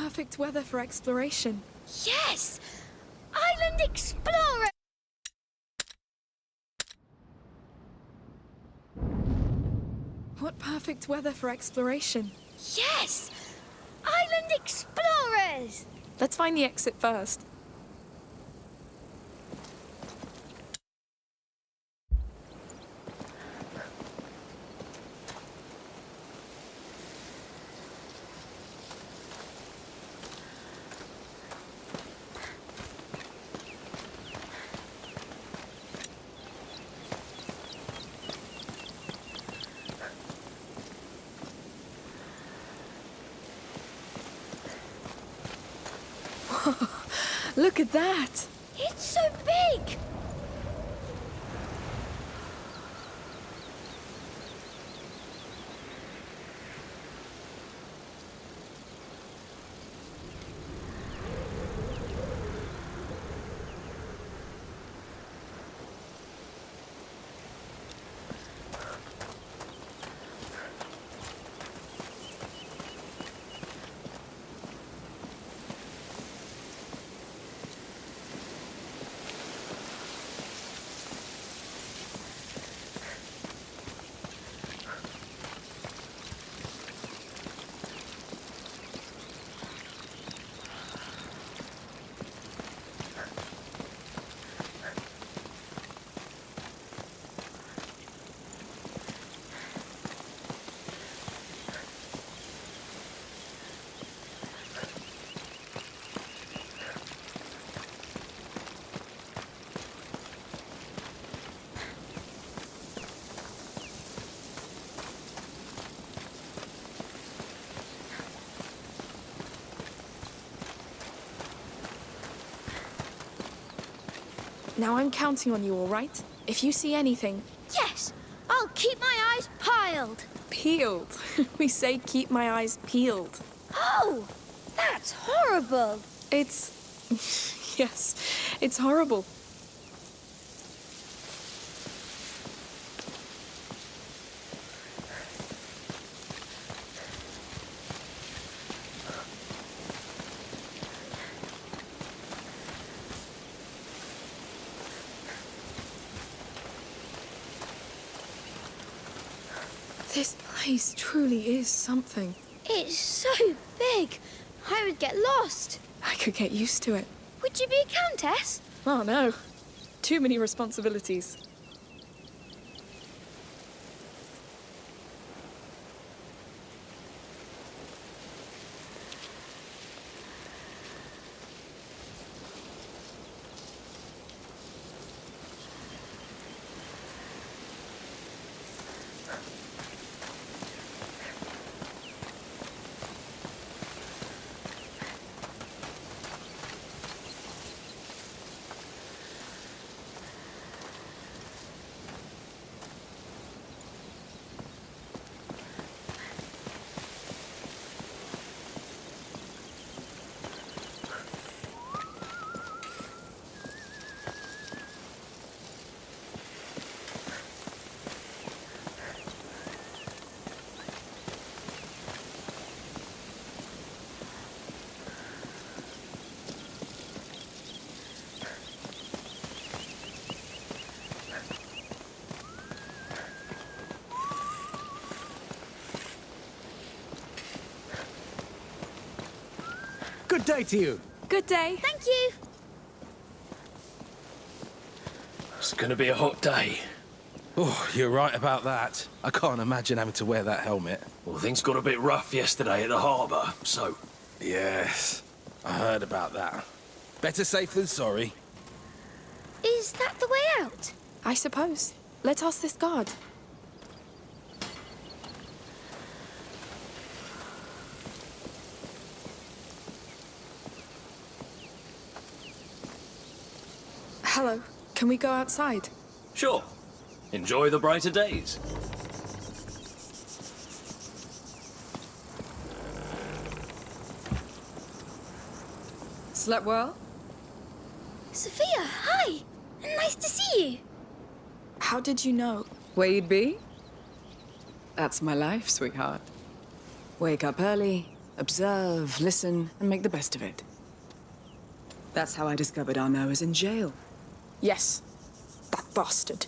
perfect weather for exploration. Yes! Island Explorer! What perfect weather for exploration. Yes! Island Explorers! Let's find the exit first. Look at that! It's so big! Now I'm counting on you, all right? If you see anything... Yes! I'll keep my eyes piled! Peeled. We say keep my eyes peeled. Oh! That's horrible! It's... yes, it's horrible. This place truly is something. It's so big, I would get lost. I could get used to it. Would you be a countess? Oh no, too many responsibilities. Good day to you. Good day. Thank you. It's gonna be a hot day. Oh, you're right about that. I can't imagine having to wear that helmet. Well, things got a bit rough yesterday at the harbour, so... Yes, I heard about that. Better safe than sorry. Is that the way out? I suppose. Let's ask this guard. Hello. Can we go outside? Sure. Enjoy the brighter days. Slept well? Sophia, hi! Nice to see you. How did you know? Where you'd be? That's my life, sweetheart. Wake up early, Observe, listen, and make the best of it. That's how I discovered Arnaud is in jail. Yes. That bastard.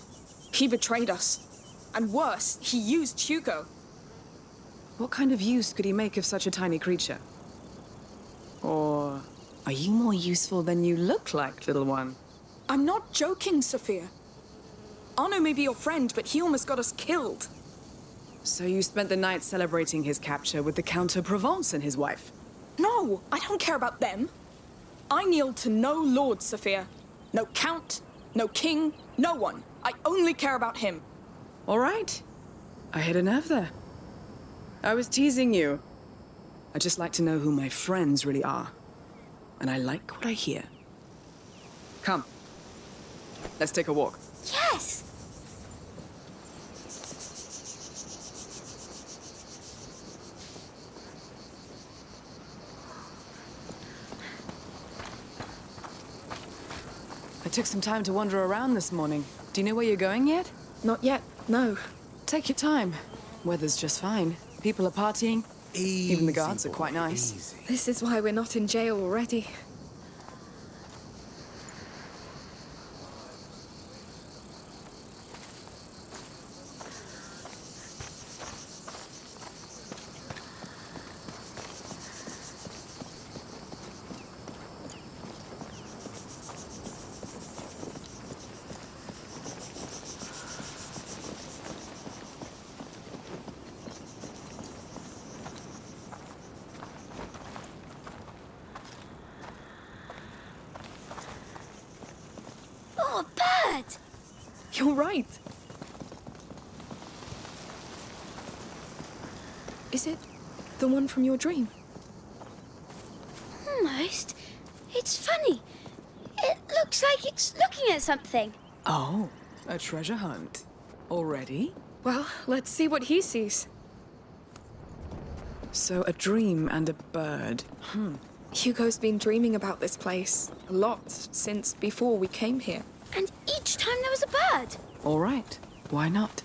He betrayed us. And worse, he used Hugo. What kind of use could he make of such a tiny creature? Or are you more useful than you look like, little one? I'm not joking, Sophia. Arnaud may be your friend, but he almost got us killed. So you spent the night celebrating his capture with the Count of Provence and his wife? No, I don't care about them. I kneel to no lord, Sophia. No count, no king, no one. I only care about him. All right. I hit a nerve there. I was teasing you. I just like to know who my friends really are. And I like what I hear. Come. Let's take a walk. Yes! I took some time to wander around this morning. Do you know where you're going yet? Not yet, no. Take your time. Weather's just fine. People are partying. Easy, Even the guards are boy, quite nice. easy. This is why we're not in jail already. Oh, a bird! You're right. Is it the one from your dream? Almost. It's funny. It looks like it's looking at something. Oh, a treasure hunt. Already? Well, let's see what he sees. So a dream and a bird. Hugo's been dreaming about this place a lot since before we came here. And each time there was a bird. All right. Why not?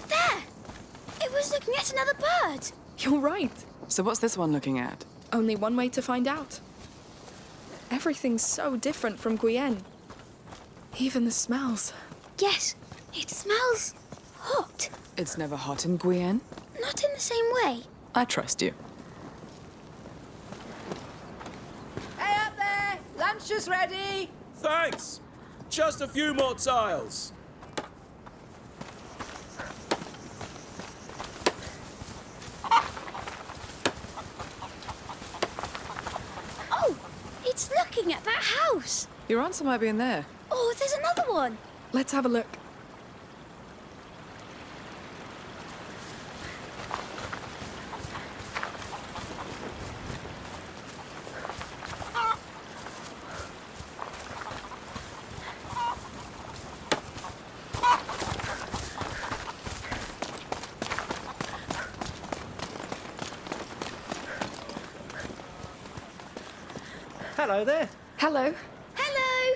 There! It was looking at another bird. You're right. So what's this one looking at? Only one way to find out. Everything's so different from Guyenne. Even the smells. Yes, it smells hot. It's never hot in Guyenne. Not in the same way. I trust you. Hey up there! Lunch is ready! Thanks! Just a few more tiles. Oh, it's looking at that house. Your answer might be in there. Oh, there's another one. Let's have a look. Hello there. Hello. Hello.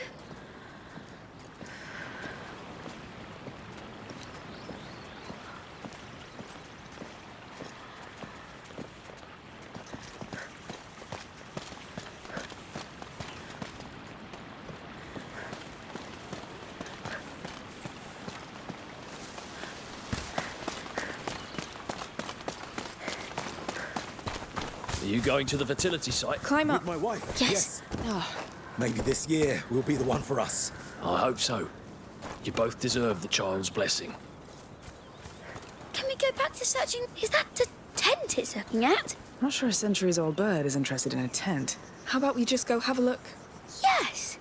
Are you going to the fertility site? Climb up. With my wife? Yes. Maybe this year will be the one for us. I hope so. You both deserve the child's blessing. Can we go back to searching? Is that the tent it's looking at? I'm not sure a centuries-old bird is interested in a tent. How about we just go have a look? Yes.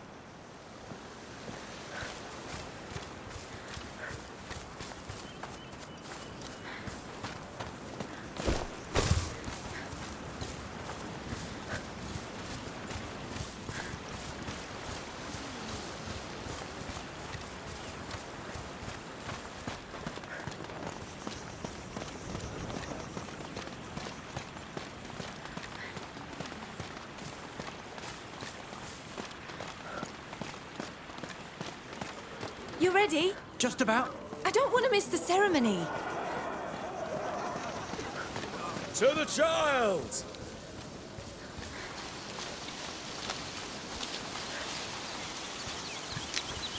You ready? Just about. I don't want to miss the ceremony. To the child!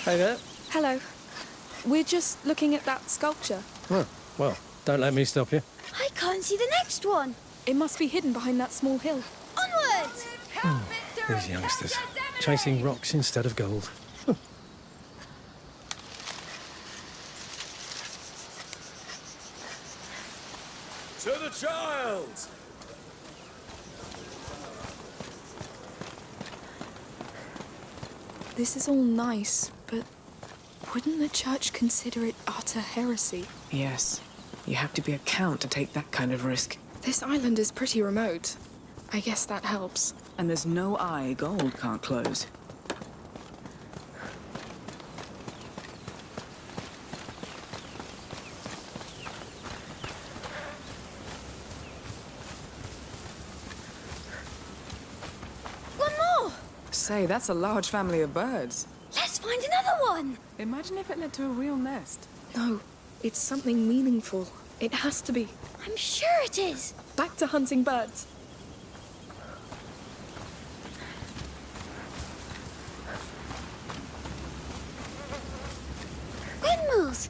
Hey there. Hello. We're just looking at that sculpture. Oh, well, don't let me stop you. I can't see the next one. It must be hidden behind that small hill. Onward! These youngsters. Chasing rocks instead of gold. To the child! This is all nice, but wouldn't the church consider it utter heresy? Yes. You have to be a count to take that kind of risk. This island is pretty remote. I guess that helps. And there's no eye gold can't close. One more! Say, that's a large family of birds. Let's find another one! Imagine if it led to a real nest. No, it's something meaningful. It has to be. I'm sure it is. Back to hunting birds. Windmills!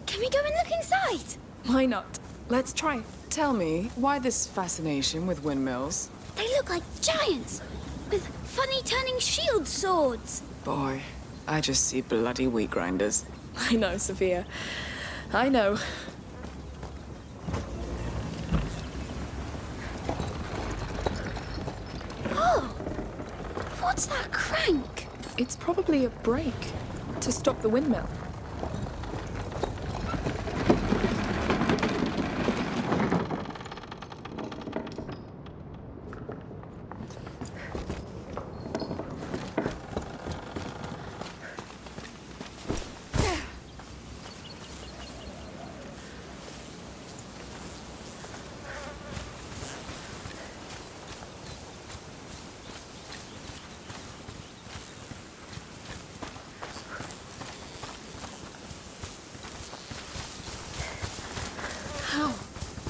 Can we go and look inside? Why not? Let's try. Tell me, why this fascination with windmills? They look like giants, with funny turning shield swords. Boy, I just see bloody wheat grinders. I know, Sophia. I know. Oh! What's that crank? It's probably a brake to stop the windmill.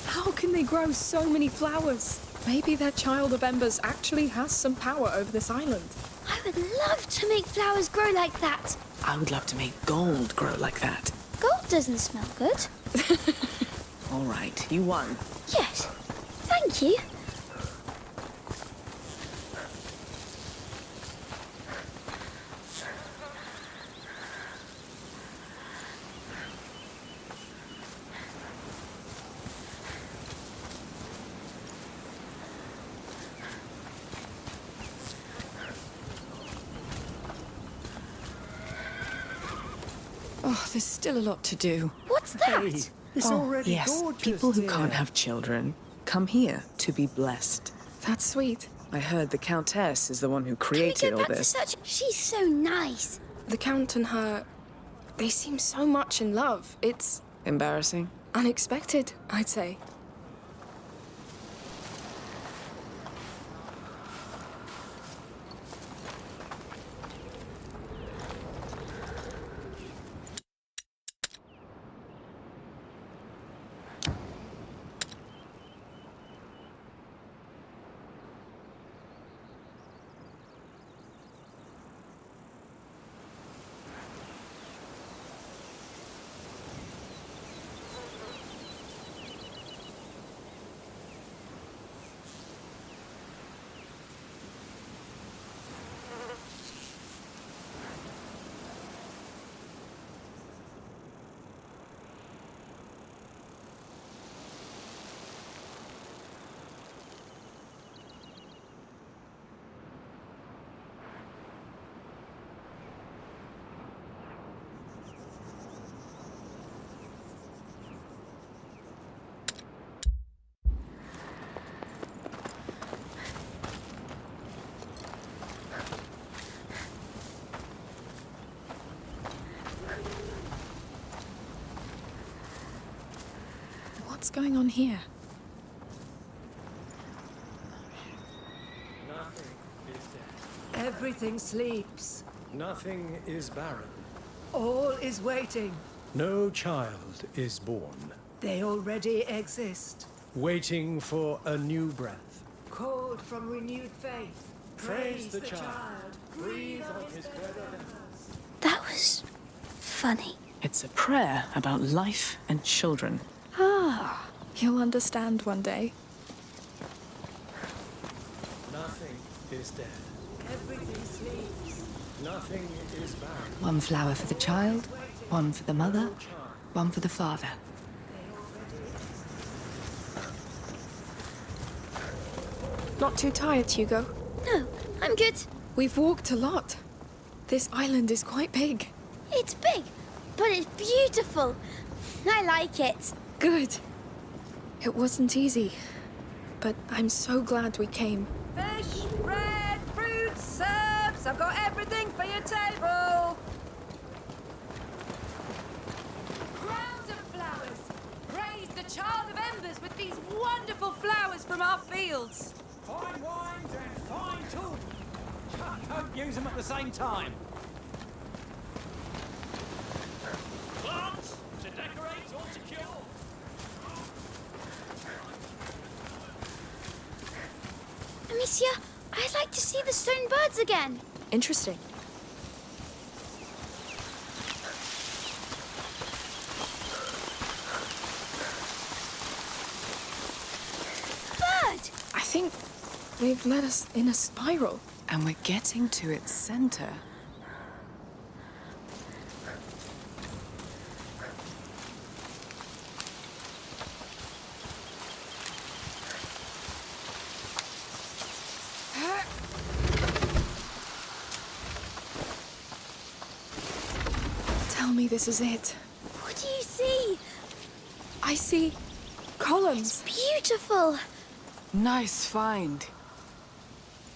How can they grow so many flowers? Maybe that child of embers actually has some power over this island. I would love to make flowers grow like that. I would love to make gold grow like that. Gold doesn't smell good. All right, you won. Yes. Thank you. Oh, there's still a lot to do. What's that? It's already Yes, gorgeous. people who dear. can't have children come here to be blessed. That's sweet. I heard the Countess is the one who Can we created go all back to this. such... She's so nice. The Count and her, they seem so much in love. It's Embarrassing? unexpected, I'd say. What's going on here? Nothing is dead. Everything sleeps. Nothing is barren. All is waiting. No child is born, They already exist. waiting for a new breath. Called from renewed faith. Praise the child. Breathe on his breath. That was funny. It's a prayer about life and children. Ah, you'll understand one day. Nothing is dead. Everything sleeps. Nothing is bad. One flower for the child, one for the mother, one for the father. Not too tired, Hugo? No, I'm good. We've walked a lot. This island is quite big. It's big, but it's beautiful. I like it. Good. It wasn't easy, but I'm so glad we came. Fish, bread, fruits, herbs. I've got everything for your table. Crowns of flowers. Praise the child of embers with these wonderful flowers from our fields. Fine wines and fine tools. Don't use them at the same time. Plants to decorate or to cure. Amicia, I'd like to see the stone birds again. Interesting. Bird! I think they've led us in a spiral. And we're getting to its center. Tell me this is it. What do you see? I see columns. Beautiful. Nice find.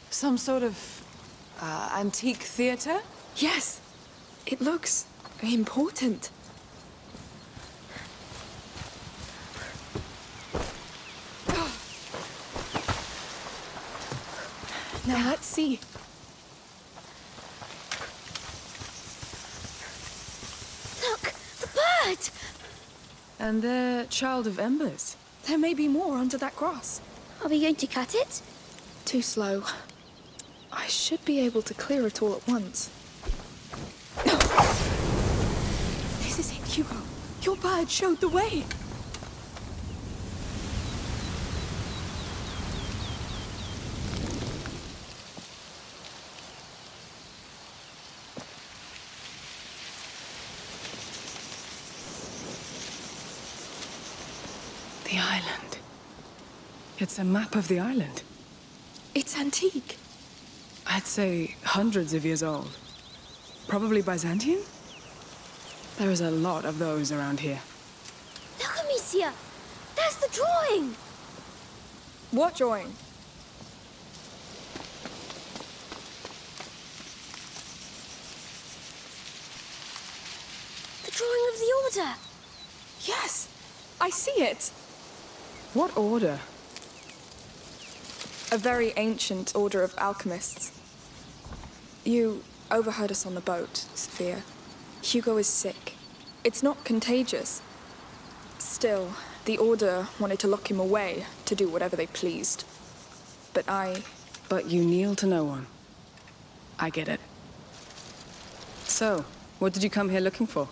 Some sort of antique theater? Yes, it looks important. Now let's see. Look, the bird. And they're child of embers. There may be more under that grass. Are we going to cut it? Too slow. I should be able to clear it all at once. This is it, Hugo. Your bird showed the way. The island. It's a map of the island. It's antique. I'd say hundreds of years old. Probably Byzantine? There is a lot of those around here. Look, Amicia. There's the drawing. What drawing? The drawing of the order. Yes, I see it. What order? A very ancient order of alchemists. You overheard us on the boat, Sophia. Hugo is sick. It's not contagious. Still, the order wanted to lock him away to do whatever they pleased. But you kneel to no one. I get it. So, what did you come here looking for?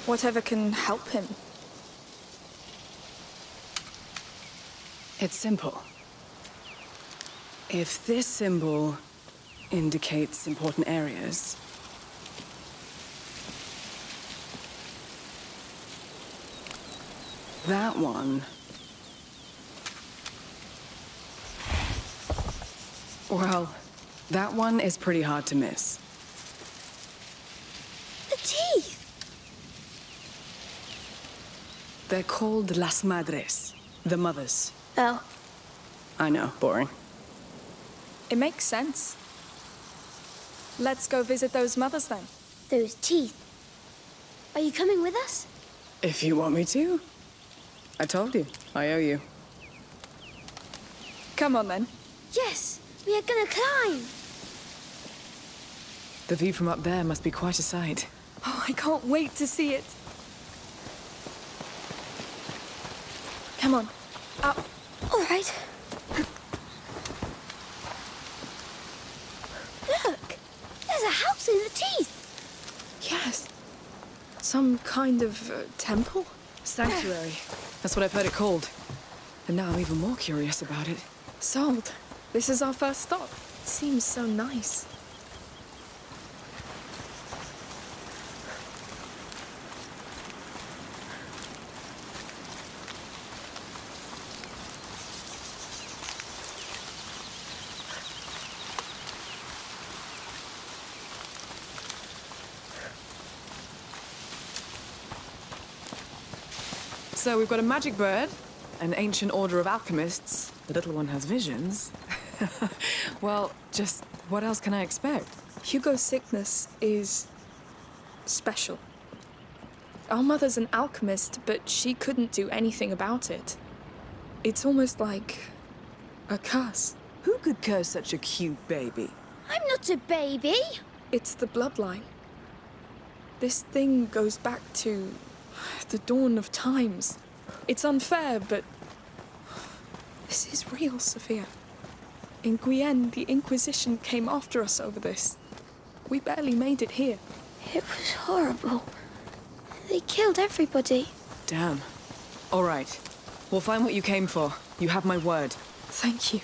Whatever can help him. It's simple. If this symbol indicates important areas, that one, well, that one is pretty hard to miss. The teeth. They're called Las Madres, the mothers. Oh, I know, boring. It makes sense. Let's go visit those mothers then. those teeth. Are you coming with us? If you want me to. I told you, I owe you. Come on then. Yes, we are gonna climb. The view from up there must be quite a sight. Oh, I can't wait to see it. Come on, up. All right. Look, there's a house in the teeth. Yes. Some kind of temple? Sanctuary. That's what I've heard it called. And now I'm even more curious about it. Sold. This is our first stop. It seems so nice. So we've got a magic bird, an ancient order of alchemists. The little one has visions. Well, just what else can I expect? Hugo's sickness is special. Our mother's an alchemist, but she couldn't do anything about it. It's almost like a curse. Who could curse such a cute baby? I'm not a baby. It's the bloodline. This thing goes back to the dawn of times. It's unfair, but this is real, Sophia. In Guyenne, the Inquisition came after us over this. We barely made it here. It was horrible. They killed everybody. Damn. All right. We'll find what you came for. You have my word. Thank you.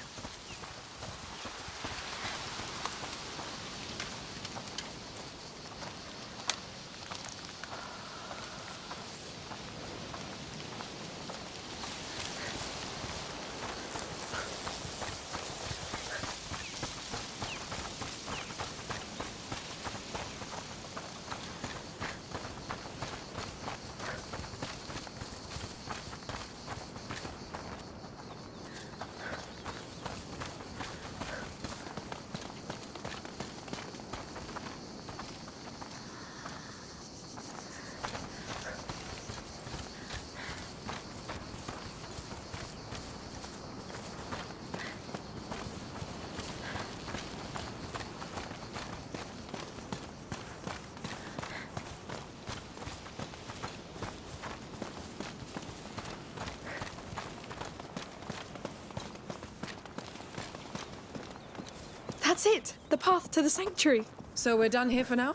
That's it! The path to the sanctuary. So we're done here for now?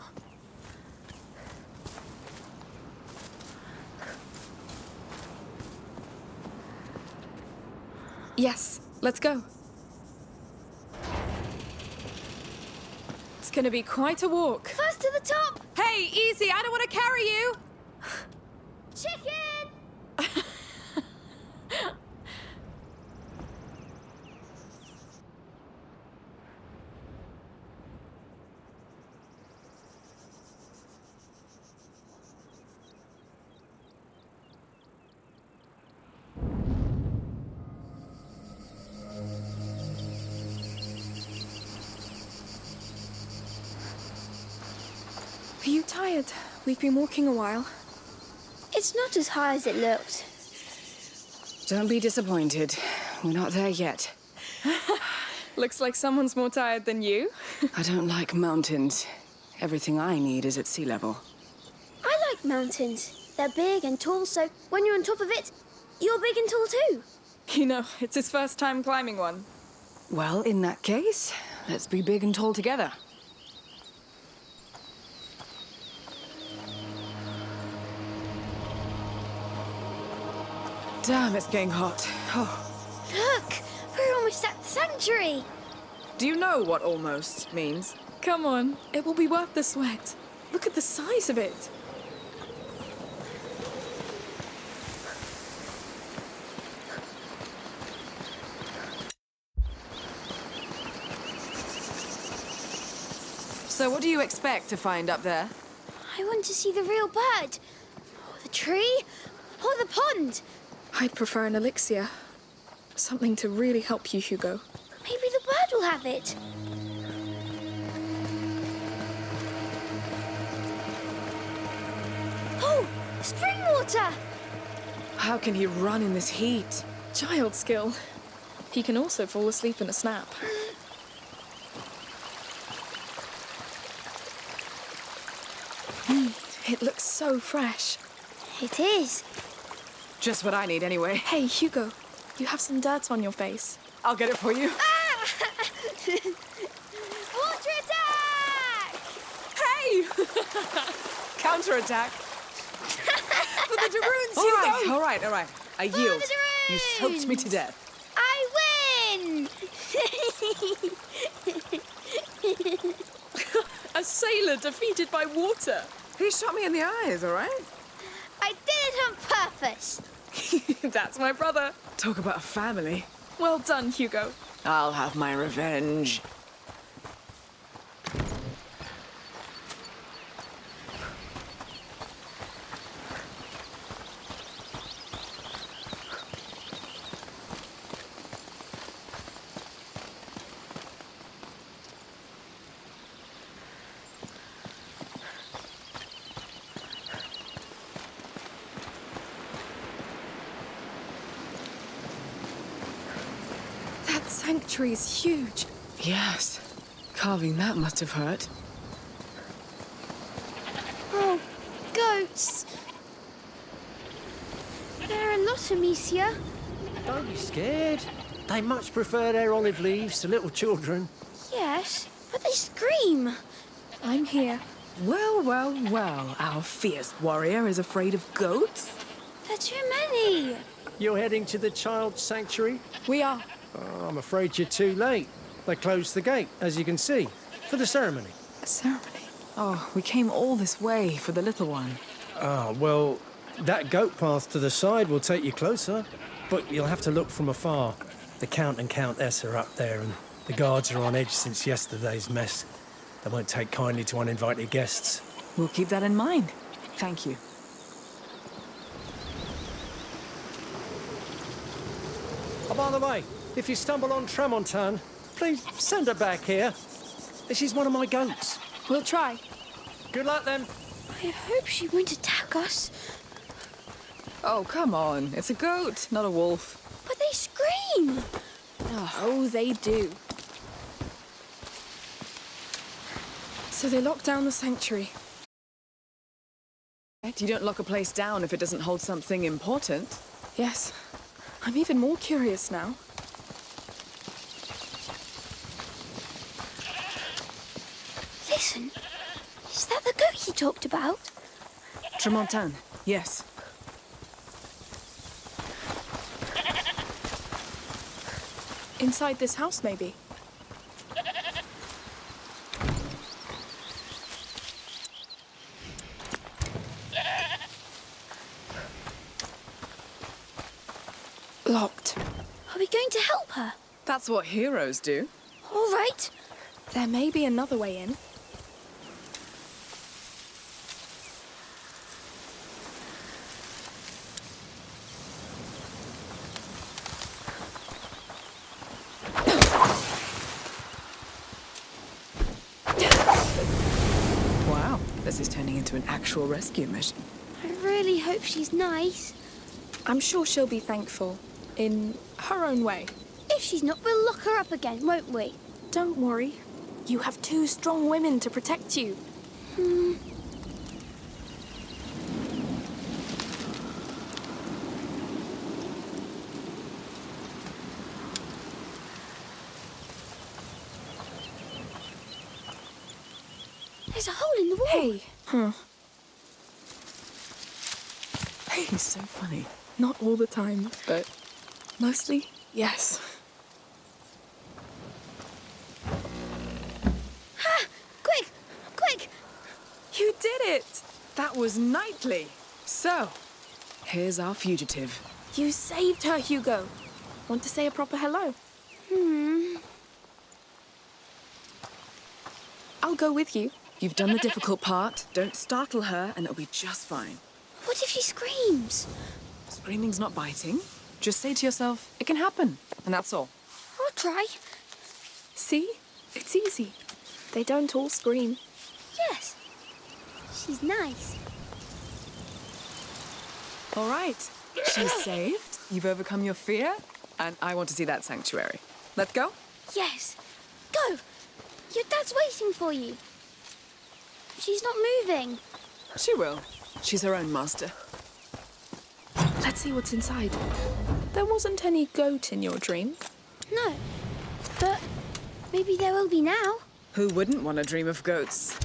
Yes, let's go. It's gonna be quite a walk. First to the top. Hey, easy! I don't want to carry you! Chicken. Are you tired? We've been walking a while. It's not as high as it looked. Don't be disappointed. We're not there yet. Looks like someone's more tired than you. I don't like mountains. Everything I need is at sea level. I like mountains. They're big and tall, so when you're on top of it, you're big and tall too. You know, it's his first time climbing one. Well, in that case, let's be big and tall together. Damn, it's getting hot. Oh. Look, we're almost at the sanctuary. Do you know what almost means? Come on, it will be worth the sweat. Look at the size of it. So what do you expect to find up there? I want to see the real bird. Or the tree. Or the pond. I'd prefer an elixir. Something to really help you, Hugo. Maybe the bird will have it. Oh, spring water! How can he run in this heat? Child skill. He can also fall asleep in a snap. It looks so fresh. It is. Just what I need anyway. Hey, Hugo, you have some dirt on your face. I'll get it for you. Water attack! Hey! Counterattack. For the Daroons, Hugo! All right. I yield. the You soaked me to death. I win! A sailor defeated by water. He shot me in the eyes, all right? I did it on purpose. That's my brother. Talk about a family. Well done, Hugo. I'll have my revenge. That sanctuary's huge. Yes. Carving that must have hurt. Oh, goats. There are a lot, Amicia. Don't be scared. They much prefer their olive leaves to little children. Yes, but they scream. I'm here. Well. Our fierce warrior is afraid of goats? There are too many. You're heading to the child sanctuary? We are. Oh, I'm afraid you're too late. They closed the gate, as you can see, for the ceremony. A ceremony. Oh, we came all this way for the little one. Ah, well, that goat path to the side will take you closer, but you'll have to look from afar. The Count and Countess are up there, and the guards are on edge since yesterday's mess. They won't take kindly to uninvited guests. We'll keep that in mind. Thank you. Oh, by the way, if you stumble on Tramontane, please send her back here. This is one of my goats. We'll try. Good luck then. I hope she won't attack us. Oh, come on. It's a goat, not a wolf. But they scream. Oh, they do. So they locked down the sanctuary. You don't lock a place down if it doesn't hold something important. Yes. I'm even more curious now. Listen, is that the goat he talked about? Tramontane, yes. Inside this house, maybe. Locked. Are we going to help her? That's what heroes do. All right. There may be another way in. Wow, this is turning into an actual rescue mission. I really hope she's nice. I'm sure she'll be thankful. In her own way. If she's not, we'll lock her up again, won't we? Don't worry. You have two strong women to protect you. There's a hole in the wall. Hey. He's so funny. Not all the time, but mostly, yes. Ha! Quick! Quick! You did it! That was knightly. So, here's our fugitive. You saved her, Hugo. Want to say a proper hello? I'll go with you. You've done the difficult part. Don't startle her, and it'll be just fine. What if she screams? Screaming's not biting. Just say to yourself, it can happen, and that's all. I'll try. See? It's easy. They don't all scream. Yes. She's nice. All right. She's saved. You've overcome your fear, and I want to see that sanctuary. Let's go. Yes. Go! Your dad's waiting for you. She's not moving. She will. She's her own master. Let's see what's inside. There wasn't any goat in your dream. No. But maybe there will be now. Who wouldn't want to dream of goats?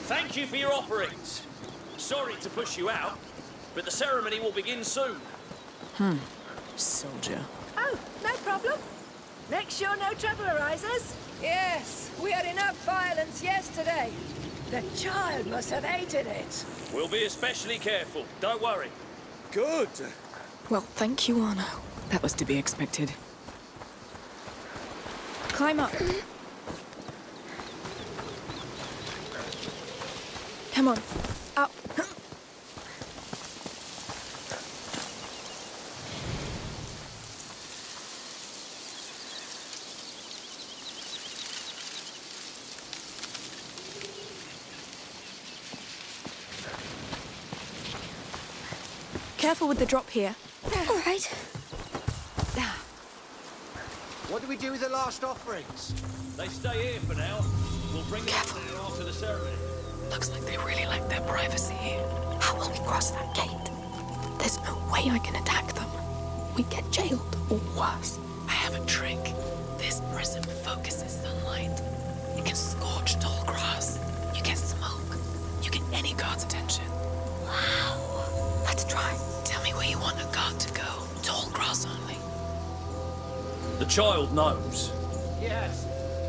Thank you for your offerings. Sorry to push you out, but the ceremony will begin soon. Soldier. Oh, no problem. Make sure no trouble arises. Yes, we had enough violence yesterday. The child must have hated it. We'll be especially careful, don't worry. Good. Well, thank you, Arno. That was to be expected. Climb up. Come on, up. Careful with the drop here. All right. What do we do with the last offerings? They stay here for now. We'll bring them Careful. there after the ceremony. Looks like they really like their privacy here. How will we cross that gate? There's no way I can attack them. We'd get jailed, or worse. I have a trick. This prism focuses sunlight. It can scorch tall grass. You get smoke. You get any guard's attention. Wow. Let's try. Tell me where you want a guard to go. Tall grass only. The child knows. Yes,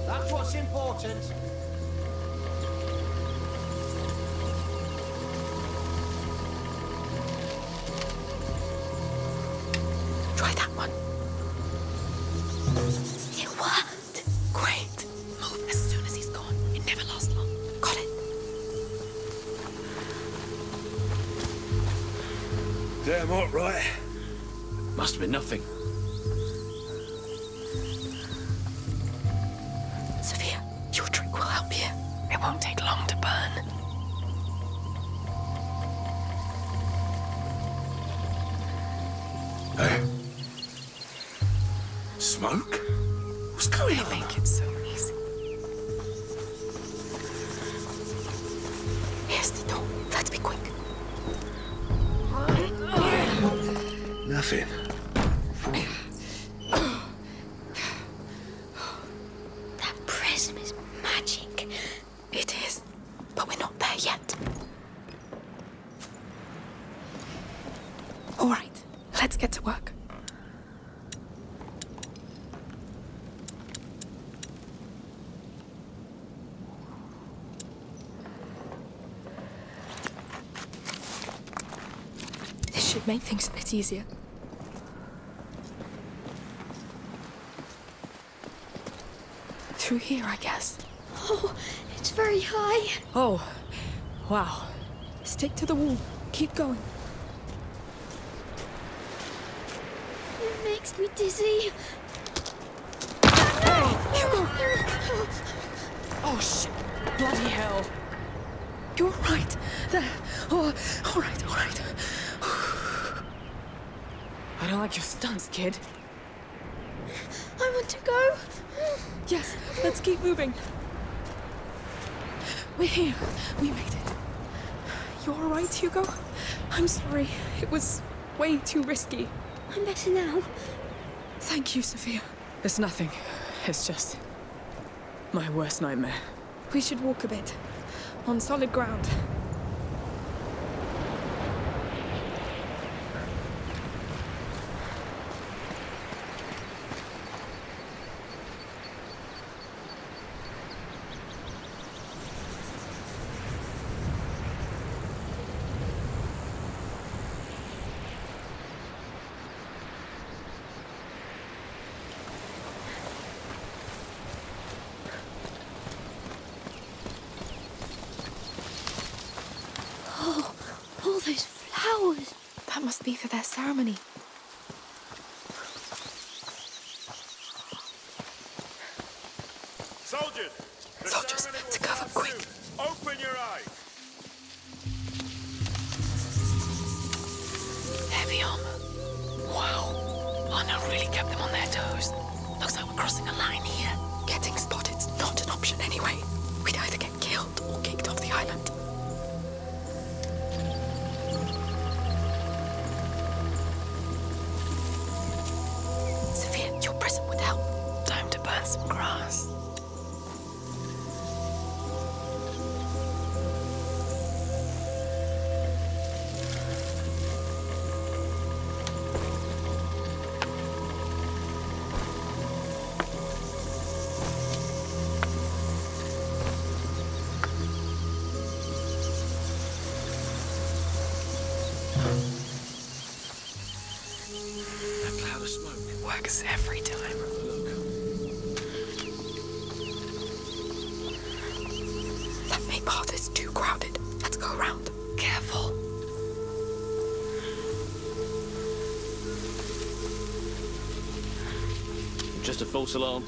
that's what's important. Try that one. It worked. Great. Move as soon as he's gone. It never lasts long. Got it. Damn hot, right? Must have been nothing. Sophia, your trick will help you. It won't take long to burn. Hey. Smoke? What's going They on? make it so easy. Here's the door. Let's be quick. Nothing. That prism is magic. It is, but we're not there yet. All right, let's get to work. This should make things a bit easier. Through here, I guess. Oh, it's very high. Oh, wow. Stick to the wall. Keep going. It makes me dizzy. Oh, shit. Bloody hell. You're right. There. Oh, all right, all right. I don't like your stunts, kid. I want to go. Yes, let's keep moving. We're here. We made it. You all right, Hugo? I'm sorry. It was way too risky. I'm better now. Thank you, Sophia. It's nothing. It's just my worst nightmare. We should walk a bit. On solid ground. must be for their ceremony. Soldiers! The Soldiers, ceremony will to cover, start quick. soon. Open your eyes! Heavy armor. Wow. Honor really kept them on their toes. Looks like we're crossing a line here. Getting spotted's not an option anyway. We'd either get killed or kicked off the island. Sophia, your present would help. Time to burn some grass. That cloud of smoke. Works every time. Look. That main path is too crowded. Let's go around. Careful. Just a false alarm.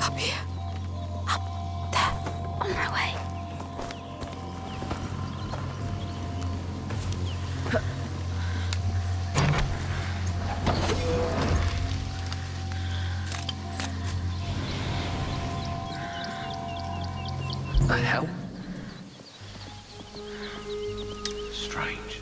Up here. Up there. On my way. The hell? Strange.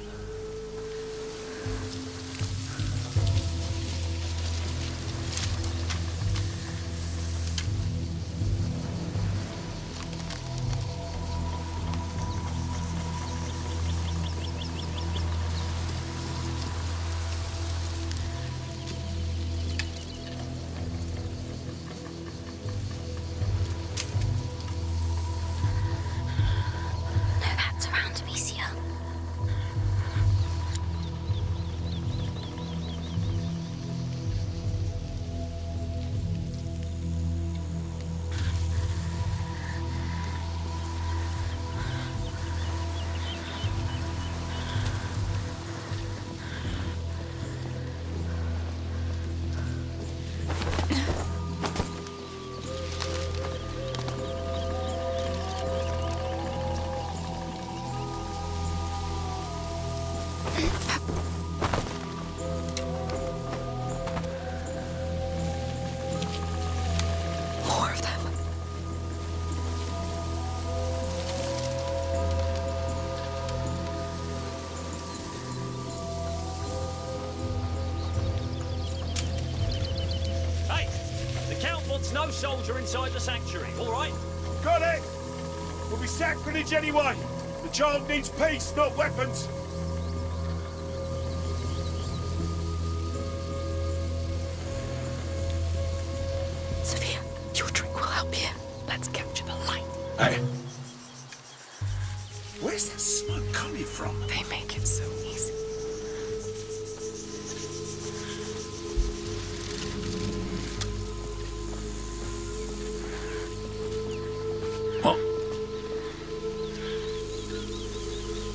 No bats around, Amicia. More of them. Hey! The Count wants no soldier inside the sanctuary, all right? Got it! We'll be sacrilege anyway. The child needs peace, not weapons. Sophia, your drink will help here. Let's capture the light. Hey. Where's that smoke coming from? They make it so easy. What?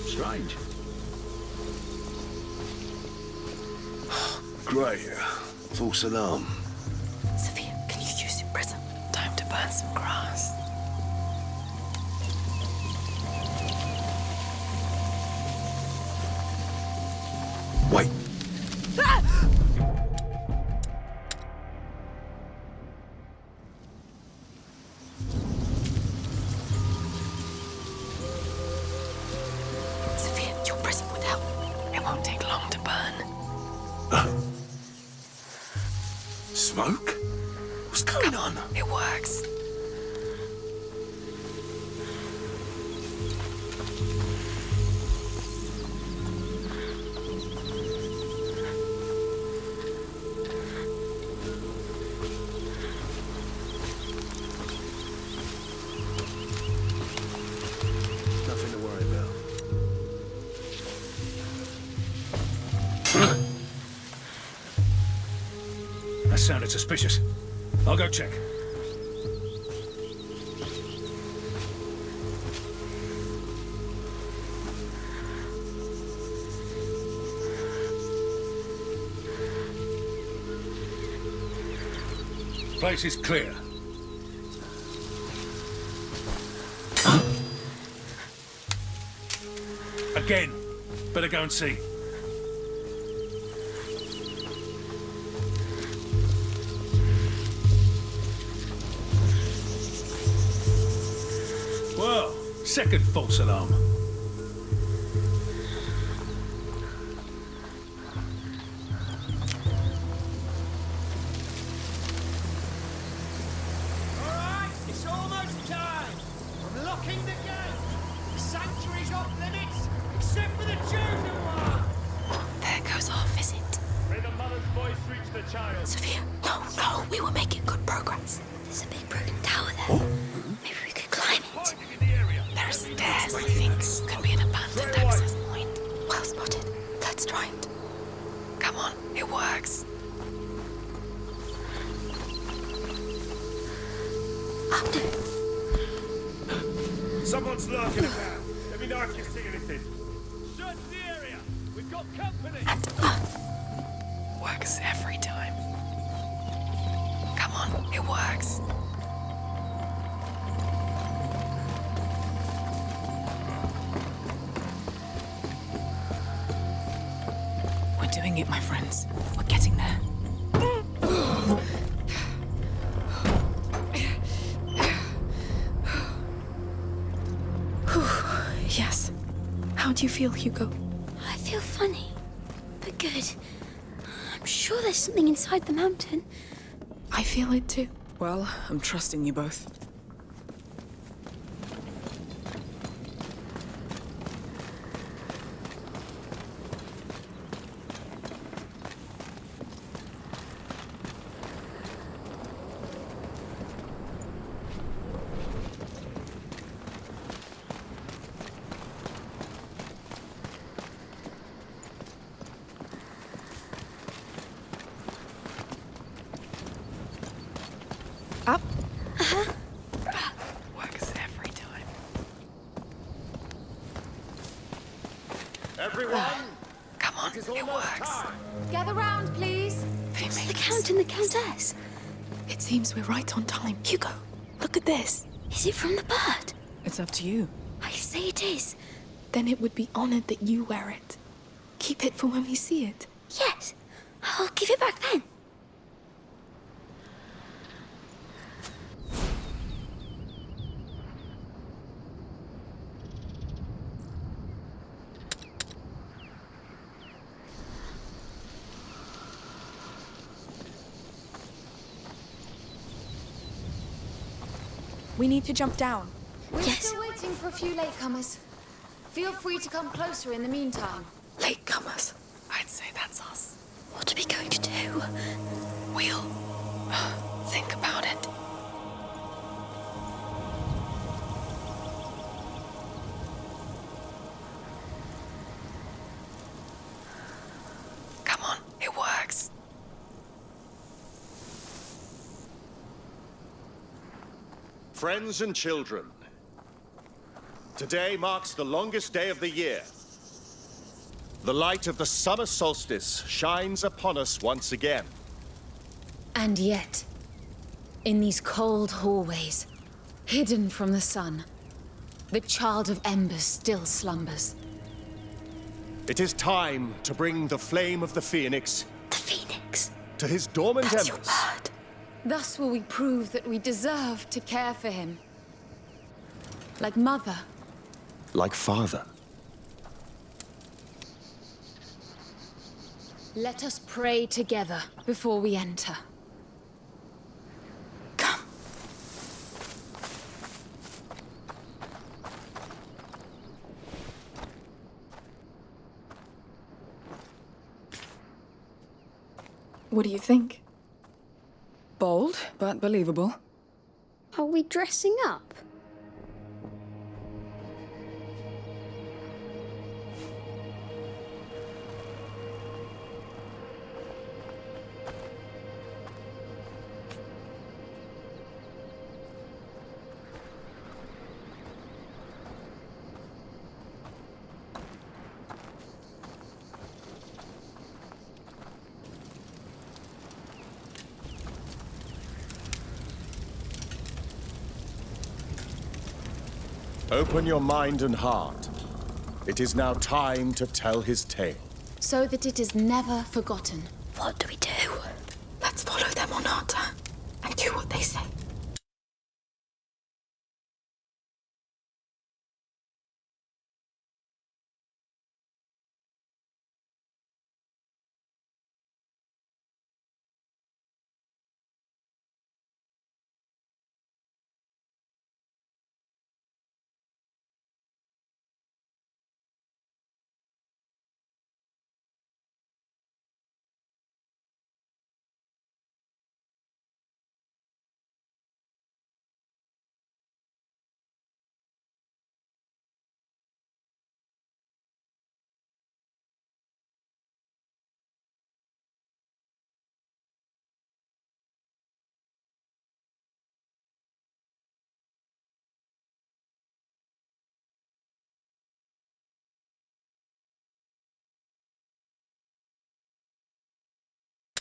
Strange. Great. False alarm. Sophia, can you use your prism? Time to burn some grass. Wait. Sophia, your prism would help. It won't take long to burn. Smoke? What's going on? It works. sounded suspicious. I'll go check. Place is clear. Again. Better go and see. Well, second false alarm. Alright, it's almost time. I'm locking the gate. The sanctuary's off limits, except for the chosen one. There goes our visit. May the mother's voice reach the child. Sophia, no, we were making good progress. There's a big broken tower there. Maybe we could climb it. There are stairs, I think. Could be an abandoned access point. Well spotted. Let's try it. Come on, it works. Up there. Someone's lurking about. Let me know if you see anything. Search the area. We've got company. And works every time. Come on, it works. We're doing it, my friends. We're getting there. Yes. How do you feel, Hugo? I feel funny, but good. I'm sure there's something inside the mountain. I feel it too. Well, I'm trusting you both. Up. Works every time. Everyone, Come on, it works. Gather round, please. They The make Count and the Countess. It seems we're right on time. Hugo, look at this. Is it from the bird? It's up to you. I say it is. Then it would be honored that you wear it. Keep it for when we see it. Yes. I'll give it back then. We need to jump down. We're Yes. still waiting for a few latecomers. Feel free to come closer in the meantime. Latecomers. I'd say that's us. What are we going to do? We'll think about it. Come on, it works. Friends and children, today marks the longest day of the year. The light of the summer solstice shines upon us once again. And yet, in these cold hallways, hidden from the sun, the child of embers still slumbers. It is time to bring the flame of the Phoenix The Phoenix. to his dormant That's your embers. bird. Thus will we prove that we deserve to care for him. Like mother. Like father. Let us pray together before we enter. Come. What do you think? Bold, but believable. Are we dressing up? Open your mind and heart. It is now time to tell his tale. So that it is never forgotten. What do we do? Let's follow them on Arta and do what they say.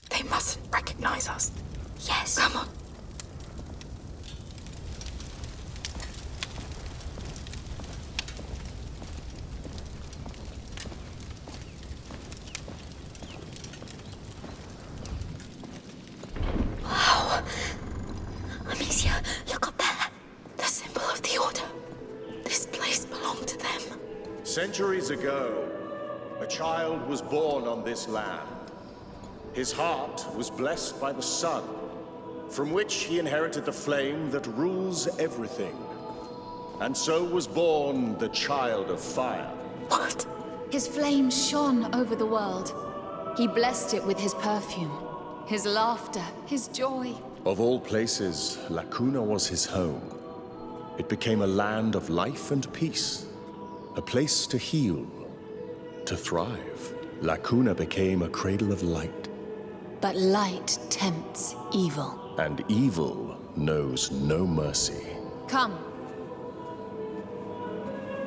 They mustn't recognize us. Yes. Come on. Wow. Amicia, look up there. The symbol of the Order. This place belonged to them. Centuries ago, a child was born on this land. His heart was blessed by the sun, from which he inherited the flame that rules everything. And so was born the Child of Fire. What? His flame shone over the world. He blessed it with his perfume, his laughter, his joy. Of all places, La Cuna was his home. It became a land of life and peace, a place to heal, to thrive. La Cuna became a cradle of light. But light tempts evil. And evil knows no mercy. Come.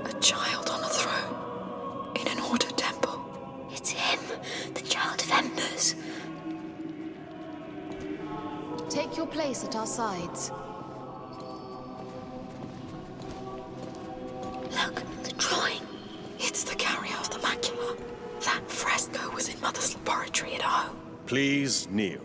A child on a throne, in an Order temple. It's him, the Child of Embers. Take your place at our sides. Look, the drawing. It's the carrier of the macula. That fresco was in Mother's laboratory at home. Please kneel.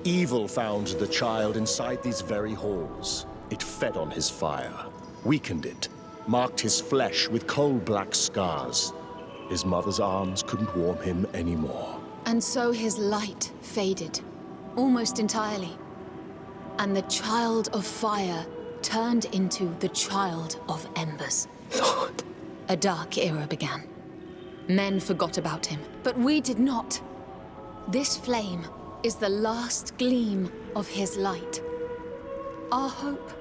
Evil found the child inside these very halls. It fed on his fire, weakened it, marked his flesh with coal-black scars. His mother's arms couldn't warm him anymore. And so his light faded, almost entirely. And the Child of Fire turned into the Child of Embers. Lord. A dark era began. Men forgot about him, but we did not. This flame is the last gleam of his light. Our hope.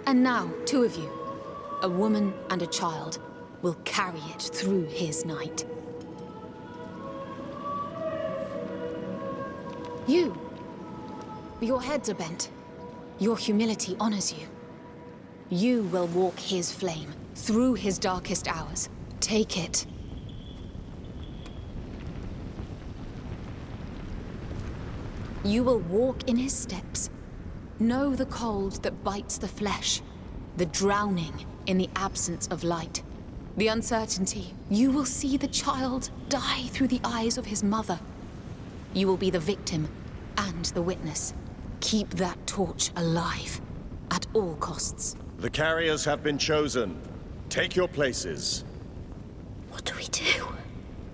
And now, two of you, a woman and a child, will carry it through his night. You. Your heads are bent. Your humility honors you. You will walk his flame through his darkest hours. Take it. You will walk in his steps. Know the cold that bites the flesh, the drowning in the absence of light, the uncertainty. You will see the child die through the eyes of his mother. You will be the victim and the witness. Keep that torch alive at all costs. The carriers have been chosen. Take your places. What do we do?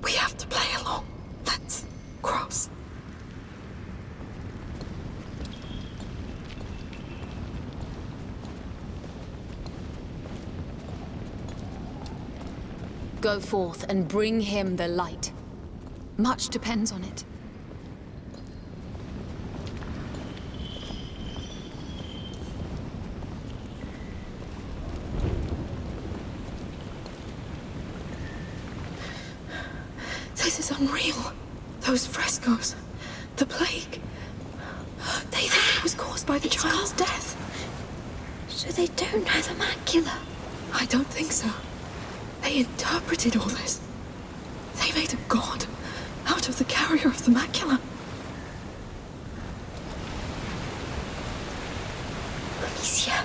We have to play along. Let's cross. Go forth and bring him the light. Much depends on it. This is unreal. Those frescoes. The plague. They think it was caused by the child's death. So they don't know the macula? I don't think so. They interpreted all this. They made a god out of the carrier of the macula. easier,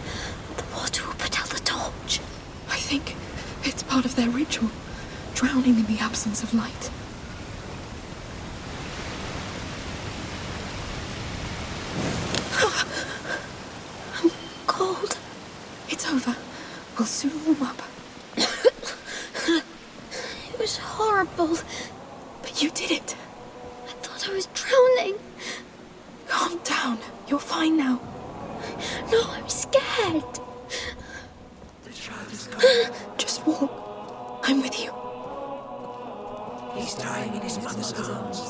the water will put out the torch. I think it's part of their ritual, drowning in the absence of light. I'm cold. It's over. We'll soon warm up. It was horrible. But you did it. I thought I was drowning. Calm down. You're fine now. No, I'm scared. The child is gone. Just walk. I'm with you. He's dying in his mother's arms.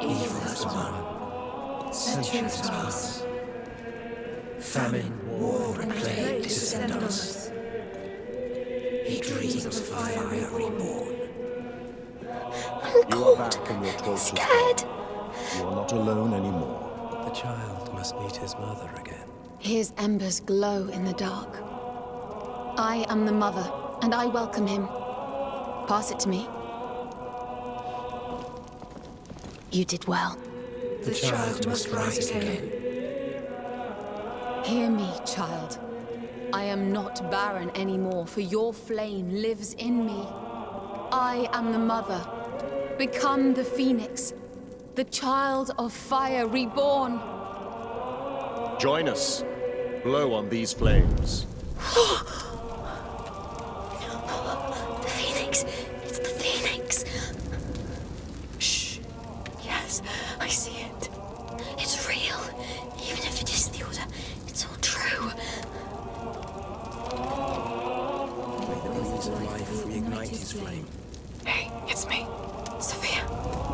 Evil has won. Centuries pass. Famine, war, and plague descend on us. He dreams of fire reborn. I'm You are cold. back in your tortured Scared. You are not alone anymore. The child must meet his mother again. His embers glow in the dark. I am the mother, and I welcome him. Pass it to me. You did well. The child must rise again. Hear me, child. I am not barren anymore, for your flame lives in me. I am the mother. Become the phoenix, the child of fire reborn. Join us. Blow on these flames. The phoenix. It's the phoenix. Shh. Yes, I see it. It's real. Even if it is the order, it's all true. May the breeze of life reignite his flame. Hey, it's me. Sophia,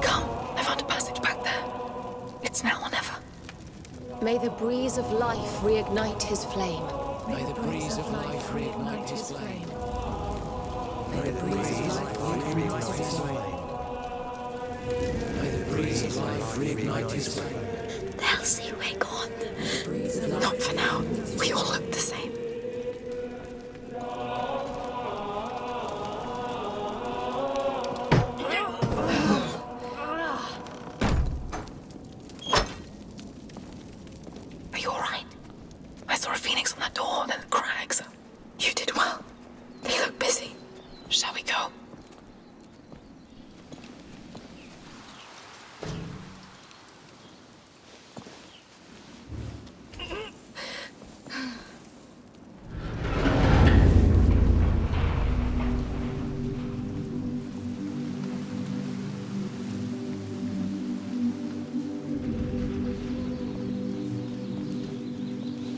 come. I found a passage back there. It's now or never. May the breeze of life reignite his flame. May the breeze of life reignite his flame. May the breeze of life reignite his flame. May the breeze of life reignite his flame. They'll see we're gone. Not for now. We all look the same. Are you alright? I saw a phoenix on that door, then the crags. You did well. They look busy. Shall we go?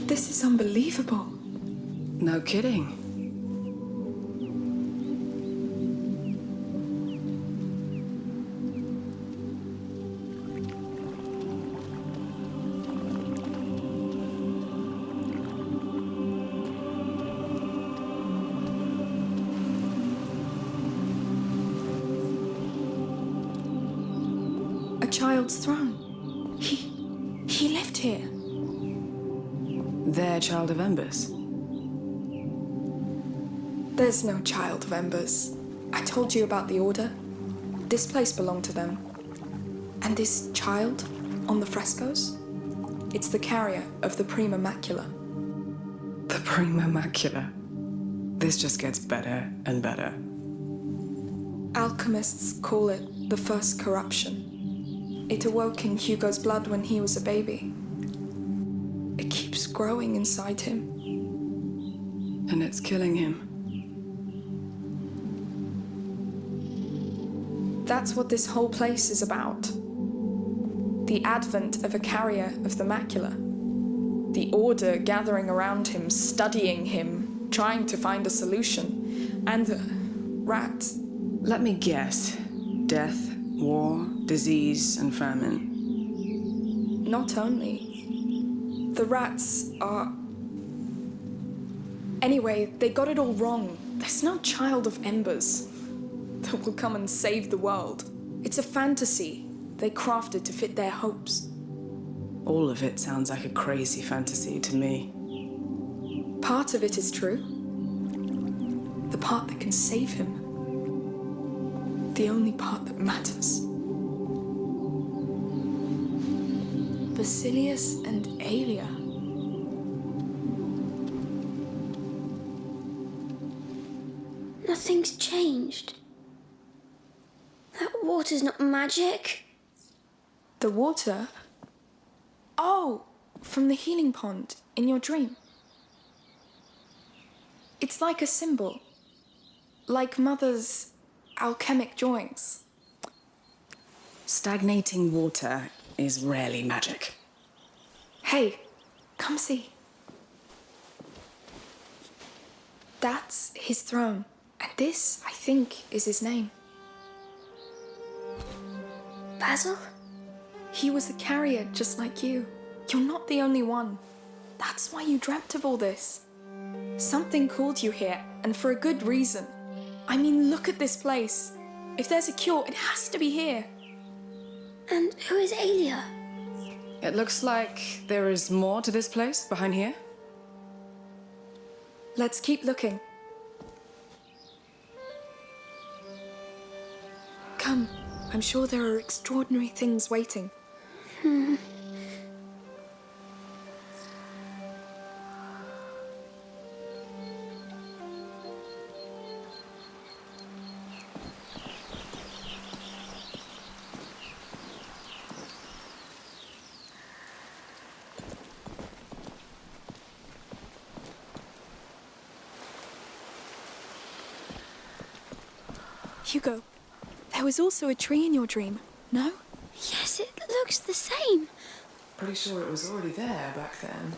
This is unbelievable. No kidding. A child's throne. He lived here. Their child of embers. There's no child of embers. I told you about the order. This place belonged to them. And this child on the frescoes? It's the carrier of the Prima Macula. The Prima Macula. This just gets better and better. Alchemists call it the first corruption. It awoke in Hugo's blood when he was a baby. It keeps growing inside him. And it's killing him. That's what this whole place is about. The advent of a carrier of the macula. The order gathering around him, studying him, trying to find a solution. And rats. Let me guess. Death, war, disease, and famine. Not only. The rats are... Anyway, they got it all wrong. There's no child of embers that will come and save the world. It's a fantasy they crafted to fit their hopes. All of it sounds like a crazy fantasy to me. Part of it is true. The part that can save him. The only part that matters. Basilius and Aelia. Nothing's changed. That water's not magic. The water? Oh, from the healing pond in your dream. It's like a symbol. Like Mother's alchemic drawings. Stagnating water is rarely magic. Hey, come see. That's his throne. And this, I think, is his name. Basil? He was a carrier just like you. You're not the only one. That's why you dreamt of all this. Something called you here, and for a good reason. I mean, look at this place. If there's a cure, it has to be here. And who is Aelia? It looks like there is more to this place behind here. Let's keep looking. Come, I'm sure there are extraordinary things waiting. Hugo, there was also a tree in your dream, no? Yes, it looks the same. Pretty sure it was already there back then.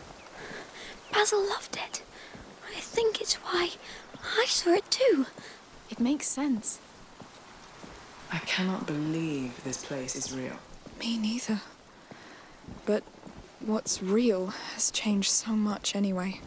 Basil loved it. I think it's why I saw it too. It makes sense. I cannot believe this place is real. Me neither. But what's real has changed so much anyway.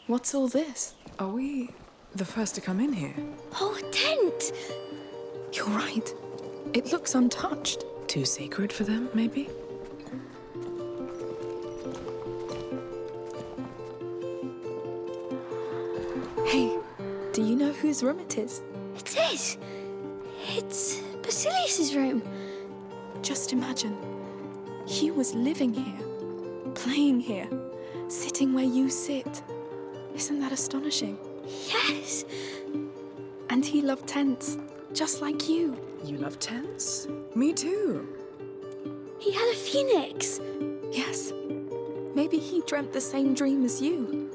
What's all this? Are we the first to come in here? Oh, a tent! You're right. It looks untouched. Too sacred for them, maybe? Hey, do you know whose room it is? It is. It's Basilius's room. Just imagine. He was living here, playing here, sitting where you sit. Isn't that astonishing? Yes. And he loved tents, just like you. You love tents? Me too. He had a phoenix. Yes. Maybe he dreamt the same dream as you.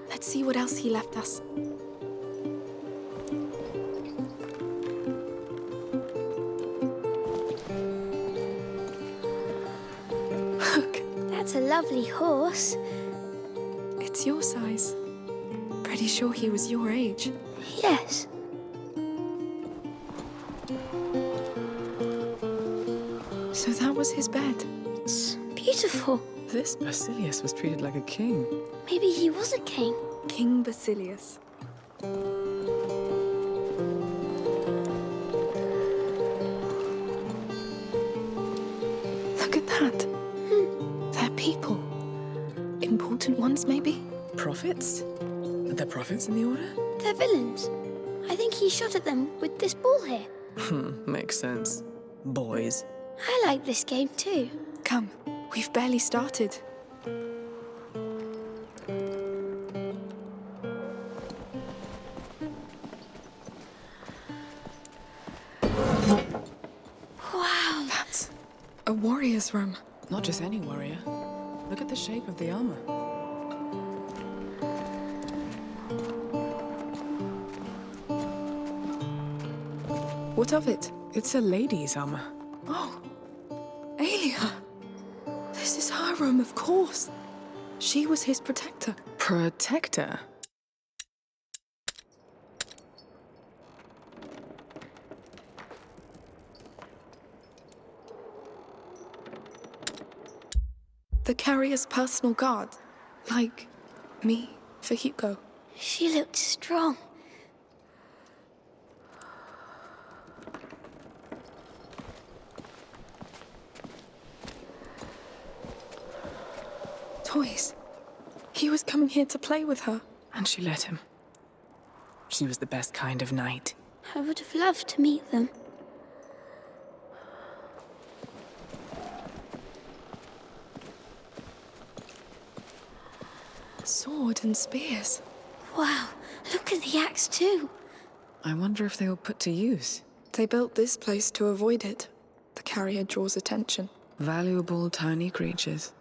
Let's see what else he left us. Look. That's a lovely horse. It's your size. Pretty sure he was your age. Yes. So that was his bed. It's beautiful. This Basilius was treated like a king. Maybe he was a king. King Basilius. Look at that. They're people. Important ones, maybe? Prophets? Are there prophets in the order? They're villains. I think he shot at them with this ball here. Makes sense. Boys. I like this game too. Come, we've barely started. Wow. That's a warrior's room. Not just any warrior. Look at the shape of the armor. What of it? It's a lady's armor. Oh, Aelia. This is her room, of course. She was his protector. Protector? The carrier's personal guard. Like me for Hugo. She looked strong. Toys. He was coming here to play with her. And she let him. She was the best kind of knight. I would have loved to meet them. Sword and spears. Wow, look at the axe too. I wonder if they were put to use. They built this place to avoid it. The carrier draws attention. Valuable tiny creatures.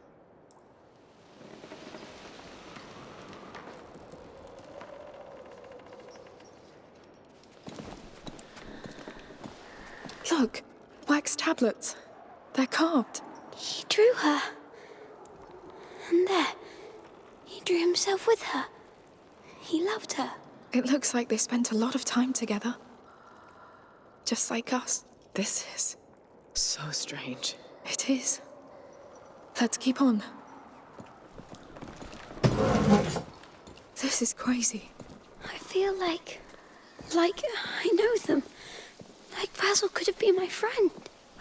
Look, wax tablets. They're carved. He drew her. And there, he drew himself with her. He loved her. It looks like they spent a lot of time together. Just like us. This is so strange. It is. Let's keep on. This is crazy. I feel like I know them. Like Basil could have been my friend.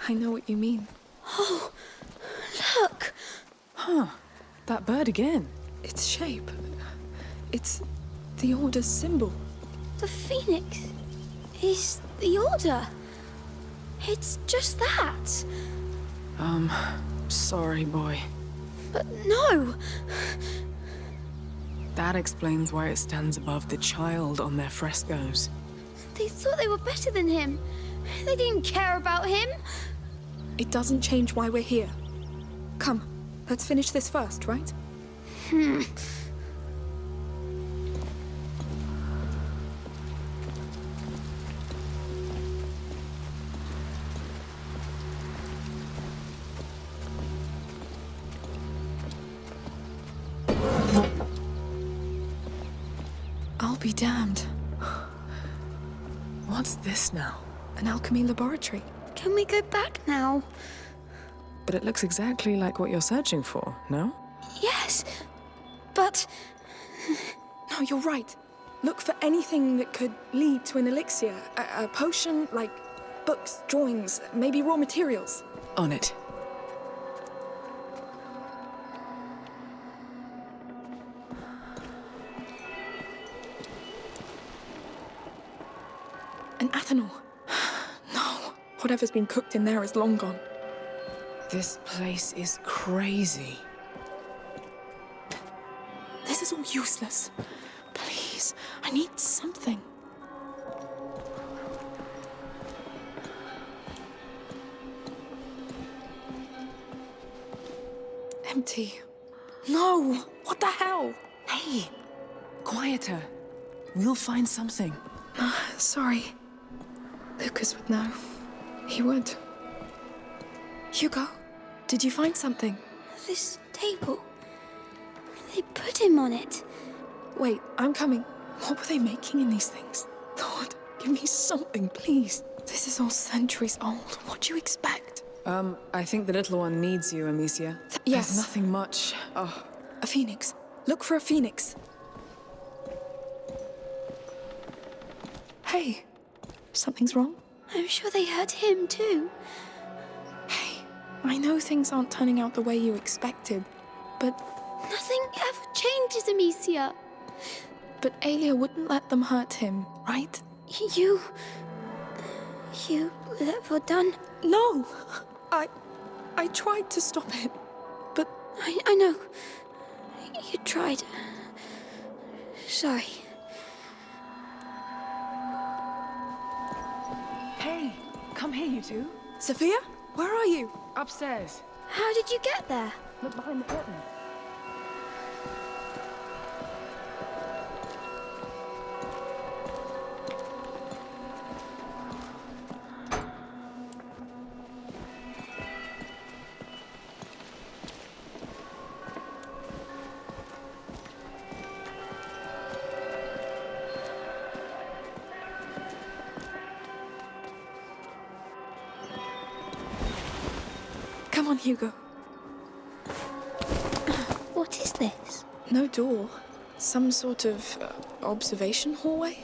I know what you mean. Oh, look. Huh. That bird again. Its shape. It's the Order's symbol. The phoenix is the Order. It's just that. Sorry, boy. But no. That explains why it stands above the child on their frescoes. They thought they were better than him. They didn't care about him. It doesn't change why we're here. Come, let's finish this first, right? I'll be damned. What's this now? An alchemy laboratory. Can we go back now? But it looks exactly like what you're searching for, no? Yes, but... No, you're right. Look for anything that could lead to an elixir. A potion, like books, drawings, maybe raw materials. On it. An ethanol. No. Whatever's been cooked in there is long gone. This place is crazy. This is all useless. Please, I need something. Empty. No! What the hell? Hey, quieter. We'll find something. Sorry. Lucas would know. He would. Hugo, did you find something? This table. They put him on it. Wait, I'm coming. What were they making in these things? Lord, give me something, please. This is all centuries old. What do you expect? I think the little one needs you, Amicia. Yes. There's nothing much. Oh. A phoenix. Look for a phoenix. Hey, something's wrong? I'm sure they hurt him too. Hey, I know things aren't turning out the way you expected, but... Nothing ever changes, Amicia. But Aelia wouldn't let them hurt him, right? You let her done? No! I tried to stop it, but... I know. You tried. Sorry. Hey, come here, you two. Sophia? Where are you? Upstairs. How did you get there? Look behind the curtain. Come on, Hugo. What is this? No door. Some sort of observation hallway?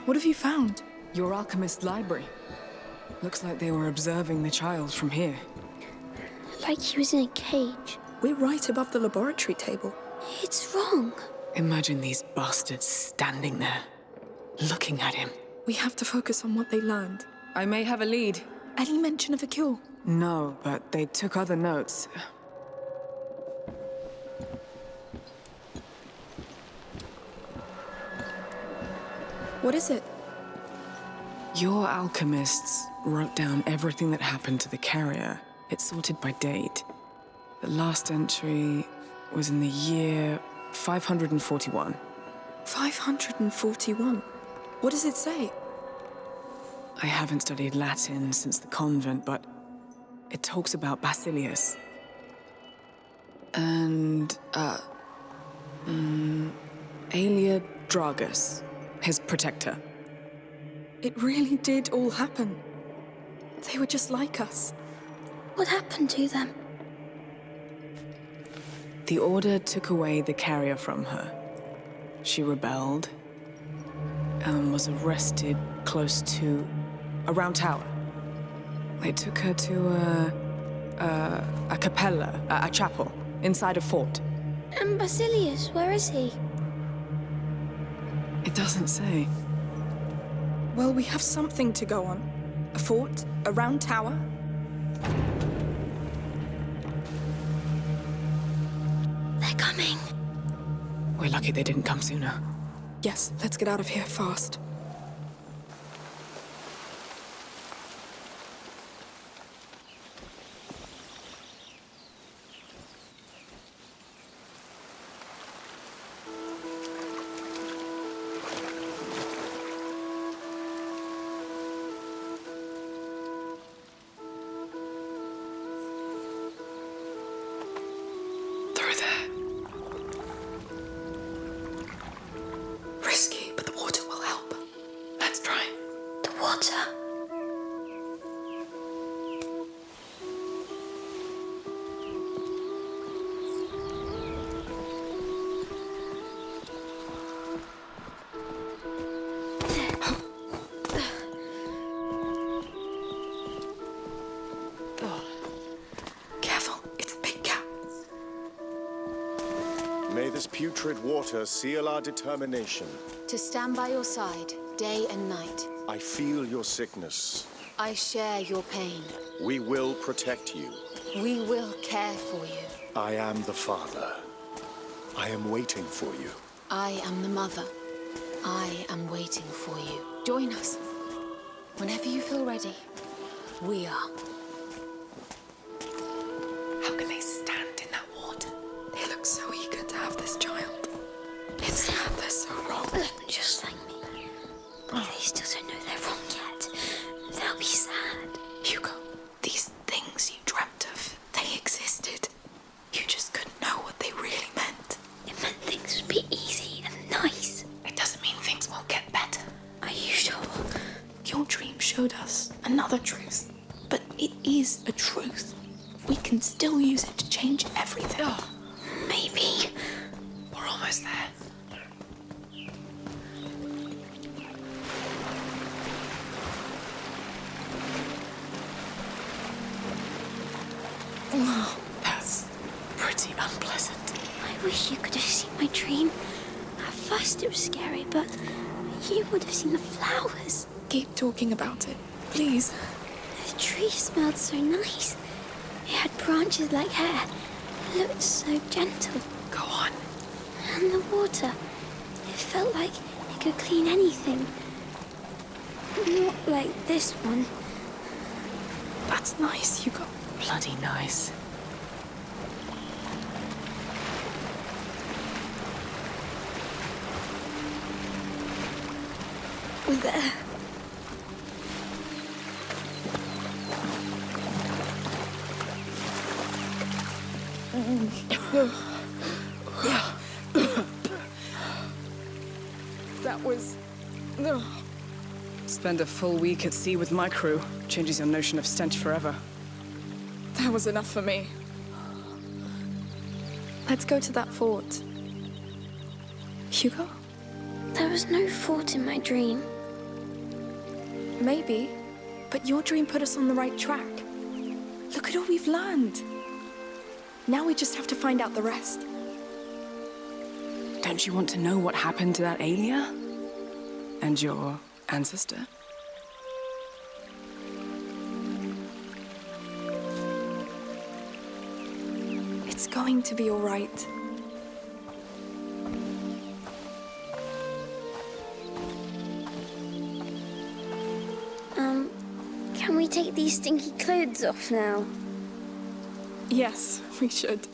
What have you found? Your alchemist library. Looks like they were observing the child from here. Like he was in a cage. We're right above the laboratory table. It's wrong. Imagine these bastards standing there, looking at him. We have to focus on what they learned. I may have a lead. Any mention of a cure? No, but they took other notes. What is it? Your alchemists wrote down everything that happened to the carrier. It's sorted by date. The last entry was in the year 541. 541? What does it say? I haven't studied Latin since the convent, but it talks about Basilius. And, Aelia Dragus, his protector. It really did all happen. They were just like us. What happened to them? The Order took away the carrier from her. She rebelled and was arrested close to a round tower. They took her to a capella, a chapel, inside a fort. And Basilius, where is he? It doesn't say. Well, we have something to go on. A fort, a round tower. They're coming. We're lucky they didn't come sooner. Yes, let's get out of here fast. Risky, but the water will help. Let's try. The water. Careful, it's a big gap. May this putrid water seal our determination. To stand by your side, day and night. I feel your sickness. I share your pain. We will protect you. We will care for you. I am the father. I am waiting for you. I am the mother. I am waiting for you. Join us. Whenever you feel ready, we are. How can they stand in that water? They look so eager to have this child. It's sad they're so wrong. Just like me. They still don't know they're wrong yet. They'll be sad. Hugo, these things you dreamt of, they existed. You just couldn't know what they really meant. It meant things would be easy and nice. It doesn't mean things won't get better. Are you sure? Your dream showed us another truth. But it is a truth. We can still use it to change everything. Oh, maybe. We're almost there. Oh, That's pretty unpleasant. I wish you could have seen my dream. At first it was scary, but you would have seen the flowers. Keep talking about it, please. The tree smelled so nice. It had branches like hair. It looked so gentle. Go on. And the water. It felt like it could clean anything. Not like this one. That's nice, Hugo. Bloody nice. We're there. That was... Spend a full week at sea with my crew. Changes your notion of stench forever. That was enough for me. Let's go to that fort. Hugo? There was no fort in my dream. Maybe, but your dream put us on the right track. Look at all we've learned. Now we just have to find out the rest. Don't you want to know what happened to that Aelia? And your ancestor? It's going to be all right. Can we take these stinky clothes off now? Yes, we should.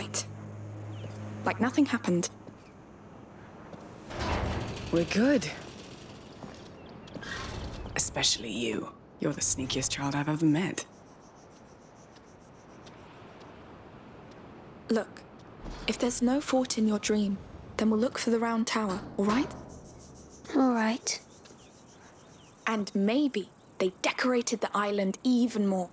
right. Like nothing happened. We're good. Especially you. You're the sneakiest child I've ever met. Look, if there's no fort in your dream, then we'll look for the round tower, all right? All right. And maybe they decorated the island even more.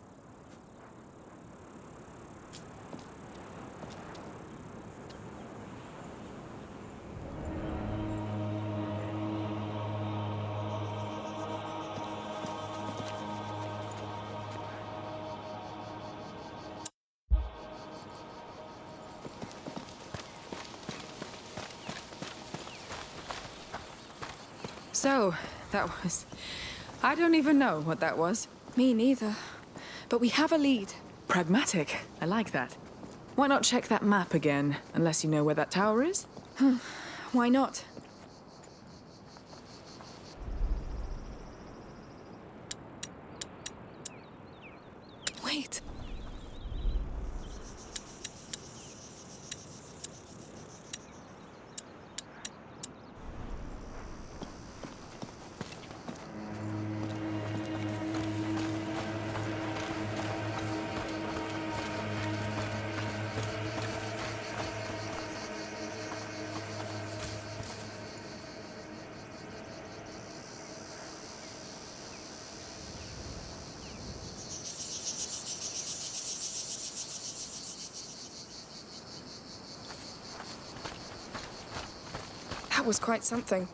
So, that was... I don't even know what that was. Me neither. But we have a lead. Pragmatic. I like that. Why not check that map again, unless you know where that tower is? Why not? Wait. That was quite something.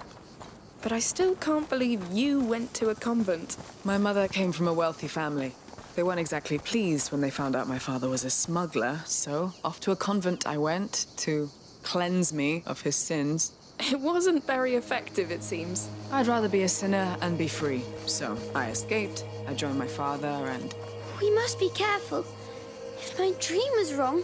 But I still can't believe you went to a convent. My mother came from a wealthy family. They weren't exactly pleased when they found out my father was a smuggler, so off to a convent I went to cleanse me of his sins. It wasn't very effective, it seems. I'd rather be a sinner and be free. So I escaped, I joined my father, and... We must be careful. If my dream was wrong,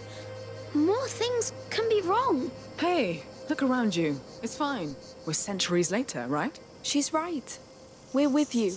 more things can be wrong. Hey, look around you. It's fine. We're centuries later, right? She's right. We're with you.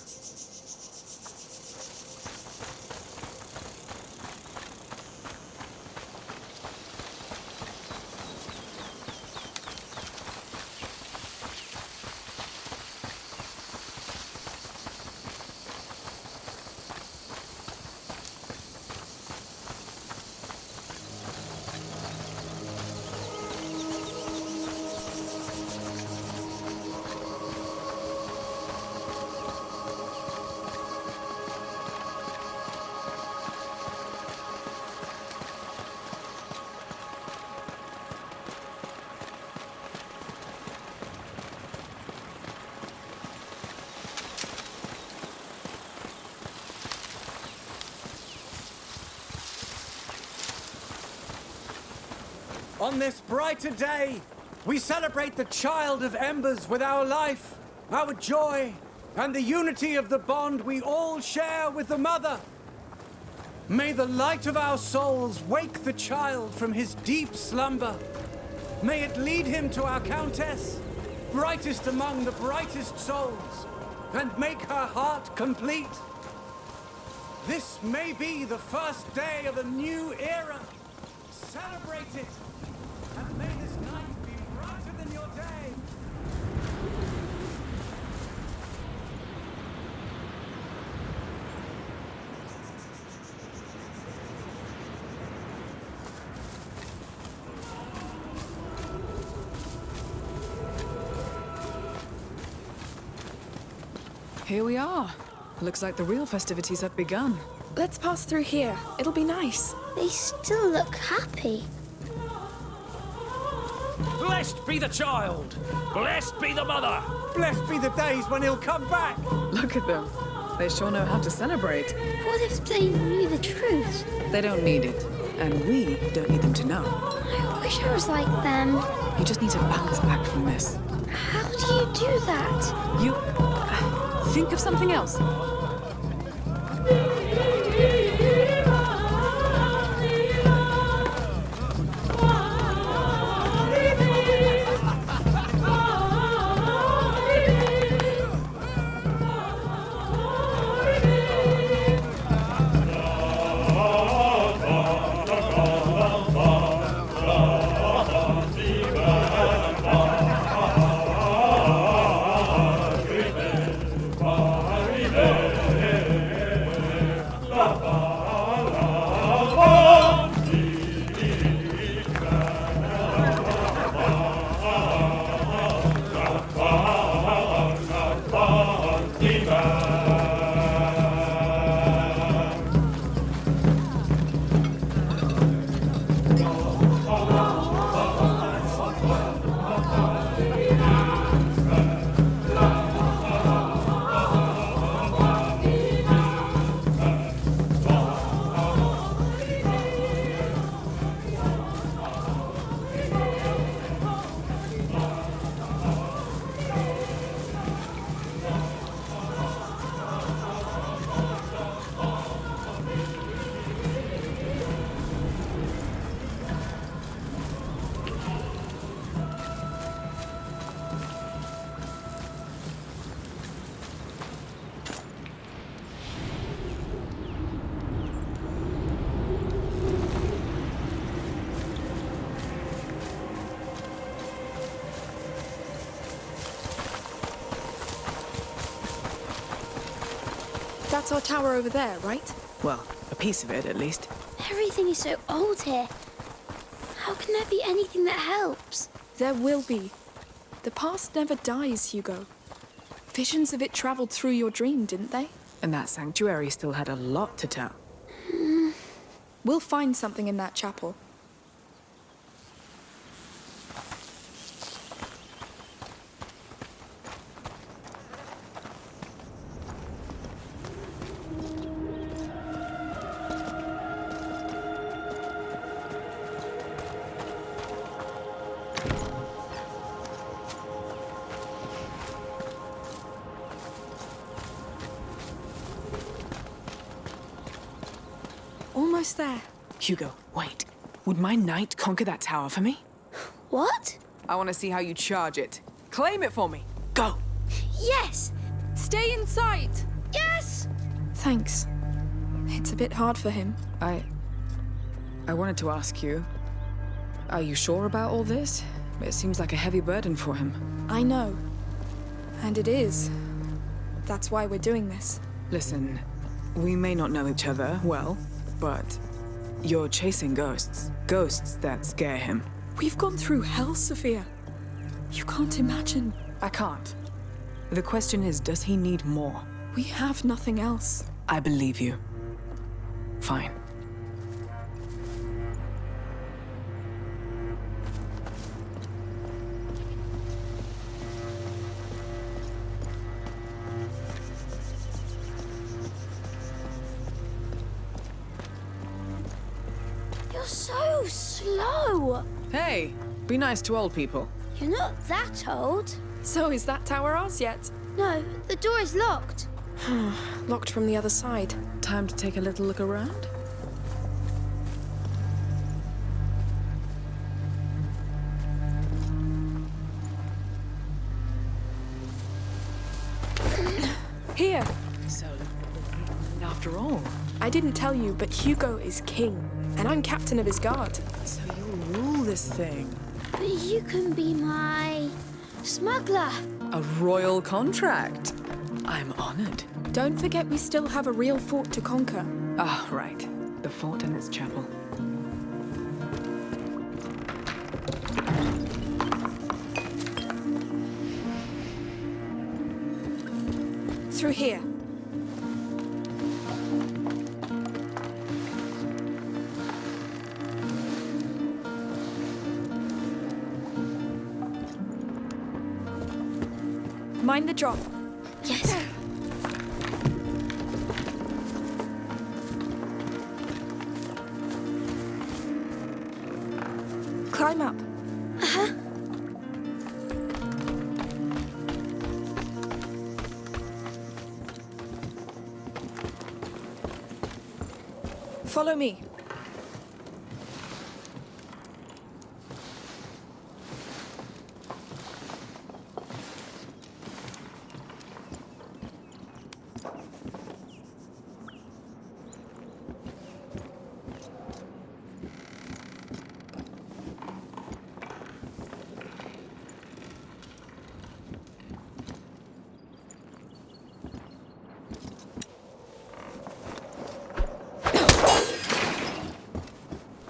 On this brighter day, we celebrate the child of embers with our life, our joy, and the unity of the bond we all share with the mother. May the light of our souls wake the child from his deep slumber. May it lead him to our countess, brightest among the brightest souls, and make her heart complete. This may be the first day of a new era. Celebrate it, and may this night be brighter than your day. Here we are. Looks like the real festivities have begun. Let's pass through here. It'll be nice. They still look happy. Blessed be the child! Blessed be the mother! Blessed be the days when he'll come back! Look at them. They sure know how to celebrate. What if they knew the truth? They don't need it. And we don't need them to know. I wish I was like them. You just need to bounce back from this. How do you do that? You... think of something else. That's our tower over there, right? Well, a piece of it, at least. Everything is so old here. How can there be anything that helps? There will be. The past never dies, Hugo. Visions of it traveled through your dream, didn't they? And that sanctuary still had a lot to tell. We'll find something in that chapel. Almost there. Hugo, wait. Would my knight conquer that tower for me? What? I want to see how you charge it. Claim it for me. Go! Yes! Stay in sight! Yes! Thanks. It's a bit hard for him. I wanted to ask you, are you sure about all this? It seems like a heavy burden for him. I know. And it is. That's why we're doing this. Listen, we may not know each other well, but you're chasing ghosts. Ghosts that scare him. We've gone through hell, Sophia. You can't imagine. I can't. The question is, does he need more? We have nothing else. I believe you. Fine. You're so slow. Hey, be nice to old people. You're not that old. So is that tower ours yet? No, the door is locked. Locked from the other side. Time to take a little look around? Here. So, after all. I didn't tell you, but Hugo is king, and I'm captain of his guard. So you'll rule this thing. But you can be my smuggler. A royal contract. I'm honored. Don't forget we still have a real fort to conquer. Ah, right. The fort and its chapel. Through here. Mind the drop. Yes. Climb up. Uh-huh. Follow me.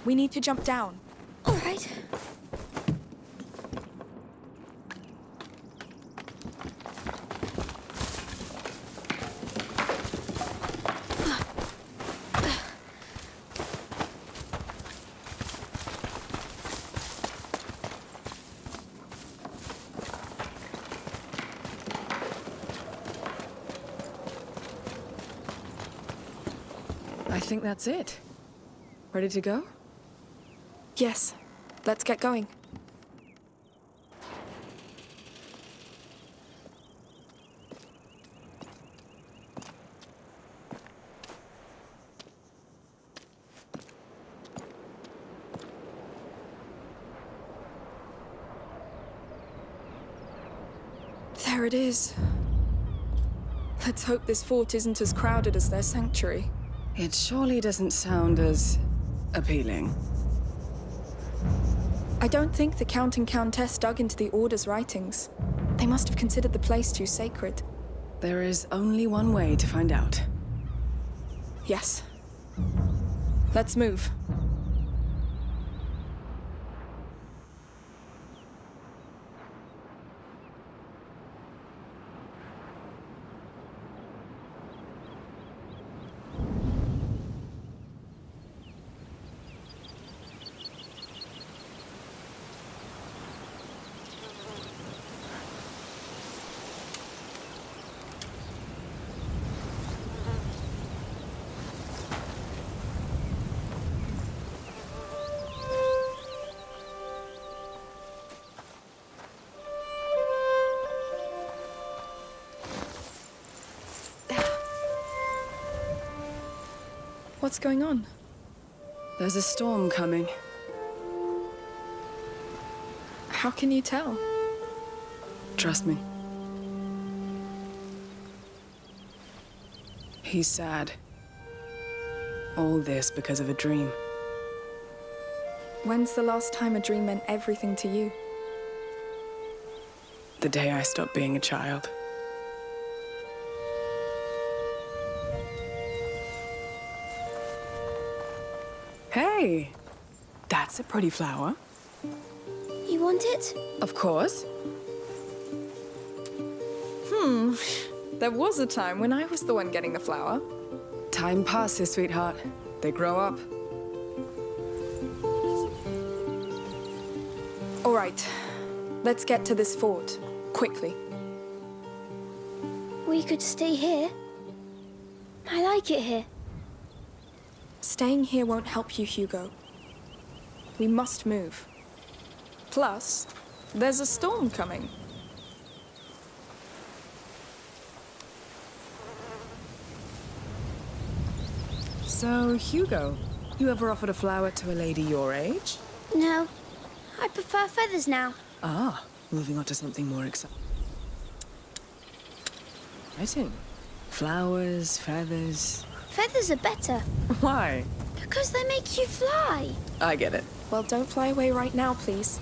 We need to jump down. All right. I think that's it. Ready to go? Yes. Let's get going. There it is. Let's hope this fort isn't as crowded as their sanctuary. It surely doesn't sound as appealing. I don't think the Count and Countess dug into the Order's writings. They must have considered the place too sacred. There is only one way to find out. Yes. Let's move. What's going on? There's a storm coming. How can you tell? Trust me. He's sad. All this because of a dream. When's the last time a dream meant everything to you? The day I stopped being a child. Hey, that's a pretty flower. You want it? Of course. There was a time when I was the one getting the flower. Time passes, sweetheart. They grow up. All right, let's get to this fort, quickly. We could stay here. I like it here. Staying here won't help you, Hugo. We must move. Plus, there's a storm coming. So, Hugo, you ever offered a flower to a lady your age? No, I prefer feathers now. Ah, moving on to something more exciting. Flowers, feathers. Feathers are better. Why? Because they make you fly. I get it. Well, don't fly away right now, please.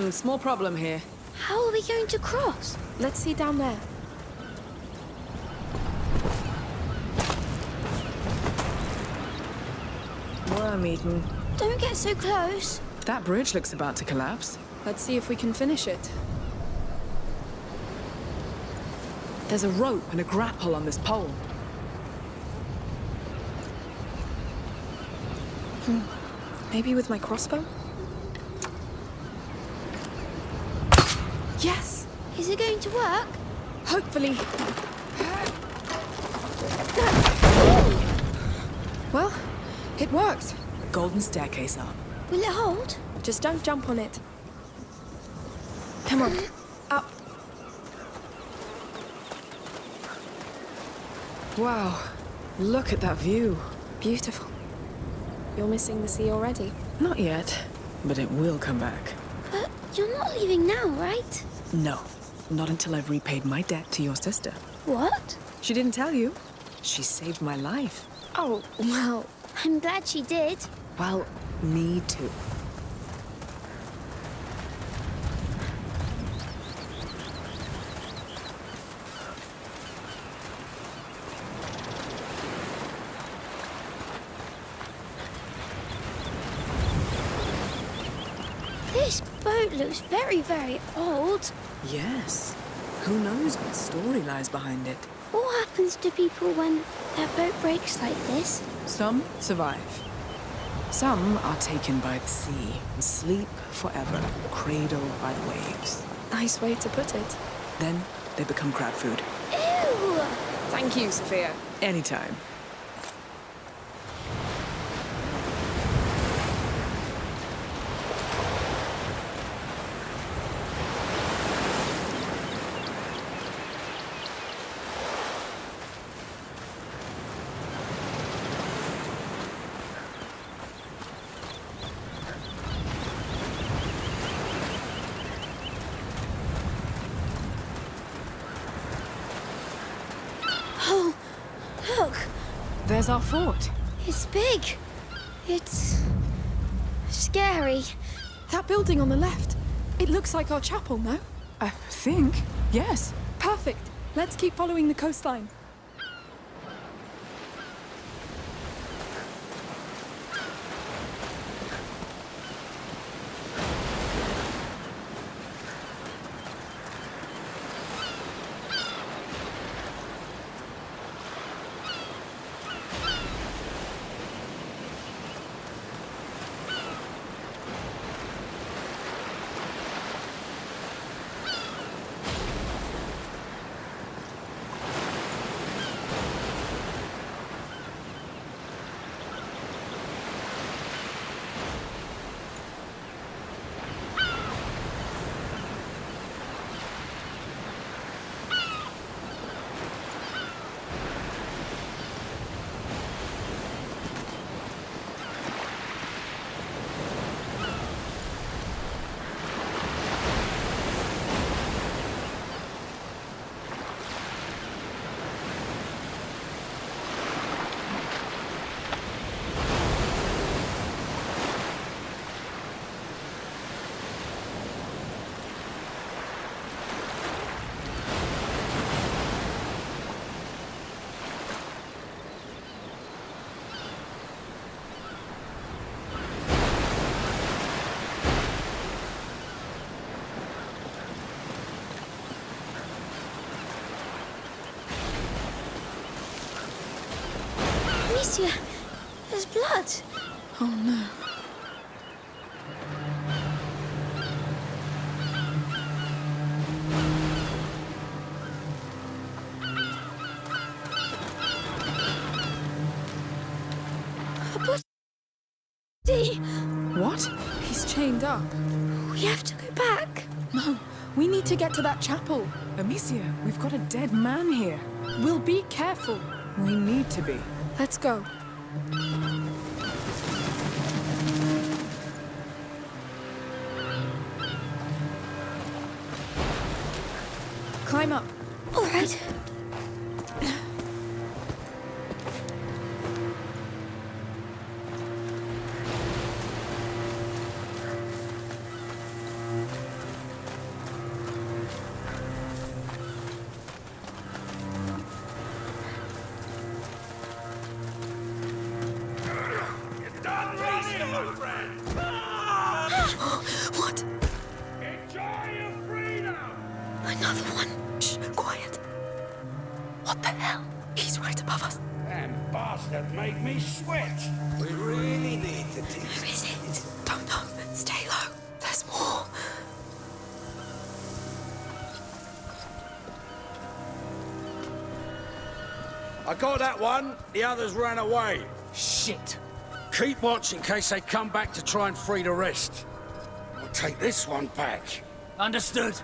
Small problem here. How are we going to cross? Let's see down there. Worm eaten. Don't get so close. That bridge looks about to collapse. Let's see if we can finish it. There's a rope and a grapple on this pole. Maybe with my crossbow? Yes! Is it going to work? Hopefully. Well, it worked. Golden staircase up. Will it hold? Just don't jump on it. Come on, up. Wow, look at that view. Beautiful. You're missing the sea already? Not yet, but it will come back. But you're not leaving now, right? No, not until I've repaid my debt to your sister. What? She didn't tell you. She saved my life. Oh, well... I'm glad she did. Well, me too. This boat looks very, very old. Yes. Who knows what story lies behind it? What happens to people when their boat breaks like this? Some survive. Some are taken by the sea and sleep forever, cradled by the waves. Nice way to put it. Then they become crab food. Ew! Thank you, Sophia. Anytime. There's our fort. It's big. It's scary. That building on the left. It looks like our chapel, no? I think, yes. Perfect. Let's keep following the coastline. Amicia, there's blood. Oh no. A body. What? He's chained up. We have to go back. No, we need to get to that chapel. Amicia, we've got a dead man here. We'll be careful. We need to be. Let's go. Climb up. All right. What? Enjoy your freedom! Another one. Shh, quiet. What the hell? He's right above us. Them bastards make me sweat. We really need to teach. Who is it? Don't know. Stay low. There's more. I got that one. The others ran away. Shit. Keep watch in case they come back to try and free the rest. I'll take this one back. Understood.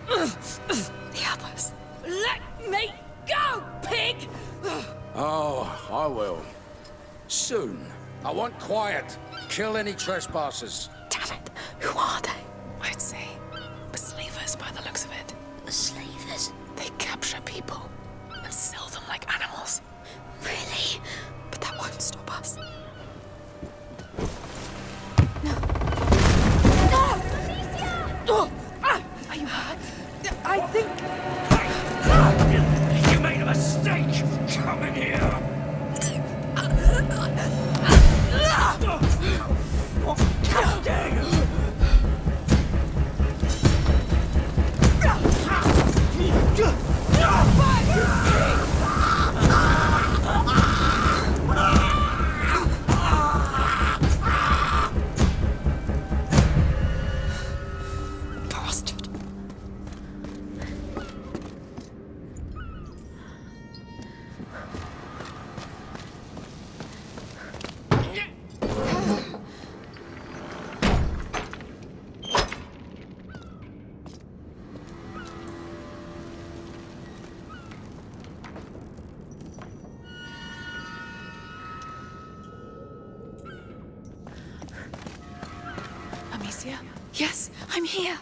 The others. Let me go, pig! Oh, I will. Soon. I want quiet. Kill any trespassers. Damn it. Who are they? I'd say slavers by the looks of it. Slavers? They capture people and sell them like animals. Really? But that won't stop us. Are you hurt? I think... You made a mistake! Come in here! How dare you! Bastard. Amicia? Yes, I'm here.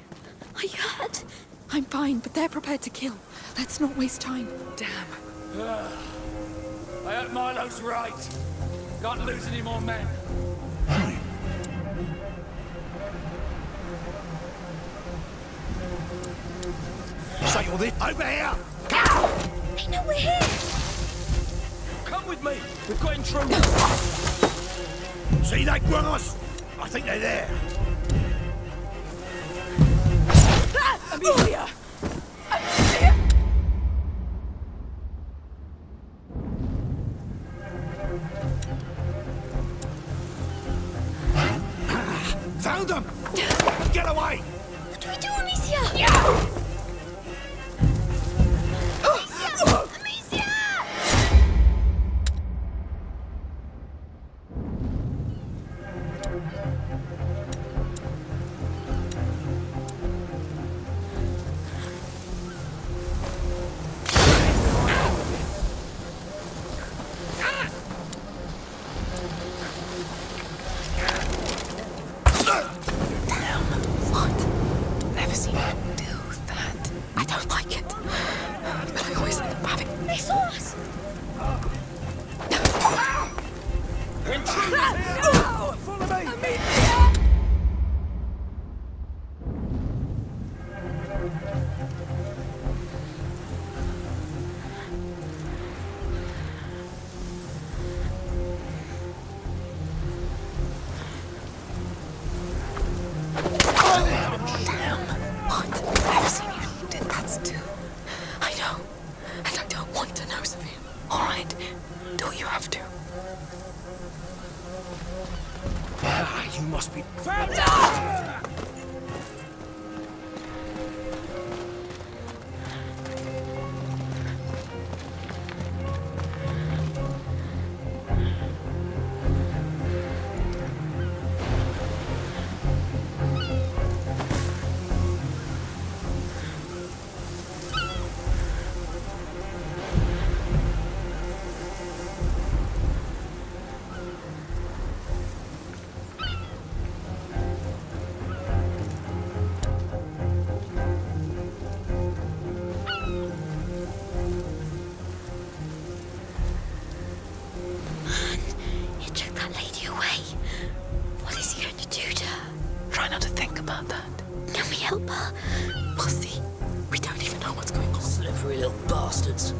Are you hurt? I'm fine, but they're prepared to kill. Let's not waste time. Damn. I hope Milo's right. Can't lose any more men. Say all this over here! They know we're here! Come with me. We've got intruders. See that grass? I think they're there. Amicia! Found them! Get away! What do we do, Amicia? Never seen you do that. I don't like it. But I always end up having... They saw us! No! Follow me! Amicia! What? Never seen you did that too. I know. And I don't want to know, Sophia. Alright. Do what you have to. You must be... He took that lady away. What is he going to do to her? Try not to think about that. Can we help her? We'll see. We don't even know what's going on. Slippery little bastards.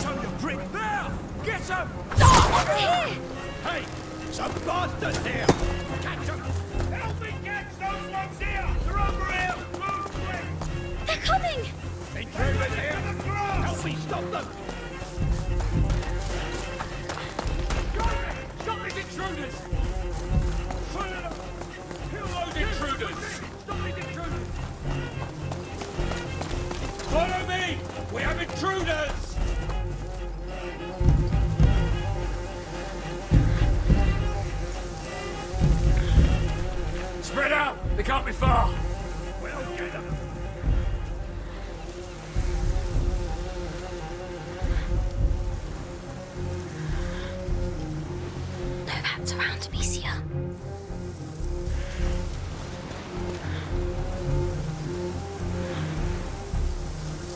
Show your prick! There! Get him! Over here! Hey! Some bastards here! Catch him! Help me catch those ones here! They're over here! Move quick! They're coming! Intruders here! Help me stop them! Stop these intruders! Kill those intruders! Stop these intruders! Follow me! We have intruders! Spread out! They can't be far! We'll get them! No, that's around Amicia.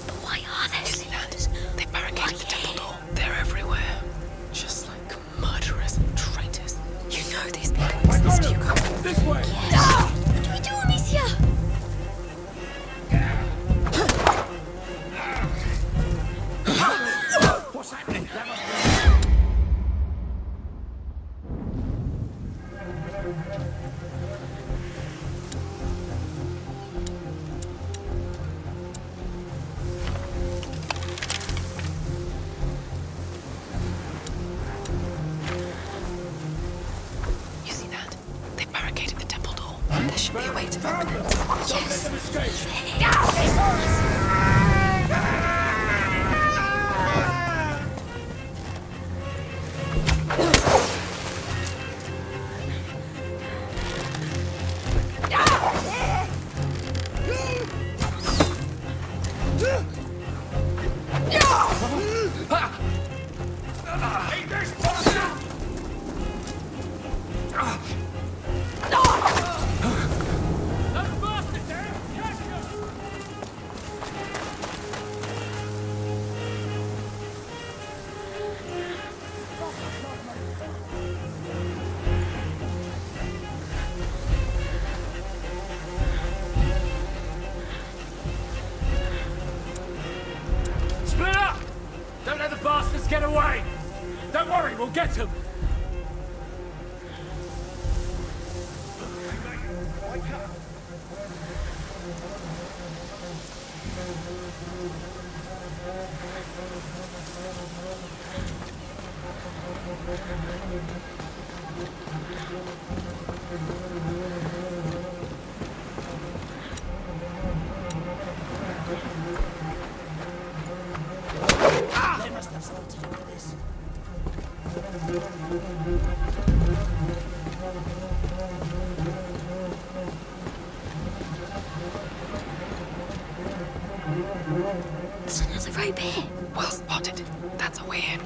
But why are there sleepers? They barricaded the temple door. They're everywhere. Just like murderers and traitors. You know these people exist, Hugo. This way! Yes. What do we do, Amicia? What's happening? You see that? They barricaded the temple door. There should be a way to open it. Don't let them escape! They saw us! Eat this bastard! Those bastards there! Catch them! Split up! Don't let the bastards get away! Don't worry, we'll get them! They must have something to do with this. There's another rope here. Well spotted. That's a way in.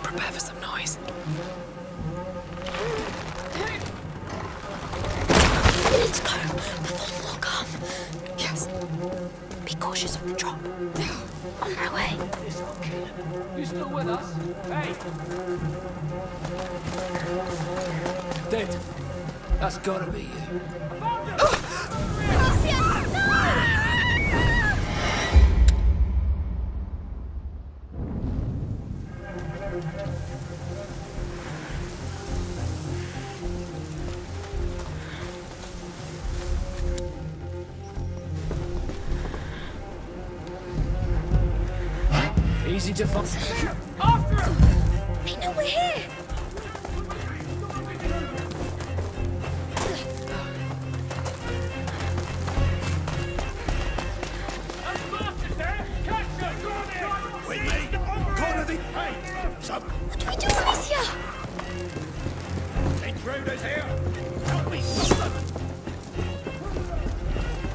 Prepare for some noise. Let's go before more come. Yes. Be cautious of the drop. On my way. You still with us? Hey! Dead. That's gotta be you. Easy to find. After him! They know we're here. Those bastards there! Catch them! Wait, mate! Corner the... Hey! Some What do we do, Alicia? intruders here! Help me stop them!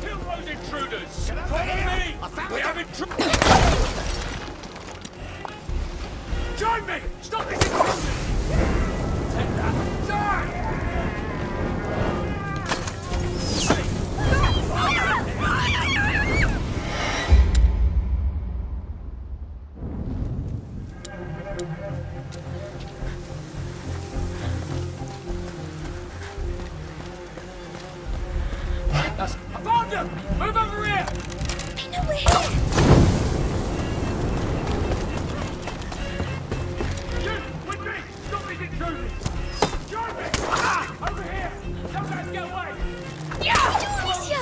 Kill those intruders! Follow me! We have intruders! Join me! Stop these intruders! Take that! Die! That's... I found them! Move over here! They know we're here. You! With me! Stop these intruders! Join me! Over here! Don't let us get away! What do we do, Alicia?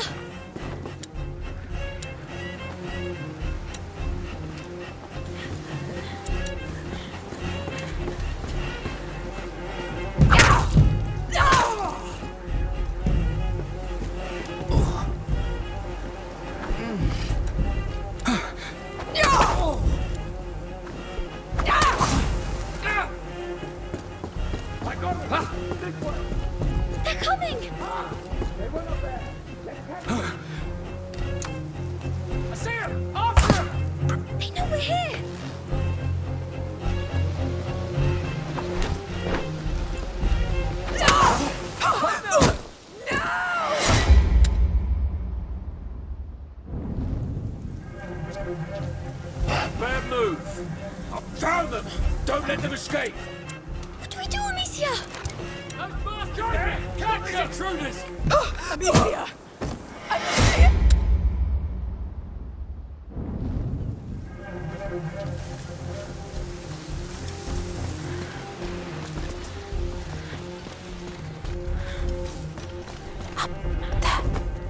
I got them! This way! They're coming. They went up there! I see him! After him! They know we're here. Bad move! I found them! Don't let them escape! What do we do, Alicia? Those bastards! Catch these intruders! Amicia! There.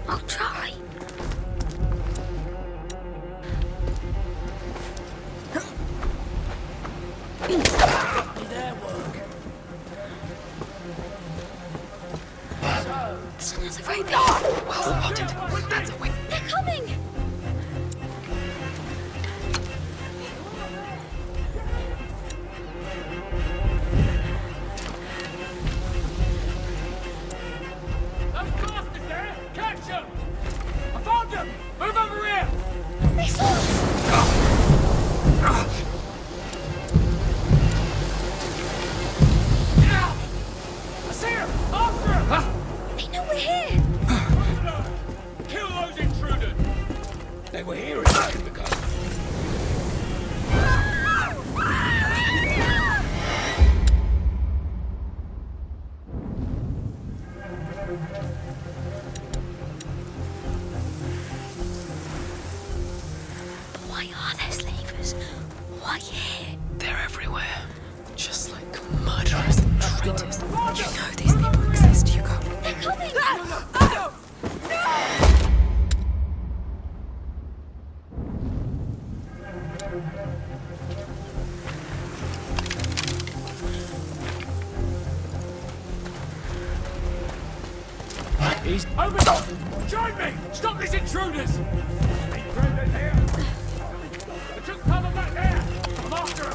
I'll try. Their work. There's another rope here. Well spotted. That's a way. They're coming. Those bastards there! Catch them! You know these people exist, Hugo. They're coming! He's over! Join me! Stop these intruders! Intruders here! I took cover back there! I'm after him!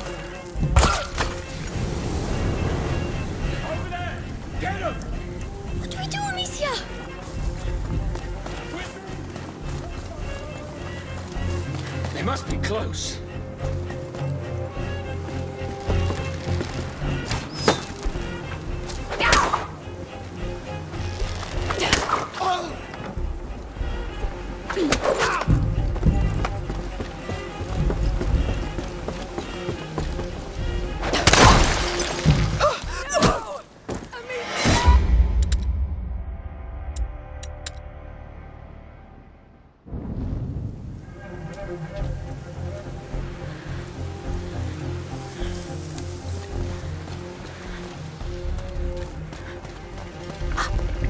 Over there! Get him! What do we do, Amicia? They must be close.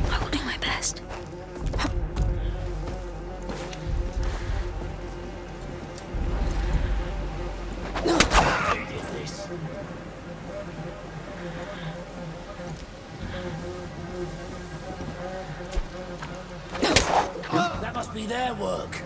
I will do my best. That must be their work.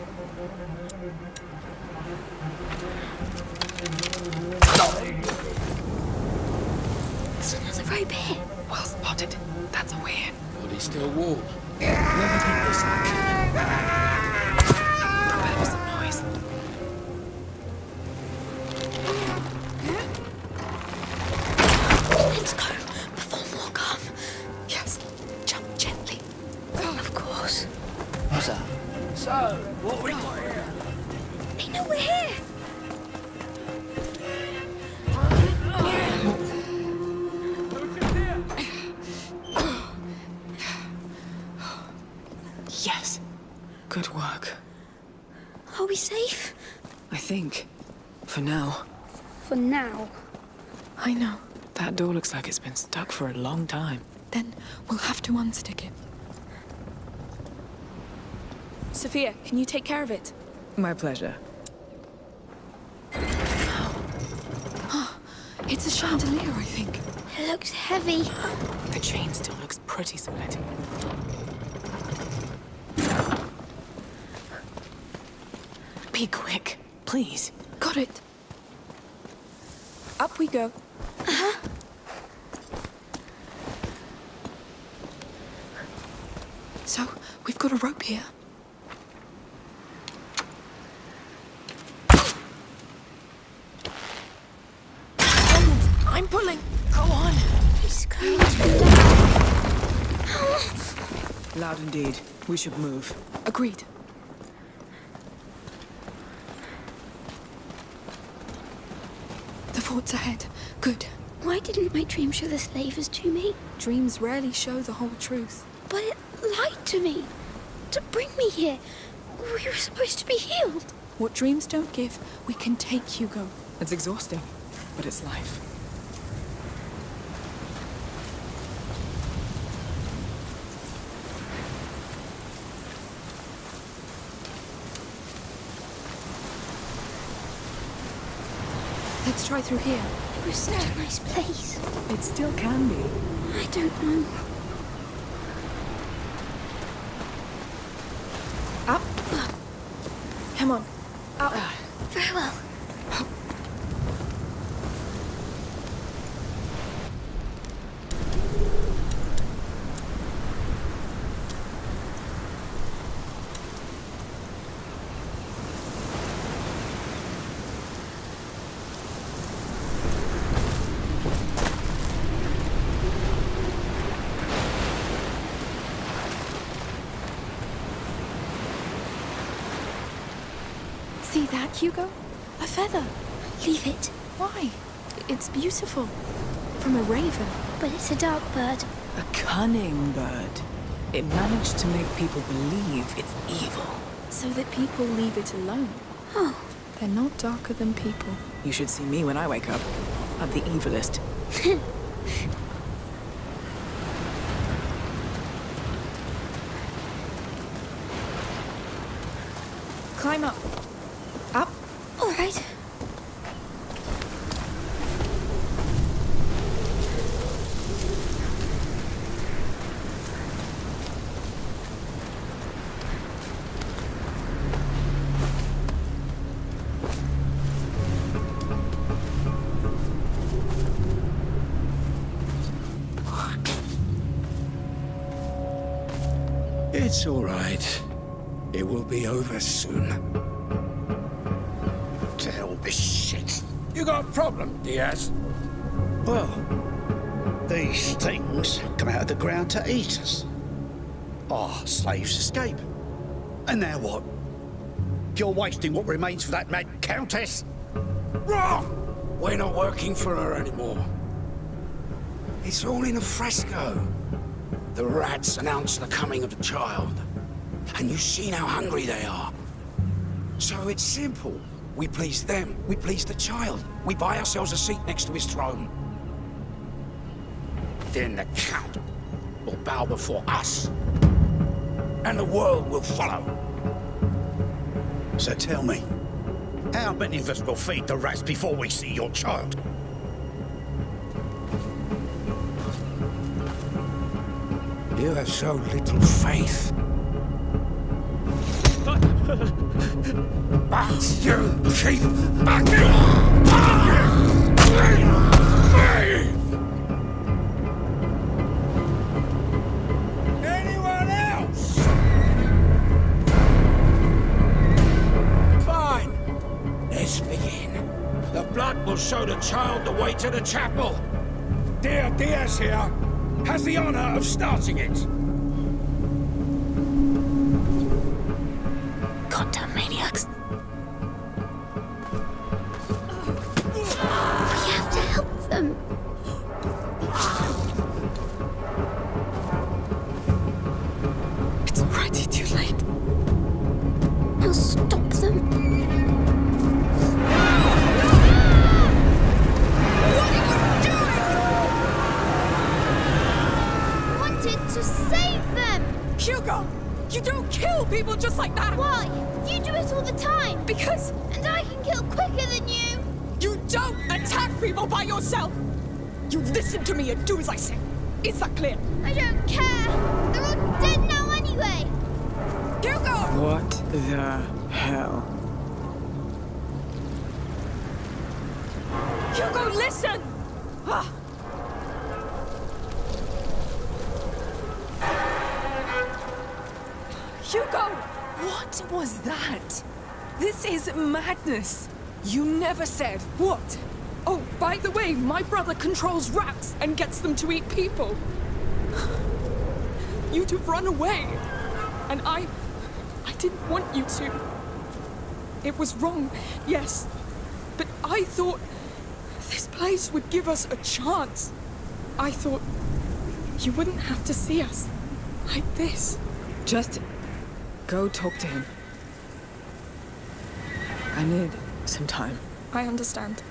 There's another rope here. Well spotted. That's a way in. But he's still warm. Never think this Prepare for some noise. Let's go before more come. Yes. Jump gently. Of course. So, what we got here? They know we're here. Yes. Good work. Are we safe? I think. For now. For now. I know. That door looks like it's been stuck for a long time. Then we'll have to unstick it. Sophia, can you take care of it? My pleasure. It's a chandelier, I think. It looks heavy. The chain still looks pretty solid. Be quick, please. Got it. Up we go. So, we've got a rope here. I'm pulling. Go on. It's going to be loud. Loud indeed. We should move. Agreed. The fort's ahead. Good. Why didn't my dream show the slavers to me? Dreams rarely show the whole truth. But it lied to me. To bring me here. We were supposed to be healed. What dreams don't give, we can take, Hugo. It's exhausting, but it's life. Let's try through here. It was such a nice place. It still can be. I don't know. Up. Come on. Up. Very well. See that, Hugo? A feather. Leave it. Why? It's beautiful. From a raven. But it's a dark bird. A cunning bird. It managed to make people believe it's evil. So that people leave it alone. Oh. They're not darker than people. You should see me when I wake up. I'm the evilest. Climb up. Up. All right. It's all right. It will be over soon. What the hell this shit? You got a problem, Diaz? Well, these things come out of the ground to eat us. Our slaves escape. And now what? You're wasting what remains for that mad countess? Wrong! We're not working for her anymore. It's all in a fresco. The rats announce the coming of the child. And you've seen how hungry they are. So it's simple. We please them, we please the child. We buy ourselves a seat next to his throne. Then the Count will bow before us. And the world will follow. So tell me, how many of us will feed the rats before we see your child? You have so little faith. But you keep backing me! Anyone else? Fine. Let's begin. The blood will show the child the way to the chapel. Dear Diaz here has the honor of starting it. Goddamn maniacs. We have to help them. It's already too late. I'll stop them. To save them! Hugo! You don't kill people just like that! Why? You do it all the time! Because... And I can kill quicker than you! You don't attack people by yourself! You listen to me and do as I say. Is that clear? I don't care! They're all dead now anyway! Hugo! What the hell? Hugo, listen! Ah. Hugo! What was that? This is madness. You never said what? Oh, by the way, my brother controls rats and gets them to eat people. You'd have run away. And I didn't want you to. It was wrong, yes. But I thought this place would give us a chance. I thought you wouldn't have to see us like this. Just go talk to him. I need some time. I understand.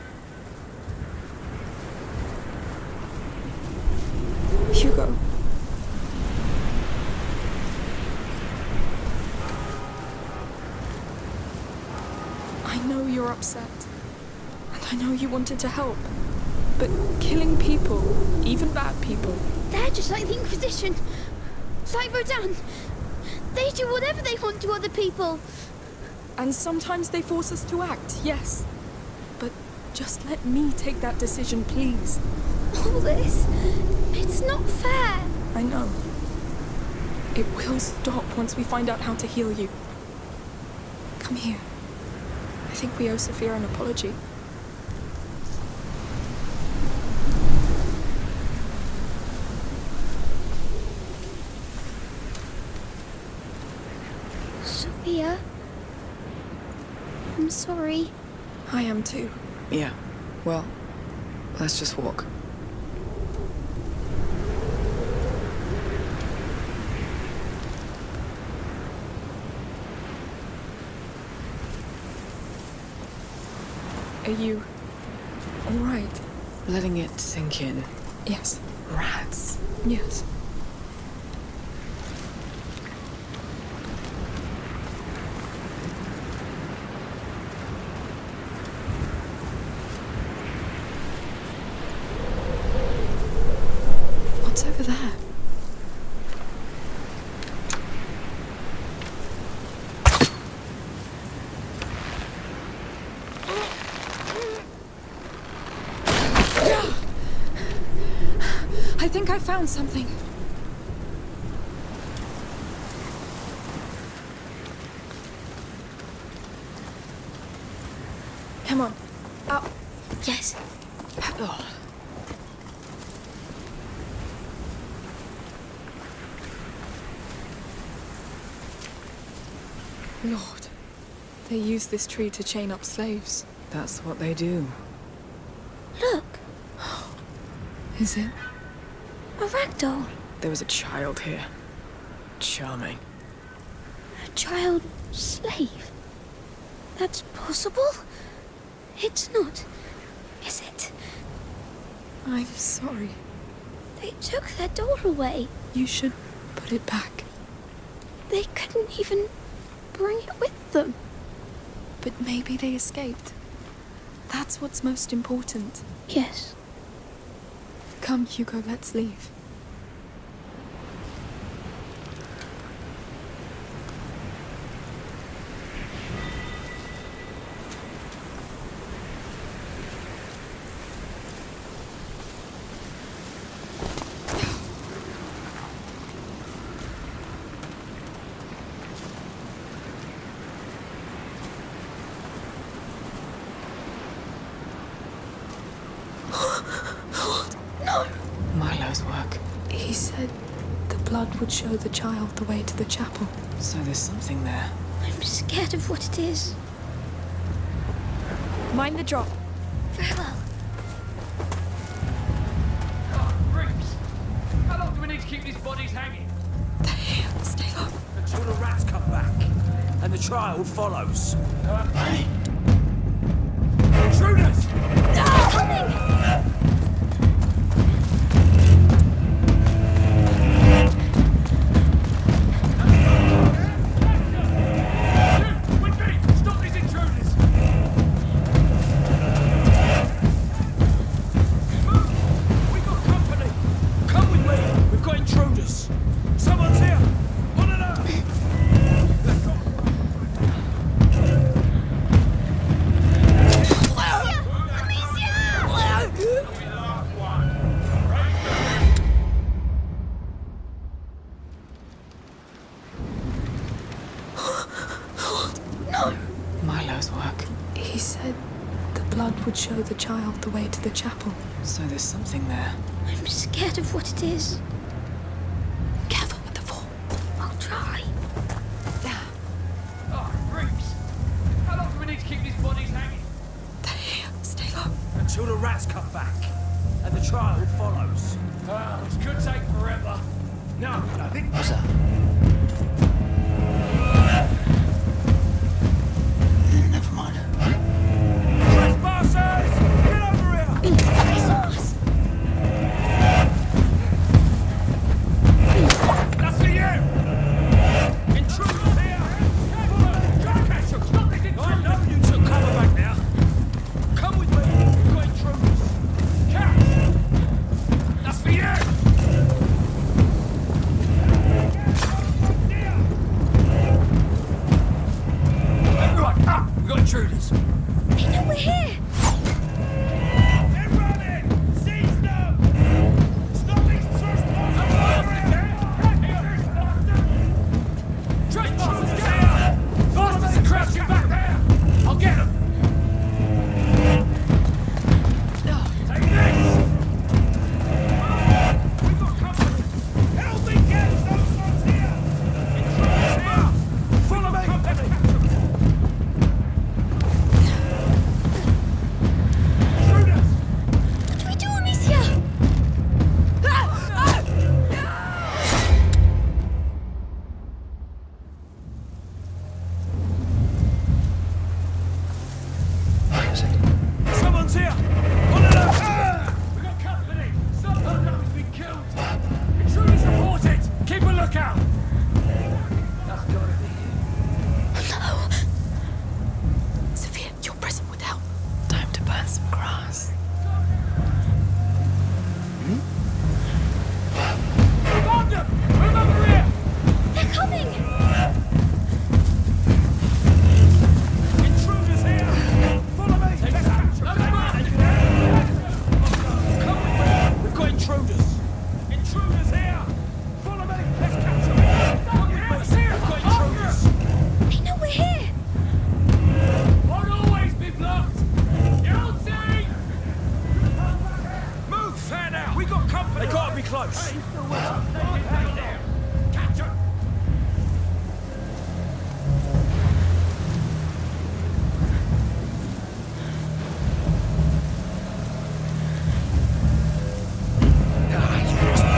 Hugo. I know you're upset. And I know you wanted to help. But killing people, even bad people... They're just like the Inquisition. Like Rodan. They do whatever they want to other people. And sometimes they force us to act, yes. But just let me take that decision, please. All this, it's not fair. I know. It will stop once we find out how to heal you. Come here. I think we owe Sophia an apology. Sophia, I'm sorry. I am too. Yeah, well, let's just walk. Are you all right? Letting it sink in. Yes. Rats. Yes. I think I found something. Come on. Up. Yes. Oh. Lord, they use this tree to chain up slaves. That's what they do. Look, Is it? a ragdoll. There was a child here. Charming. A child slave. That's possible? It's not, is it? I'm sorry. They took their doll away. You should put it back. They couldn't even bring it with them. But maybe they escaped. That's what's most important. Yes. Come, Hugo, let's leave. Milo's work. He said the blood would show the child the way to the chapel. So there's something there. I'm scared of what it is. Mind the drop. Very well. Oh, freaks! How long do we need to keep these bodies hanging? They're here. Stay low. Until the rats come back, and the child follows. Hey! Intruders! Stop these intruders! We got company. Come with me. We've got intruders. Someone's here. On alert. Milo's work. He said the blood would show the child the way to the chapel. So there's something there. I'm scared of what it is. Careful with the fall. I'll try. Oh, freaks! How long do we need to keep these bodies hanging? They're here. Stay low. Until the rats come back, and the child follows. Oh, this could take forever. No, I think... What's that? Never mind. Trespassers! Get over here! That's for you! Intruders here! Try to catch them! Stop these I intruders! know you took cover back now. Come with me. We've got intruders. Catch! That's for you! close! Captain!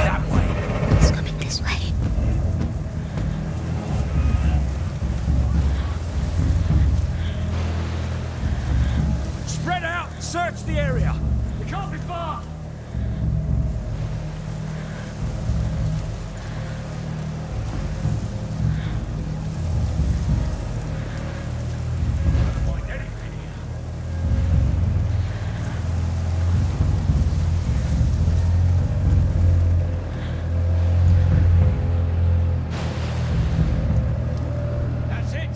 That way! It's coming this way. Spread out! Search the area! We can't be far! Find anything here. That's it!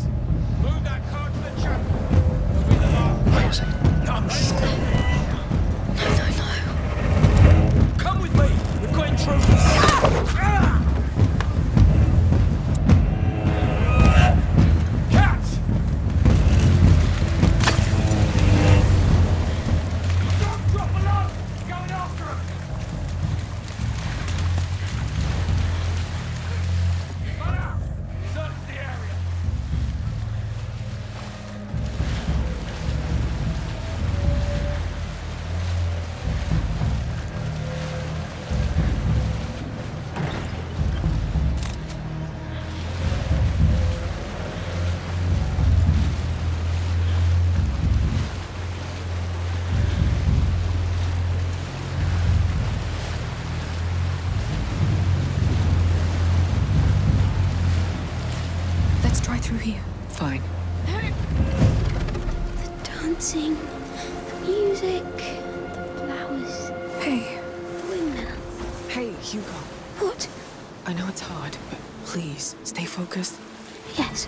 Move that car to the chapel. It'll be the last. Wait a second. I'm sure. No. Come with me! We've got intruders! Catch! Don't drop below! Going after him! Run out! Search the area! Let's try through here. Fine. The dancing, the music, the flowers, Hey, the windmill. Hey, Hugo. What? I know it's hard, but please, stay focused. Yes.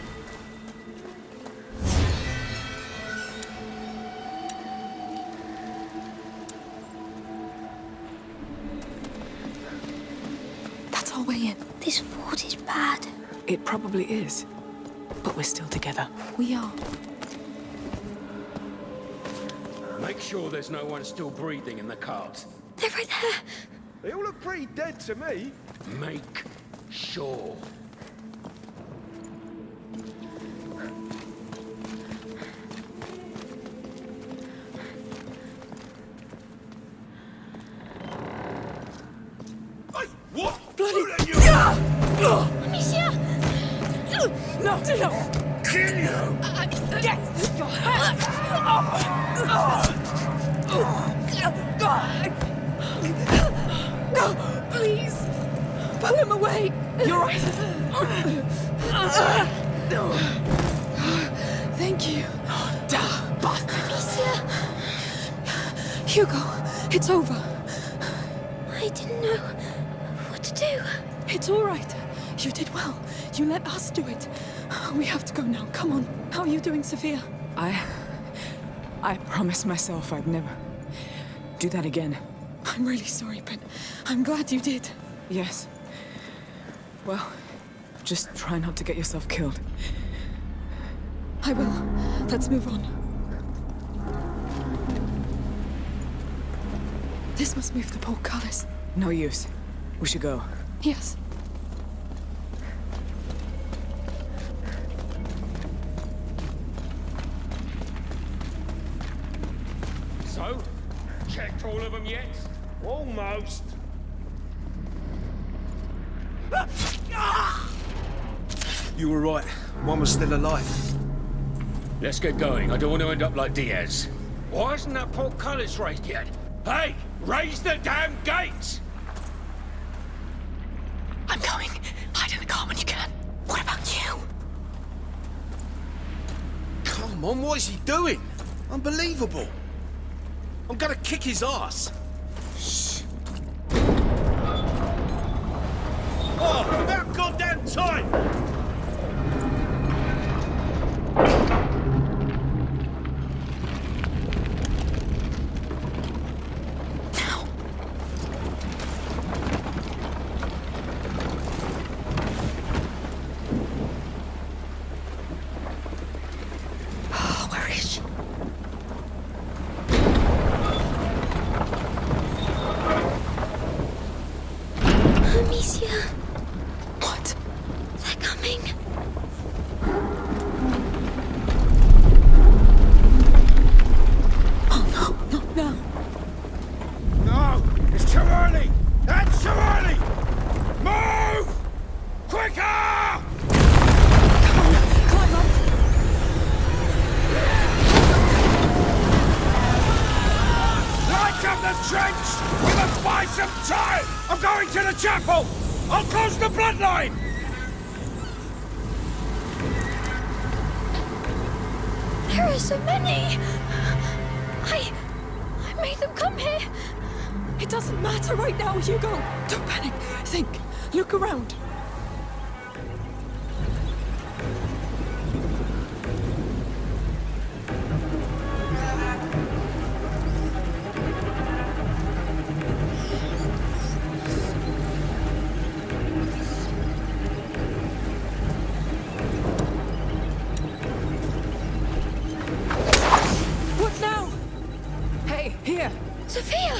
that's our way in. This fort is bad. It probably is. But we're still together. We are. Make sure there's no one still breathing in the cart. They're right there. They all look pretty dead to me. Make sure. Hey, what? Bloody you! Amicia! No! Kill you! Get your hands No, please. Pull him away. You're right. Thank you. Bastard. Amicia! Hugo, it's over. I didn't know what to do. It's all right. You did well. You let us do it. We have to go now. Come on. How are you doing, Sophia? I promised myself I'd never do that again. I'm really sorry, but I'm glad you did. Yes. Well, just try not to get yourself killed. I will. Let's move on. This must move the portcullis. No use. We should go. Yes. So, checked all of them yet? Almost. You were right. One was still alive. Let's get going. I don't want to end up like Diaz. Why isn't that portcullis raised yet? Hey! Raise the damn gates! I'm going. Hide in the car when you can. What about you? Come on, what is he doing? Unbelievable. I'm gonna kick his ass. Shh. Oh, about goddamn time! Amicia. What? They're coming. Oh, no, no, no. No! It's too early! That's too early! Move! Quicker! Climb up. Light up the trench! We must buy some time! I'm going to the chapel! I'll close the bloodline! There are so many. I made them come here. It doesn't matter right now, Hugo. Don't panic. Think. Look around. What now? Hey, here. Sophia!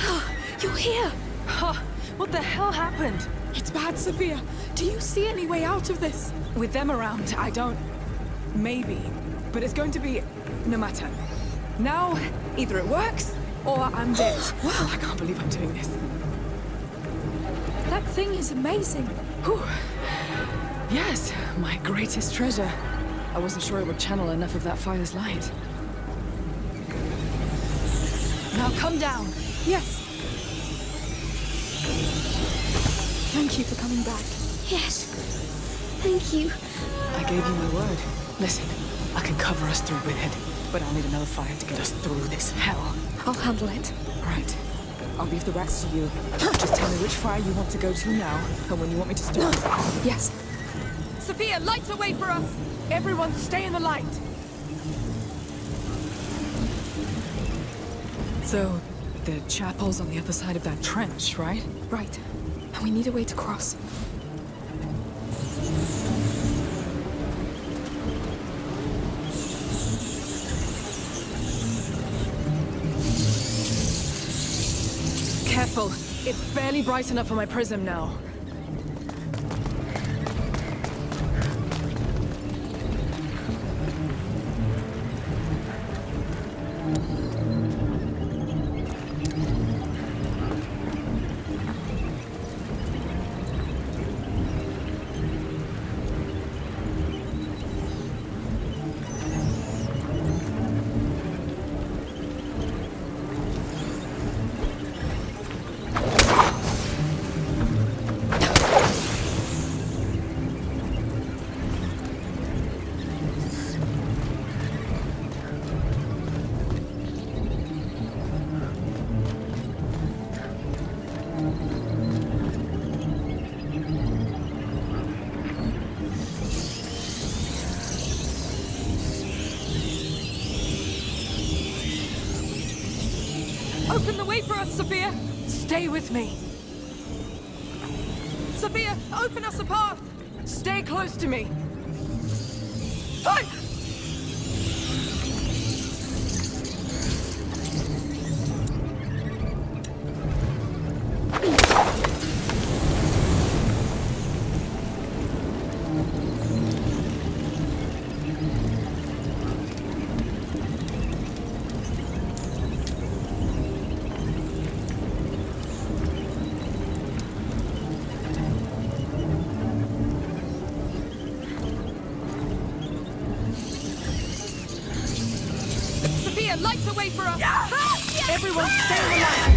You're here! Huh, what the hell happened? It's bad, Sophia. Do you see any way out of this? With them around, I don't... Maybe. But it's going to be... no matter. Now, either it works, or I'm dead. Wow, I can't believe I'm doing this. That thing is amazing. Whew. Yes, my greatest treasure. I wasn't sure it would channel enough of that fire's light. Now come down. Yes. Thank you for coming back. Yes. Thank you. I gave you my word. Listen, I can cover us through with it, but I'll need another fire to get us through this hell. I'll handle it. Right. I'll leave the rest to you. Just tell me which fire you want to go to now, and when you want me to start. Yes. Sophia, light away for us! Everyone stay in the light! So, the chapel's on the other side of that trench, right? Right. And we need a way to cross. Careful. It's barely bright enough for my prism now. Open the way for us, Sophia! Stay with me. Sophia, open us a path! Stay close to me. Hey! Light the way for us! Yeah! Ah! Everyone stay in the light!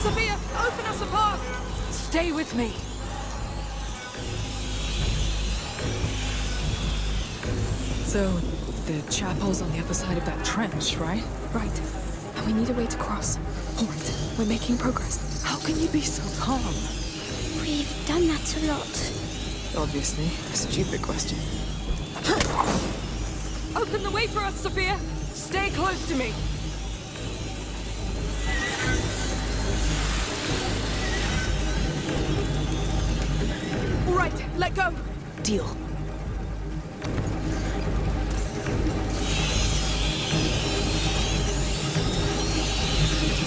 Sophia, open us a path! Stay with me. So, the chapel's on the other side of that trench, right? Right. And we need a way to cross. All right, we're making progress. How can you be so calm? We've done that a lot. Obviously, a stupid question. Open the way for us, Sophia! Stay close to me. All right, let go. Deal.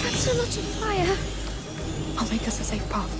That's a lot of fire. I'll make us a safe path.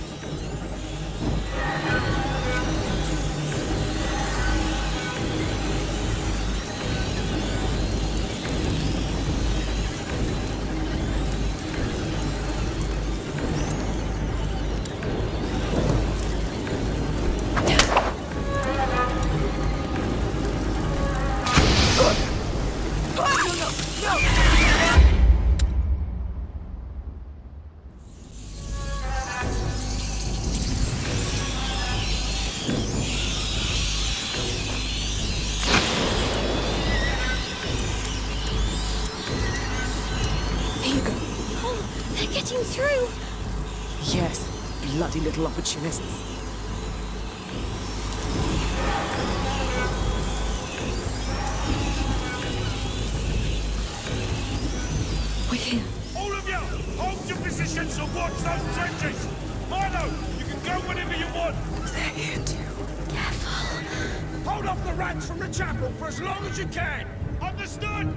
Getting through! Yes, bloody little opportunists. We're here. All of you, hold your positions and watch those trenches. Milo, you can go whenever you want. They're here too. Hold off the rats from the chapel for as long as you can. Understood?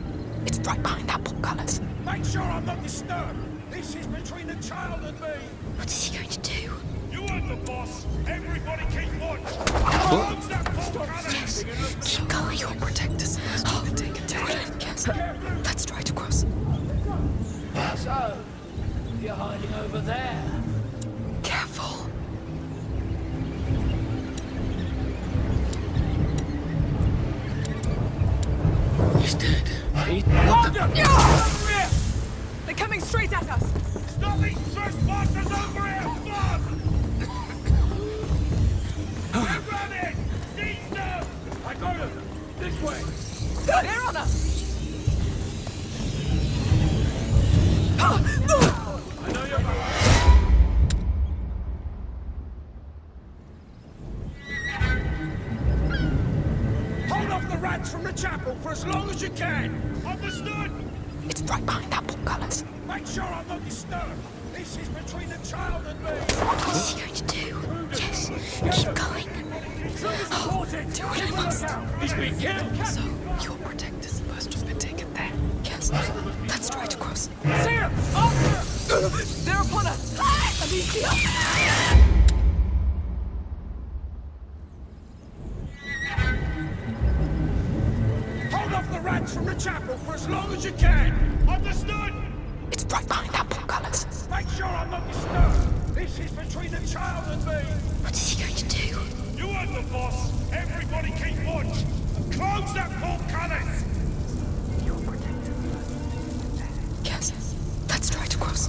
It's right behind that portcullis. Make sure I'm not disturbed. This is between the child and me. What is he going to do? You heard the boss. Everybody keep watch. Close that portcullis. Keep going. Your protectors must have been taken down. Yes. Let's try to cross. So, you're hiding over there. Careful. He's dead. Hold up! Over here! They're coming straight at us! Stop these trespassers over here! Fuck! They're running! Seize them! I got them! This way! They're on us! I know you're back. Hold off the rats from the chapel for as long as you can! Understood? It's right behind that portcullis. Make sure I'm not disturbed! This is between the child and me! What is he going to do? Yes, keep going. Do what I must. He's been killed! So, your protector's supposed to have been taken there. Yes. Let's try to cross. See him! After! They're upon us! Alicia! Hold off the rats from the chapel for as long as you can! Understood? It's right behind that portcullis. Make sure I'm not disturbed! This is between the child and me! What is he going to do? You heard the boss! Everybody keep watch! Close that portcullis! Yes. Let's try to cross.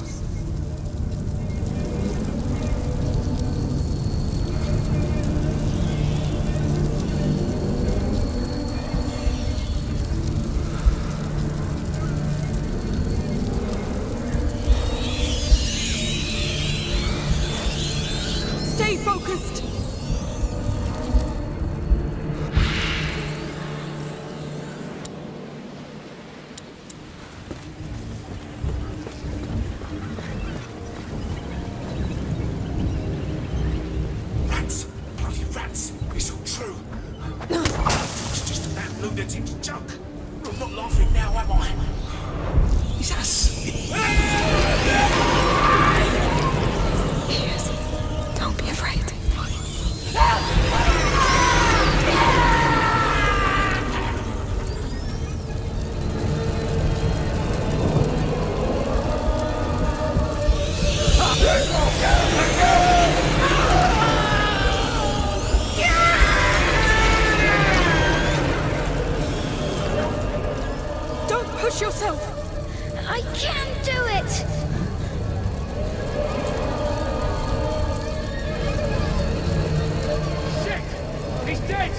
Stay focused! Rats! Bloody rats! It's all true. It's just a damn lunatic's joke. I'm not laughing now, am I? He's asleep. Yes. Don't be afraid. Don't push yourself! I can do it! Shit! He's dead!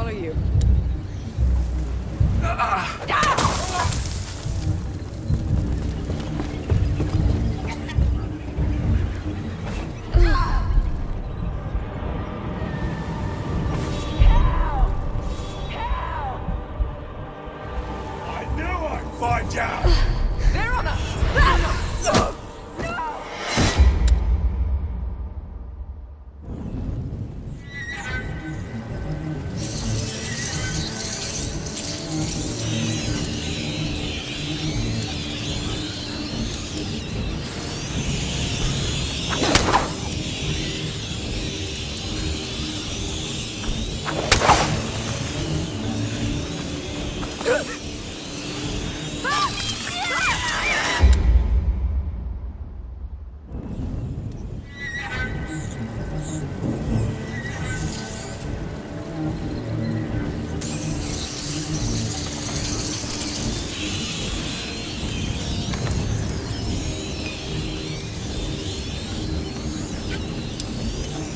follow you. I knew I'd find out! They're on us!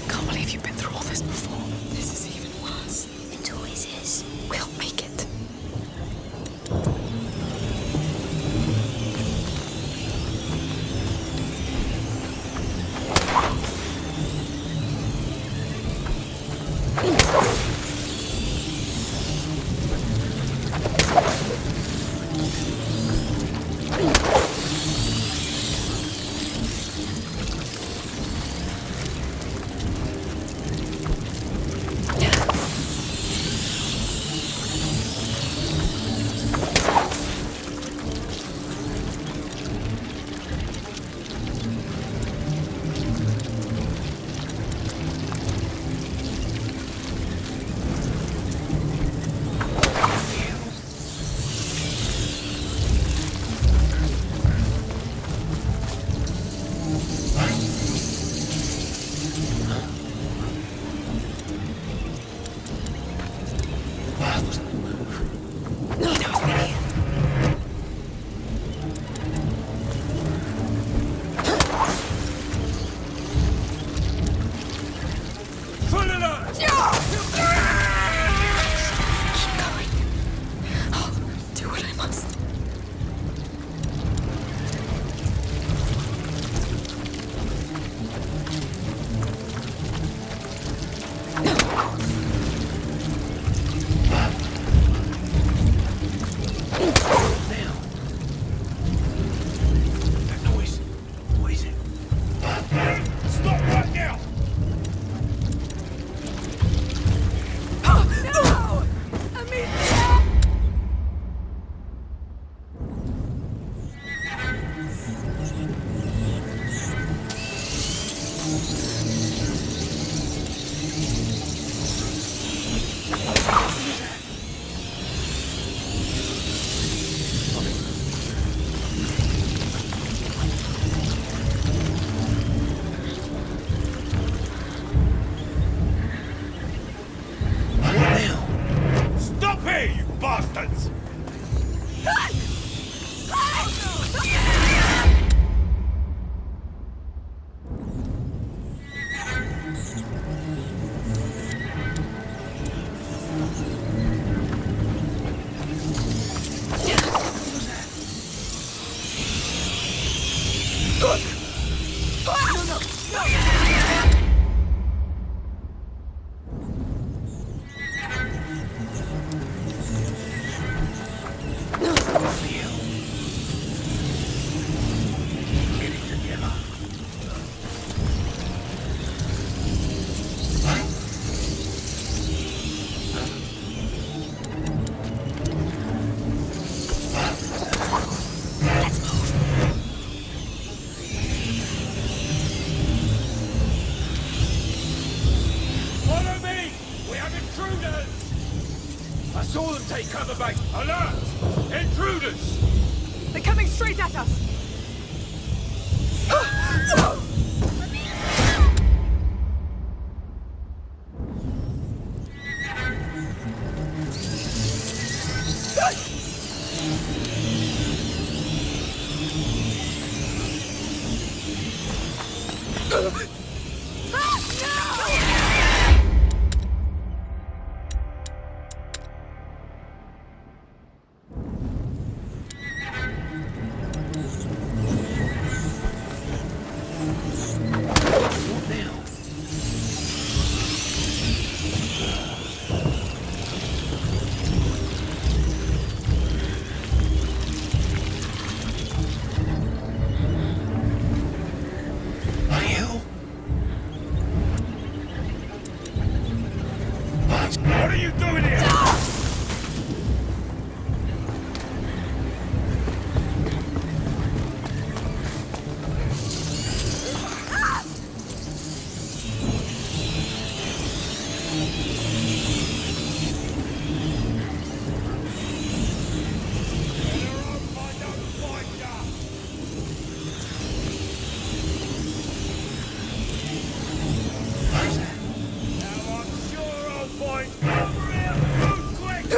Can't believe you've been through all this before. This is even worse. It always is. We'll make it. Full alert! Keep going. I'll do what I must. That noise. What is it? Stop right now! No! Amicia! Stop here, you bastards! Follow me! We have intruders! I saw them take cover back. Alert! Intruders! They're coming straight at us!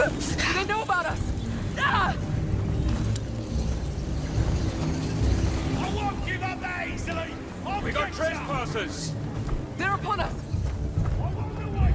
Do they know about us? Ah! I won't give up that easily! We got trespassers! They're upon us! I won't wait!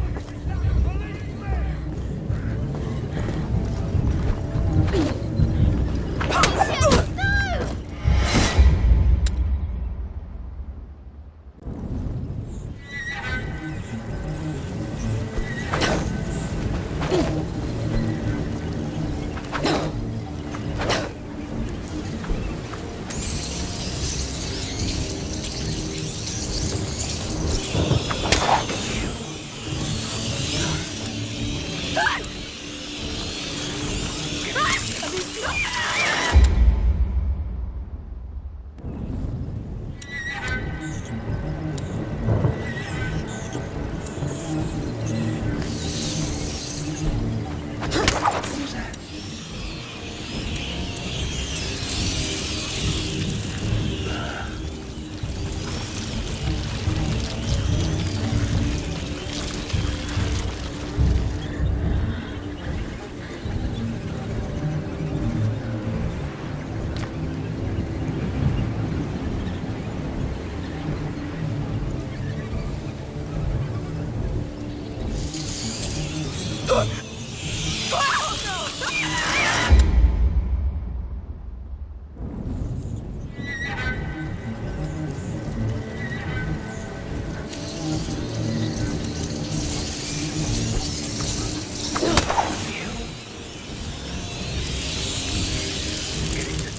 Believe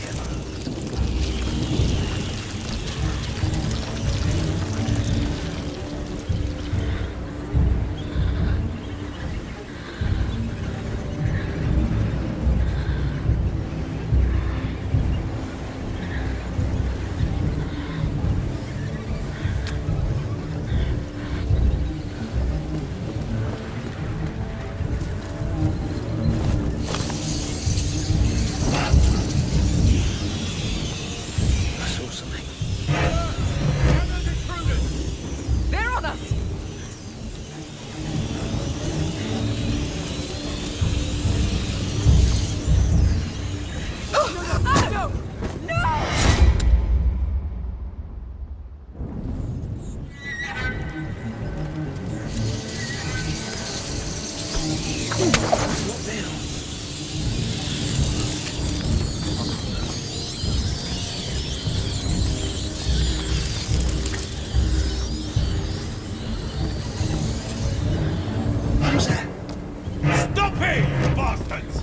Stop it, you bastards!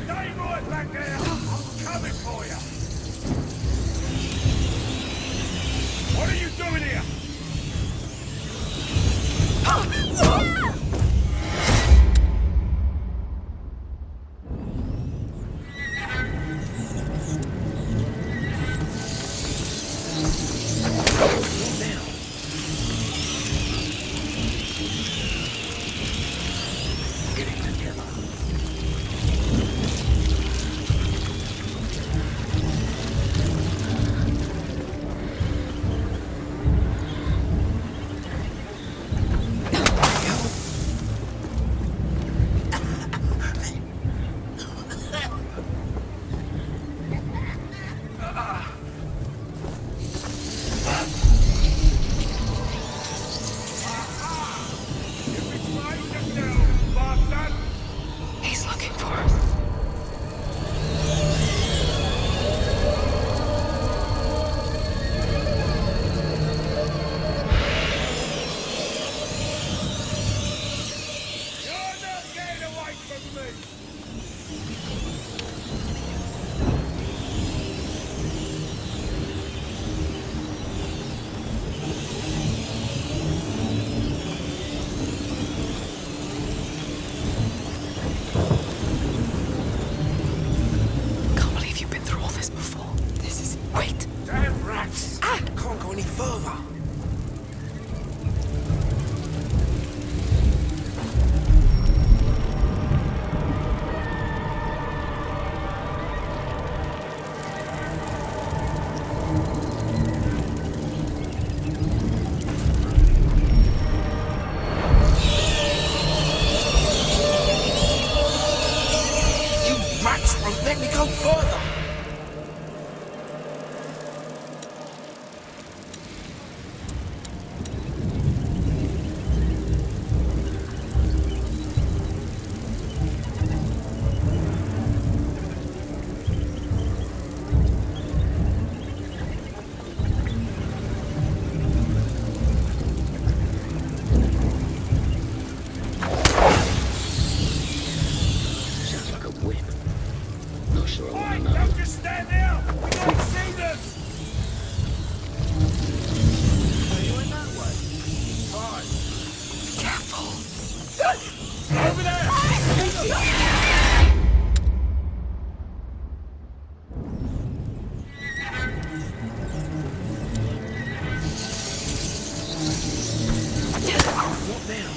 Stay right back there! I'm coming for you! What are you doing here? go further. Sounds like a whip. Not sure I want to know. Don't just stand there! We don't see them! Are you in that way? Fine. Careful. Over there! What now?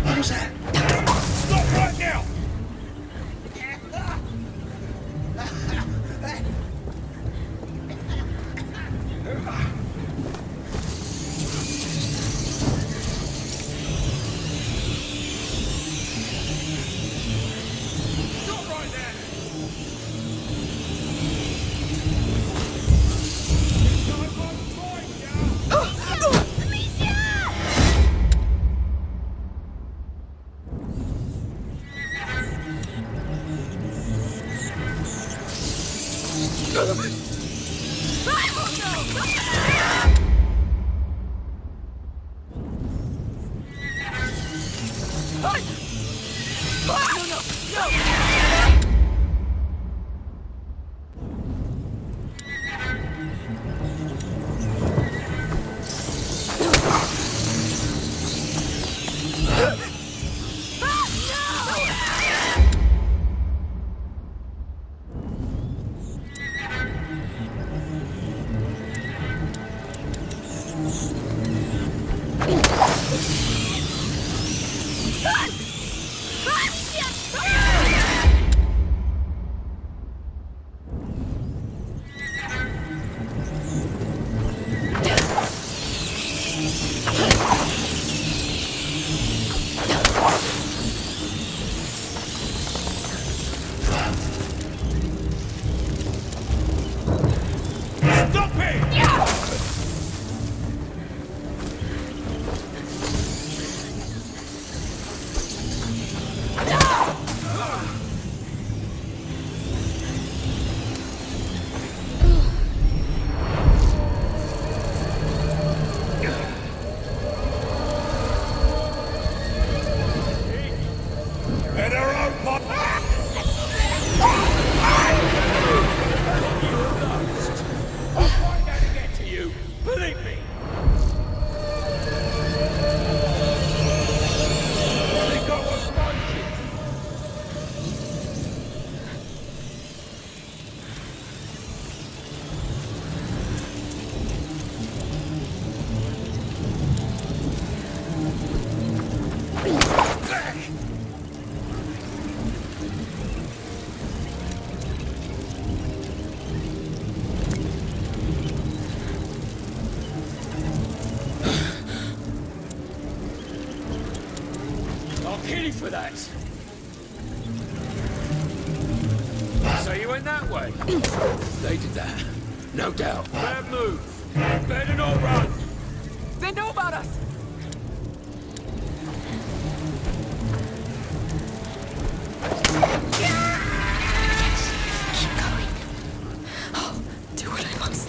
What was that? Stop right now! Stop right there! It's time for a fight, yeah? Stop it! Better open! I'll find how to get to you, believe me! They got what's monkey! I'll kill you for that! So you went that way? They did that. No doubt. Bad move. Better not run! They know about us. Keep going. I'll do what I must.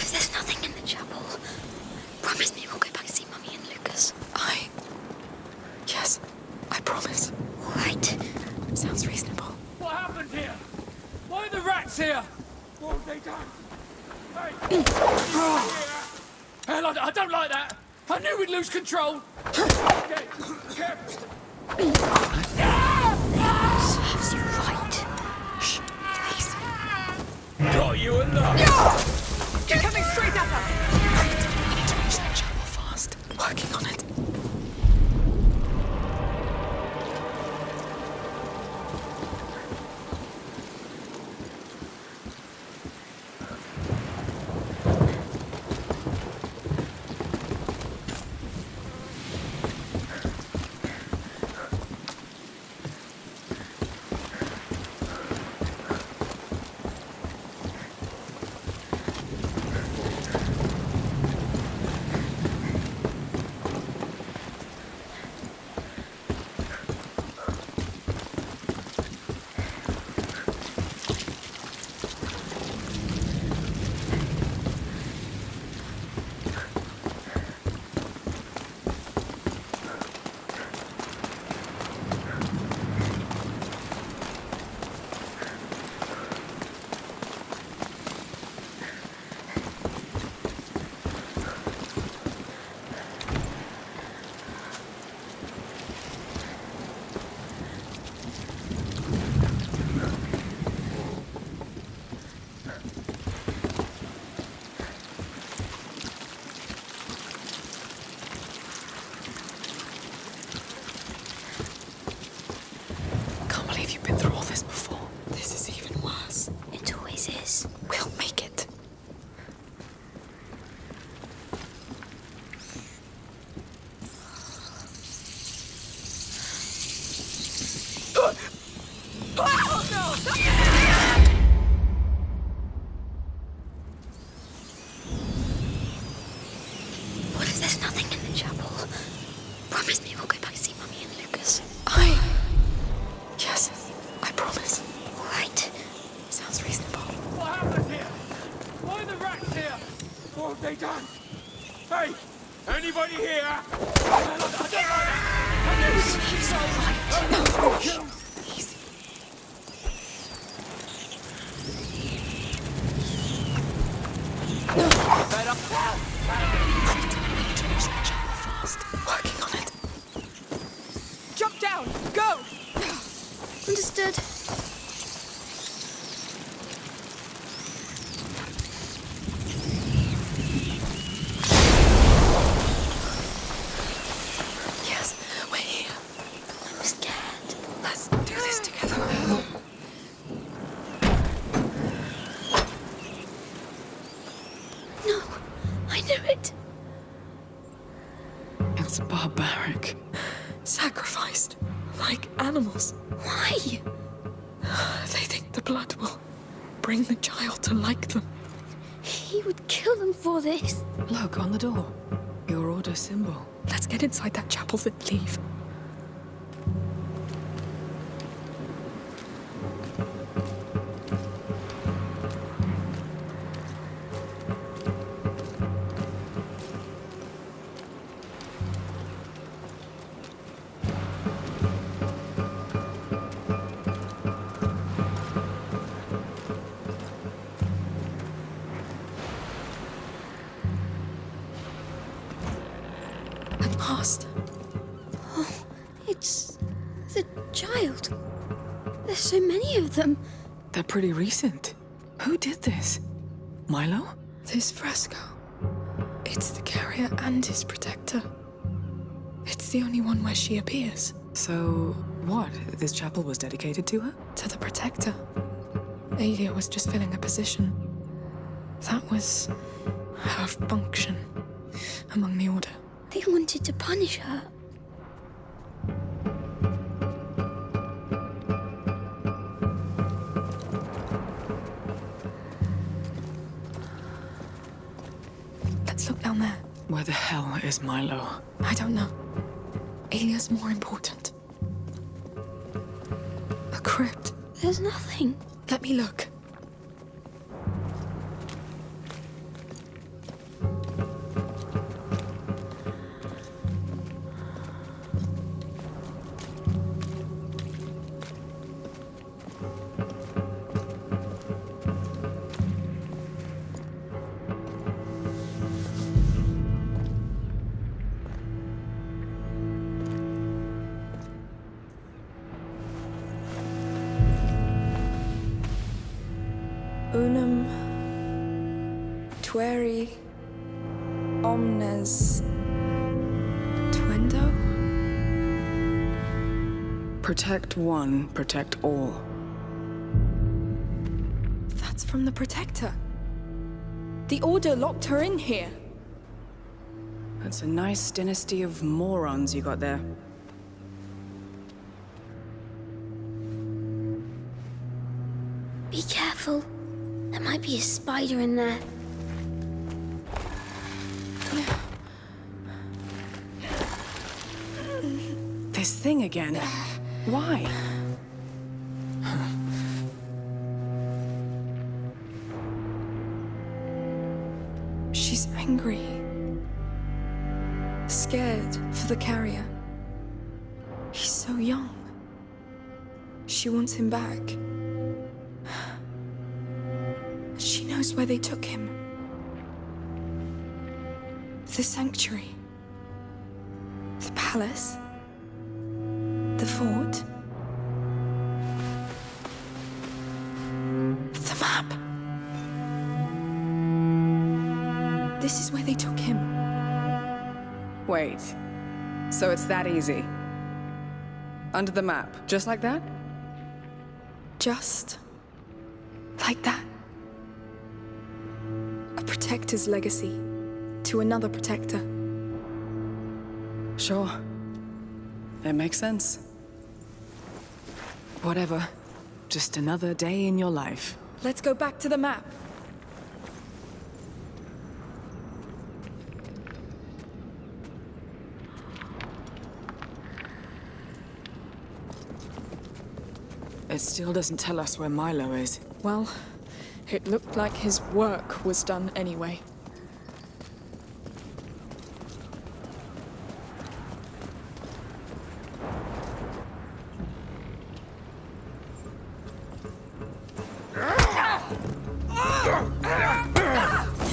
if there's nothing in the chapel? Promise me we'll go back and see Mummy and Lucas. Yes, I promise. All right. Sounds reasonable. What happened here? Why are the rats here? What have they done? Hey! Hell, I don't like that! I knew we'd lose control! Okay, careful! Serves you right. Shh, please. Got you enough! They're coming straight at us! We need to reach that chapel fast. Working on it. You've been through all this before. This is even worse. It always is. We'll make it. What if there's nothing in the chapel? Promise me we'll go back and see Mummy and Lucas. Yes, I promise. All right. Sounds reasonable. What happened here? Why are the rats here? What have they done? Hey! Anybody here? Hell, I don't like that! I knew we'd lose control! Easy. Better. We need to reach that chapel fast. Working on it. Jump down! Go! Understood. Yes, we're here. I'm scared. Let's do this together. No, I knew it. It's barbaric. Sacrificed. Like animals. Why? They think the blood will bring the child to like them. He would kill them for this. Look, on the door. Your order symbol. Let's get inside that chapel then leave. At last. Oh, it's the child. There's so many of them. They're pretty recent. Who did this? Milo? This fresco. It's the carrier and his protector. It's the only one where she appears. So, what? This chapel was dedicated to her? To the protector. Aelia was just filling a position. That was her function among the Order. They wanted to punish her. Let's look down there. Where the hell is Milo? I don't know. Aelia's more important. A crypt. There's nothing. Let me look. Unum tueri omnes tuendo? Protect one, protect all. That's from the Protector. The Order locked her in here. That's a nice dynasty of morons you got there. Be careful. There might be a spider in there. This thing again. Why? She's angry. Scared for the carrier. He's so young. She wants him back. She knows where they took him. The sanctuary. The palace. The fort. The map. This is where they took him. Wait. So it's that easy? Under the map, just like that? Just like that. A protector's legacy to another protector. Sure. It makes sense. Whatever. Just another day in your life. Let's go back to the map. It still doesn't tell us where Milo is. Well, it looked like his work was done anyway.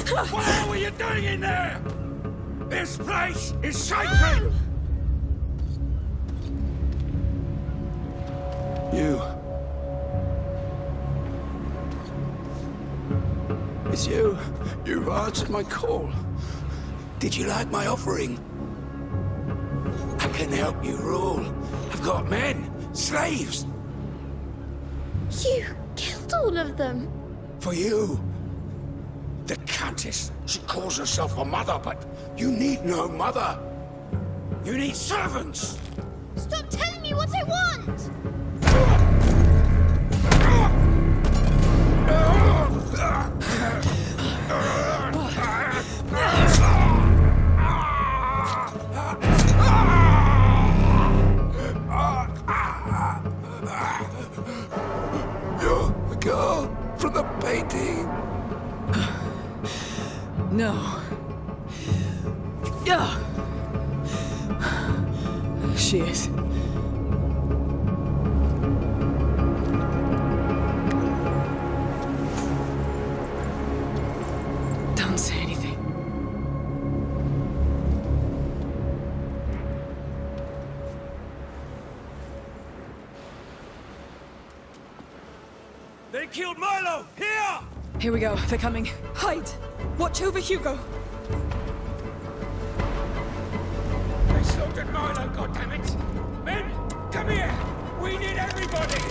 What the hell were you doing in there? This place is sacred! You. It's you. You've answered my call. Did you like my offering? I can help you rule. I've got men, slaves. You killed all of them. For you. The Countess, she calls herself a mother, but you need no mother. You need servants. Stop telling me what I want! You're the girl from the painting. No. Yeah. She is. Don't say anything. They killed Milo! Here! Here we go. They're coming. Hide! Watch over Hugo! They slaughtered Milo, goddammit! Men, come here! We need everybody!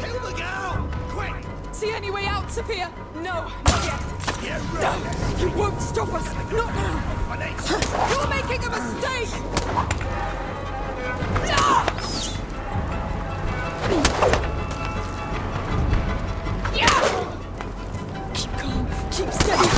Kill the girl! Quick! See any way out, Sophia? No, not yet. Yeah, No, you won't stop us. Not now. You're making a mistake! Keep calm. Keep steady.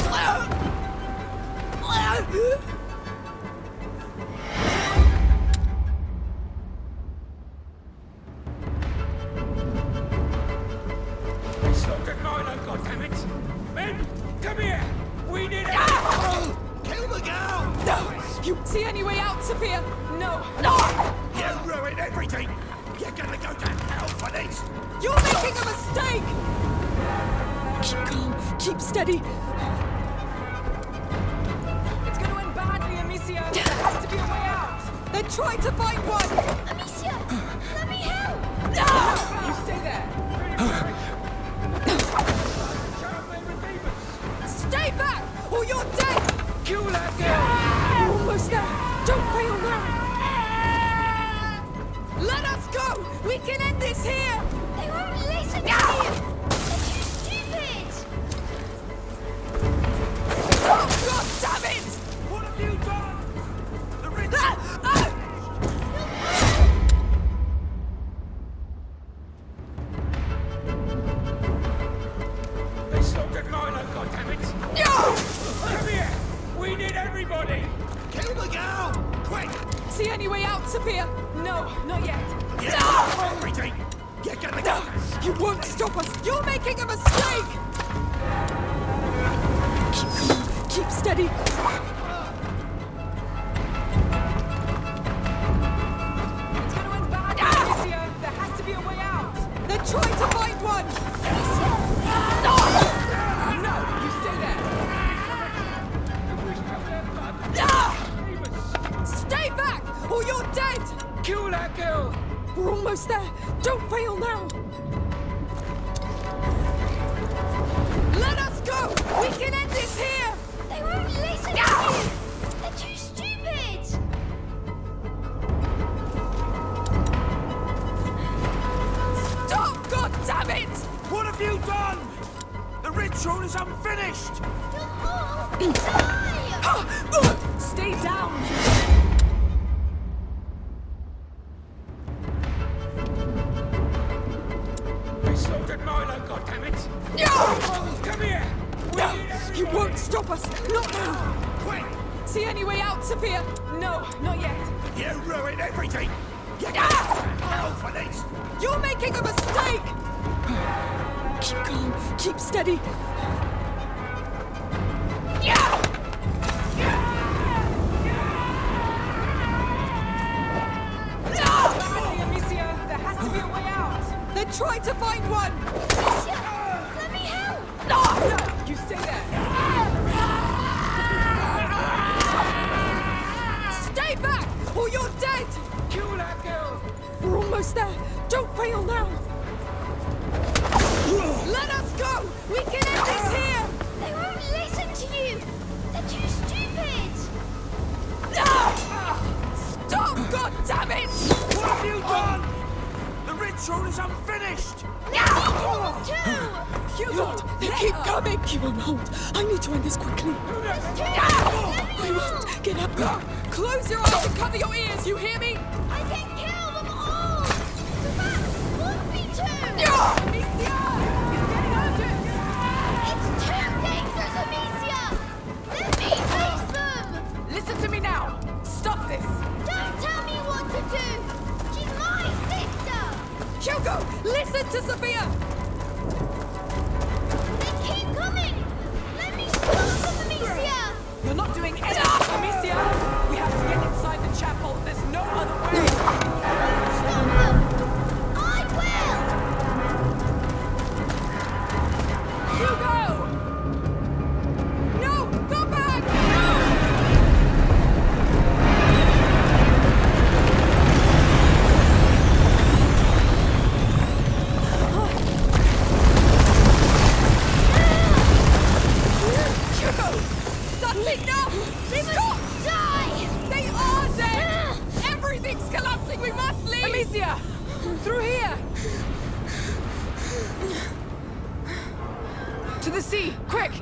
They slaughtered Milo, goddammit! Men, come here! We need everybody! Kill the girl! No! You see any way out, Sophia? No. You ruined everything! You're gonna go to hell for this! You're making a mistake! Keep calm. Keep steady. It's going to end badly, Amicia. There has to be a way out. Then try to find one. Amicia, let me help! No! You stay there. almost there! Don't fail now! Let us go! We can end this here! They won't listen to you! They're too stupid! Oh, God damn it! What have you done? The rich... They stopped at Milo, goddammit! Come here! We need everybody! Kill the girl! Quick! See any way out, Sophia? No, not yet. Everything! Get the gun! You won't stop us! You're making a mistake! Keep calm, keep steady. It's going to end badly, Alicia. There has to be a way out. Then try to find one! No, you stay there. Stay back, or you're dead! Kill that girl! We're almost there. Don't fail now. Let us go! We can end this here! They won't listen to you! They're too stupid! Stop, God damn it! What have you done? The ritual is unfinished! You'll all die! Stay down! They stopped at Milo, goddammit! Come here! We need everybody! You won't stop us. Not now. Quick! See any way out, Sophia? No, not yet. You ruined everything! You get hell for this! You're making a mistake! Keep calm, keep steady. Amicia, there has to be a way out. Then try to find one! Alicia, let me help! No, you stay there. Stay back, or you're dead! Kill that girl! We're almost there. Don't fail now. Let us go! We can end this here! They won't listen to you! They're too stupid! Stop, God damn it! What have you done? The ritual is unfinished! Lord, they keep coming. He won't hold. I need to end this quickly. I won't. Get up. Close your eyes and cover your ears. You hear me? I can kill them all! The bats want me to! Amicia! It's getting urgent! It's too dangerous, Amicia! Let me face them! Listen to me now! Stop this! Don't tell me what to do! She's my sister! Hugo, listen to Sophia. They keep coming! Let me stop them, Amicia! You're not doing anything, Amicia! We have to get inside the chapel. There's no other way! Stop them! I will! Hugo! No! Go back! Hugo, that's enough. They must Stop. die! They are dead. Everything's collapsing. We must leave. Amicia! Through here! To the sea! Quick!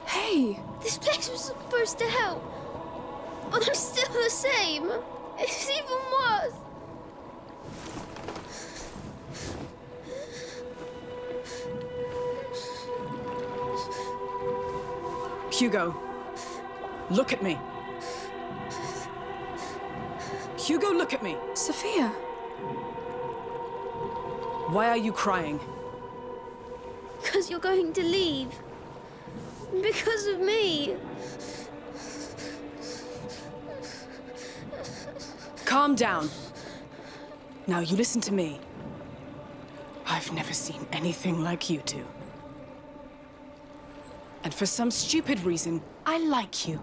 Hey, This place was supposed to help, but I'm still the same. It's even worse. Hugo, look at me. Hugo, look at me. Sophia. Why are you crying? Because you're going to leave. Because of me. Calm down. Now you listen to me. I've never seen anything like you two. And for some stupid reason, I like you.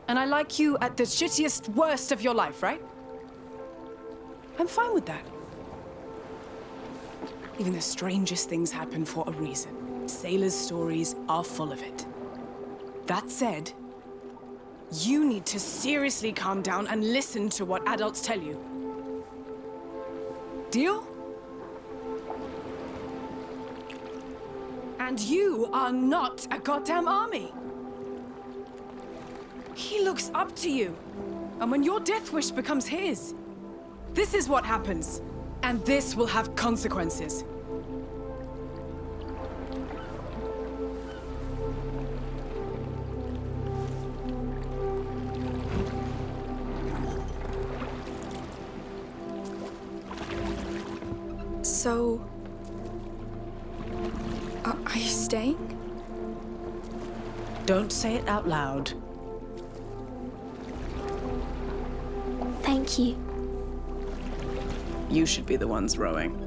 And I like you at the shittiest, worst of your life, right? I'm fine with that. Even the strangest things happen for a reason. Sailors' stories are full of it. That said, you need to seriously calm down and listen to what adults tell you. Deal? And you are not a goddamn army. He looks up to you. And when your death wish becomes his, this is what happens. And this will have consequences. So... Are you staying? Don't say it out loud. Thank you. You should be the ones rowing.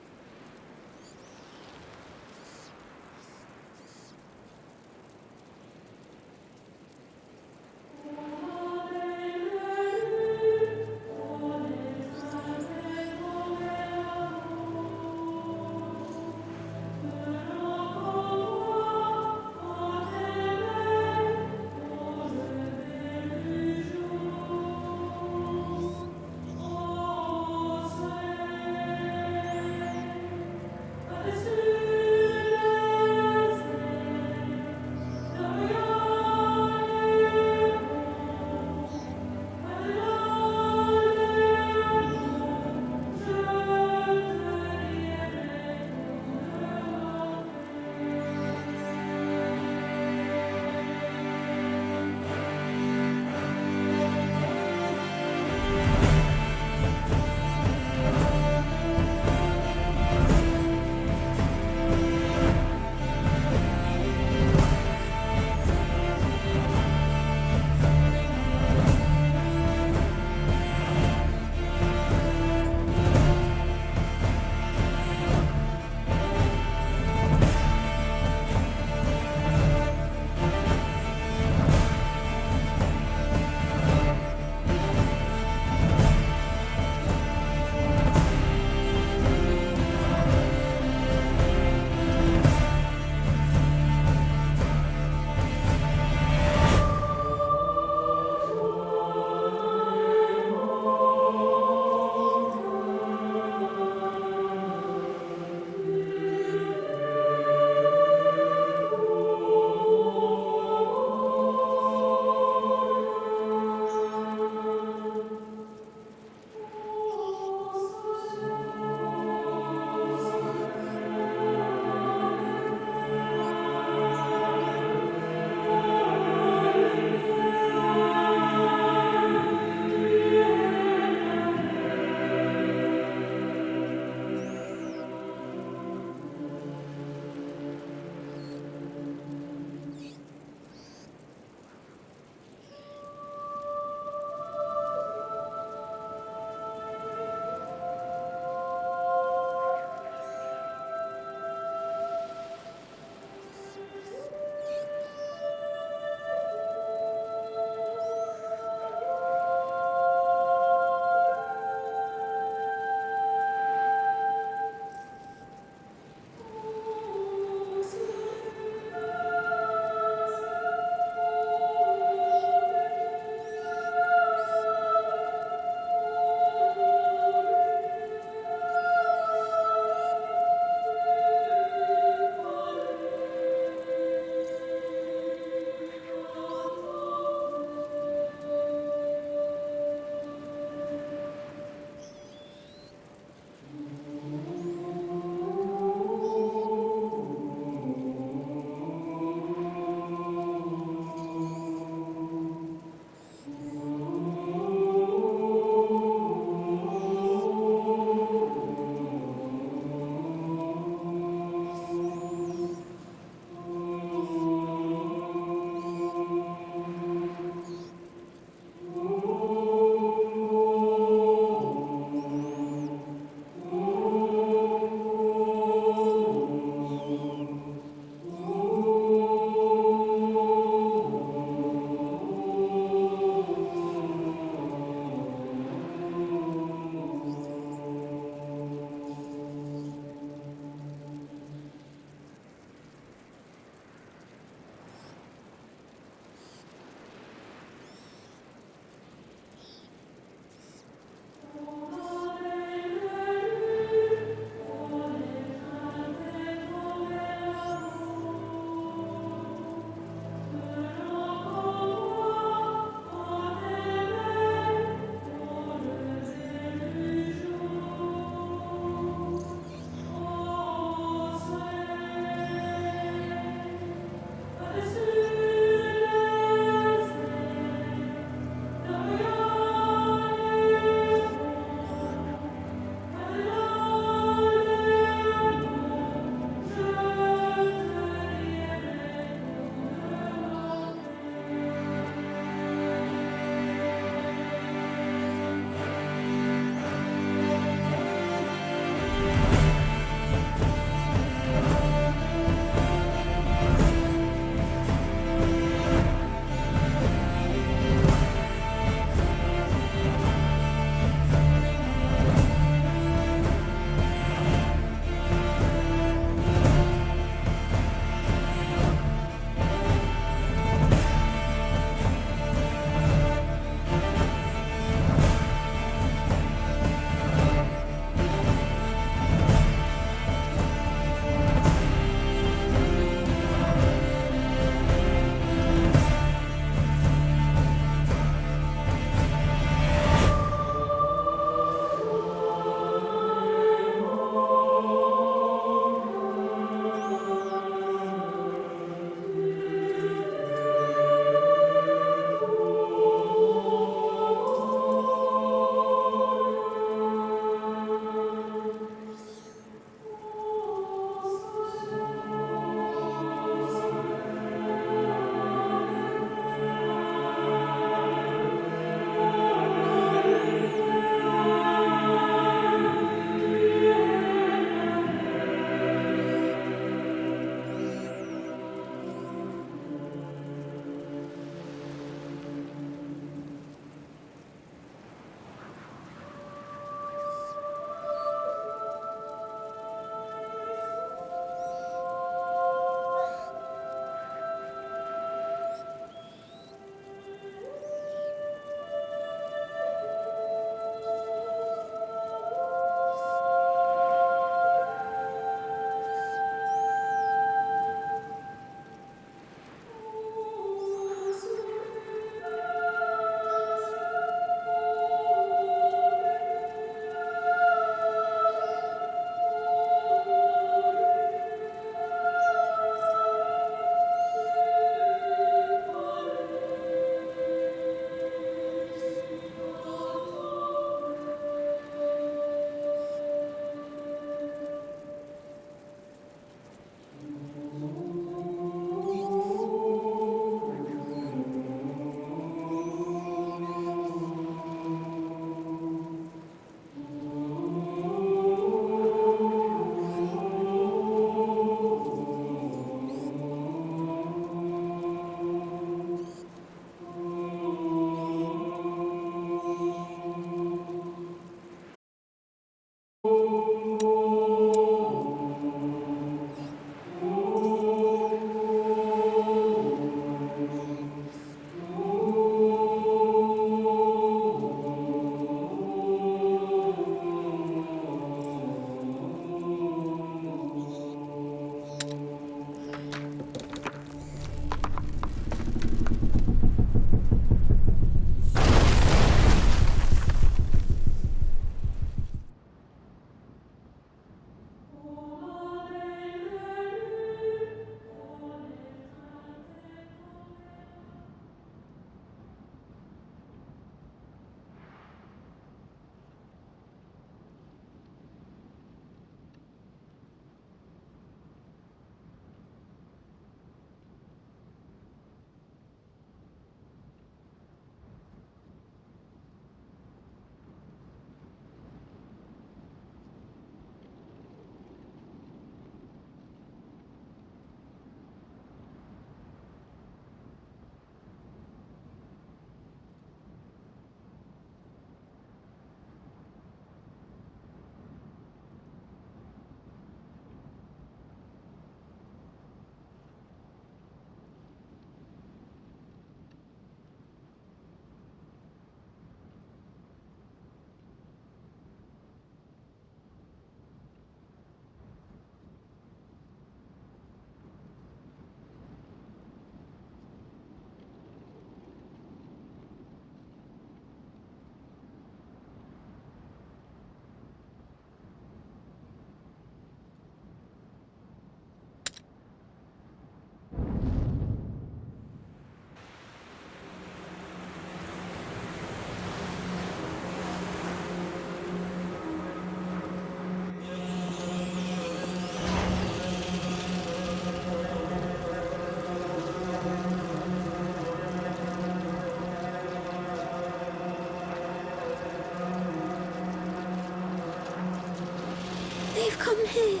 come here.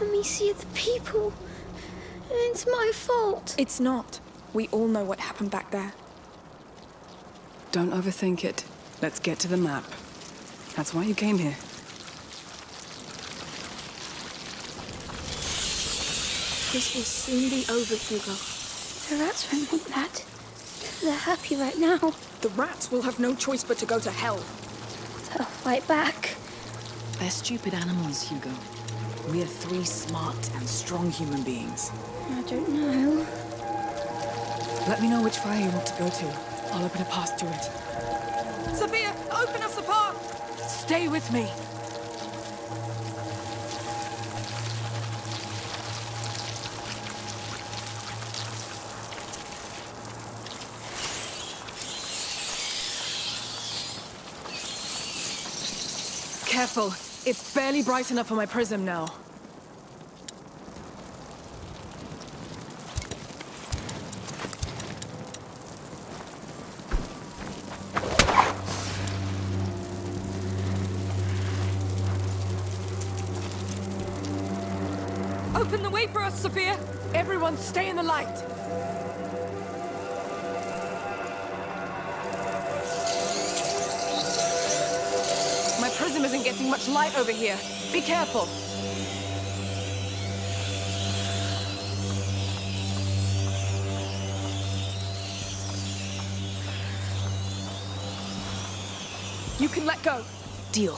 Let me see the people. It's my fault. It's not. We all know what happened back there. Don't overthink it. Let's get to the map. That's why you came here. This will soon be over, Hugo. The rats won't want that. They're happy right now. The rats will have no choice but to go to hell. They'll fight back. They're stupid animals, Hugo. We are 3 smart and strong human beings. I don't know. Let me know which fire you want to go to. I'll open a path to it. Sophia, open us a path! Stay with me. Careful. It's barely bright enough for my prism now. Open the way for us, Sophia! Everyone stay in the light! My prism isn't getting much light over here. Be careful. You can let go. Deal.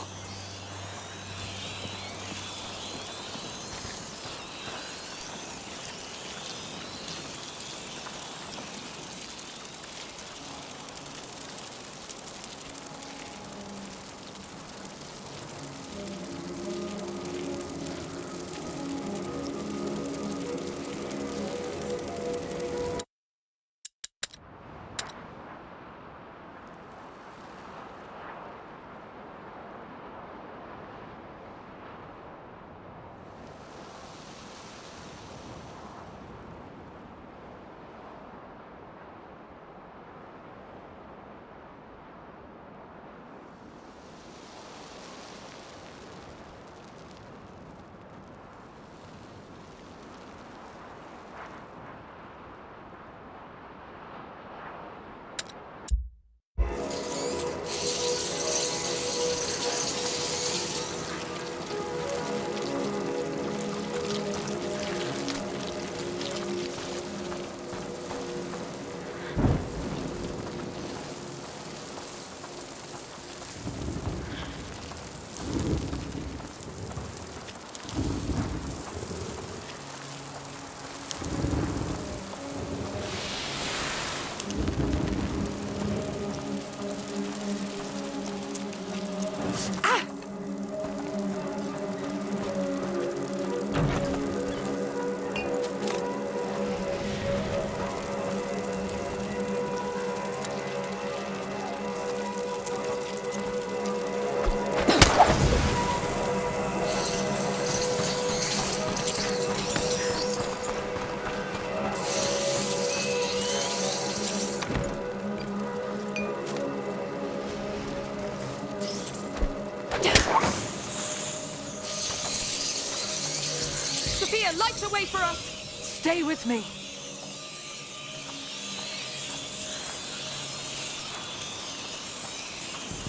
Sophia, light the way for us! Stay with me.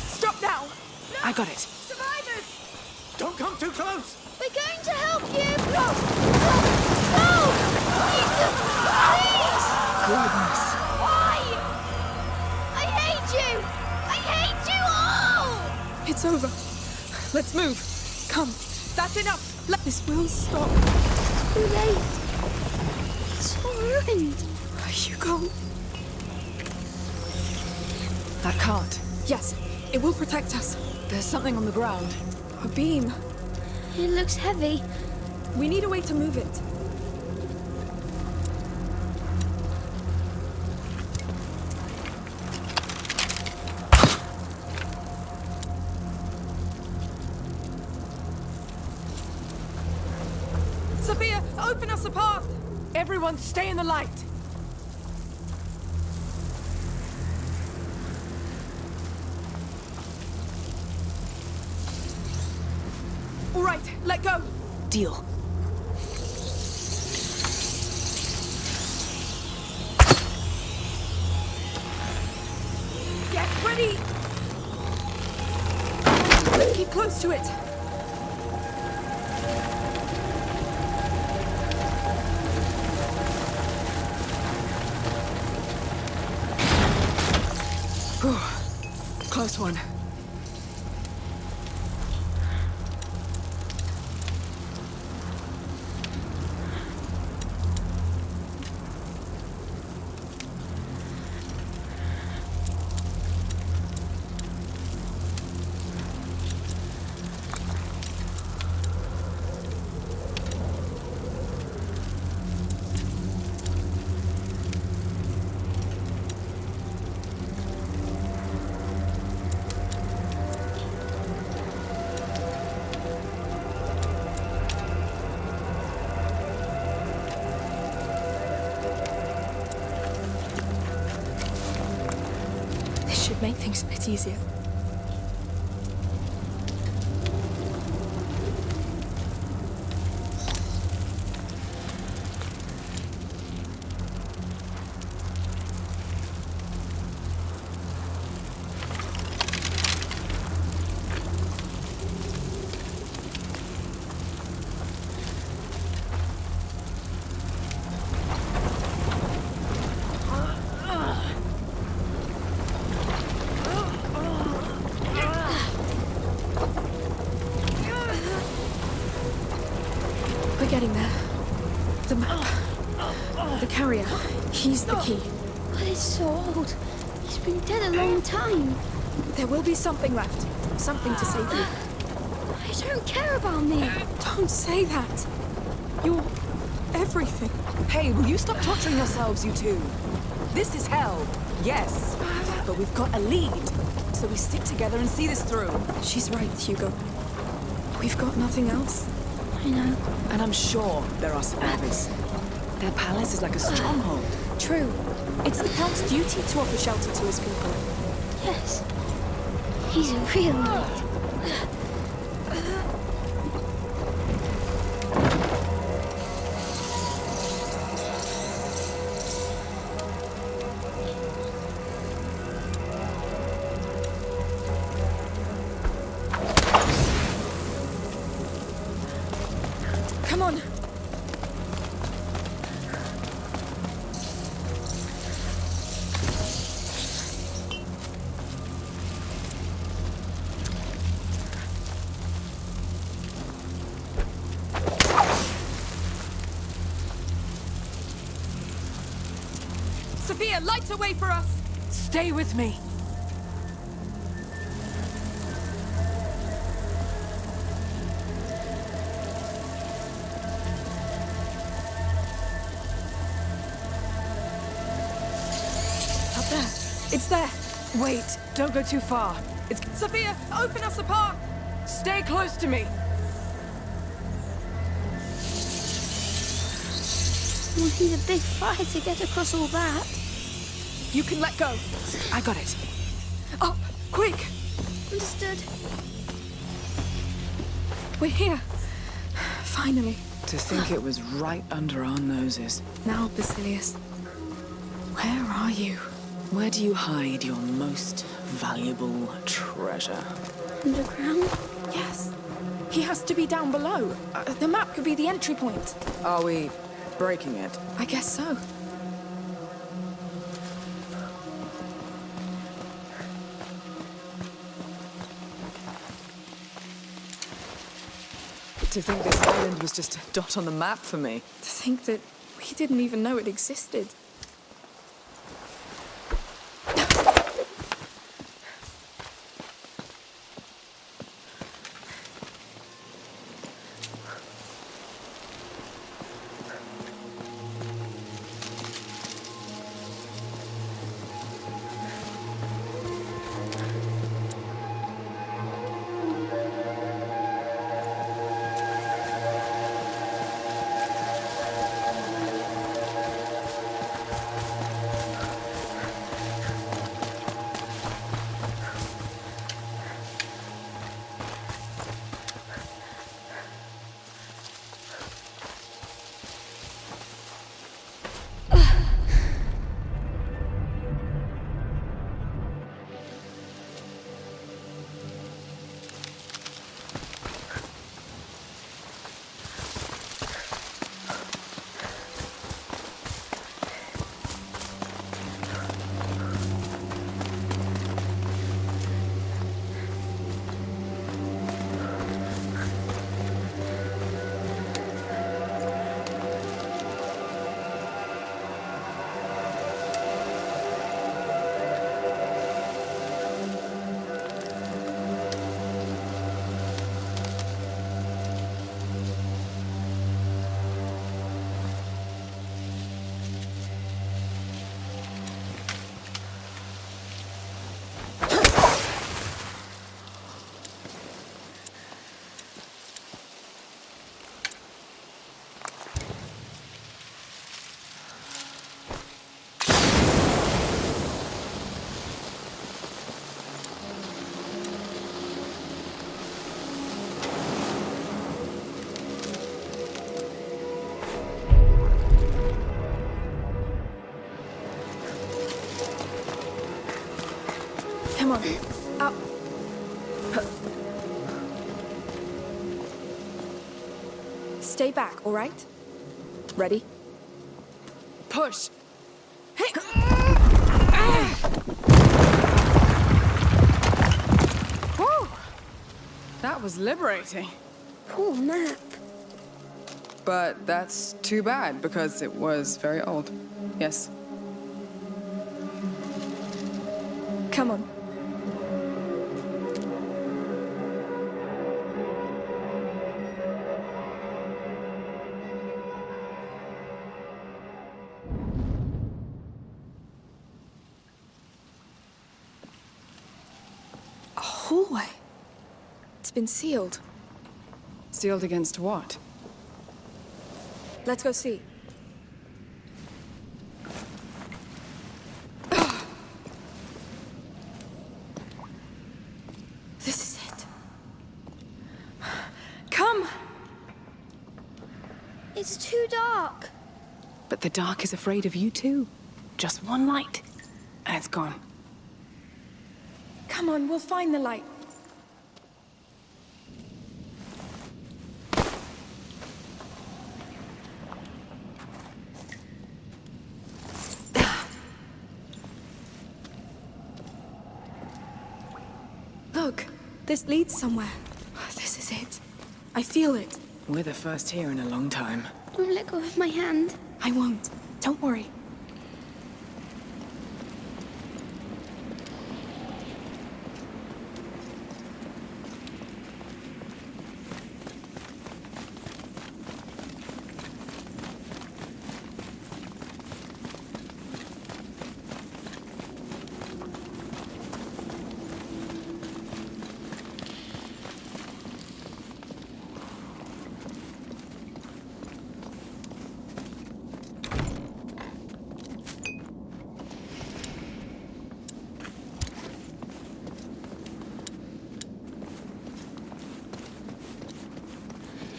Stop now! I got it. Survivors! Don't come too close! We're going to help you! No! No! No! Please! Goodness. Why? I hate you! I hate you all! It's over. Let's move. Come. That's enough. Let this will stop. Too late. It's all ruined. Hugo. That cart. Yes, it will protect us. There's something on the ground. A beam. It looks heavy. We need a way to move it. Sophia, open us a path! Everyone stay in the light. All right, right, let go. Deal. Get ready. Let's keep close to it. Close one. Make things a bit easier. Getting there. The map. The carrier. He's the key. But it's so old. He's been dead a long time. There will be something left. Something to save you. I don't care about me. Don't say that. You're everything. Hey, will you stop torturing yourselves, you two? This is hell. Yes. But we've got a lead. So we stick together and see this through. She's right, Hugo. We've got nothing else. I know. And I'm sure there are survivors. Their palace is like a stronghold. True. It's the Count's duty to offer shelter to his people. Yes. He's a real knight. Come on. Sophia, light a way for us! Stay with me. Up there. It's there. Wait, don't go too far. It's... Sophia, open us a path! Stay close to me. We'll need a big fire to get across all that. You can let go. I got it. Up, quick! Understood. We're here. Finally. To think it was right under our noses. Now, Basilius, where are you? Where do you hide your most valuable treasure? Underground? Yes. He has to be down below. The map could be the entry point. Are we breaking it? I guess so. To think this island was just a dot on the map for me. To think that we didn't even know it existed. Come on. Up. Stay back, all right? Ready? Push. Hey. Whew. That was liberating. Poor map. But that's too bad, because it was very old. Yes. Come on. A hallway. It's been sealed. Sealed against what? Let's go see. This is it. Come! It's too dark. But the dark is afraid of you too. Just one light, and it's gone. Come on, we'll find the light. Look, this leads somewhere. This is it. I feel it. We're the first here in a long time. Don't let go of my hand. I won't. Don't worry.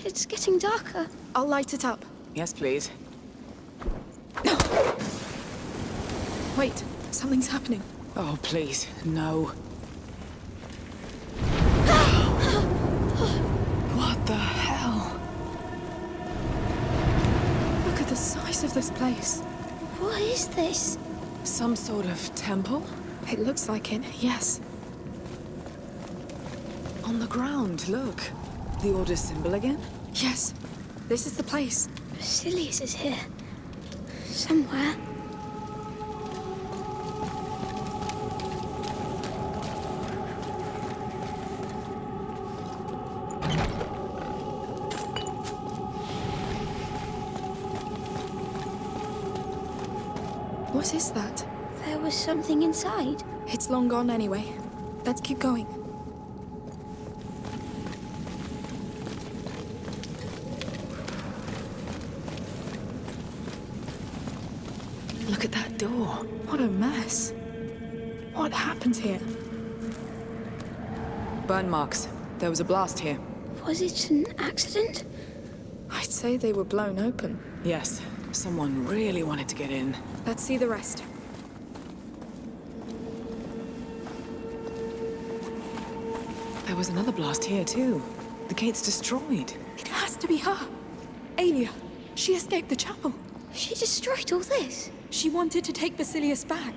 It's getting darker. I'll light it up. Yes, please. Wait, something's happening. Oh, please, no. What the hell? Look at the size of this place. What is this? Some sort of temple? It looks like it, yes. On the ground, look. The Order's symbol again? Yes, this is the place. Basilius is here. Somewhere. What is that? There was something inside. It's long gone anyway. Let's keep going. Look at that door. What a mess. What happened here? Burn marks. There was a blast here. Was it an accident? I'd say they were blown open. Yes, someone really wanted to get in. Let's see the rest. There was another blast here, too. The gate's destroyed. It has to be her. Aelia. She escaped the chapel. She destroyed all this. She wanted to take Basilius back.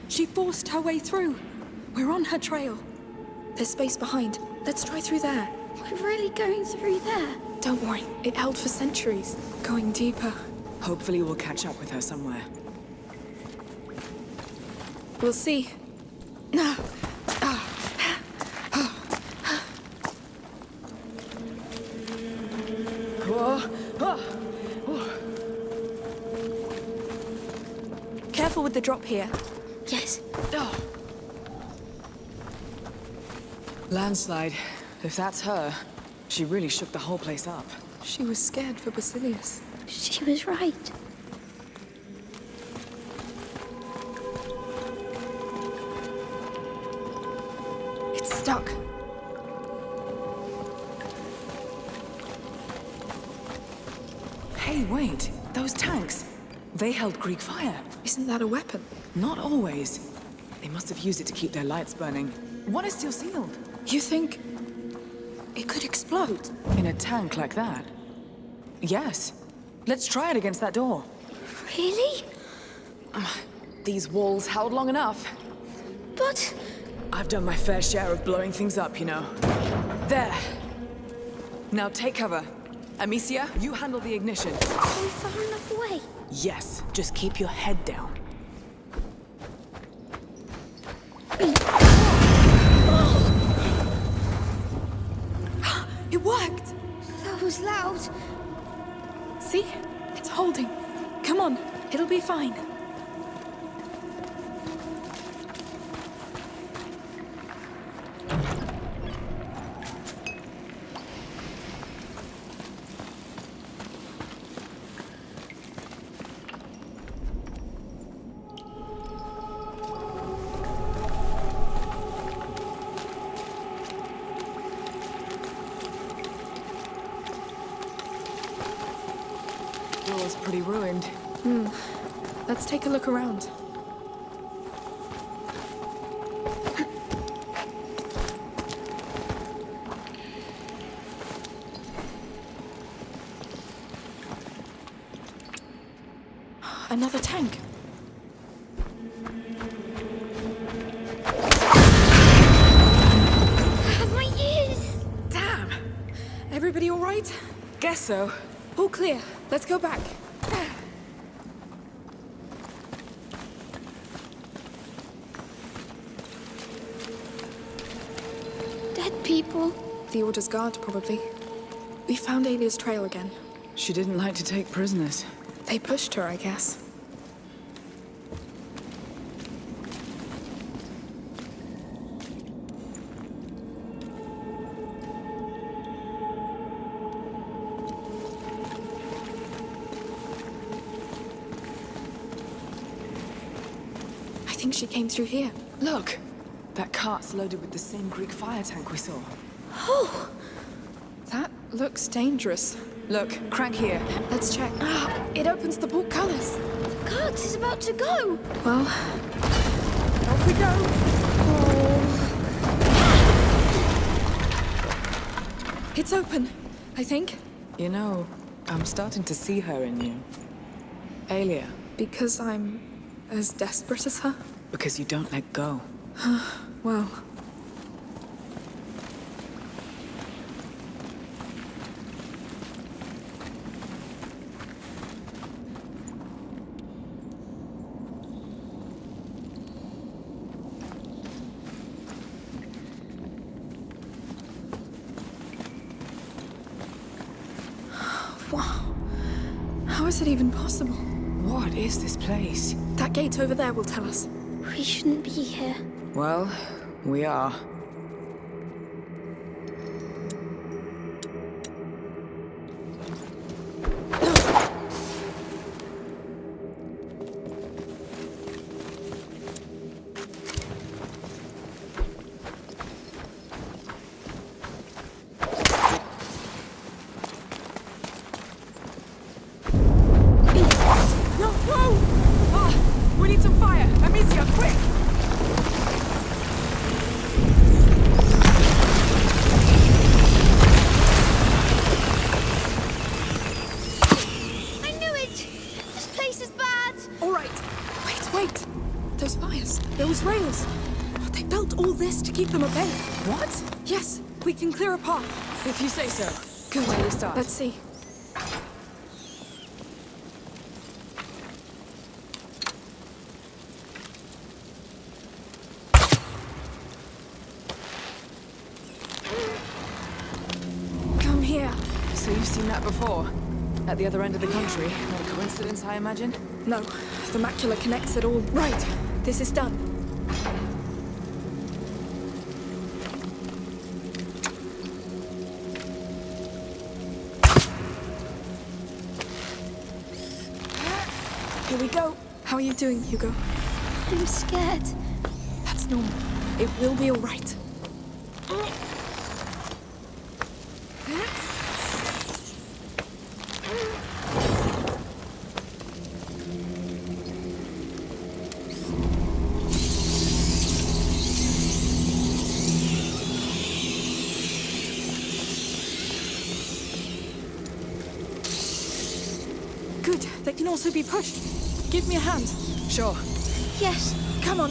She forced her way through. We're on her trail. There's space behind. Let's try through there. We're really going through there. Don't worry. It held for centuries. Going deeper. Hopefully we'll catch up with her somewhere. We'll see. No. Careful with the drop here. Yes. Landslide. If that's her, she really shook the whole place up. She was scared for Basilius. She was right. It's stuck. Hey, wait. Those tanks. They held Greek fire. Isn't that a weapon? Not always. They must have used it to keep their lights burning. One is still sealed. You think it could explode? In a tank like that? Yes. Let's try it against that door. Really? These walls held long enough. But... I've done my fair share of blowing things up, you know. There. Now take cover. Amicia, you handle the ignition. Are we far enough away? Yes, just keep your head down. It worked! That was loud. See? It's holding. Come on, it'll be fine. Door's pretty ruined. Let's take a look around. Another tank. My ears! Damn! Everybody all right? Guess so. All clear. Let's go back. Dead people. The Order's guard, probably. We found Alia's trail again. She didn't like to take prisoners. They pushed her, I guess. I think she came through here. Look! That cart's loaded with the same Greek fire tank we saw. Oh! That looks dangerous. Look, crank here. Let's check. It opens the portcullis. The cart is about to go! Well, off we go. It's open, I think. You know, I'm starting to see her in you. Alia. Because I'm as desperate as her? Because you don't let go. Well... Wow. How is it even possible? What is this place? That gate over there will tell us. We shouldn't be here. Well, we are. We need some fire! Amicia, quick! I knew it! This place is bad! All right. Wait. Those fires. Those rails. They built all this to keep them at bay. What? Yes, we can clear a path. If you say so. Good. Where do we start? Let's see. Come here. So you've seen that before? At the other end of the country? Not a coincidence, I imagine? No, the macula connects it all. Right, this is done. Here we go. How are you doing, Hugo? I'm scared. That's normal. It will be all right. can also be pushed. Give me a hand. Sure. Yes. Come on.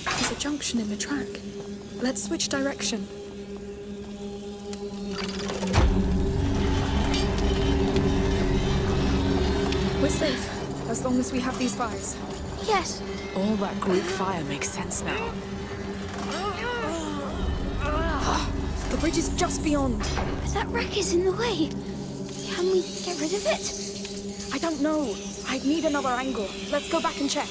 There's a junction in the track. Let's switch direction. We're safe, as long as we have these fires. Yes. All that Greek fire makes sense now. The bridge is just beyond. But that wreck is in the way. Can we get rid of it? I don't know. I'd need another angle. Let's go back and check.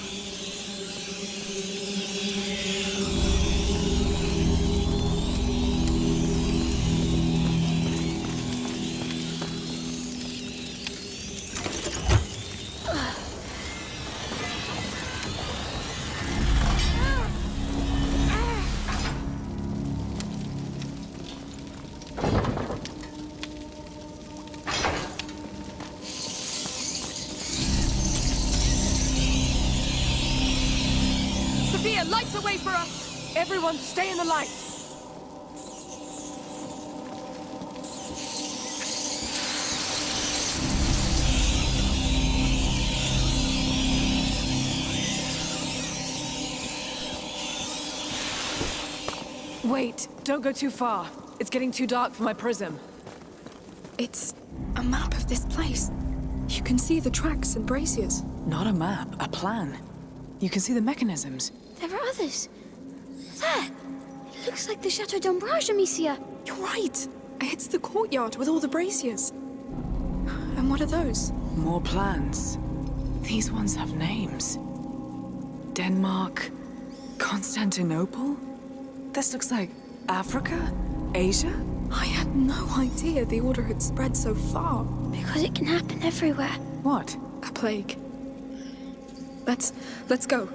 Light the way for us! Everyone stay in the light! Wait, don't go too far. It's getting too dark for my prism. It's a map of this place. You can see the tracks and braziers. Not a map, a plan. You can see the mechanisms. There are others. There! It looks like the Chateau d'Ombrage, Amicia. You're right. It's the courtyard with all the braziers. And what are those? More plans. These ones have names. Denmark, Constantinople? This looks like Africa? Asia? I had no idea the Order had spread so far. Because it can happen everywhere. What? A plague. Let's go.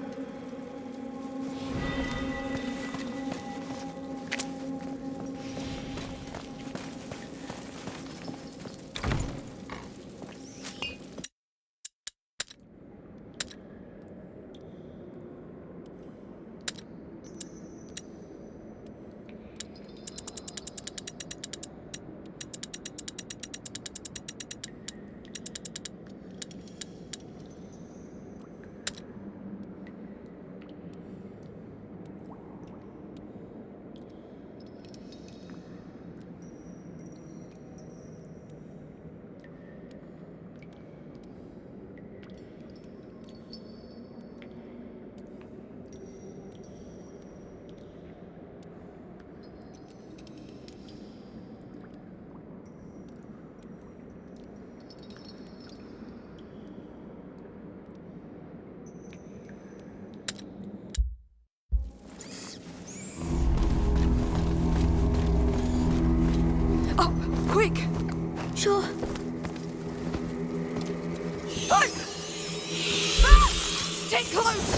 Quick! Sure. Stay close!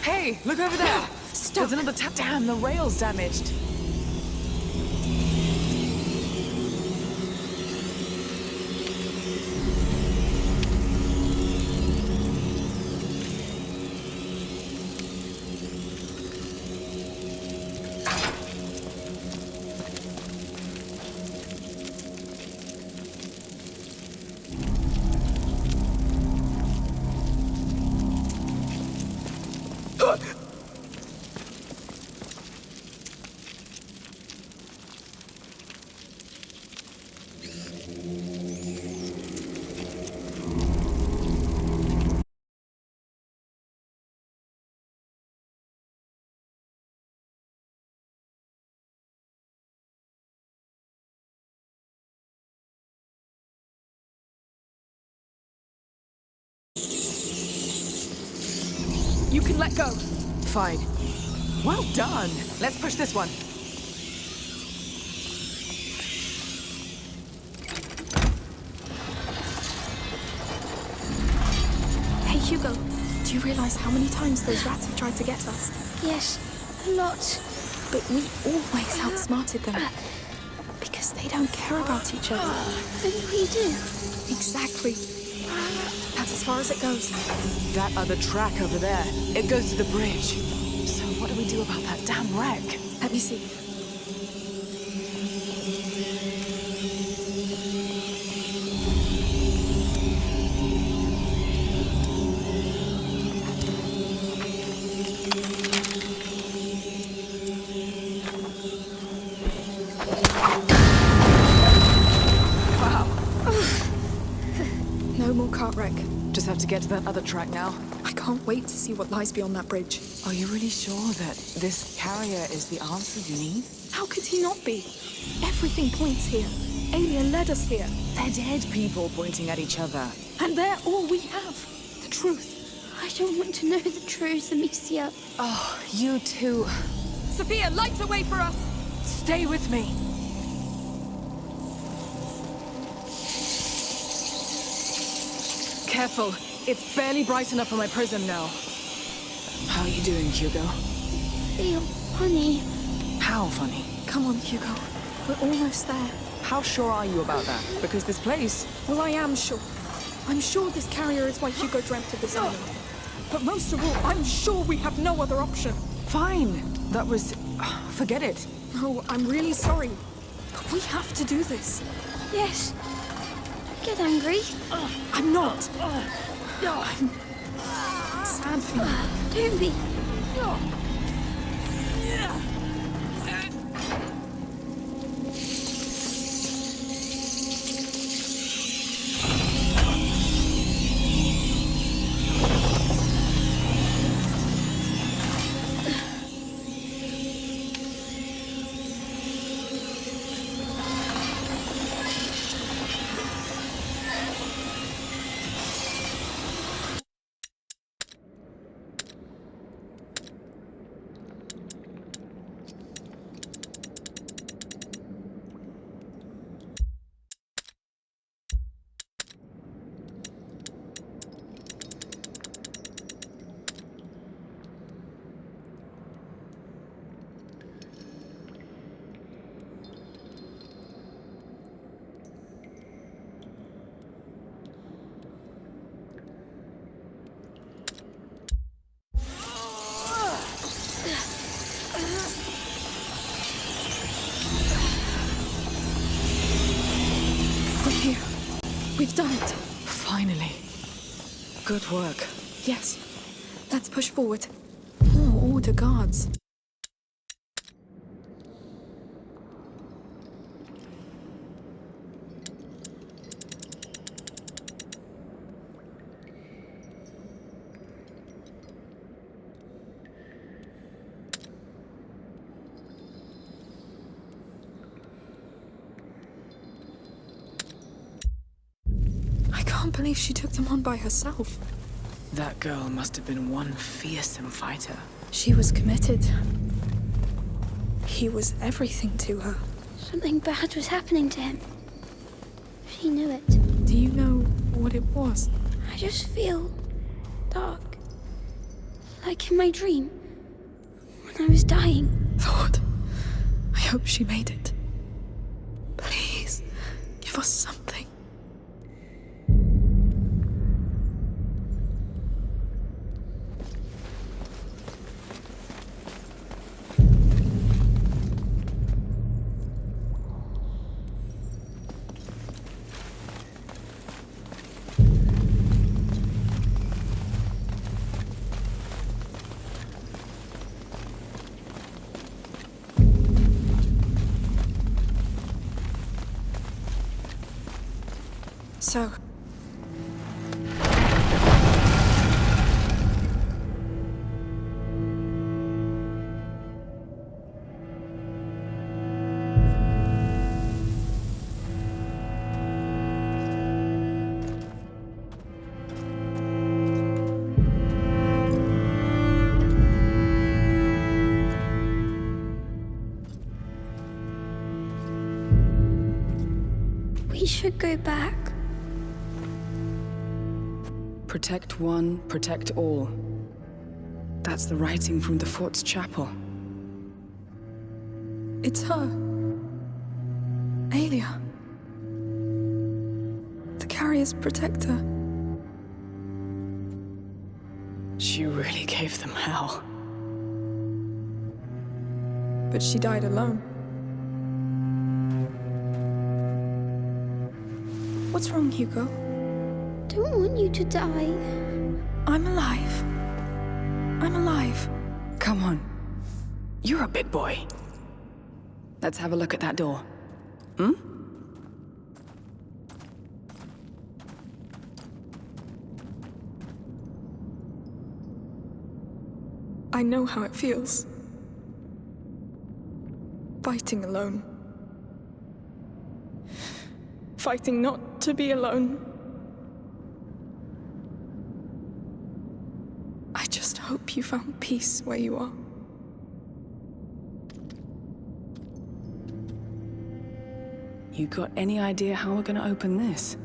Hey, look over there! Stop! There's another damn, the rail's damaged. You can let go. Fine. Well done. Let's push this one. Hey, Hugo. Do you realize how many times those rats have tried to get us? Yes, a lot. But we always outsmarted them. Because they don't care about each other. Then we do. Exactly. That's as far as it goes. That other track over there, it goes to the bridge. So what do we do about that damn wreck? Let me see. No more cart wreck. Just have to get to that other track now. I can't wait to see what lies beyond that bridge. Are you really sure that this carrier is the answer you need? How could he not be? Everything points here. Alien led us here. They're dead people pointing at each other. And they're all we have. The truth. I don't want to know the truth, Amicia. Oh, you too. Sophia, light the way for us! Stay with me. Careful. It's barely bright enough for my prism now. How are you doing, Hugo? Feel funny. How funny? Come on, Hugo. We're almost there. How sure are you about that? Because this place... Well, I am sure. I'm sure this carrier is why Hugo dreamt of this island. But most of all, I'm sure we have no other option. Fine. That was... forget it. No, I'm really sorry. But we have to do this. Yes. Don't get angry. I'm not. I'm sad for you. Don't be. We've done it. Finally. Good work. Yes. Let's push forward. More Order guards. I can't believe she took them on by herself. That girl must have been one fearsome fighter. She was committed. He was everything to her. Something bad was happening to him. She knew it. Do you know what it was? I just feel dark. Like in my dream. When I was dying. Lord, I hope she made it. Please, give us something. So... should go back. Protect one, protect all. That's the writing from the fort's chapel. It's her. Aelia. The carrier's protector. She really gave them hell. But she died alone. What's wrong, Hugo? Don't want you to die. I'm alive. I'm alive. Come on. You're a big boy. Let's have a look at that door. Hmm? I know how it feels. Fighting alone. Fighting not to be alone. I just hope you found peace where you are. You got any idea how we're gonna open this?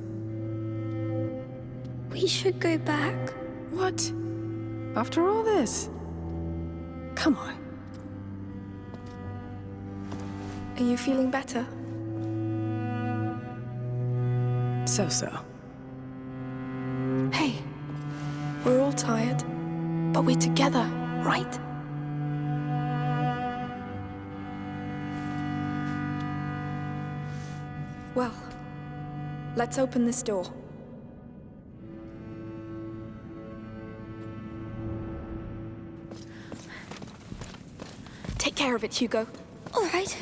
We should go back. What? After all this? Come on. Are you feeling better? So-so. Hey, we're all tired, but we're together, right? Well, let's open this door. Take care of it, Hugo. All right.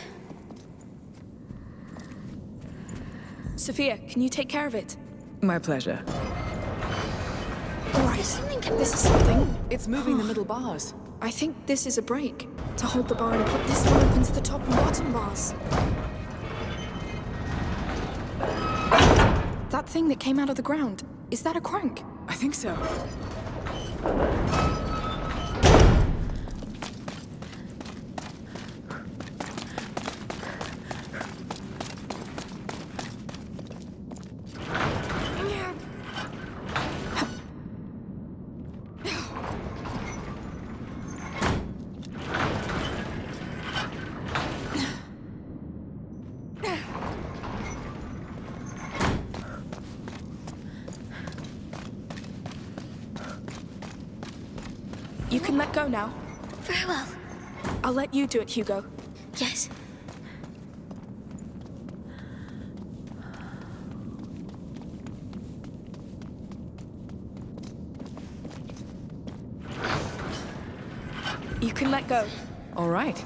Sophia, can you take care of it? My pleasure. All right, this is something. It's moving the middle bars. I think this is a break. To hold the bar and put this one opens the top and bottom bars. That thing that came out of the ground, is that a crank? I think so. You can let go now. Very well. I'll let you do it, Hugo. Yes. You can let go. All right.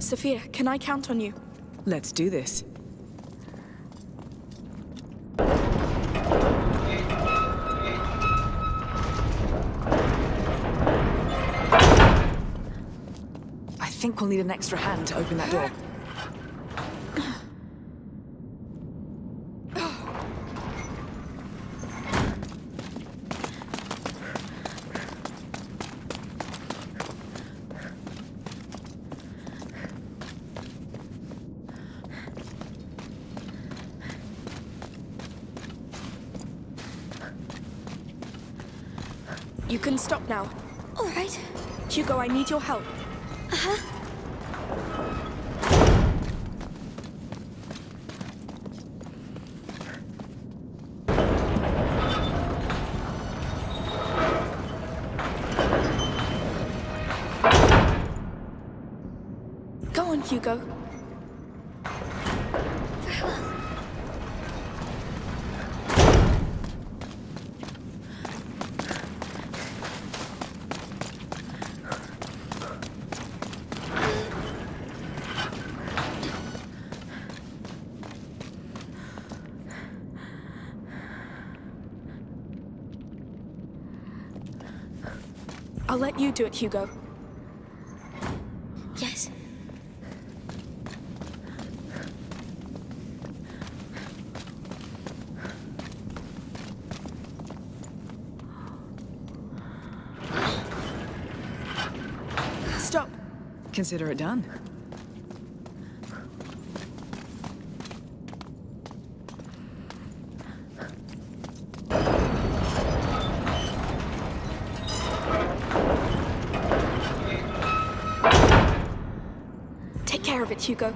Sophia, can I count on you? Let's do this. I think we'll need an extra hand to open that door. You can stop now. All right. Hugo, I need your help. Uh-huh. Go on, Hugo. Very well. I'll let you do it, Hugo. Yes. Consider it done. Take care of it, Hugo.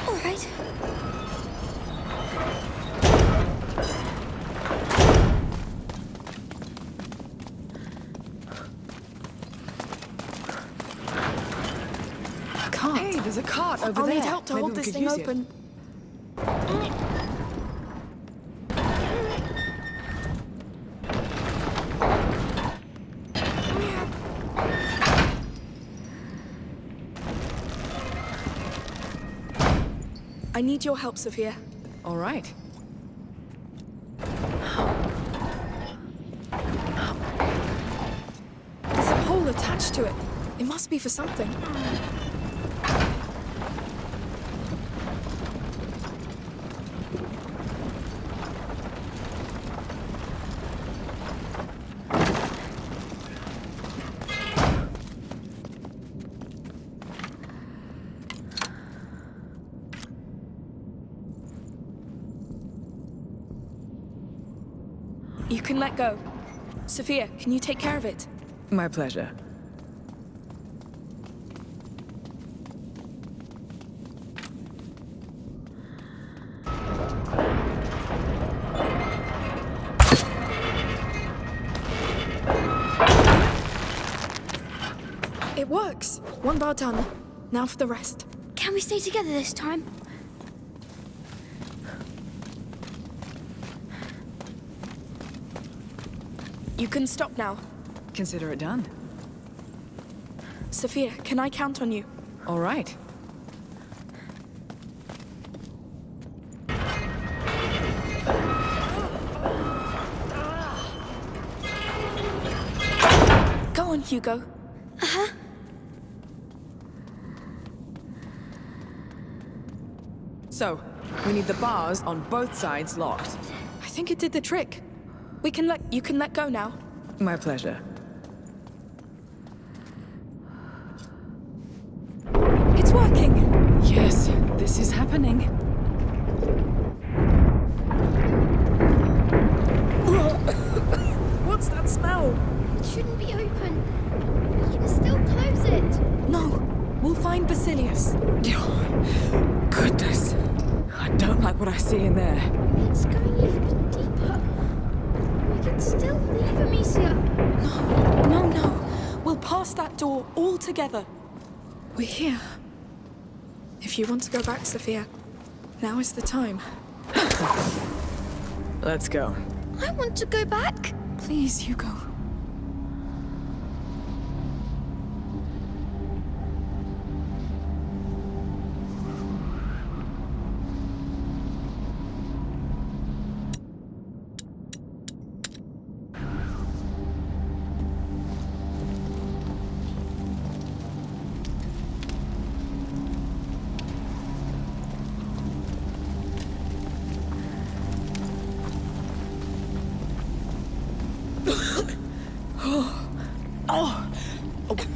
All right. Hey, there's a cart over I'll there. need help to Maybe hold we this could thing use it. open. I need your help, Sophia. All right. There's a pole attached to it. It must be for something. You can let go. Sophia, can you take care of it? My pleasure. It works. One bar done. Now for the rest. Can we stay together this time? You can stop now. Consider it done. Sophia, can I count on you? All right. Go on, Hugo. Uh-huh. So, we need the bars on both sides locked. I think it did the trick. You can let go now. My pleasure. It's working. Yes, this is happening. What's that smell? It shouldn't be open. We can still close it. No, we'll find Basilius. Goodness. I don't like what I see in there. It's going even deeper. We can still leave Amicia. No. We'll pass that door all together. We're here. If you want to go back, Sophia, now is the time. Let's go. I want to go back. Please, Hugo.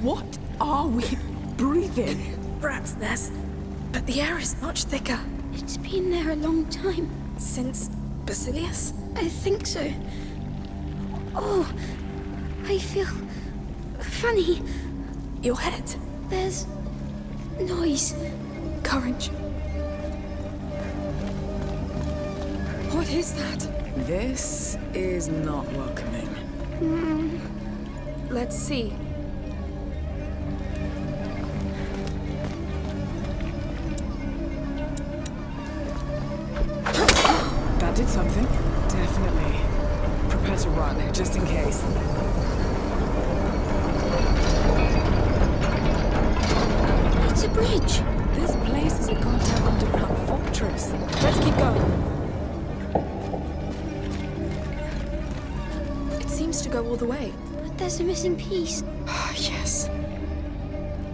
What are we breathing? Rat's nest. But the air is much thicker. It's been there a long time. Since Basilius? I think so. Oh, I feel funny. Your head. There's noise. Courage. What is that? This is not welcoming. Let's see. That did something. Definitely. Prepare to run, just in case. It's a bridge. This place is a goddamn underground fortress. Let's keep going. It seems to go all the way. But there's a missing piece. Yes.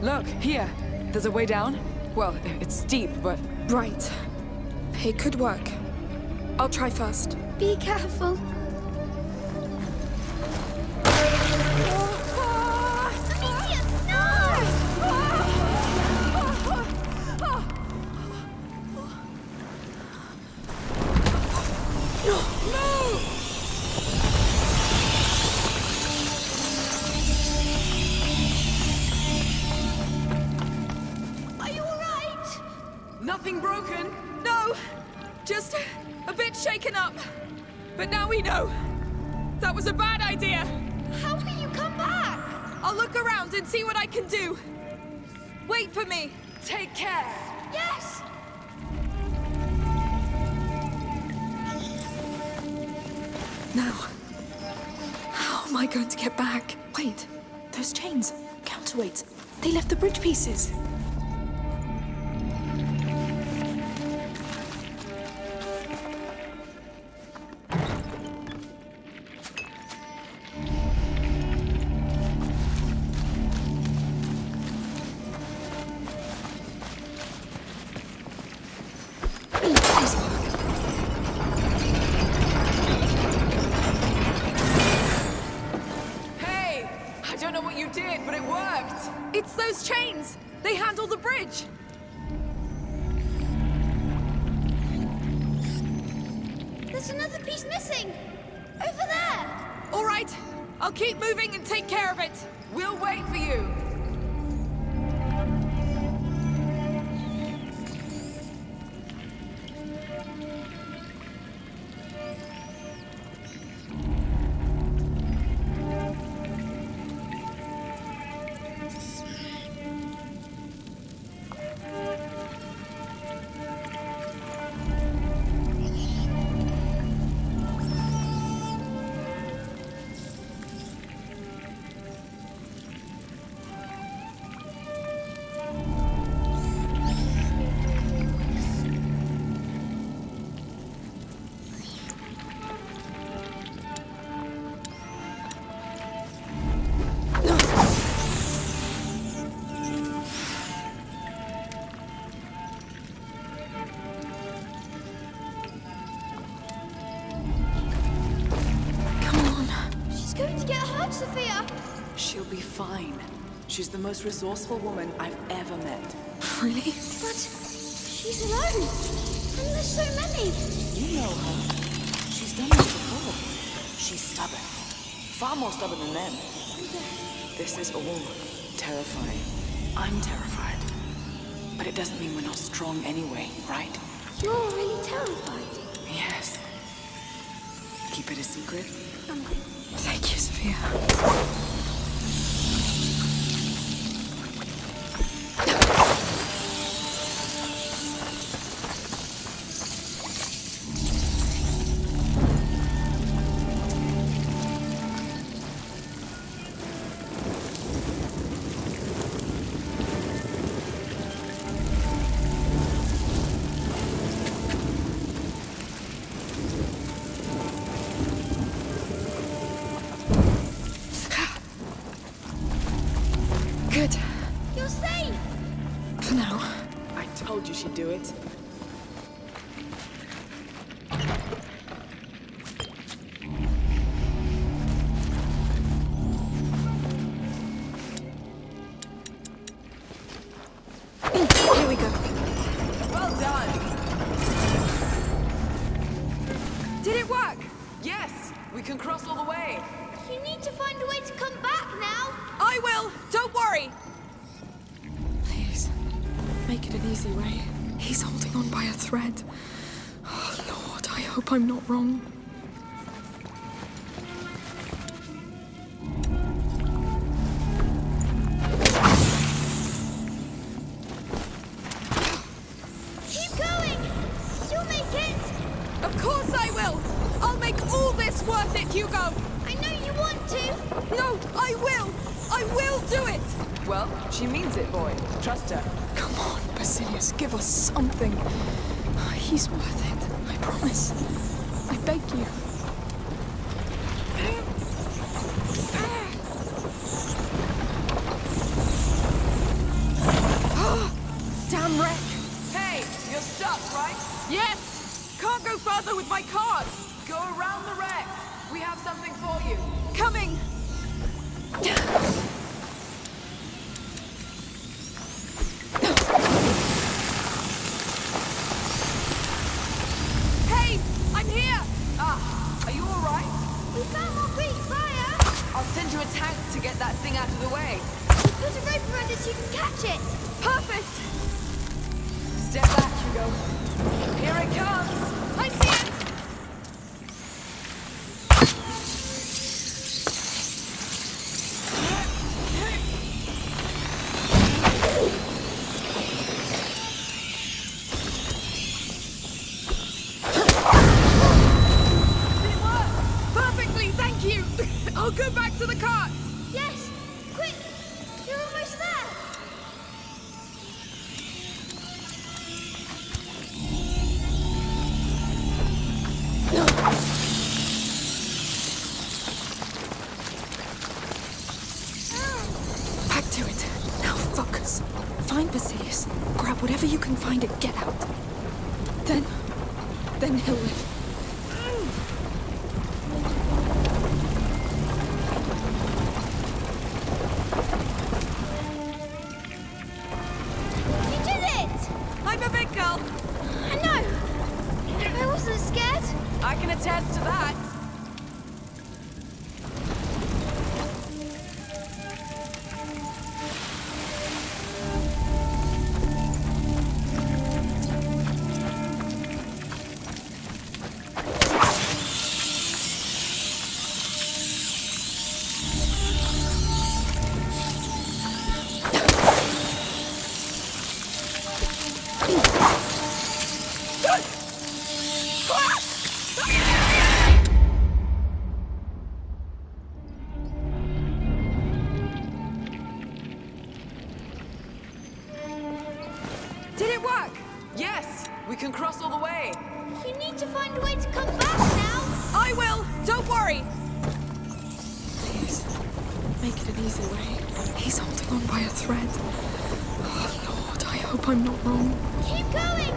Look, here. There's a way down. Well, it's steep, but... Right. It could work. I'll try first. Be careful. Amicia, no! But now we know. That was a bad idea. How can you come back? I'll look around and see what I can do. Wait for me. Take care. Yes! Now, how am I going to get back? Wait, those chains, counterweights, they left the bridge pieces. Hey! I don't know what you did, but it worked! It's those chains! They handle the bridge! There's another piece missing! Over there! All right, I'll keep moving and take care of it. We'll wait for you! She's going to get hurt, Sophia! She'll be fine. She's the most resourceful woman I've ever met. Really? But she's alone. And there's so many. You know her. She's done this before. She's stubborn. Far more stubborn than them. This is all terrifying. I'm terrified. But it doesn't mean we're not strong anyway, right? You're really terrified. Yes. Keep it a secret. Thank you, Sophia. Good. You're safe! For now. I told you she'd do it. Here we go. Well done! Did it work? Yes! We can cross all the way! You need to find a way to come back now. I will. Don't worry. Please, make it an easy way. He's holding on by a thread. Oh, Lord, I hope I'm not wrong. Keep going! You'll make it! Of course I will. I'll make all this worth it, Hugo. I know you want to! No, I will. I will do it. Well, she means it, boy. Trust her. Come on, Basilius, give us something. He's worth it. I promise. I beg you. Damn wreck. Hey, you're stuck, right? Yes. Can't go further with my cart. Go around the wreck. We have something for you. Coming. Hey, I'm here. Ah, are you all right? We found more Greek fire! I'll send you a tank to get that thing out of the way. Put a rope around it so you can catch it! Perfect. Step back, Hugo. Here it comes! I see it. I'll go back to the cart! Yes! Quick! You're almost there! Back to it. Now focus. Find Basilius. Grab whatever you can find and get out. Then he'll live. You did it! I'm a big girl. I know! I wasn't scared. I can attest to that. Did it work? Yes, we can cross all the way. You need to find a way to come back now. I will! Don't worry! Please, make it an easy way. He's holding on by a thread. Oh, Lord, I hope I'm not wrong. Keep going!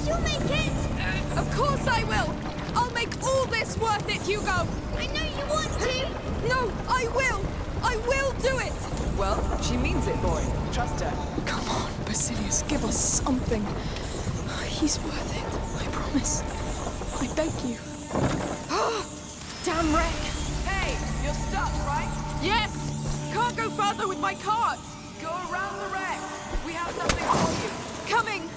You'll make it! Of course I will! I'll make all this worth it, Hugo! I know you want to! No, I will! I will do it! Well, she means it, boy. Trust her. Come on, Basilius, give us something. He's worth it, I promise. I beg you. Damn wreck! Hey, you're stuck, right? Yes! Can't go further with my cart! Go around the wreck. We have something for you. Coming!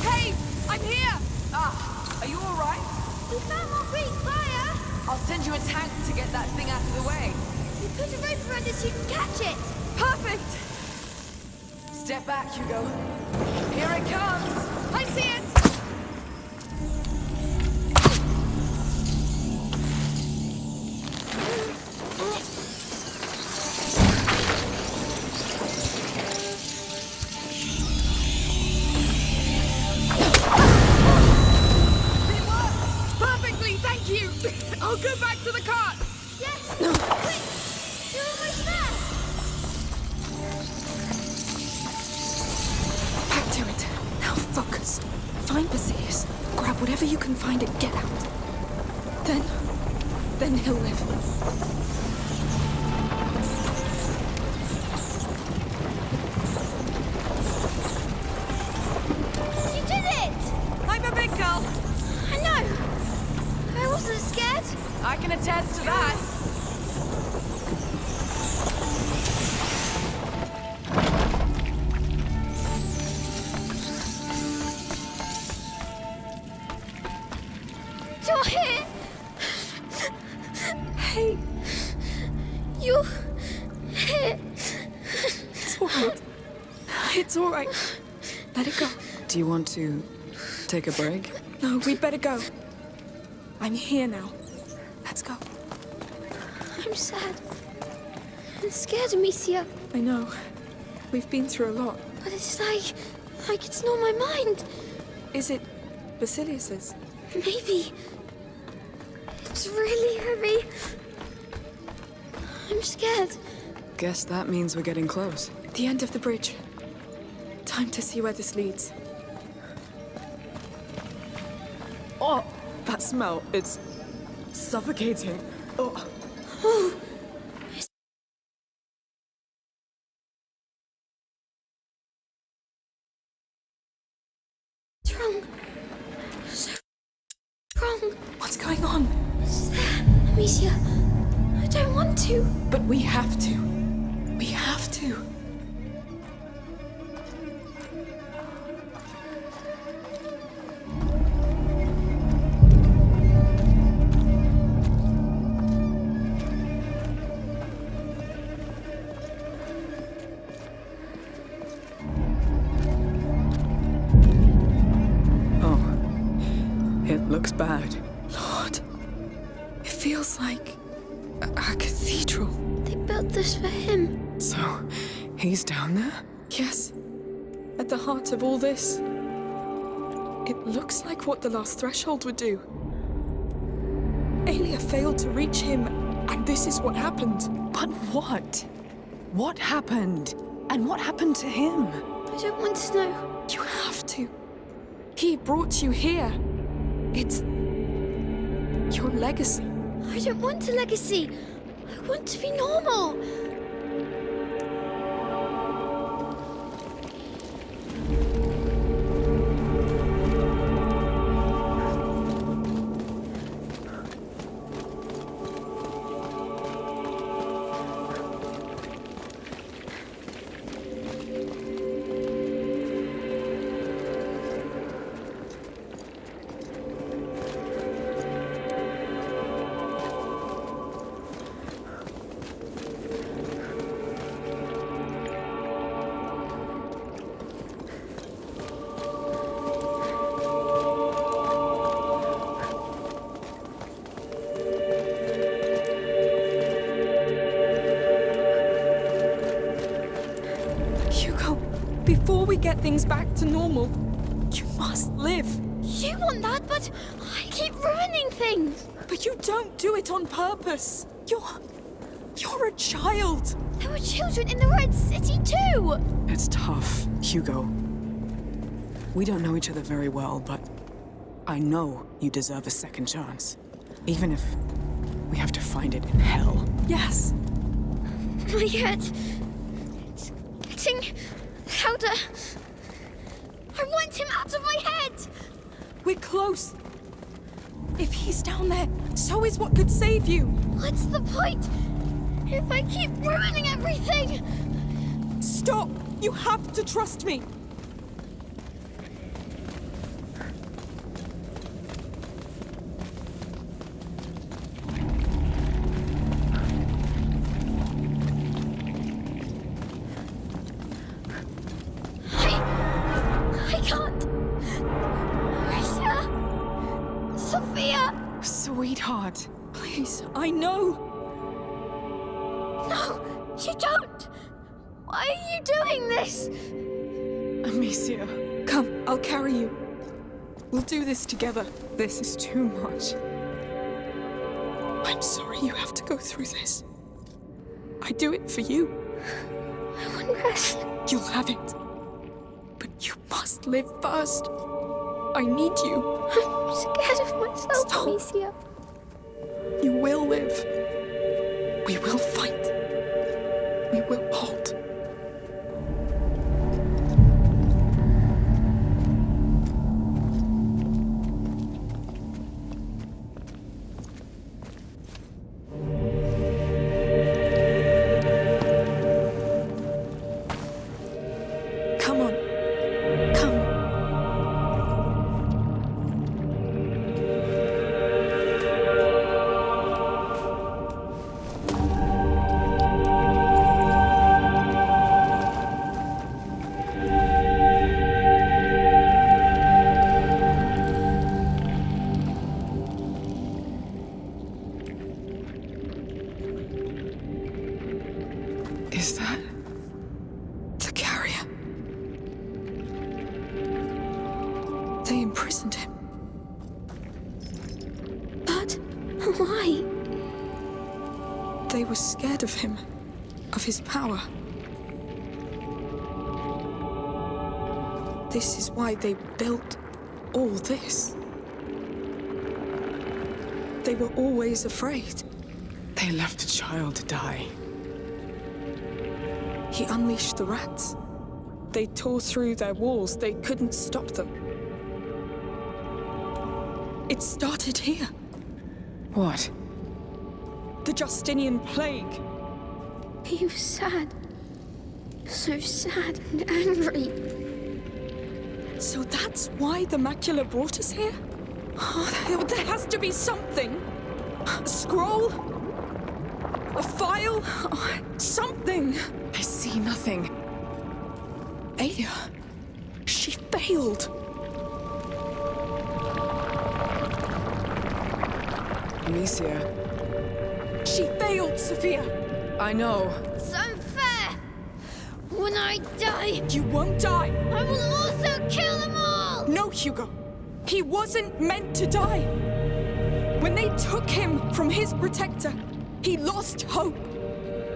Hey! I'm here! Ah, are you all right? We found more Greek fire! I'll send you a tank to get that thing out of the way. We put a rope around it so you can catch it! Perfect! Step back, Hugo. Here it comes! I see it! It worked! Perfectly, thank you! I'll go back to the cart! Yes! Quick! You're almost there! Back to it. Now focus. Find Basilius. Grab whatever you can find and get out. Then he'll live. You did it! I'm a big girl. I know! I wasn't scared. I can attest to that. You're here! Hey, You're here! it's all right. It's all right. Let it go. Do you want to take a break? No, we'd better go. I'm here now. Let's go. I'm sad. I'm scared, Amicia. I know. We've been through a lot. But it's like it's not my mind. Is it Basilius's? Maybe. It's really heavy. I'm scared. Guess that means we're getting close. The end of the bridge. Time to see where this leads. Oh, that smell. It's suffocating. Oh. Oh, it's wrong. So wrong. What's going on? It's there, Amicia. I don't want to. But we have to. We have to. Looks bad. Lord, it feels like a cathedral. They built this for him. So, he's down there? Yes, at the heart of all this. It looks like what the last threshold would do. Aelia failed to reach him, and this is what happened. But what? What happened? And what happened to him? I don't want to know. You have to. He brought you here. It's your legacy. I don't want a legacy. I want to be normal. Before we get things back to normal, you must live. You want that, but I keep ruining things. But you don't do it on purpose. You're a child. There were children in the Red City too. It's tough, Hugo. We don't know each other very well, but I know you deserve a second chance. Even if we have to find it in hell. Yes. My head. It's getting louder. I want him out of my head. We're close. If he's down there, so is what could save you. What's the point? If I keep ruining everything. Stop. You have to trust me. I can't. Marcia. Sophia. Sweetheart. Please, I know. No, you don't. Why are you doing this? Amicia. Come, I'll carry you. We'll do this together. This is too much. I'm sorry you have to go through this. I do it for you. I want rest. You'll have it. But you must live first. I need you. I'm scared of myself, Stop. Amicia. You will live. We will fight. We will hold. Come on. Come. Is that The carrier. They imprisoned him. But why? They were scared of him, of his power. This is why they built all this. They were always afraid. they left a child to die? He unleashed the rats. They tore through their walls. They couldn't stop them. It started here. What? The Justinian plague. He was sad. So sad and angry. So that's why the macula brought us here? Oh, there has to be something. A scroll? A file? Oh, something. I see nothing. Aelia, she failed. Amicia. She failed, Sophia. I know. It's unfair! When I die, You won't die. I will also kill them all! No, Hugo. He wasn't meant to die. When they took him from his protector, he lost hope.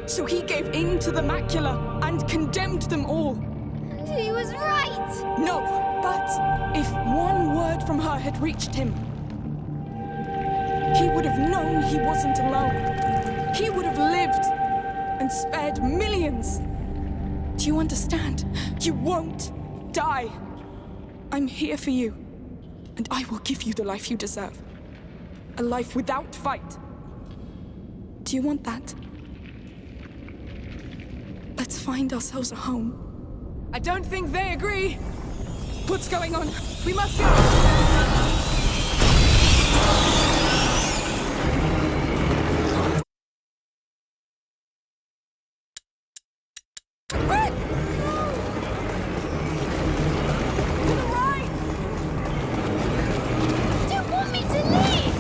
So he gave in to the macula and condemned them all. And he was right! No, but if one word from her had reached him, he would have known he wasn't alone. He would have lived and spared millions. Do you understand? You won't die. I'm here for you, and I will give you the life you deserve. A life without fight. Do you want that? Let's find ourselves a home. I don't think they agree. What's going on? We must go! Quick! To the right! Do you want me to leave?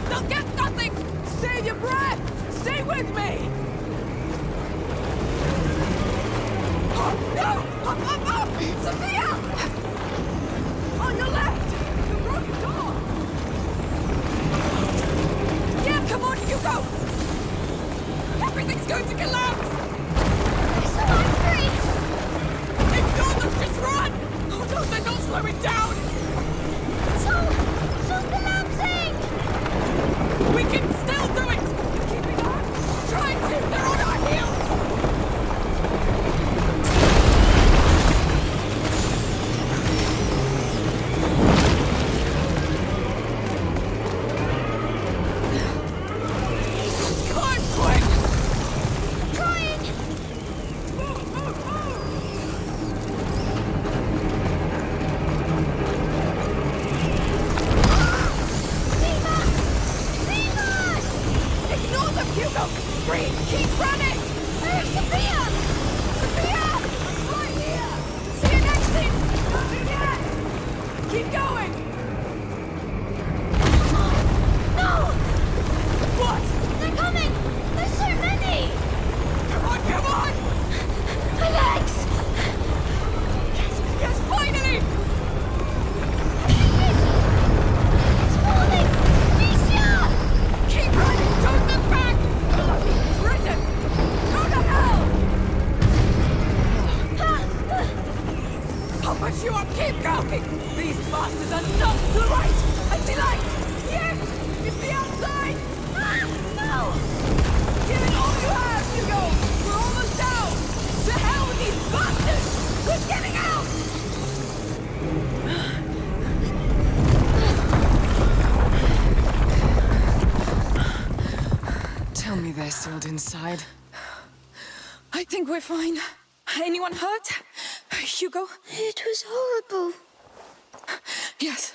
They'll get nothing! Save your breath! Stay with me! Oh, no! Up, up, up! Sophia! On your left! The broken door! Yeah, come on, Hugo! Everything's going to collapse! So I'm free! Ignore them! Just run! Oh no, they're not slowing down! So collapsing! We can still do it! Keeping on! Trying to! They're on our heels! Climb quick! Trying! Move, move, move! Viva! Viva! Ignore them, Hugo! Breathe! Keep running! Where's Sophia? Sophia! I'm right here! See you next thing! Nothing yet! Keep going! No! What? They're coming! There's so many! Come on, come on! My legs! Yes, finally! It's falling! Misha! Keep running! Don't look back! Bridget! Go to hell! I'll put you up! Keep going! These bastards are not to the right! I see light! Yes! It's the outside! No! Give it all you have, Hugo! We're almost down! To hell with these bastards! Who's getting out? Tell me they're sealed inside. I think we're fine. Anyone hurt? Hugo? It was horrible. Yes.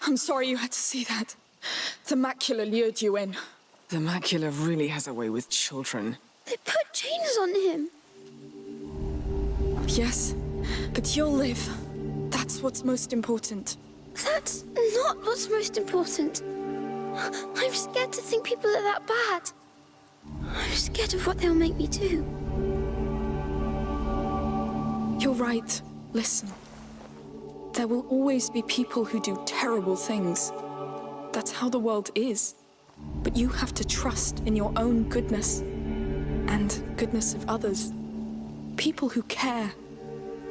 I'm sorry you had to see that. The macula lured you in. The macula really has a way with children. They put chains on him. Yes, but you'll live. That's what's most important. That's not what's most important. I'm scared to think people are that bad. I'm scared of what they'll make me do. You're right. Listen. There will always be people who do terrible things. That's how the world is. But you have to trust in your own goodness. And goodness of others. People who care.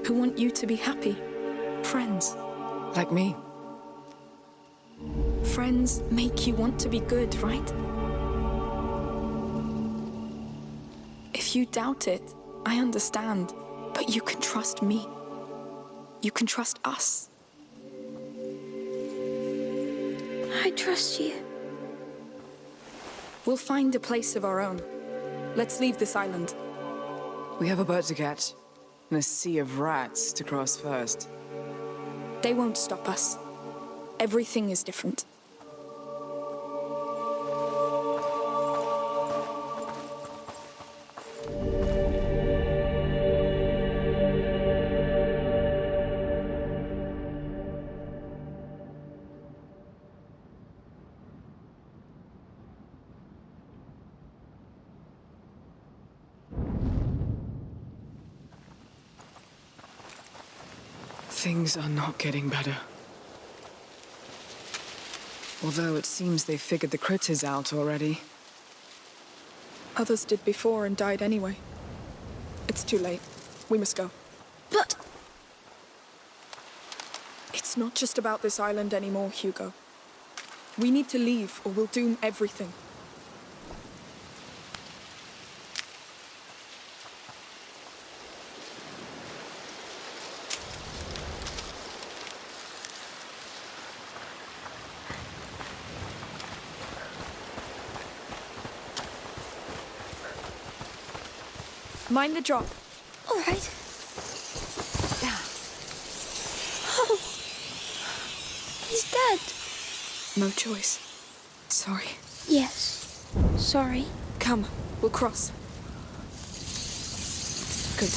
Who want you to be happy. Friends. Like me. Friends make you want to be good, right? If you doubt it, I understand. But you can trust me. You can trust us. I trust you. We'll find a place of our own. Let's leave this island. We have a boat to catch, and a sea of rats to cross first. They won't stop us. Everything is different. Things are not getting better. Although it seems they figured the critters out already. Others did before and died anyway. It's too late. We must go. But... It's not just about this island anymore, Hugo. We need to leave, or we'll doom everything. Mind the drop. All right. Oh. He's dead. No choice. Sorry. Yes. Sorry. Come, we'll cross. Good.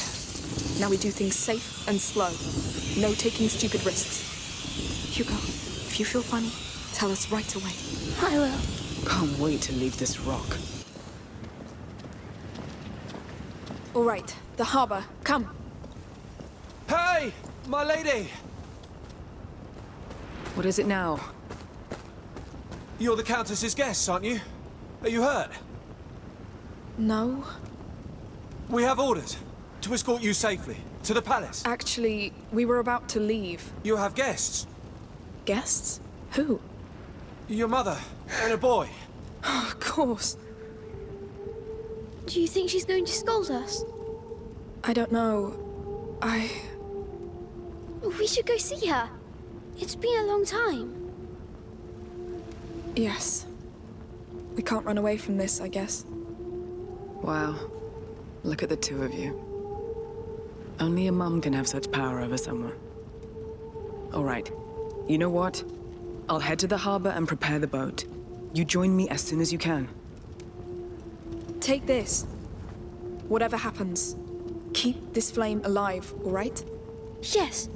Now we do things safe and slow. No taking stupid risks. Hugo, if you feel funny, tell us right away. I will. Can't wait to leave this rock. All right, the harbor. Come. Hey, my lady! What is it now? You're the Countess's guests, aren't you? Are you hurt? No. We have orders to escort you safely to the palace. Actually, we were about to leave. You have guests. Guests? Who? Your mother and a boy. Oh, of course. Do you think she's going to scold us? I don't know. We should go see her. It's been a long time. Yes. We can't run away from this, I guess. Wow. Look at the two of you. Only a mum can have such power over someone. All right. You know what? I'll head to the harbor and prepare the boat. You join me as soon as you can. Take this. Whatever happens, keep this flame alive, all right? Yes.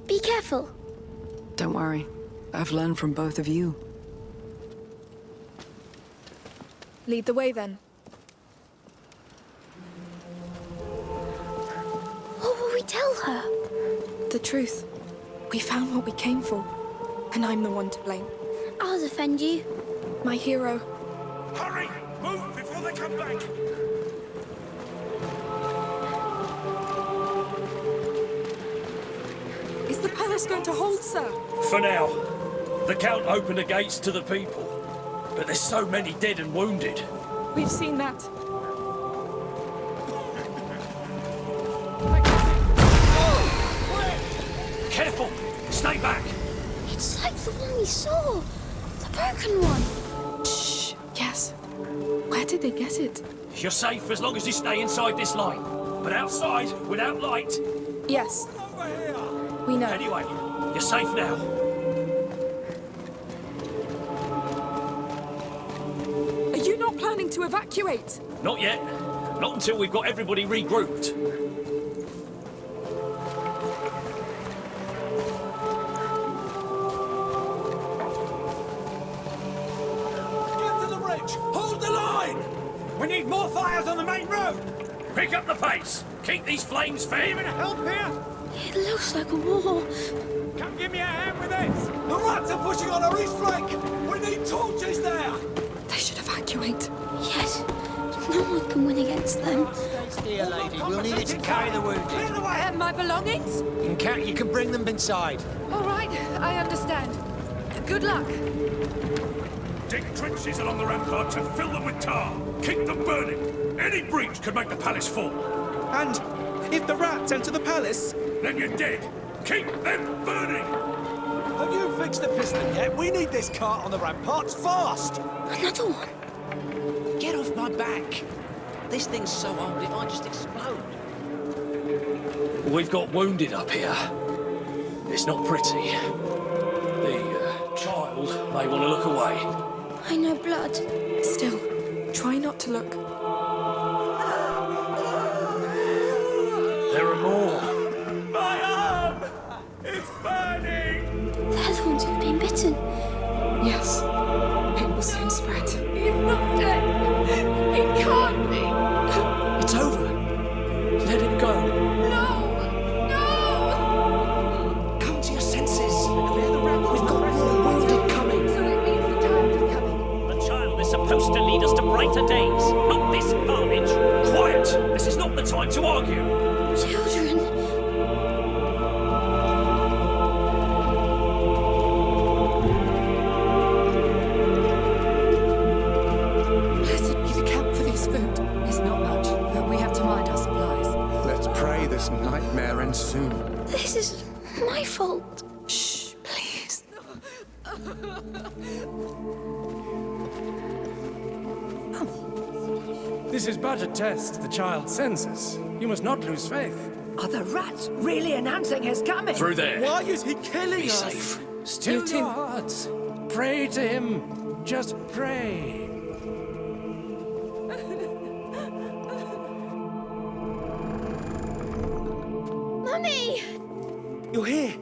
Be careful. Don't worry. I've learned from both of you. Lead the way, then. What will we tell her? The truth. We found what we came for. And I'm the one to blame. I'll defend you. My hero. Hurry! Move before they come back! Is the palace going to hold, sir? For now. The Count opened the gates to the people. But there's so many dead and wounded. We've seen that. Careful! Stay back! It's like the one we saw. The broken one. Shh. Yes. Where did they get it? You're safe as long as you stay inside this line. But outside, without light... Yes. We know. Anyway, you're safe now. Are you not planning to evacuate? Not yet. Not until we've got everybody regrouped. Get to the bridge! Hold the line! We need more fires on the main road! Pick up the pace! Keep these flames fed! Even help here? It looks like a war. Come give me a hand with this! The rats are pushing on our east flank! We need torches there! They should evacuate. Yes. No one can win against them. Stay still, lady. We'll need it to carry the wounded. Clear the way! And my belongings? You can bring them inside. All right, I understand. Good luck. Dig trenches along the ramparts and fill them with tar. Keep them burning. Any breach could make the palace fall. And if the rats enter the palace... Then you're dead. Keep them burning! Have you fixed the piston yet? We need this cart on the ramparts fast! Another one. Get off my back. This thing's so old it might just explode. We've got wounded up here. It's not pretty. The child may want to look away. I know blood. Still, try not to look. There are more. My arm! It's burning! They're the ones who've been bitten. Yes. It will soon spread. He's not dead. He can't be. It's over. Let him go. No! No! Come brighter days. Not this garbage. Quiet! This is not the time to argue. Children. Blessed be the camp for this food. It's not much, but we have to mind our supplies. Let's pray this nightmare ends soon. This is my fault. Shh, please. This is but a test the child sends us. You must not lose faith. Are the rats really announcing his coming? Through there. Why is he killing Be us? safe. Still your hearts. Pray to him. Just pray. Mummy! You're here.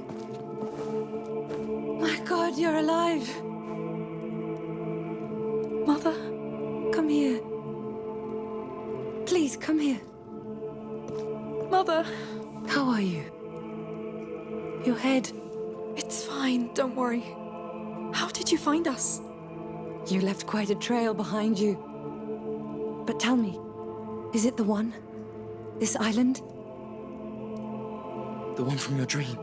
My God, you're alive. Mother, come here. Please, come here. Mother, How are you? Your head. it's fine, don't worry. How did you find us? You left quite a trail behind you. But tell me, is it the one? This island? The one from your dream.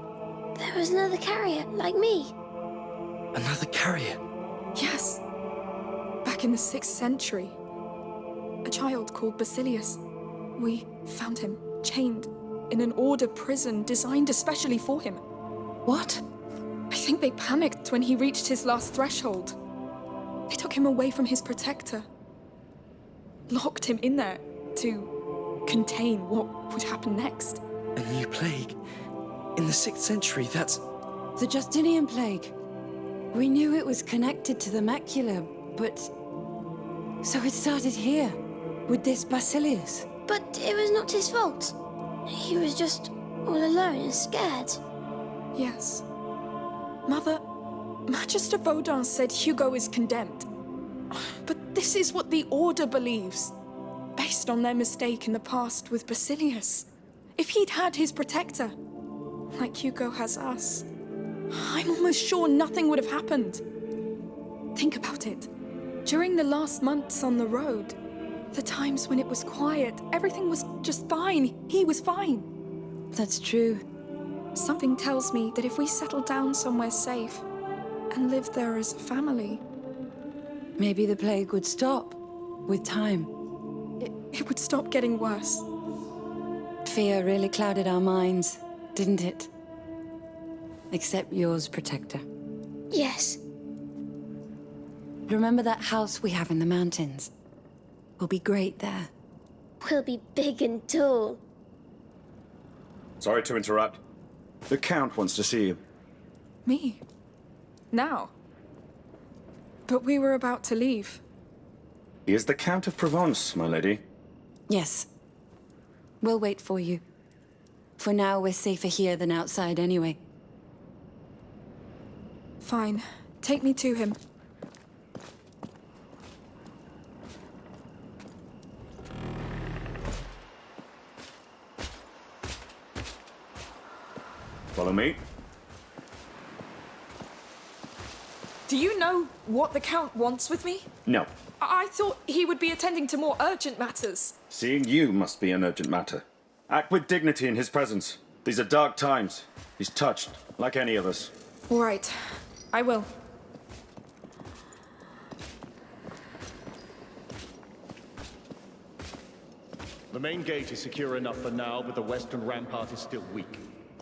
There was another carrier, like me. Another carrier. Yes. Back in the 6th century. A child called Basilius. We found him, chained, in an order prison designed especially for him. What? I think they panicked when he reached his last threshold. They took him away from his protector. Locked him in there to contain what would happen next. A new plague. In the 6th century, that's... The Justinian plague. We knew it was connected to the macula, but... So it started here, with this Basilius. But it was not his fault. He was just all alone and scared. Yes. Mother, Magister Vaudin said Hugo is condemned. But this is what the Order believes, based on their mistake in the past with Basilius. If he'd had his protector, like Hugo has us, I'm almost sure nothing would have happened. Think about it. During the last months on the road, the times when it was quiet, everything was just fine. He was fine. That's true. Something tells me that if we settle down somewhere safe and live there as a family... Maybe the plague would stop, with time. It would stop getting worse. Fear really clouded our minds, didn't it? Except yours, Protector. Yes. Remember that house we have in the mountains? We'll be great there. We'll be big and tall. Sorry to interrupt. The Count wants to see you. Me? Now? But we were about to leave. He is the Count of Provence, my lady. Yes. We'll wait for you. For now, we're safer here than outside anyway. Fine. Take me to him. Follow me. Do you know what the Count wants with me? No. I thought he would be attending to more urgent matters. Seeing you must be an urgent matter. Act with dignity in his presence. These are dark times. He's touched, like any of us. All right. I will. The main gate is secure enough for now, but the western rampart is still weak.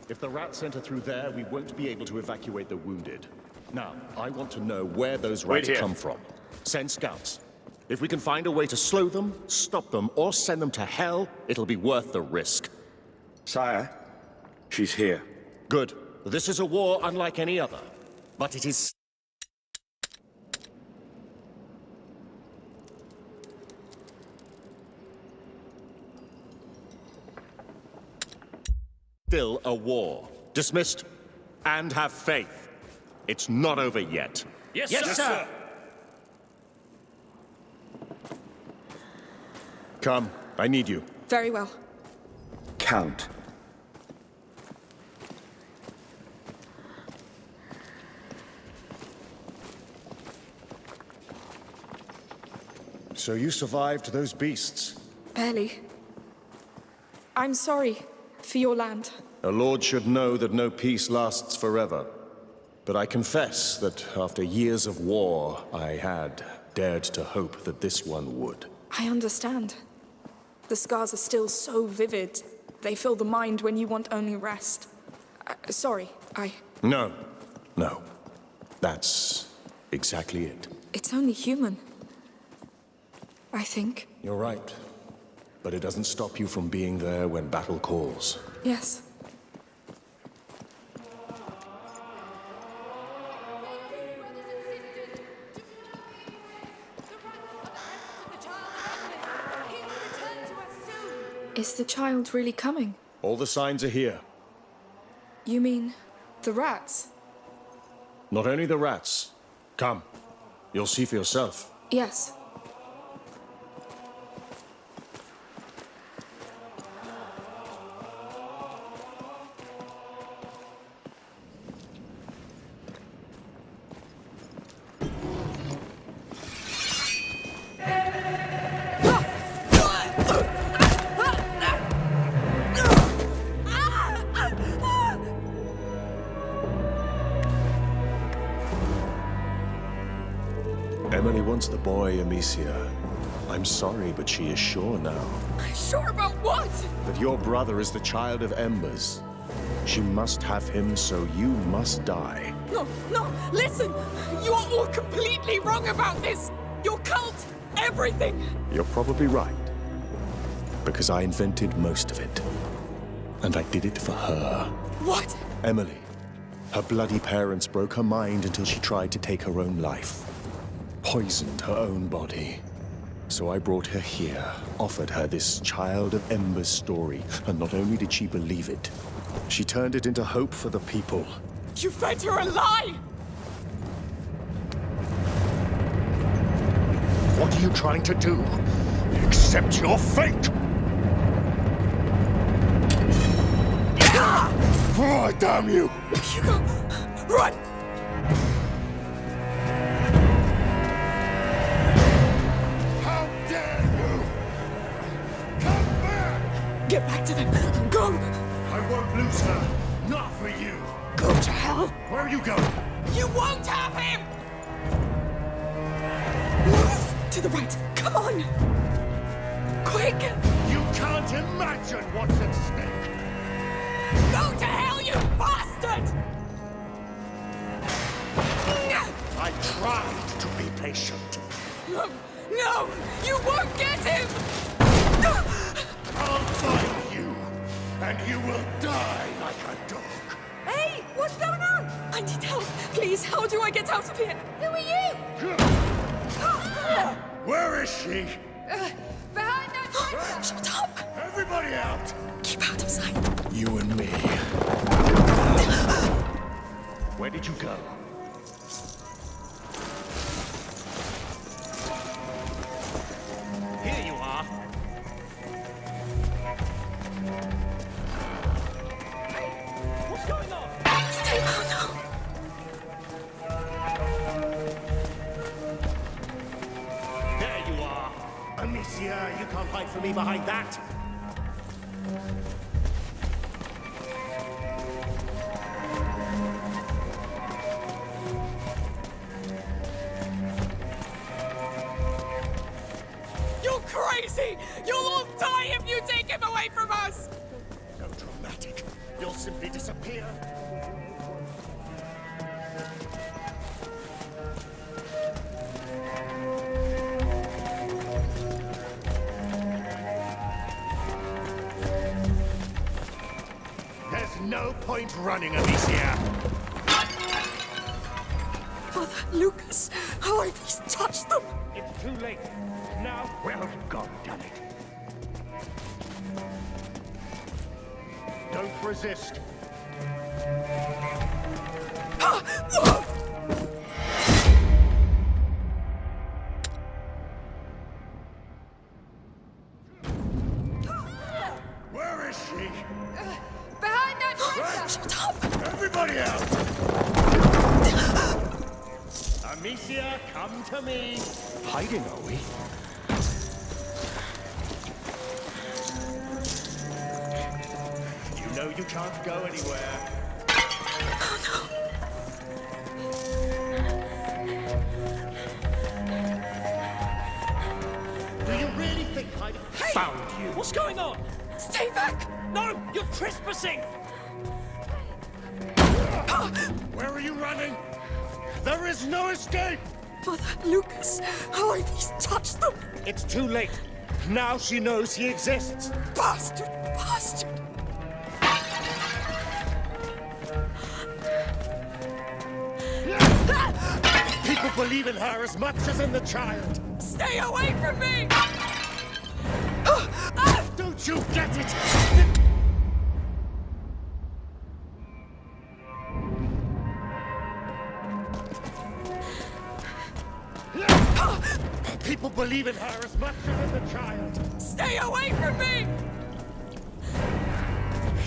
If the rats enter through there, we won't be able to evacuate the wounded. Now, I want to know where those rats come from. Send scouts. If we can find a way to slow them, stop them, or send them to hell, it'll be worth the risk. Sire, she's here. Good. This is a war unlike any other. But it is... still a war. Dismissed. And have faith. It's not over yet. Yes, Yes, sir. sir. Come, I need you. Very well. Count. So you survived those beasts? Barely. I'm sorry for your land. A lord should know that no peace lasts forever. But I confess that after years of war, I had dared to hope that this one would. I understand. The scars are still so vivid. They fill the mind when you want only rest. Sorry, No. That's exactly it. It's only human. I think. You're right. But it doesn't stop you from being there when battle calls. Yes. Is the child really coming? All the signs are here. You mean the rats? Not only the rats. Come. You'll see for yourself. Yes. Emily wants the boy, Amicia. I'm sorry, but she is sure now. Sure about what? That your brother is the child of Embers. She must have him, so you must die. No, listen! You're all completely wrong about this! Your cult, everything! You're probably right. Because I invented most of it. And I did it for her. What? Emily. Her bloody parents broke her mind until she tried to take her own life. Poisoned her own body. So I brought her here, offered her this Child of Embers story, and not only did she believe it, she turned it into hope for the people. You fed her a lie! What are you trying to do? Accept your fate! Oh, damn you! Hugo, run! How dare you! Come back! Get back to them! Go! I won't lose her. Not for you. Go to hell! Where are you going? You won't have him! Move to the right! Come on! Quick! You can't imagine what's at stake! Go to hell, you bastard! I tried to be patient. No! You won't get him! I'll find you, and you will die like a dog. Hey! What's going on? I need help. Please, how do I get out of here? Who are you? Where is she? Behind that tractor! Shut up! Everybody out! Keep out of sight. You and me. Where did you go? Here you are. What's going on? Stay out now. There you are. Amicia, you can't hide from me behind that. You're crazy! You'll all die if you take him away from us! So dramatic. You'll simply disappear. There's no point running, Amicia. Father, Lucas, how I please touch them! It's too late. Now, Well, God damn it. Don't resist. Where is she? Behind that tractor! Shut up! Everybody out! Amicia, come to me. Hiding, are we? You can't go anywhere. Do you really think I'd have found you? What's going on? Stay back! No! You're trespassing! Where are you running? There is no escape! Mother, Lucas, how have he touched them? It's too late. Now she knows he exists. Bastard! Bastard! People believe in her as much as in the child. Stay away from me! Don't you get it? People believe in her as much as in the child. Stay away from me!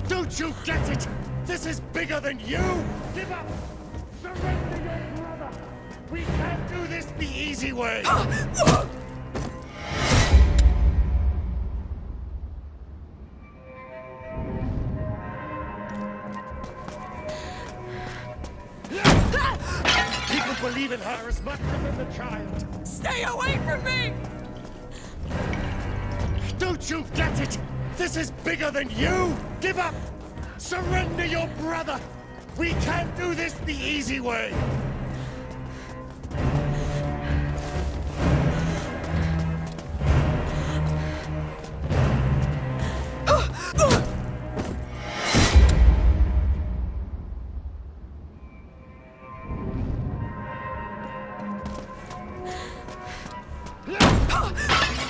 Don't you get it? This is bigger than you! Give up! Surrender your brother! We can't do this the easy way! People believe in her as much as in the child. Stay away from me! Don't you get it? This is bigger than you! Give up! Surrender your brother! We can't do this the easy way!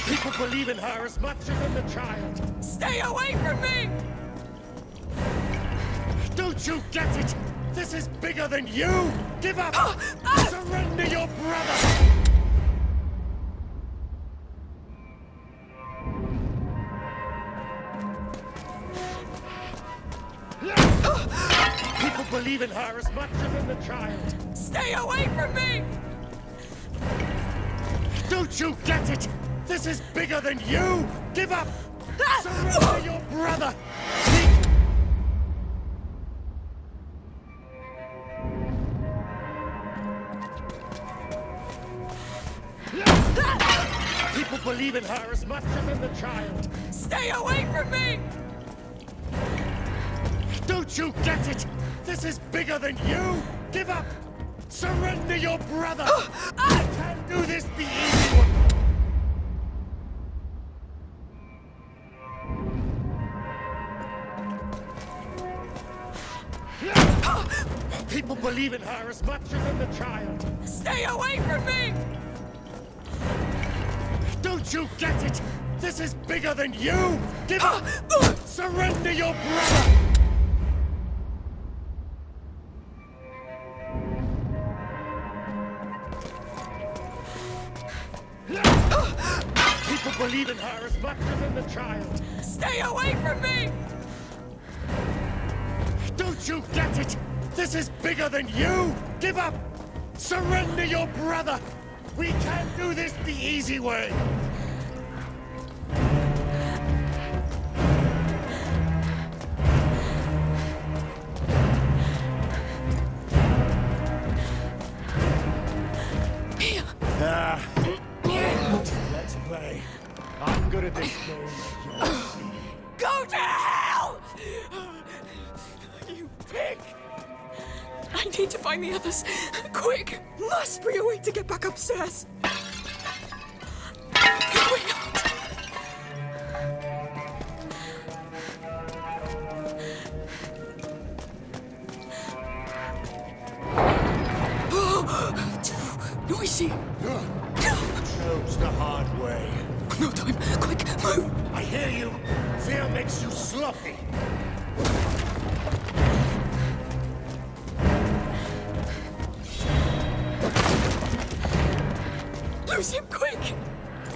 People believe in her as much as in the child. Stay away from me! Don't you get it? This is bigger than you! Give up! Surrender your brother! People believe in her as much as in the child. Stay away from me! Don't you get it? This is bigger than you! Give up! Surrender your brother! People believe in her as much as in the child. Stay away from me! Don't you get it? This is bigger than you! Give up! Surrender your brother! I can't do this the easy way! People believe in her as much as in the child. Stay away from me! Don't you get it? This is bigger than you! Give up! Surrender your brother! People believe in her as much as in the child. Stay away from me! Don't you get it? This is bigger than you! Give up! Surrender your brother! We can't do this the easy way! Let's play. I'm good at this game. Go to hell! You pig! I need to find the others. Quick! Must be a way to get back upstairs. Going out. Noisy. Chose the hard way. No time. Quick, move. I hear you. Fear makes you sloppy. Lose him, quick.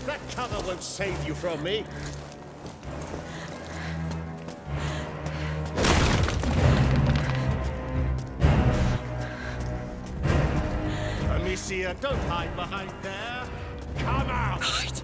That cover won't save you from me. Amicia, don't hide behind there. Come out! Hide.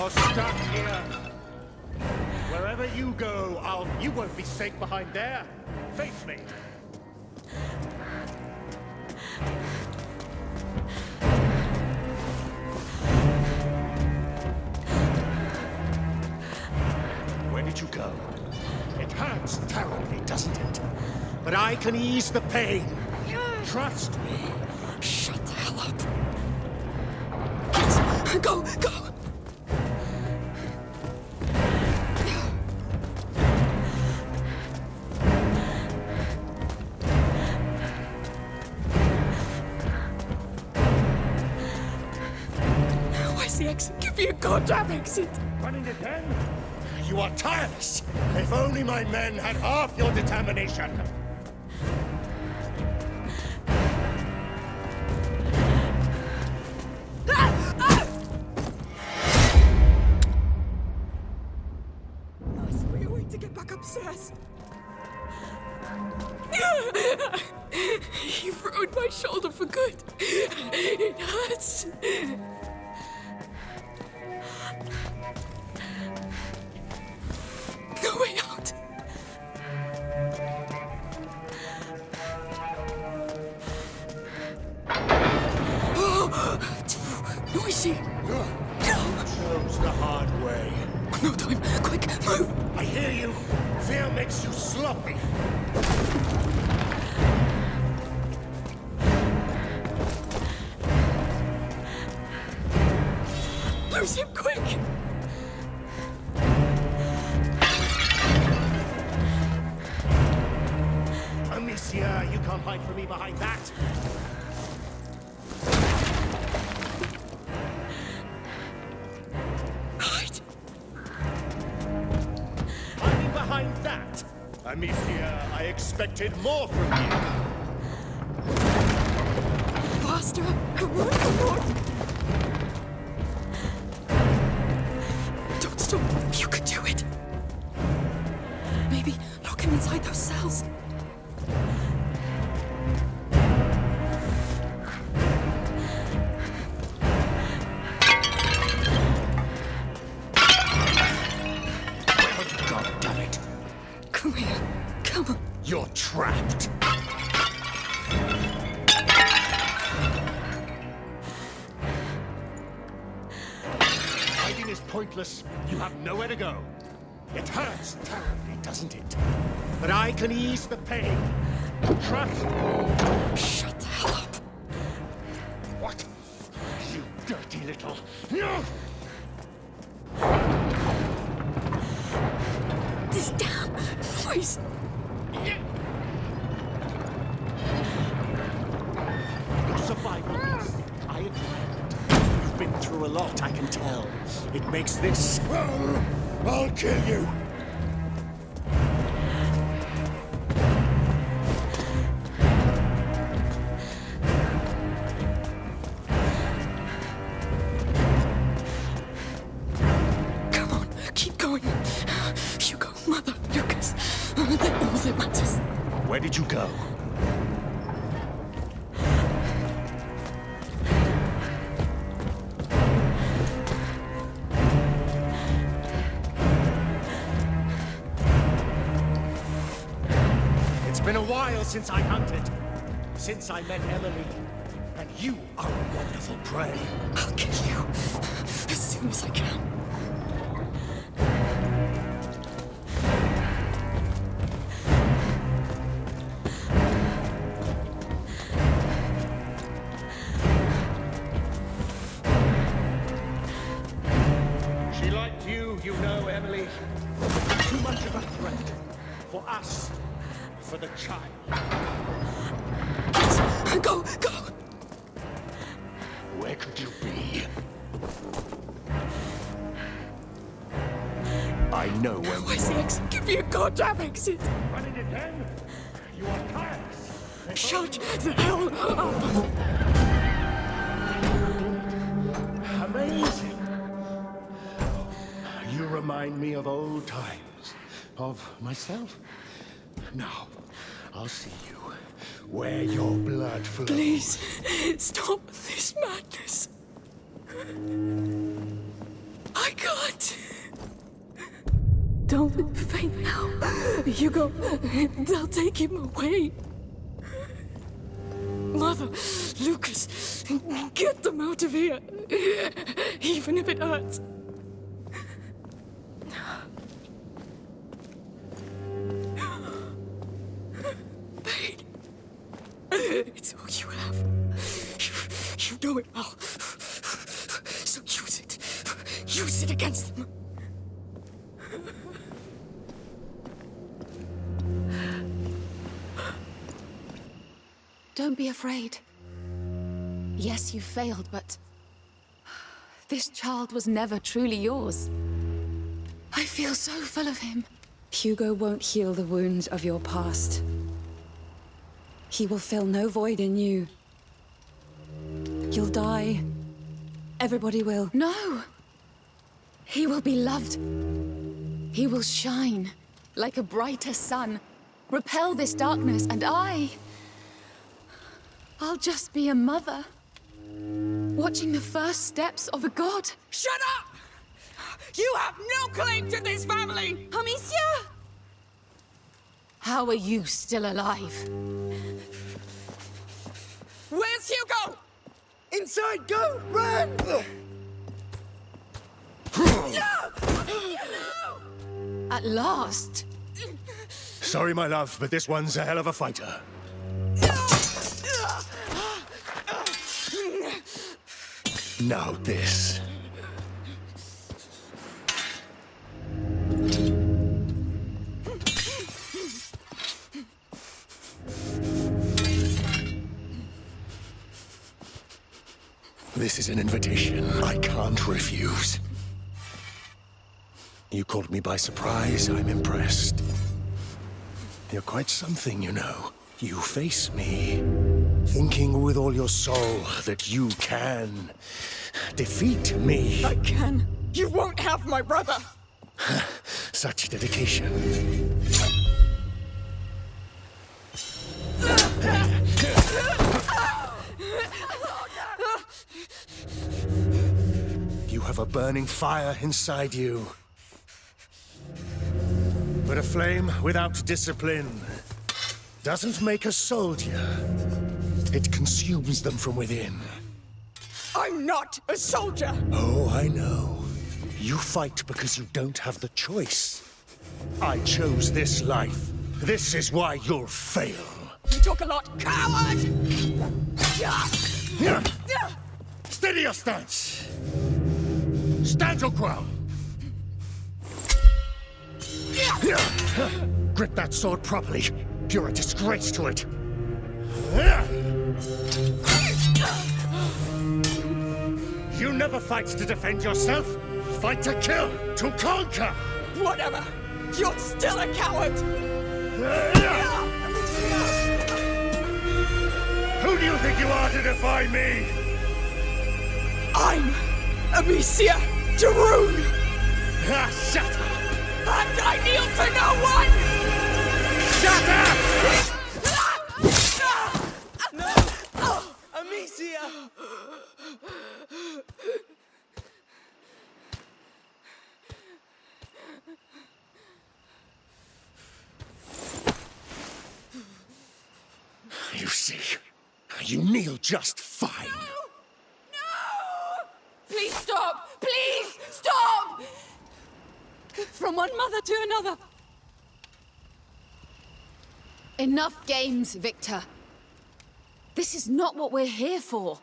You're stuck here. Wherever you go, you won't be safe behind there. Face me. Where did you go? It hurts terribly, doesn't it? But I can ease the pain. Trust me. Shut the hell up. Yes, go, go. Where's the exit? Give me a goddamn exit. Running again? You are tireless. If only my men had half your determination. Nice way away to get back upstairs. You've ruined my shoulder for good. It hurts. No way out. Oh, noisy. Chose the hard way. No time. Quick, move. I hear you. Fear makes you sloppy. Lose him quick. Amicia, you can't hide from me behind that. Hide. Hiding behind that. Amicia, I expected more from you. Faster. Come on, come on. Don't stop. You can do it. Maybe lock him inside those cells. God damn it. Come here. Come on. You're trapped. Hiding is pointless. You have nowhere to go. It hurts terribly, doesn't it? But I can ease the pain. Trust me. Shut the hell up. What? You dirty little... No! This damn noise. Your survival is... I admire. You've been through a lot, I can tell. It makes this... I'll kill you! Come on, keep going. Hugo, Mother, Lucas. They're all that matters. Where did you go? It's been a while since I hunted. Since I met Emily. And you are a wonderful prey. I'll kill you as soon as I can. She liked you, you know, Emily. Too much of a threat. For us. For the child. Yes, go, go. Where could you be? I know where we Where's the are. exit? Give me a goddamn exit. Running again? You are tireless. Shut the hell up. Amazing. You remind me of old times. Of myself. Now, I'll see you where your blood flows. Please, stop this madness. I can't. Don't faint now. Hugo, they'll take him away. Mother, Lucas, get them out of here. Even if it hurts. Pain. It's all you have. You know it well. So use it. Use it against them. Don't be afraid. Yes, you failed, but this child was never truly yours. I feel so full of him. Hugo won't heal the wounds of your past. He will fill no void in you. You'll die. Everybody will. No! He will be loved. He will shine like a brighter sun, repel this darkness, and I'll just be a mother, watching the first steps of a god. Shut up! You have no claim to this family! Amicia! How are you still alive? Where's Hugo? Inside, go! Run! At last! Sorry, my love, but this one's a hell of a fighter. Now this. This is an invitation I can't refuse. You caught me by surprise. I'm impressed. You're quite something, you know. You face me, thinking with all your soul that you can defeat me. I can. You won't have my brother. Such dedication. You have a burning fire inside you. But a flame without discipline doesn't make a soldier. It consumes them from within. I'm not a soldier! Oh, I know. You fight because you don't have the choice. I chose this life. This is why you'll fail. You talk a lot, coward! Steady your stance! Stand your ground! Grip that sword properly. You're a disgrace to it. You never fight to defend yourself. Fight to kill, to conquer. Whatever. You're still a coward. Who do you think you are to defy me? I'm Amicia Daroon. Shut up. And I kneel to no one. Shut up! No! Amicia! You see, you kneel just fine. No! Please stop! Please stop! From one mother to another. Enough games, Victor. This is not what we're here for.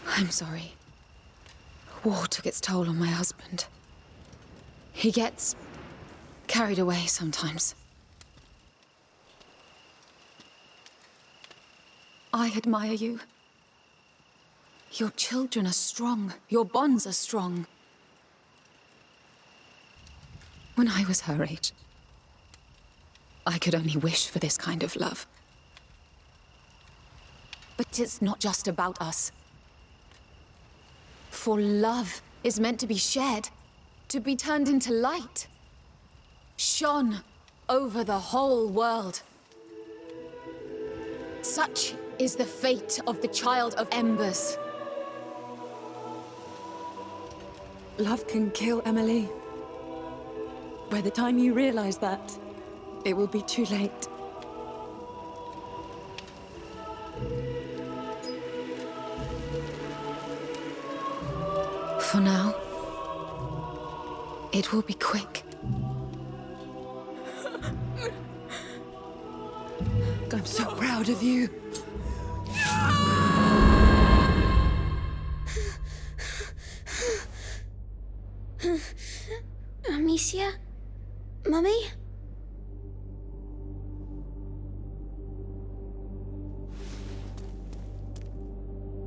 I'm sorry. War took its toll on my husband. He gets carried away sometimes. I admire you. Your children are strong. Your bonds are strong. When I was her age, I could only wish for this kind of love. But it's not just about us. For love is meant to be shared, to be turned into light, shone over the whole world. Such is the fate of the Child of Embers. Love can kill, Emily. By the time you realize that, it will be too late. For now, it will be quick. I'm so proud of you. Amicia? Mummy?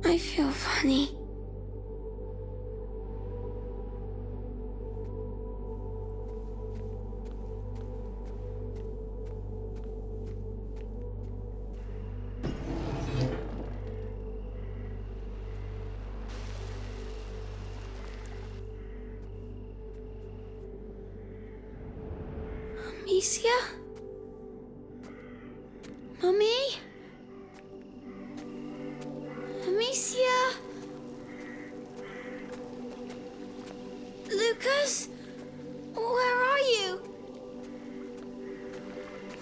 I feel funny. Amicia? Mummy? Amicia? Lucas? Where are you?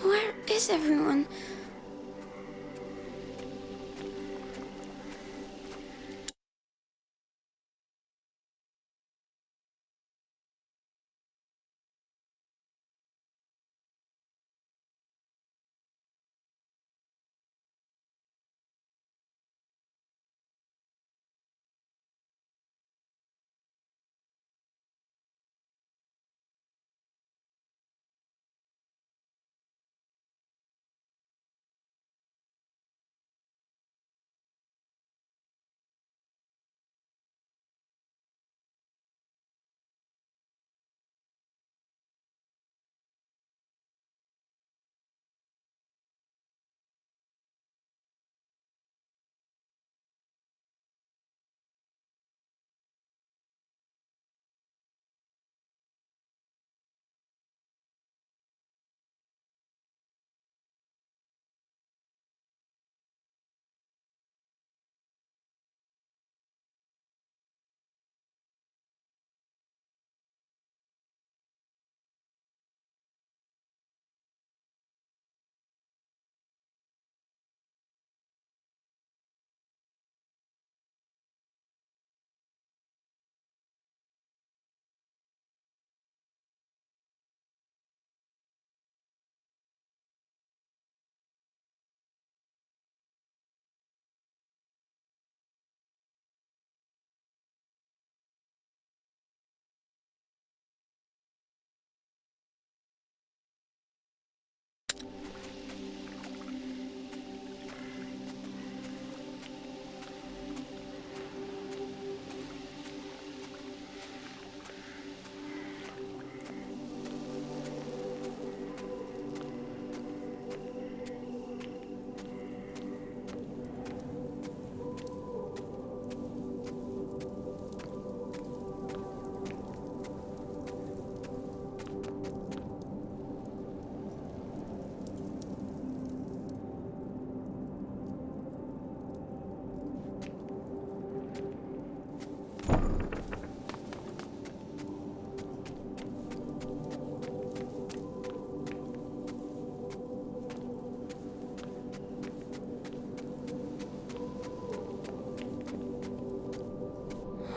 Where is everyone?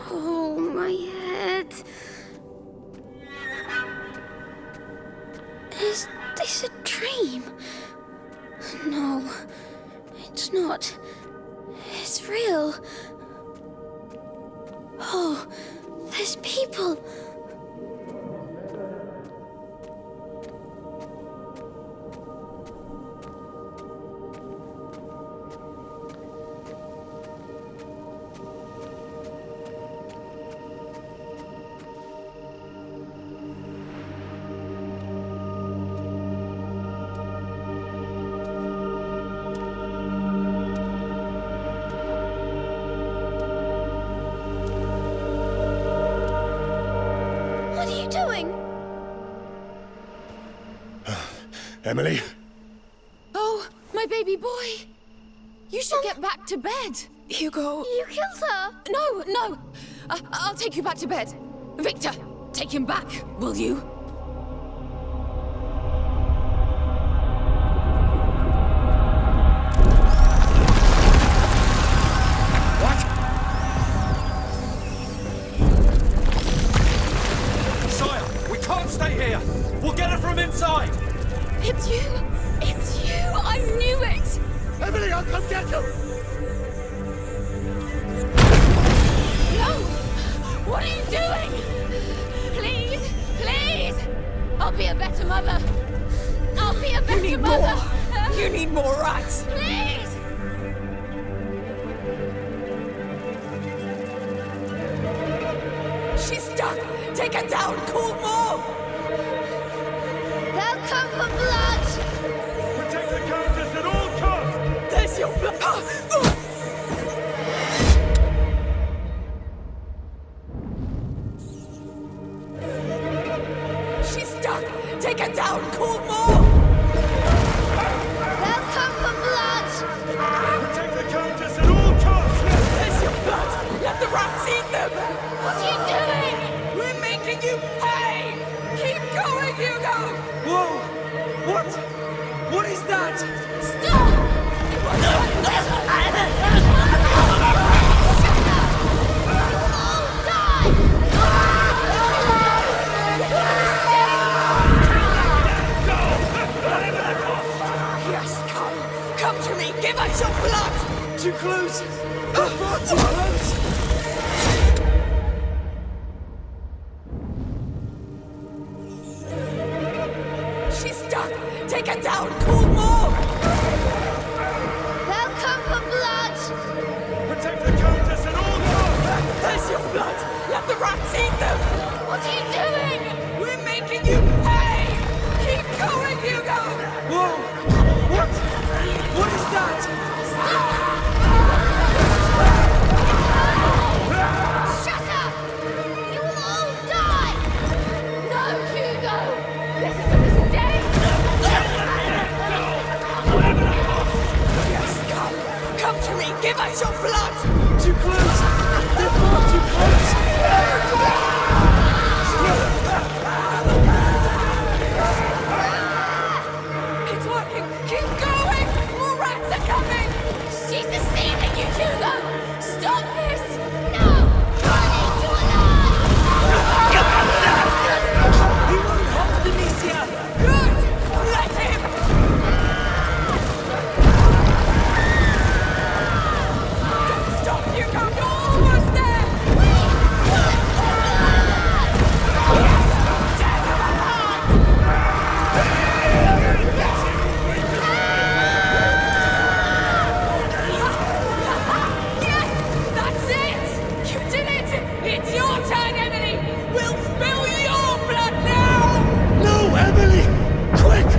Oh, my head. Is this a dream? No, it's not. It's real. Oh, there's people. What are you doing? Emily? Oh, my baby boy! You should get back to bed. Hugo... You killed her! No. I'll take you back to bed. Victor, take him back, will you? Sire, we can't stay here. We'll get her from inside. It's you. It's you. I knew it. Emily, I'll come get you! No! What are you doing? Please, please! I'll be a better mother. I'll be a better mother. More. You need more rats. Please! She's stuck. Take her down. Call more. They'll come for blood! Protect the Countess at all costs! There's your blood. She's stuck. Take her down. Call more. They'll come for blood! Protect the Countess at all costs! There's your blood. Let the rats eat them. What are you doing? We're making you pay. Keep going, Hugo. Whoa! What? What is that? Yes, come. Come to me. Give us your blood. Too close. Far too close. She's stuck. Take her down. Call more. They'll come for blood! Protect the Countess at all costs! There's your blood. Let the rats eat them. What are you doing? We're making you pay. Keep going, Hugo. Whoa! What? What is that? Shut up! You will all die! No, Hugo! This is a mistake! Yes, come. Come to me. Give us your blood. Too close. They're far too close. It's working. Keep going. More rats are coming. She's deceiving you, Hugo! Stop this! No! I need to alive! He won't hold Amicia. Good. Let him. Don't stop, Hugo. You're almost there. Yes, that's it. You did it. It's your turn, Emily. We'll spill your blood now. No, Emily! Quick!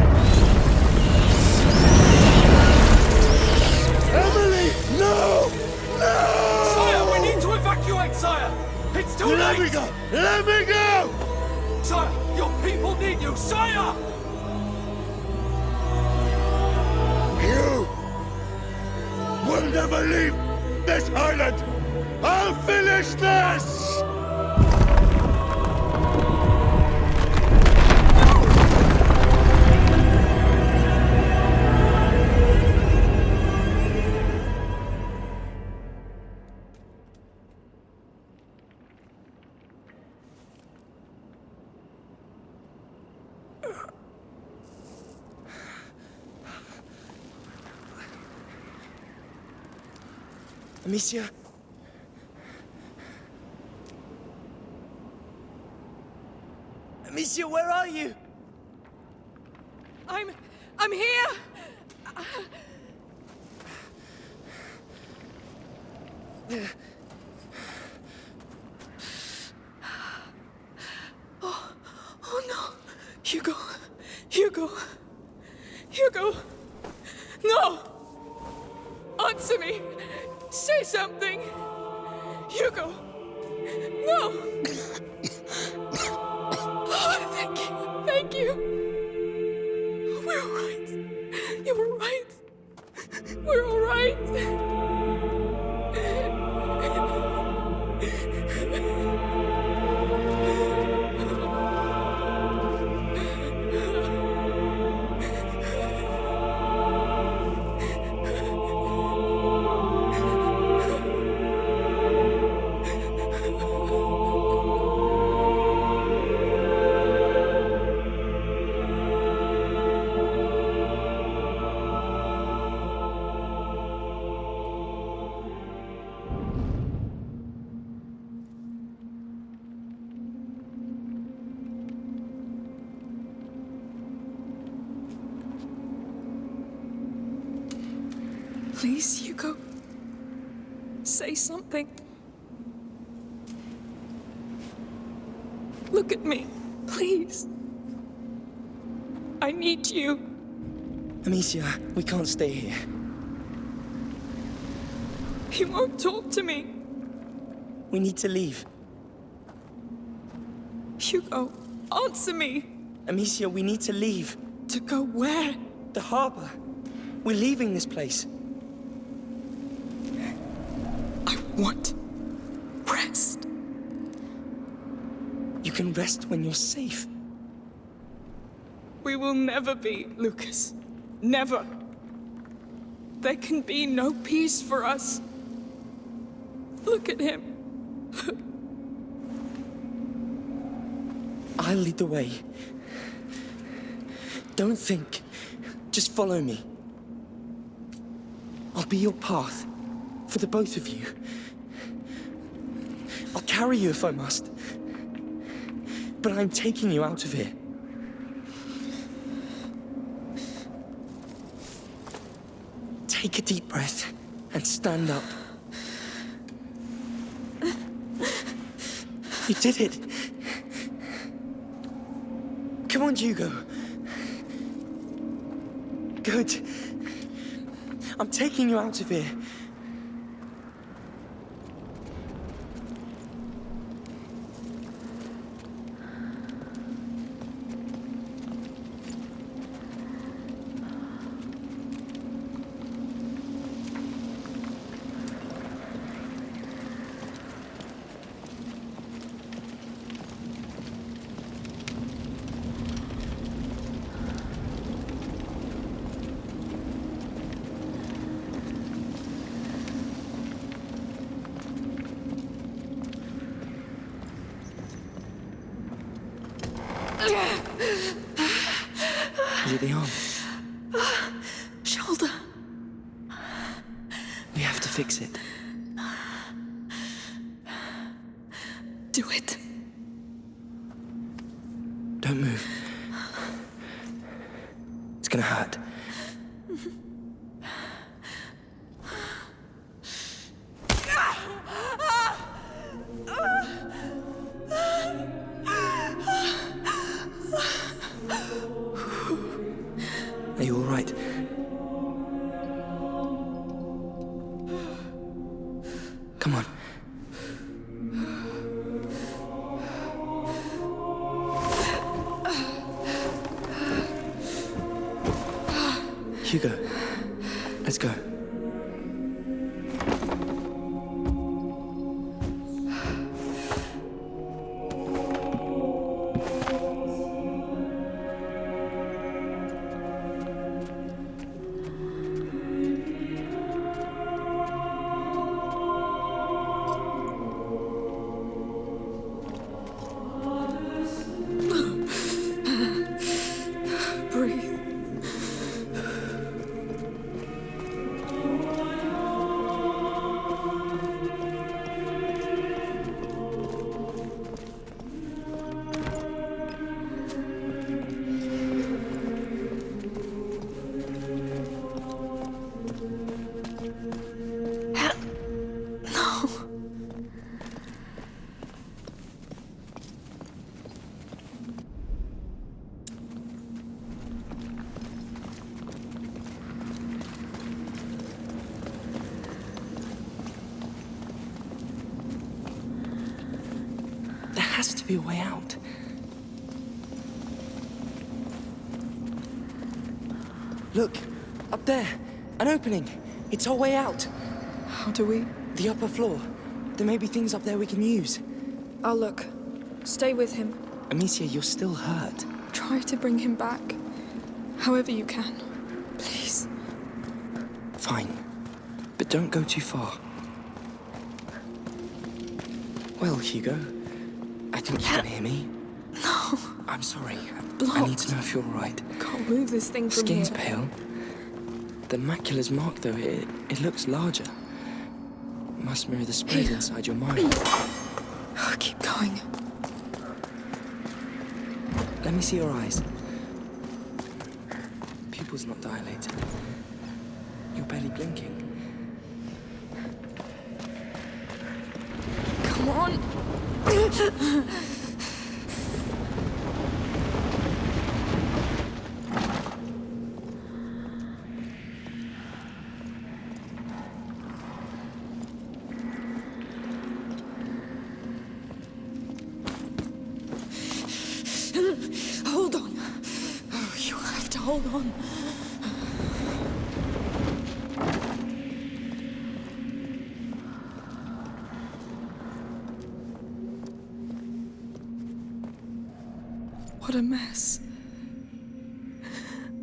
Emily! No! No! Sire, we need to evacuate, sire. It's too Let me late. go! Let me go! Sire, your people need you, sire. You will never leave this island! I'll finish this! Amicia. Amicia, where are you? I'm here. Oh no. Hugo. Hugo. Hugo. No. Answer me. Say something. Hugo. No. Oh, thank you. Thank you. We're all right. You're all right. We're all right. Please, Hugo. Say something. Look at me, please. I need you. Amicia, we can't stay here. He won't talk to me. We need to leave. Hugo, answer me. Amicia, we need to leave. To go where? The harbor. We're leaving this place. I want rest. You can rest when you're safe. We will never be, Lucas. Never. There can be no peace for us. Look at him. I'll lead the way. Don't think. Just follow me. I'll be your path for the both of you. I'll carry you if I must. But I'm taking you out of here. Take a deep breath and stand up. You did it. Come on, Hugo. Good. I'm taking you out of here. Is it the arm? Shoulder. We have to fix it. Do it. Don't move. It's gonna hurt. Are you all right? Come on. Hugo, let's go. Breathe. There has to be a way out. Look, up there, an opening. It's our way out. How do we? The upper floor. There may be things up there we can use. I'll look. Stay with him. Amicia, you're still hurt. Try to bring him back. However you can. Please. Fine. But don't go too far. Well, Hugo, I think you can hear me. No. I'm sorry. Blocked. I need to know if you're all right. Can't move this thing from Skin's here. pale. The macula's mark, though, it looks larger. Must mirror the spread inside your mind. Oh, keep going. Let me see your eyes. Pupils not dilated. You're barely blinking. Come on. Hold on. Oh, you have to hold on. What a mess.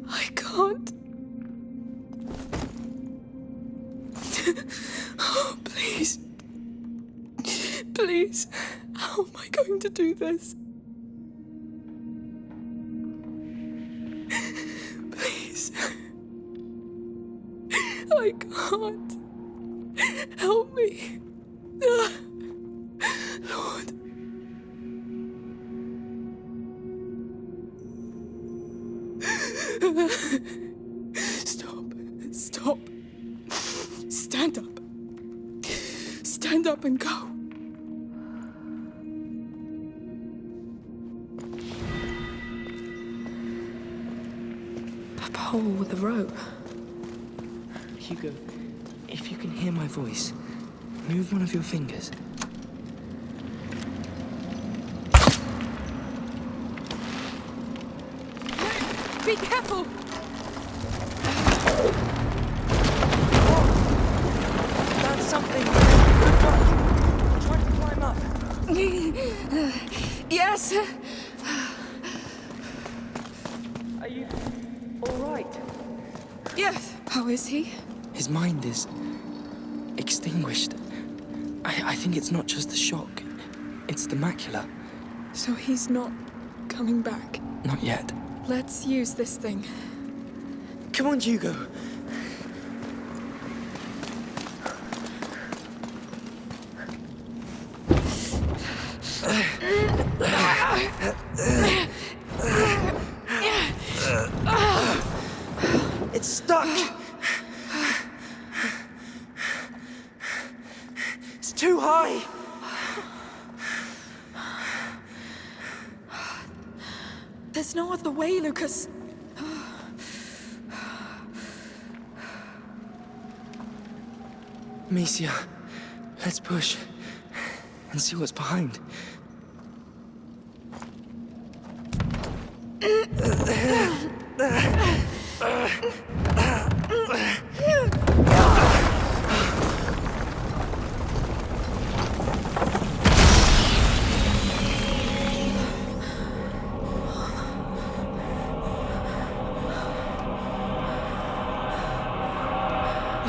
I can't. Oh, please. Please. How am I going to do this? Please. I can't. Help me. Lord. Stop. Stop. Stand up. Stand up and go. A pole with a rope. Hugo, if you can hear my voice, move one of your fingers. Be careful! Found something. Good work. Try to climb up. Yes. Are you all right? Yes. How is he? His mind is extinguished. I think it's not just the shock. It's the macula. So he's not coming back? Not yet. Let's use this thing. Come on, Hugo. It's stuck. It's too high. There's no other way, Lucas. Amicia, let's push and see what's behind.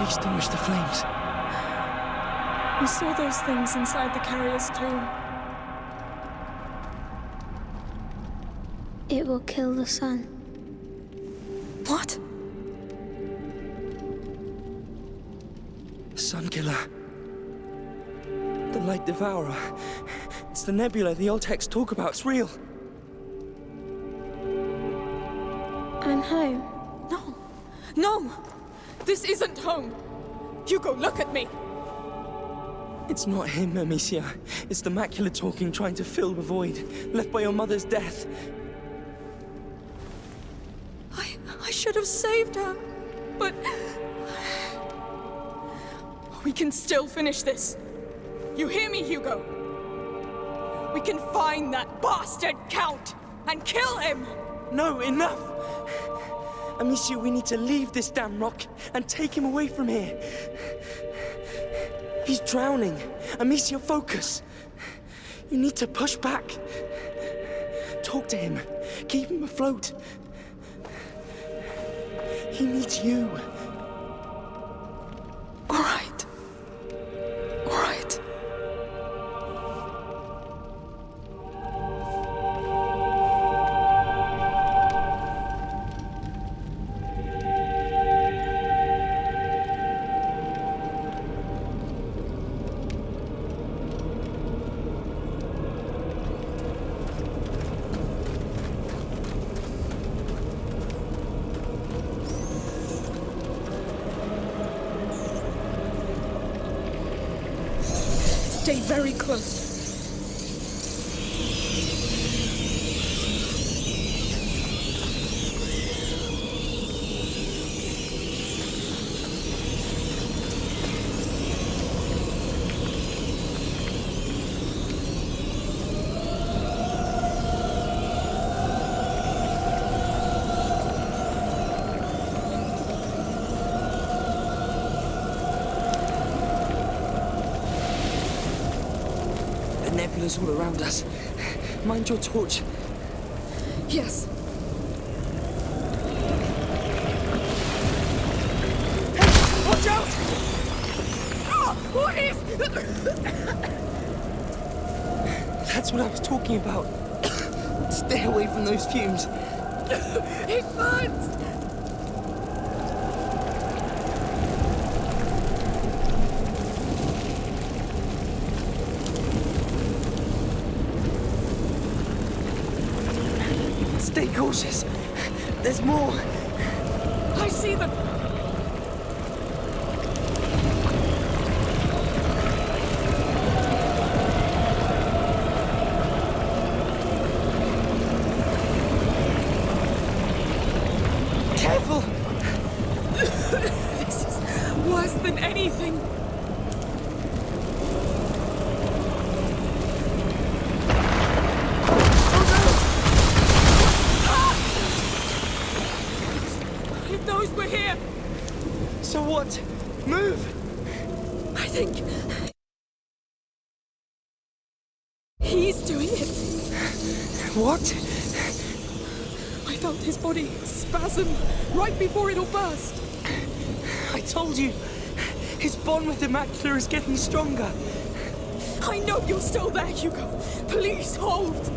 Extinguish the flames. We saw those things inside the carrier's tomb. It will kill the sun. What? Sun Killer. The Light Devourer. It's the nebula the old texts talk about. It's real. I'm home. No. No! This isn't home! Hugo, look at me! It's not him, Amicia. It's the macula talking, trying to fill the void left by your mother's death. I should have saved her, but... We can still finish this. You hear me, Hugo? We can find that bastard Count and kill him! No, enough! Amicia, we need to leave this damn rock and take him away from here. He's drowning. Amicia, focus. You need to push back. Talk to him. Keep him afloat. He needs you. All right. All right. Stay very close. Nebula's all around us. Mind your torch. Yes. Hey, watch out! What is... That's what I was talking about. Stay away from those fumes. It burns! Stay cautious. There's more. I see them. Careful! This is worse than anything. We're here! So what? Move! I think... he's doing it. What? I felt his body spasm right before it all burst. I told you! His bond with the macula is getting stronger. I know you're still there, Hugo. Please hold!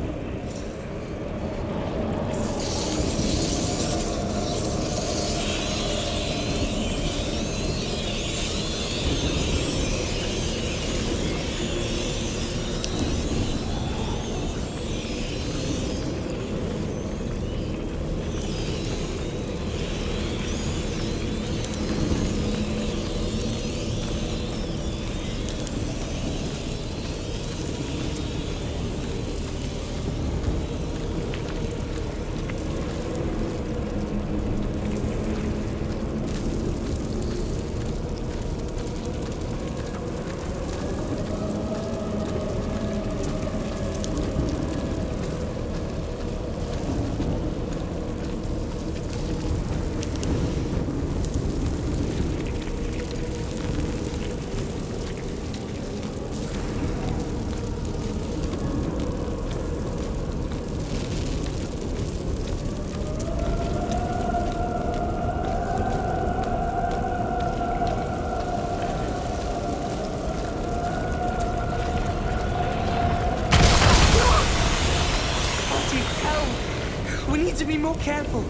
To be more careful.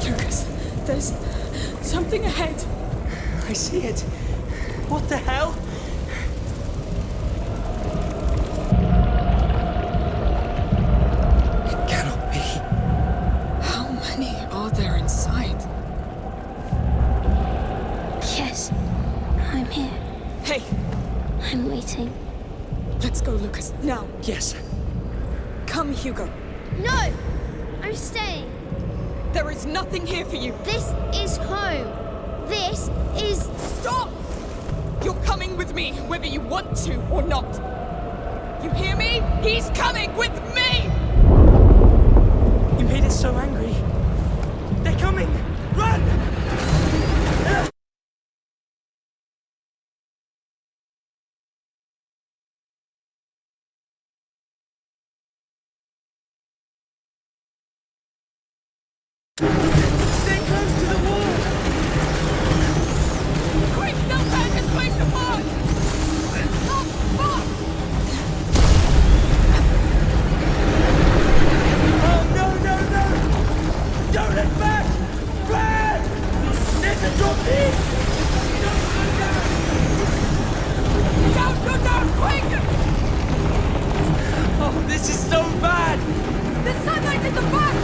Lucas, there's something ahead. I see it. What the hell? It cannot be. How many are there inside? Yes, I'm here. Hey! I'm waiting. Let's go, Lucas, now. Yes. Come, Hugo. No! I'm staying. There is nothing here for you. This is home. This is... Stop! You're coming with me, whether you want to or not. You hear me? He's coming with me! so angry. They're coming! Run! Stay close to the wall! Quick, no time to place the pod! Stop! Stop! Oh, no, no, no! Don't look back! Run! This is your peace! Don't go down, quick! Oh, this is so bad! The sunlight in the back!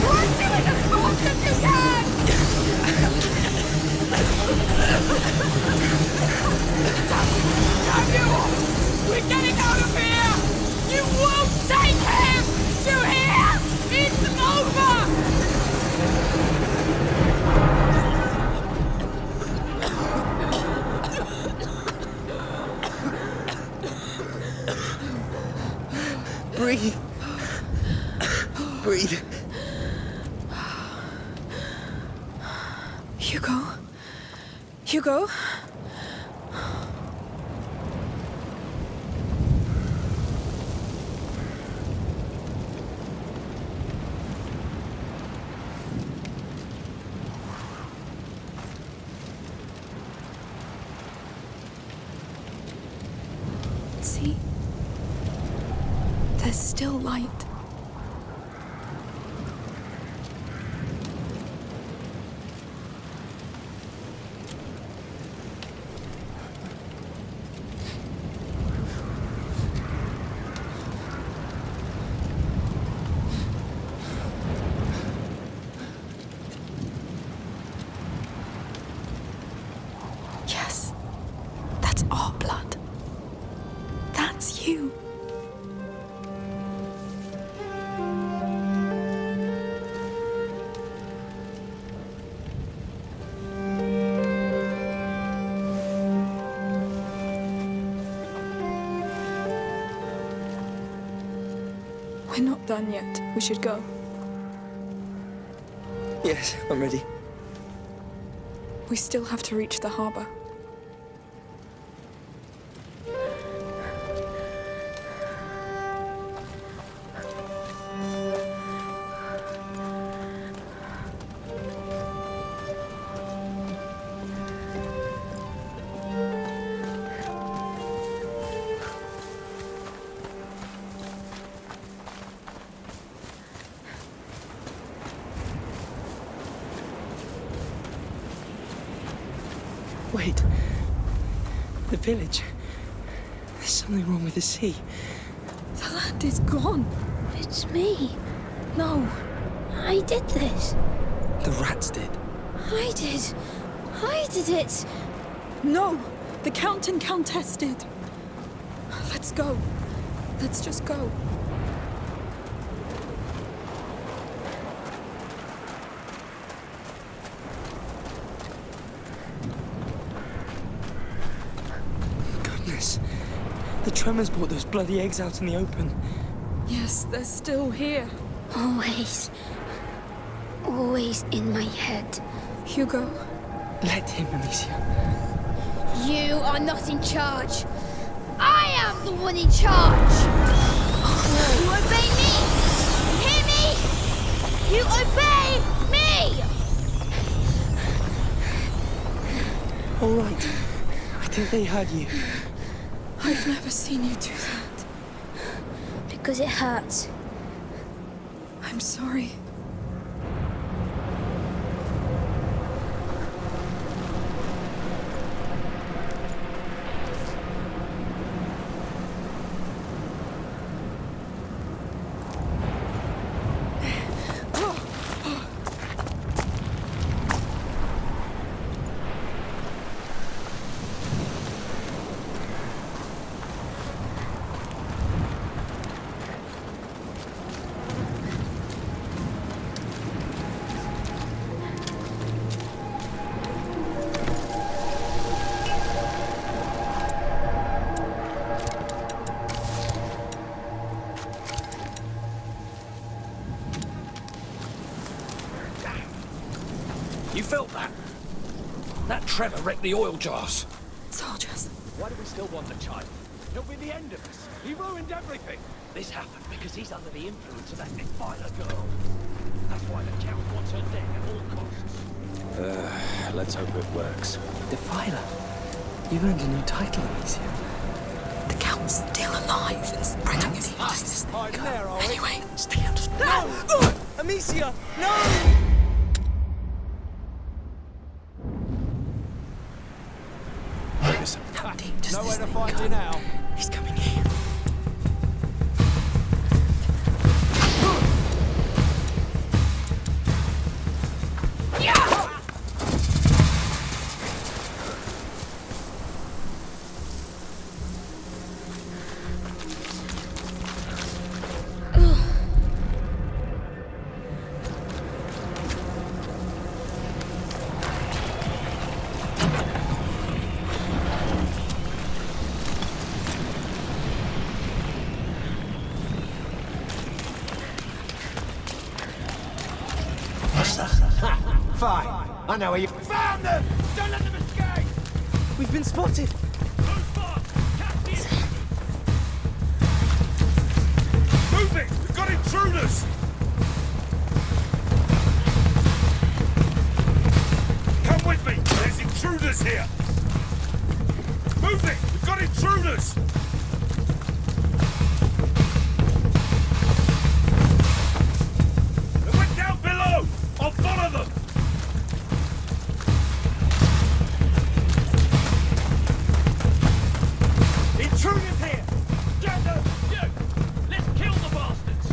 Run to it as fast as you can! Damn you! We're getting out of here! You won't take him! You hear? It's over! Breathe. Breathe. Hugo? Hugo? See? There's still light. Yes, that's our blood. That's you. We're not done yet. We should go. Yes, I'm ready. We still have to reach the harbor. Wait. The village. There's something wrong with the sea. The land is gone. It's me. No. I did this. The rats did. I did. I did it. No. The Count and Countess did. Let's go. Let's just go. Goodness. The tremors brought those bloody eggs out in the open. Yes, they're still here. Always. Always in my head. Hugo. Let him, Amicia. You are not in charge. I am the one in charge. You obey me. You hear me? You obey me. All right. I think they heard you. I've never seen you do that. Because it hurts. I'm sorry. You felt that? That tremor wrecked the oil jars. Soldiers. Why do we still want the child? He'll be the end of us. He ruined everything. This happened because he's under the influence of that defiler girl. That's why the Count wants her dead at all costs. Let's hope it works. Defiler? You've earned a new title, Amicia. The Count's still alive and spreading his lies. Anyway, stay out of No! Amicia! No! Listen. How deep does Nowhere this to thing find go? you now. He's coming here. Fine. I know where you... Found them! Don't let them escape! We've been spotted! Move it! We've got intruders! Come with me! There's intruders here! Move it! We've got intruders! They went down below! I'll follow them! Intruders here! Get them! You! Let's kill the bastards!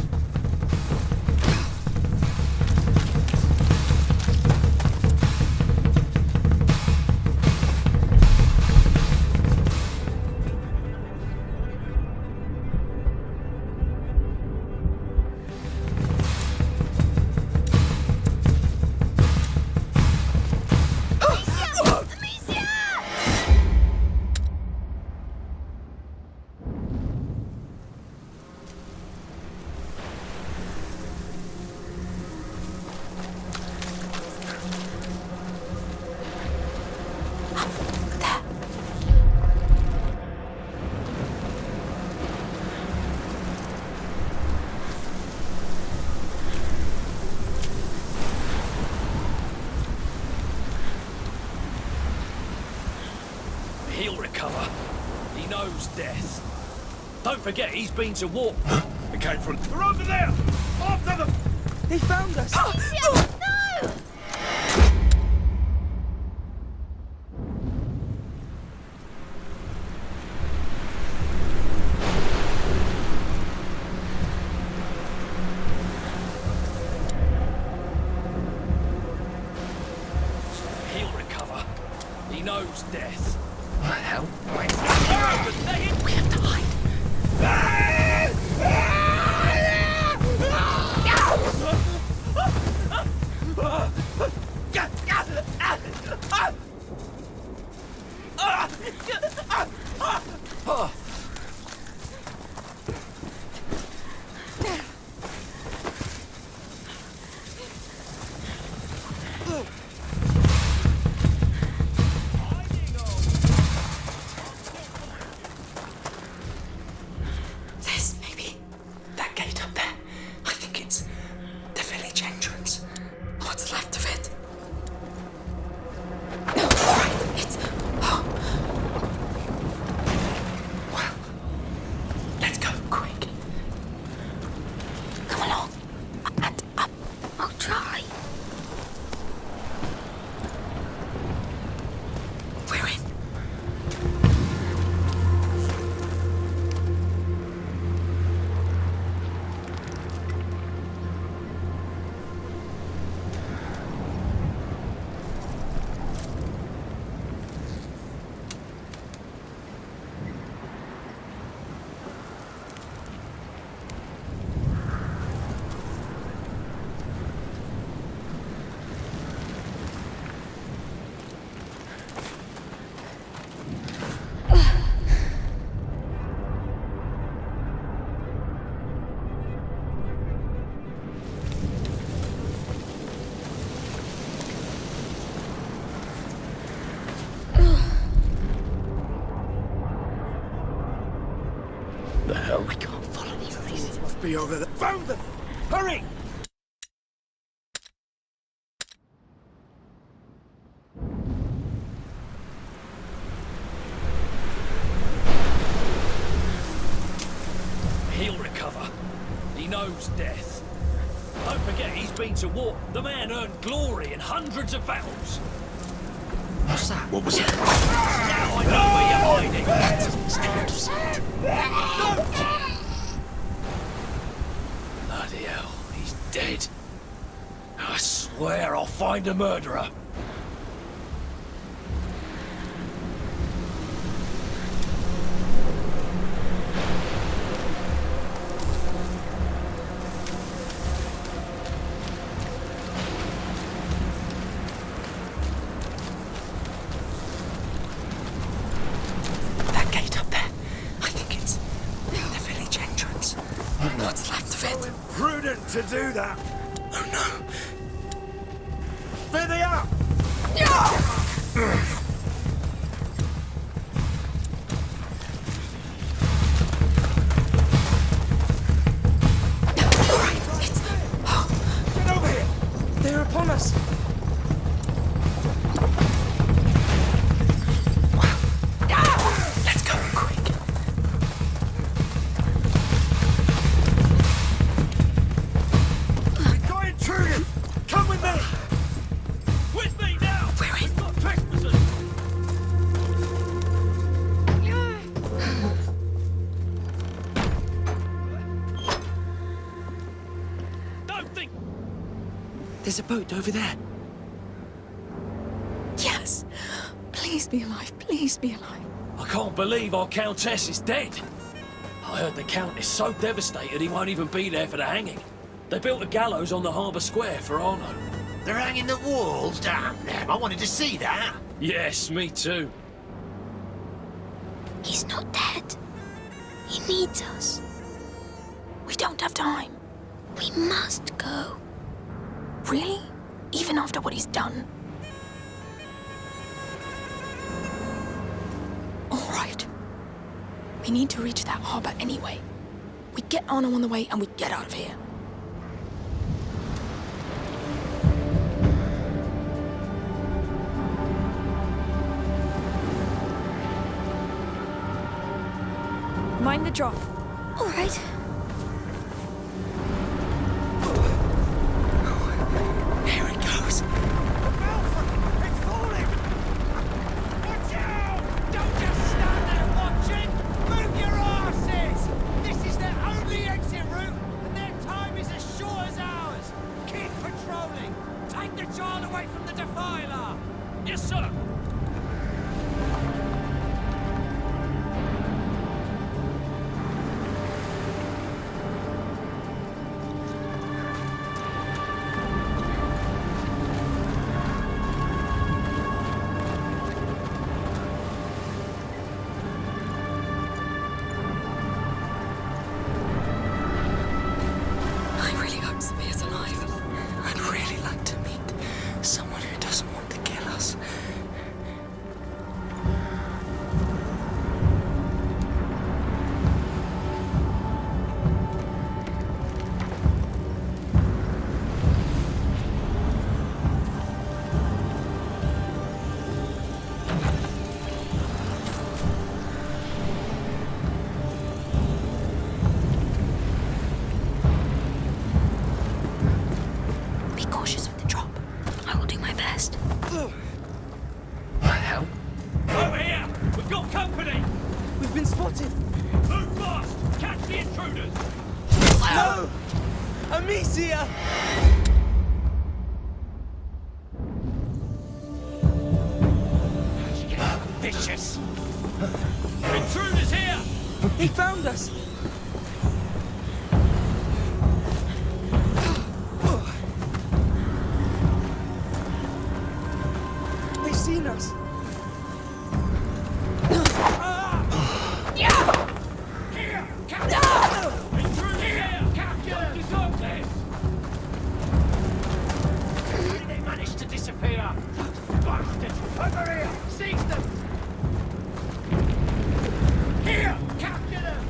He'll recover. He knows death. Don't forget, he's been to war. It came from... They're over there! After them! They found us! No! He'll recover. He knows death. What the hell? We have to hide. be over there. Found them! Hurry! He'll recover. He knows death. Don't forget, he's been to war. The man earned glory in hundreds of battles. What's that? What was Now I know where you're hiding. Bloody hell, he's dead. I swear I'll find a murderer. That gate up there. I think it's the village entrance. What's left of it? Prudent to do that. Oh no. There they are! Get over here! They're upon us. Let's go quick. We've got intruders! Come with me! With me now! We're in. We've got trespassers! Don't think... There's a boat over there. Yes. Please be alive. Please be alive. I can't believe our Countess is dead. I heard the Count is so devastated he won't even be there for the hanging. They built a gallows on the harbour square for Arno. They're hanging the walls? Damn them. I wanted to see that. Yes, me too. He's not dead. He needs us. We don't have time. We must go. Really? Even after what he's done? All right. We need to reach that harbour anyway. We get Arno on the way and we get out of here. Mind the drop. All right. Here it goes. It's falling! Watch out! Don't just stand there watching! Move your asses! This is their only exit route, and their time is as short as ours! Keep patrolling! Take the child away from the Defiler! Yes, sir! I really hope Samir's alive. I'd really like to meet someone who doesn't want to kill us. Be cautious with the drop. I will do my best. What the hell? Over here! We've got company! We've been spotted. Move fast! Catch the intruders! No! Amicia! Vicious! Intruders here! He found us! They've seen us! Here! Capture! Intruders here! Capture! Deserve this! How did they manage to disappear? Bastards! Over here! Seize them! Here! Capture them!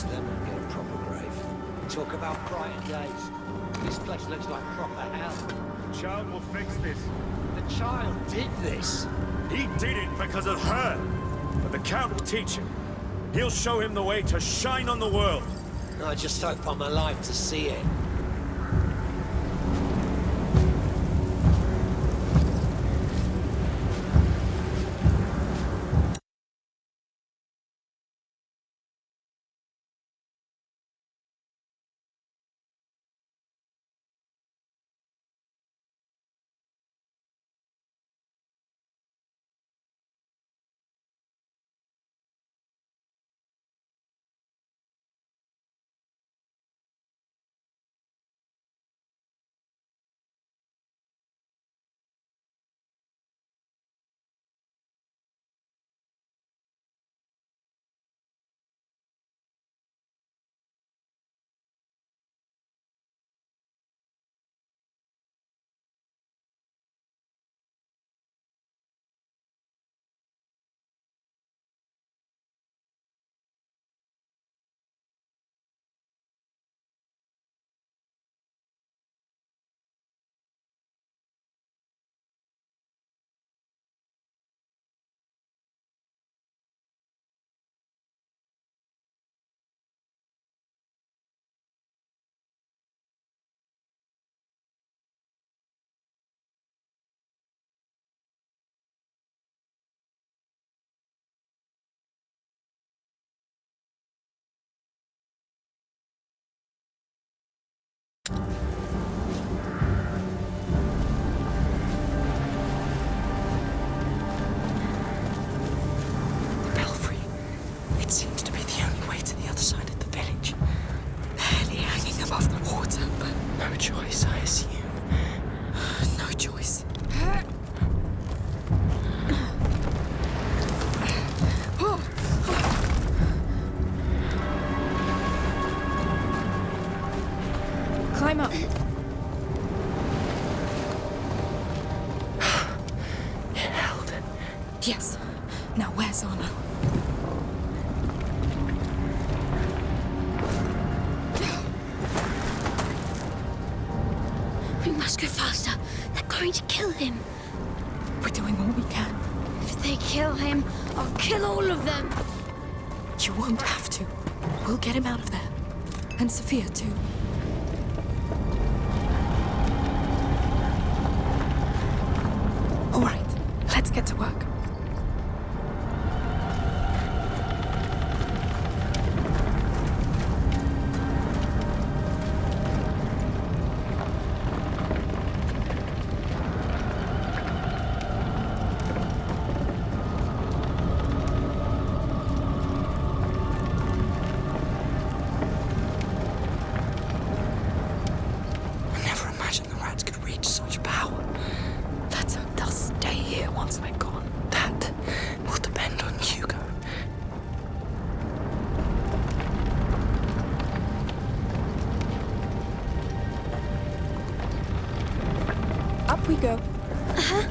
Bless them and get a proper grave. Talk about brighter days. This place looks like proper hell. The child will fix this. The child did this. He did it because of her. But the Count will teach him. He'll show him the way to shine on the world. I just hope I'm alive to see it. It seems to be the only way to the other side of the village. Barely hanging above the water, but no choice, I assume. No choice. Climb up. It held. Yes. Now where's Arno? We must go faster. They're going to kill him. We're doing all we can. If they kill him, I'll kill all of them. You won't have to. We'll get him out of there. And Sophia, too. All right, let's get to work. I never imagined the rats could reach such power. Let's hope they'll stay here once we're gone. That will depend on Hugo. Up we go. Uh-huh.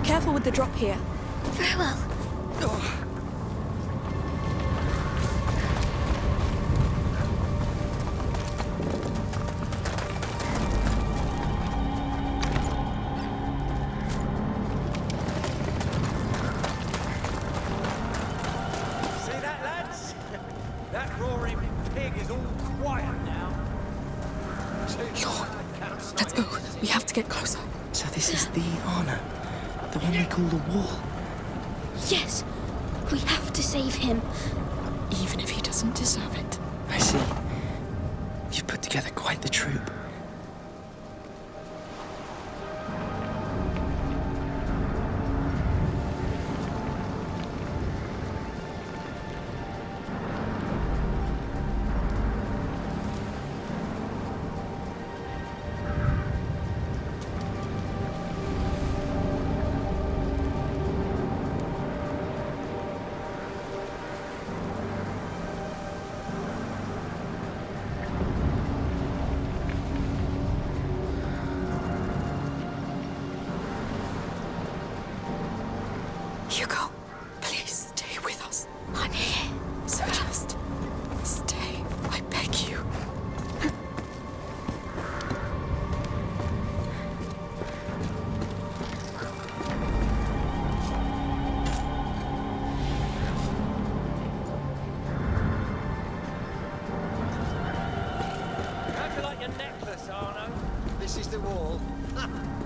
Careful with the drop here. Very well. See that, lads? That roaring pig is all quiet now. Let's go. We have to get closer. So this is the honor. The one we call the wall. Yes, we have to save him. Even if he doesn't deserve it. I see. You've put together quite the troop. Hugo, please stay with us. I'm here. So just stay. I beg you. How'd you like your necklace, Arno? This is the wall.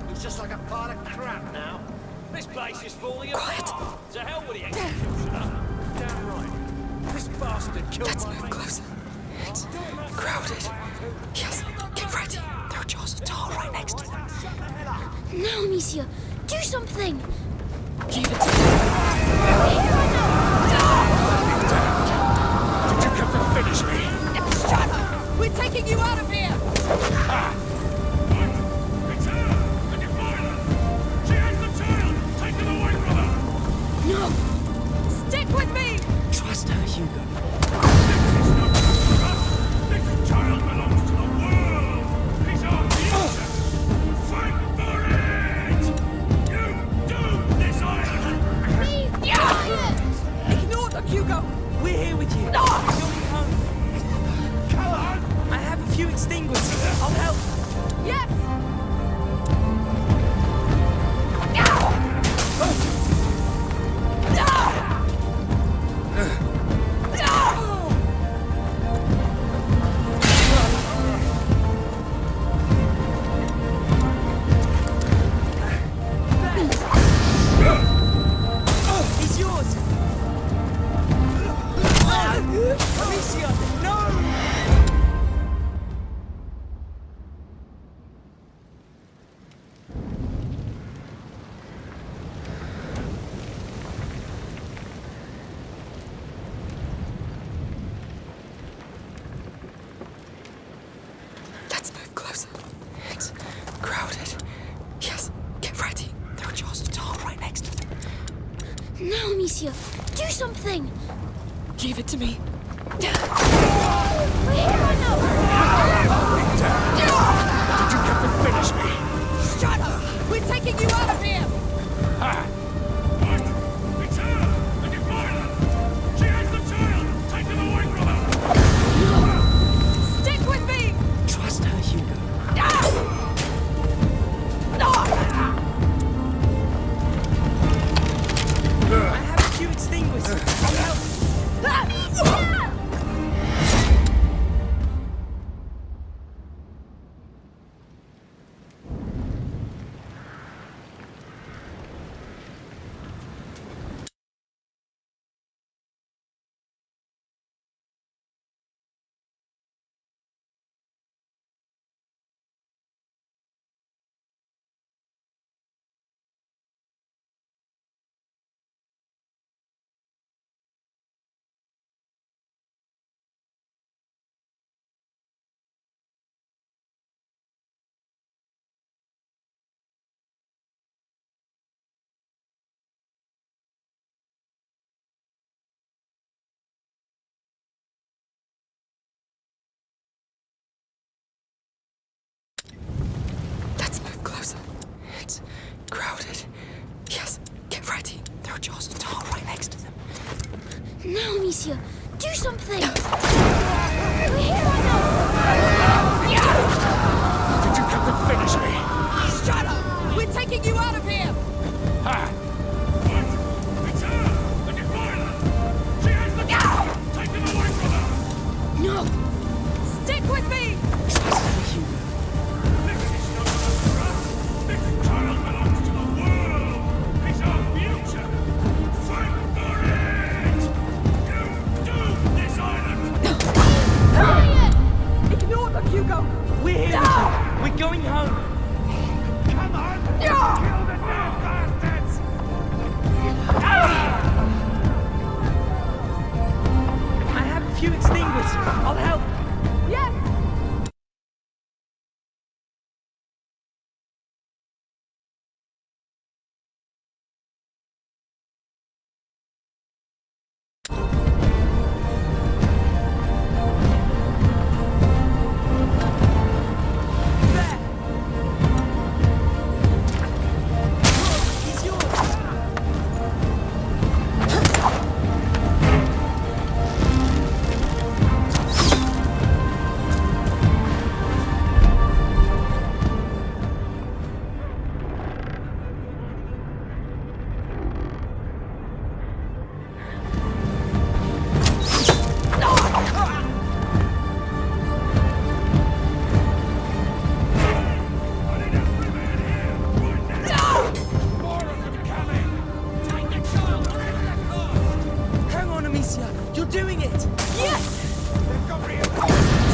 It's just like a pile of crap now. This place is falling apart. To hell with the executioner. Damn right. This bastard killed Let's my move mate. closer. It's crowded. Yes, get ready. There are jars of tar right next to them. Now, Amicia, do something. Leave it to Did you come to finish me? Shut up! We're taking you out of here! No! Stick with me! Trust her, Hugo. This child belongs to the world! He's our future! Fight for it! You do this island! Be quiet! Ignore them, Hugo! We're here with you. No! You'll be home. Come on! I have a few extinguishers. I'll help. Yes! It's yours. Amicia, no! Let's move closer. It's crowded. Yes, get ready. There are jars of tar right next to them. Now, Amicia, do something. Leave it to me. We're here right now. Did you come to finish me? Shut up! We're taking you out of here! What? It's her! The defiler! She has the child! Take him away from her! Stick with me! Trust her, Hugo. I have a few extinguishers. I'll help. Let's move closer. It's crowded. Yes, no jaws at all right next to them. Now, Amicia, do something! We're here right now! Did you come to finish me? Shut up! We're taking you out of here! Ha! It's her! The defiler! She has the gun! Take them away from her! No! Stick with me! This is not for us! This child belongs to the world! It's our future! Fight for it! You do this island! Quiet! Ignore them, Hugo! We're here with you. We're going home. Come on! No! Kill the damn bastards! I have a few extinguishers. I'll help. Yes! He's yours. More of them coming! Take the child, whatever the cost! Hang on, Amicia. You're doing it. Yes! They've got reinforcements!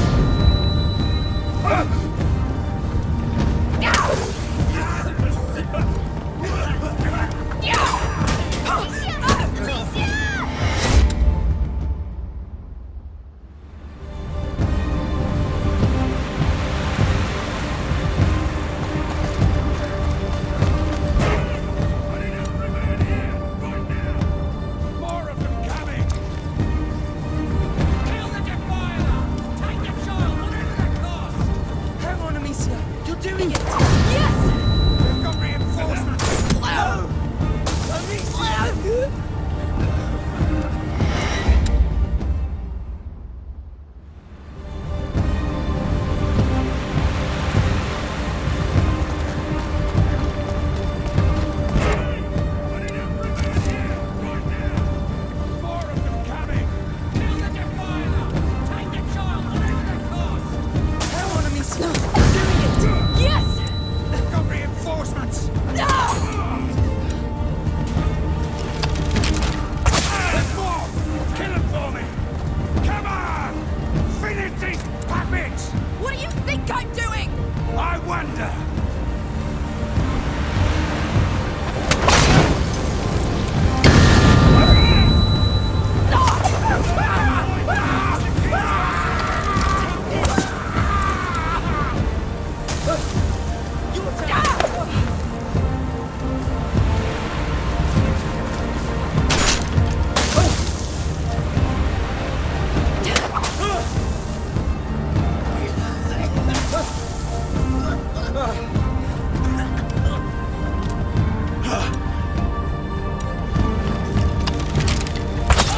More of them coming! Kill the defiler! Take the child, whatever the cost! Hang on, Amicia. You're doing it. Yes! They've got reinforcements! More of them coming! Kill the defiler! Take the child, whatever the cost! Hang on, Amicia. You're doing it. Yes! They've got reinforcements! There's more! Kill them for me! Come on! Finish these puppets! What do you think I'm doing? I wonder!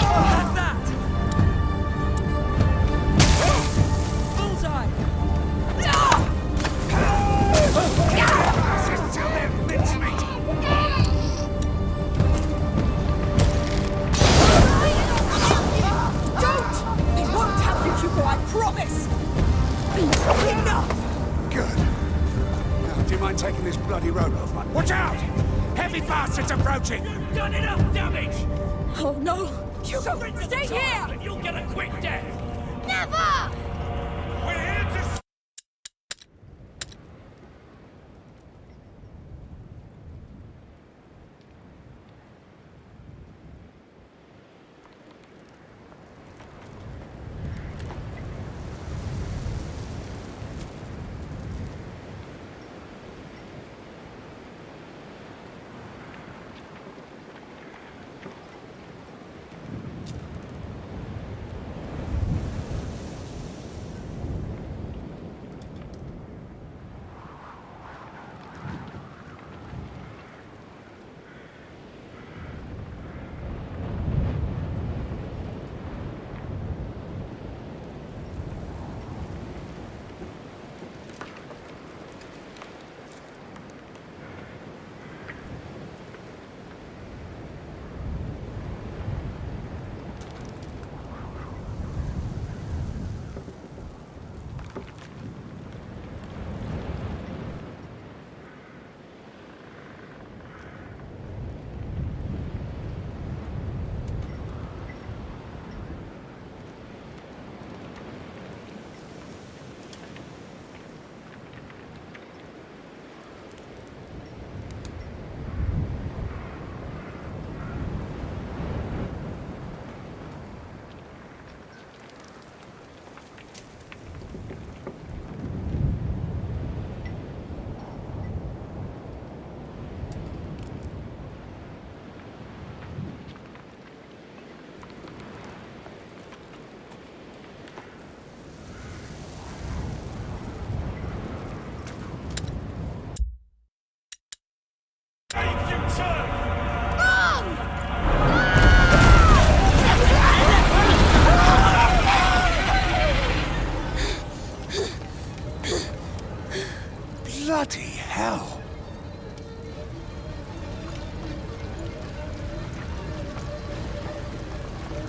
How's that? Bullseye. Till they're mincemeat! Don't! They won't have you, Hugo, I promise! Enough! Good. Now, do you mind taking this bloody rope off my... Watch out! Heavy bastards approaching! You've done enough damage! Oh no! Hugo, stay here! And you'll get a quick death! Never! We're here to...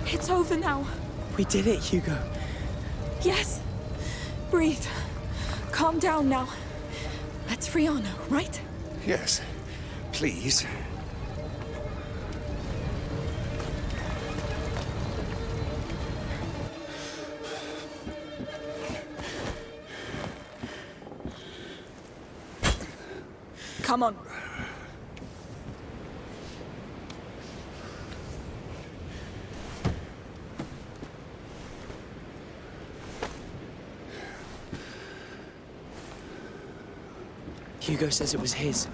It's over now. We did it, Hugo. Yes. Breathe. Calm down now. Let's free Arno, right? Yes. Please. Come on. Hugo says it was his.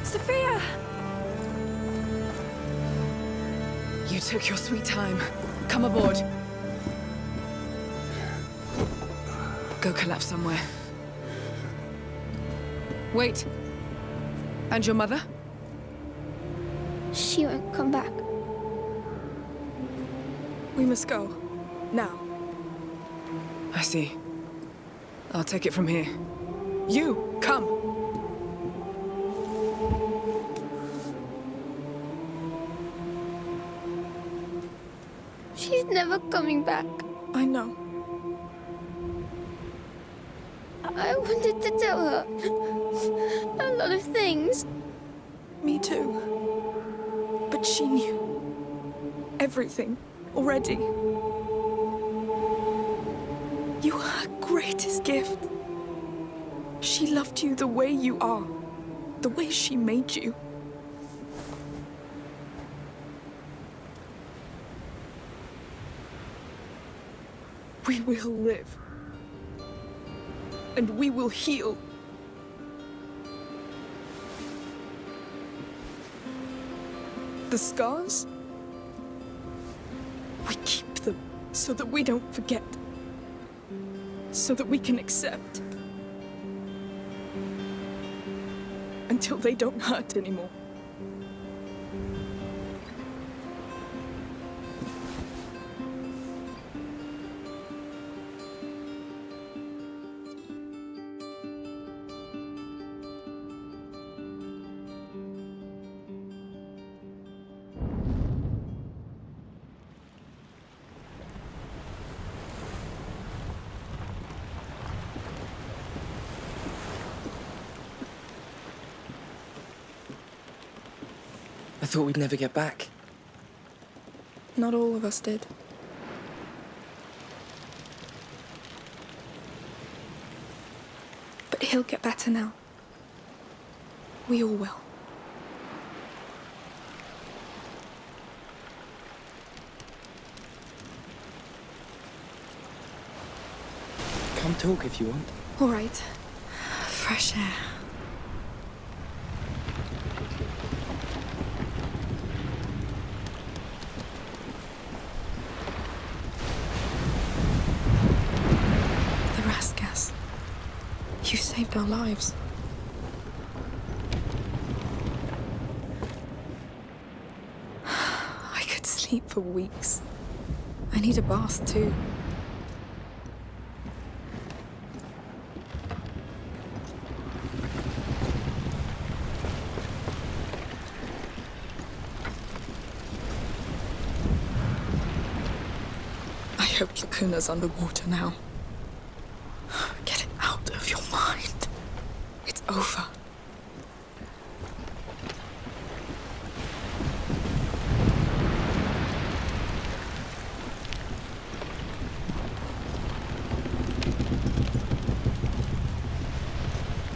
Sophia! You took your sweet time. Come aboard. Go collapse somewhere. Wait. And your mother? She won't come back. We must go. Now. I see. I'll take it from here. You, come! She's never coming back. I know. I wanted to tell her a lot of things. Me too. But she knew everything already. You were her greatest gift. She loved you the way you are, the way she made you. We will live. And we will heal. The scars? We keep them so that we don't forget. So that we can accept. Until they don't hurt anymore. I thought we'd never get back. Not all of us did. But he'll get better now. We all will. Come talk if you want. All right. Fresh air. You saved our lives. I could sleep for weeks. I need a bath too. I hope Lacuna's underwater now. Get it out of your mind. It's over.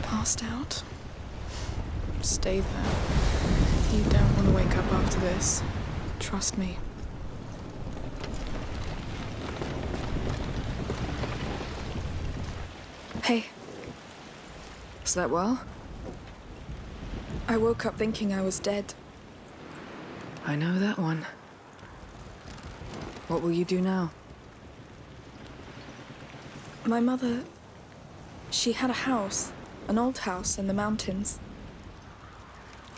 Passed out? Stay there. You don't want to wake up after this. Trust me. Hey. Slept well? I woke up thinking I was dead. I know that one. What will you do now? My mother, she had a house An old house in the mountains.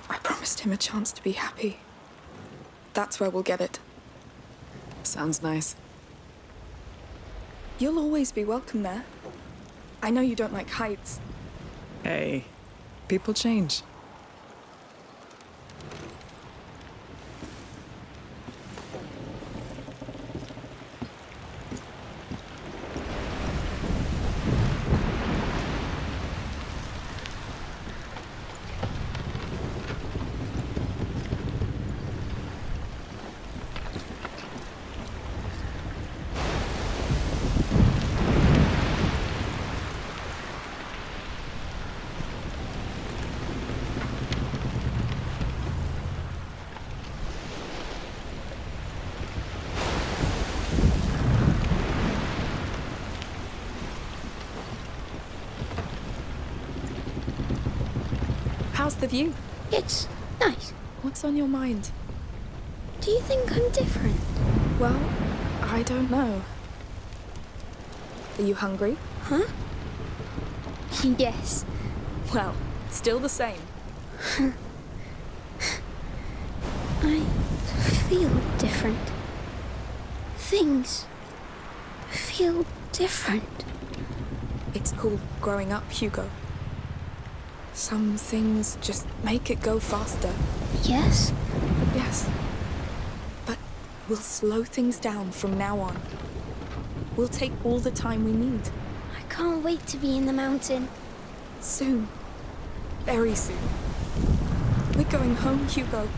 I promised him a chance to be happy. That's where we'll get it. Sounds nice. You'll always be welcome there. I know you don't like heights. Hey, people change. How's the view? It's nice. What's on your mind? Do you think I'm different? Well, I don't know. Are you hungry? Huh? Yes. Well, still the same. I feel different. Things feel different. It's called growing up, Hugo. Some things just make it go faster. Yes? Yes. But we'll slow things down from now on. We'll take all the time we need. I can't wait to be in the mountain. Soon. Very soon. We're going home, Hugo.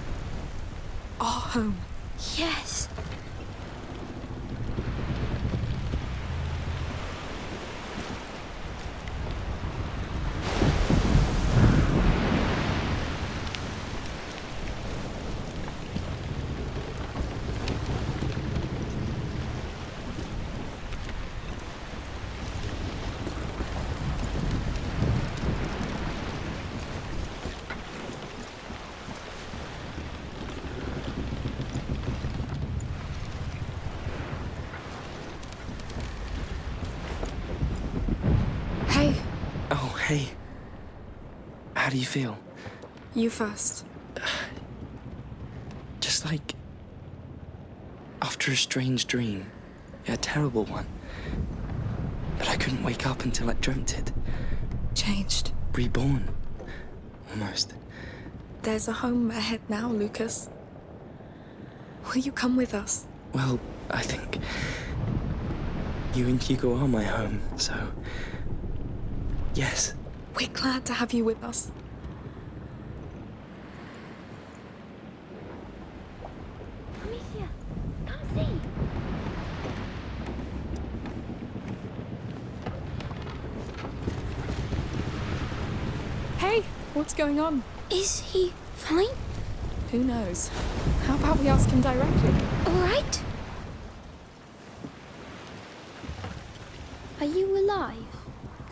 Our home. Yes. Oh, hey. How do you feel? You first. Just like after a strange dream. A terrible one. But I couldn't wake up until I dreamt it. Changed. Reborn. Almost. There's a home ahead now, Lucas. Will you come with us? Well, I think you and Hugo are my home, so yes. We're glad to have you with us. Amicia, come see. Hey, what's going on? Is he fine? Who knows? How about we ask him directly? All right. Are you alive?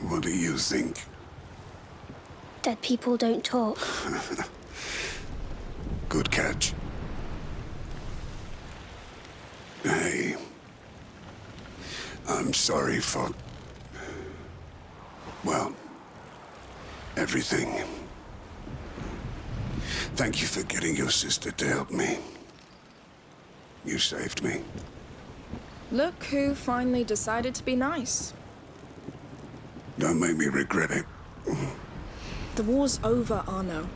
What do you think? Dead people don't talk. Good catch. Hey. I'm sorry for... well, everything. Thank you for getting your sister to help me. You saved me. Look who finally decided to be nice. Don't make me regret it. The war's over, Arno.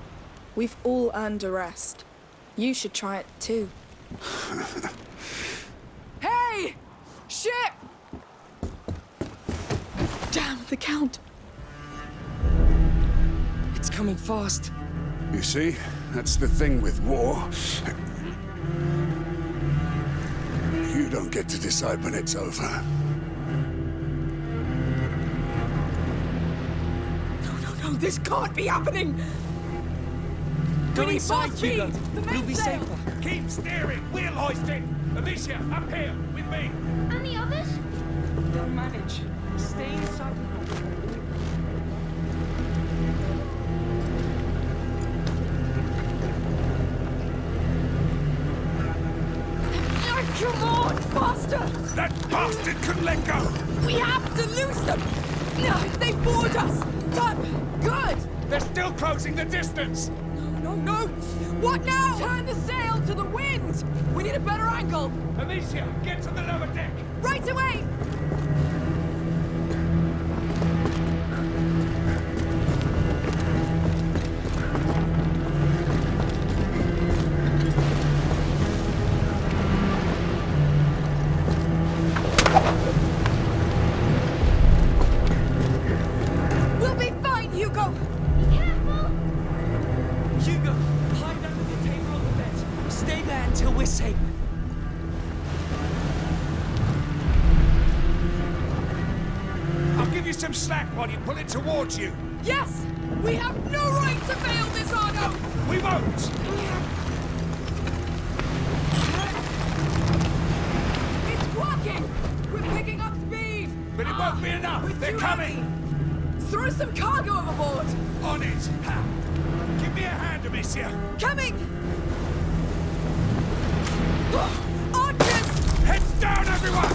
We've all earned a rest. You should try it too. Hey! Shit! Damn, the Count. It's coming fast. You see? That's the thing with war. You don't get to decide when it's over. No, this can't be happening! Go inside, Hugo. The We'll be mainsail. safer. Keep steering. We'll hoist it. Amicia, up here with me. And the others? They'll manage. Stay inside the boat. Come on, faster! That bastard couldn't let go! We have to lose them! They board us! Done! Good! They're still closing the distance! No, no! What now? Turn the sail to the wind! We need a better angle! Amicia, get to the lower deck! Right away! We'll be fine, Hugo! Hugo, hide under the table on the bed. Stay there until we're safe. I'll give you some slack while you pull it towards you. Yes! We have no right to fail this, Arno! We won't! It's working! We're picking up speed! But it won't be enough! They're coming! Throw some cargo overboard! On it! Ha. Give me a hand, Amicia! Coming! Archers! Heads down, everyone!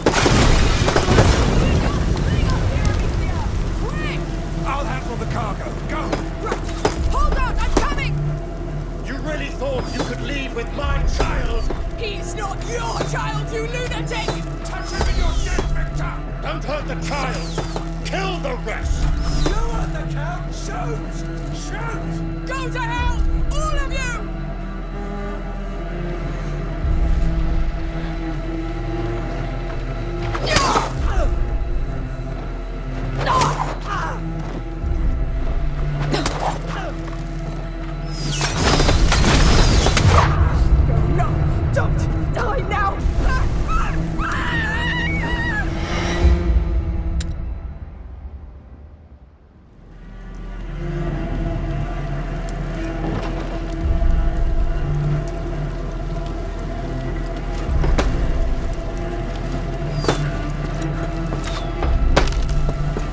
Quick! I'll handle the cargo. Go! Right. Hold on, I'm coming! You really thought you could leave with my child? He's not your child, you lunatic! Touch him in your death, Victor! Don't hurt the child! Kill the rest! You are the count! Shoot! Shoot! Go to hell! All of you! No! Don't die now!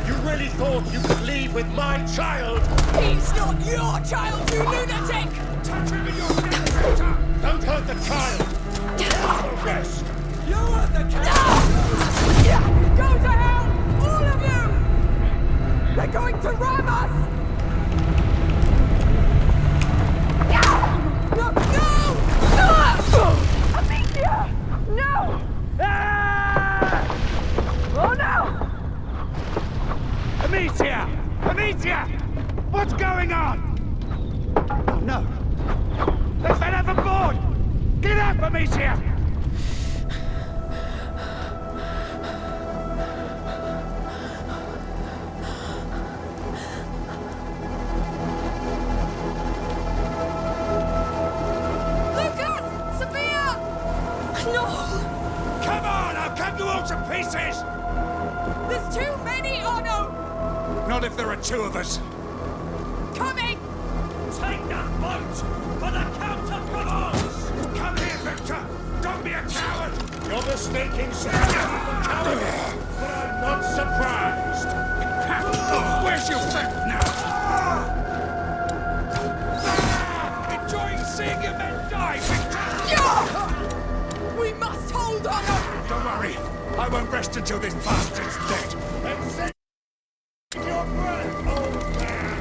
You really thought you could leave with my child? He's not your child, you lunatic! Touch him in your death, Victor! Don't hurt the child! Kill the rest! You are the Go to hell! All of you! They're going to ram us! No! No! Amicia! No! Oh no! Amicia! Amicia! What's going on? Oh no! They fell overboard! Get up, Amicia! Lucas! Sophia! No! Come on! I'll cut you all to pieces! There's too many, Arno! Not if there are two of us. Coming! Take that boat for the Count of Provence! Come here, Victor! Don't be a coward! You're mistaking sympathy for cowardice, but I'm not surprised. Where's your friend now? Enjoying seeing your men die, Victor! We must hold on! Don't worry. I won't rest until this bastard's dead. And save your breath, old man!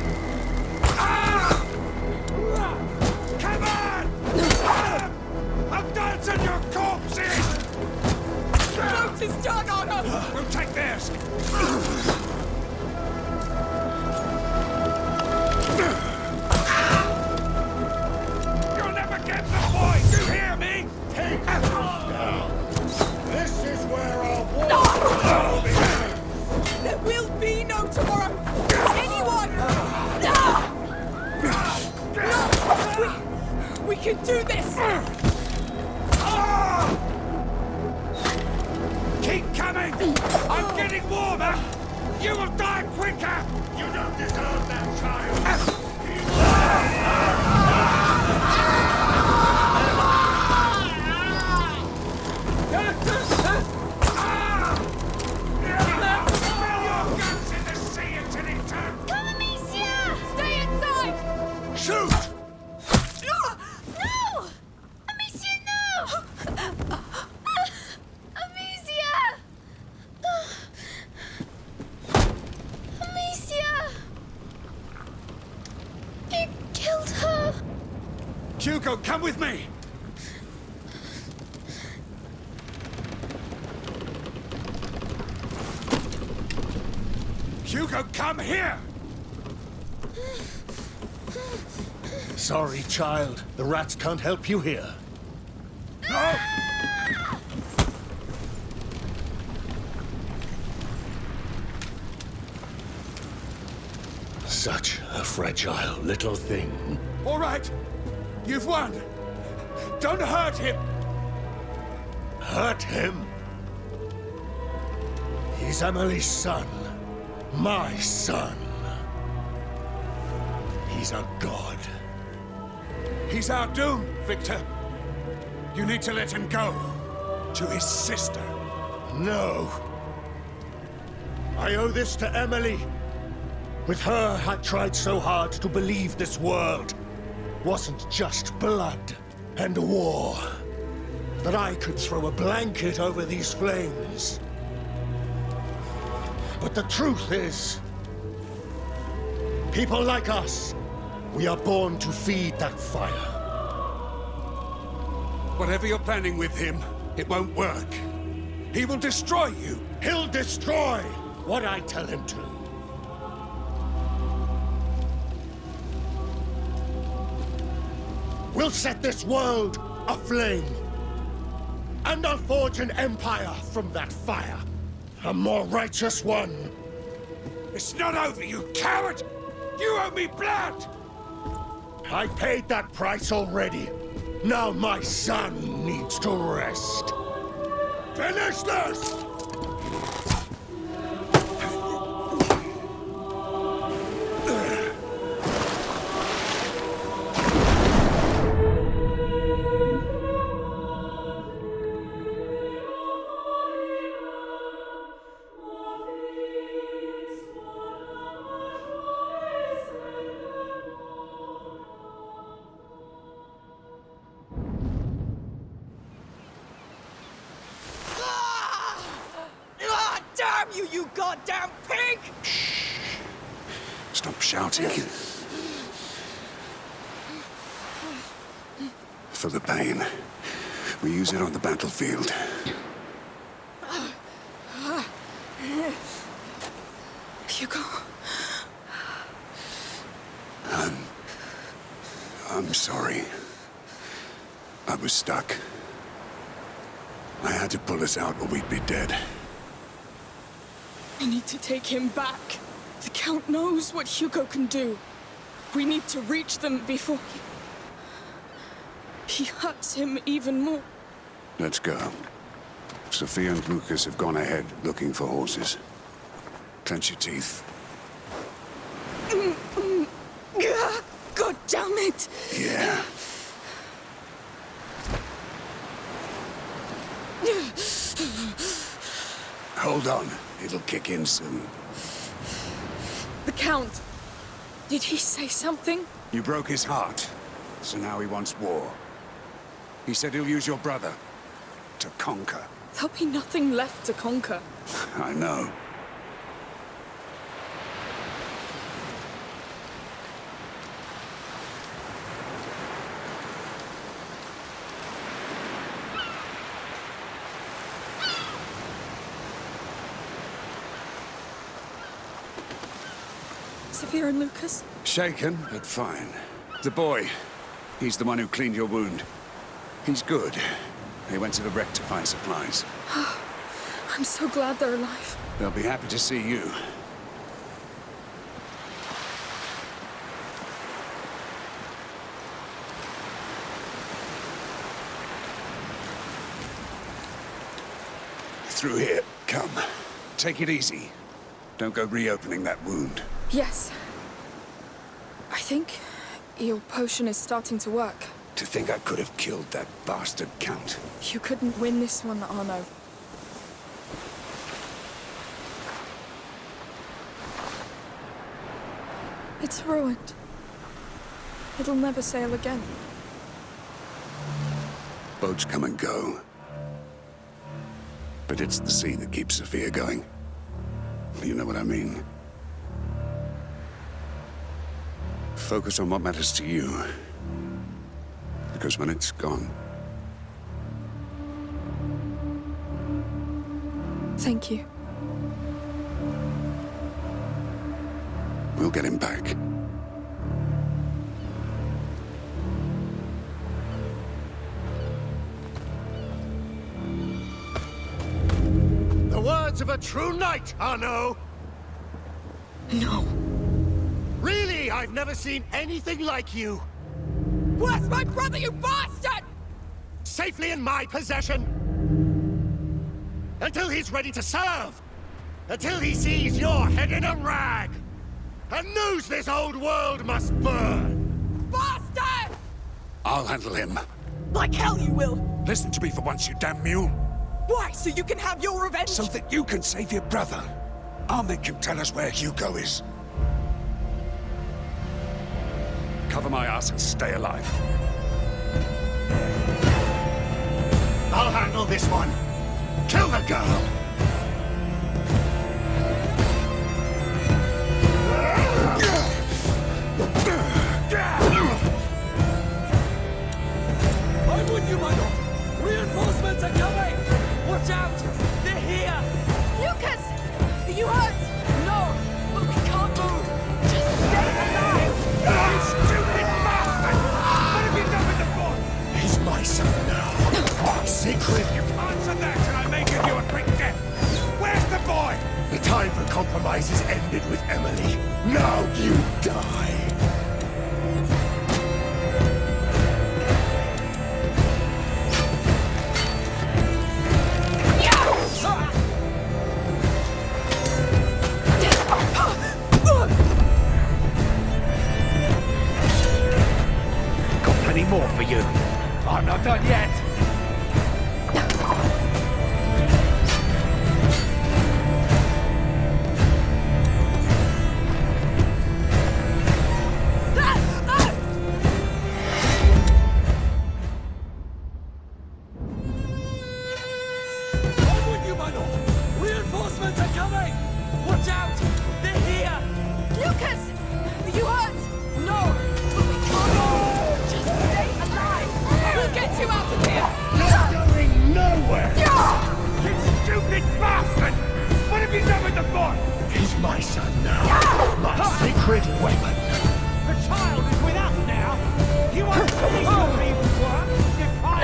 Come on! I'll dance on your corpses! The boat is done, Arno! We'll take theirs. You'll never get the boy! You hear me? Take it down! This is where our war will begin! There will be no tomorrow! Anyone! We can do this! Keep coming! I'm getting warmer! You will die quicker! You don't deserve that child! Spill your guts in the sea until it turns! Come, Amicia! Stay inside! Shoot! No! Amicia, no! Amicia! Hugo, come with me! Hugo, come here! Sorry, child. The rats can't help you here. No! Such a fragile little thing. All right, you've won. Don't hurt him. Hurt him? He's Emily's son. My son. He's a god. He's our doom, Victor. You need to let him go. To his sister. No. I owe this to Emily. With her, I tried so hard to believe this world wasn't just blood and war. That I could throw a blanket over these flames. But the truth is, people like us, we are born to feed that fire. Whatever you're planning with him, it won't work. He will destroy you. He'll destroy what I tell him to. We'll set this world aflame. And I'll forge an empire from that fire. A more righteous one. It's not over, you coward! You owe me blood! I paid that price already. Now my son needs to rest. Finish this! Damn you, you goddamn pig! Stop shouting. For the pain. We use it on the battlefield. Hugo. I'm sorry. I was stuck. I had to pull us out or we'd be dead. We need to take him back. The Count knows what Hugo can do. We need to reach them before he hurts him even more. Let's go. Sophia and Lucas have gone ahead looking for horses. Clench your teeth. God damn it! Yeah. Hold on. It'll kick in soon. The Count. Did he say something? You broke his heart, so now he wants war. He said he'll use your brother to conquer. There'll be nothing left to conquer. I know. Sophia and Lucas? Shaken, but fine. The boy, he's the one who cleaned your wound. He's good. They went to the wreck to find supplies. I'm so glad they're alive. They'll be happy to see you. Through here. Come. Take it easy. Don't go reopening that wound. Yes. I think your potion is starting to work. To think I could have killed that bastard Count. You couldn't win this one, Arno. It's ruined. It'll never sail again. Boats come and go. But it's the sea that keeps Sophia going. You know what I mean? Focus on what matters to you. Because when it's gone... Thank you. We'll get him back. The words of a true knight, Arno! No. Really, I've never seen anything like you. Where's my brother, you bastard? Safely in my possession. Until he's ready to serve. Until he sees your head in a rag. And knows this old world must burn. Bastard! I'll handle him. Like hell you will. Listen to me for once, you damn mule. Why? So you can have your revenge? So that you can save your brother. I'll make him tell us where Hugo is. Cover my ass and stay alive. I'll handle this one. Kill the girl! I'm with you, my lord! Reinforcements are coming! Watch out! They're here! Lucas! Are you hurt? No, but we can't move. Just stay alive! You stupid bastard! What have you done with the boy? He's my son now. Secret. You answer that and I may give you a quick death. Where's the boy? The time for compromises ended with Emily. Now you die. Got plenty more for you. I'm not done yet. I'm with you, my lord. Reinforcements are coming. Watch out. They're here. Lucas! Are you hurt? No, but we can't. Just stay alive. We'll get you out of here. You're going nowhere. You stupid bastard! What have you done with the boy? He's my son now. My secret weapon. The child is with us now. You won't finish your evil work. You can't.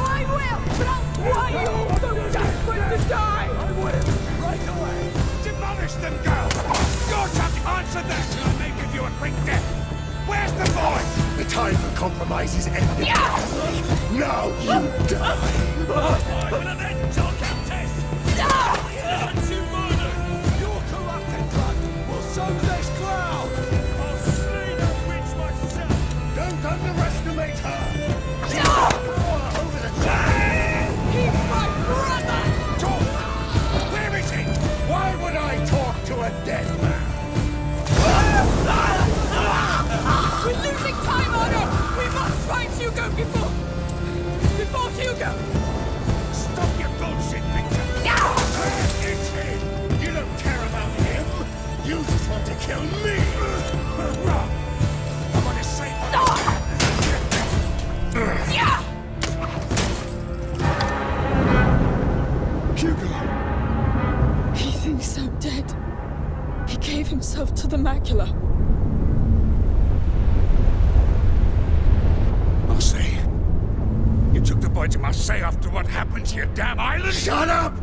I will, but why are you all so desperate to die? I will. Right away. Demolish them, girl! Your turn. Answer that and I may give you a quick death. Where's the boy? The time for compromises ended. Now you die. I'm an angel, Countess. Once you murder, your corrupted blood will sow this cloud. I'll slay the witch myself. Don't underestimate her. Over the top. He's my brother! Talk. Where is he? Why would I talk to a dead man? We're losing time, Arno! We must find Hugo before Hugo! Stop your bullshit, Victor! It's him. You don't care about him. You just want to kill me. Wrong! I want to save Hugo. He thinks I'm dead. He gave himself to the macula. Marseille. You took the boy to Marseille after what happened to your damn island? Shut up!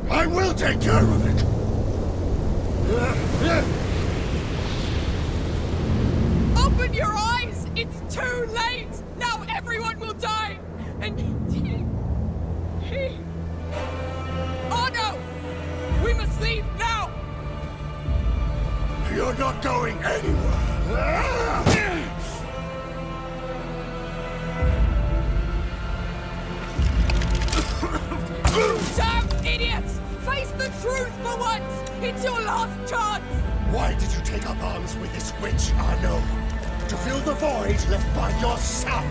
I will take care of it. Open your eyes! It's too late! Now everyone will die! And he... Oh no! We must leave now! You're not going anywhere. Damn idiots! Face the truth for once! It's your last chance! Why did you take up arms with this witch, Arno? To fill the void left by your son.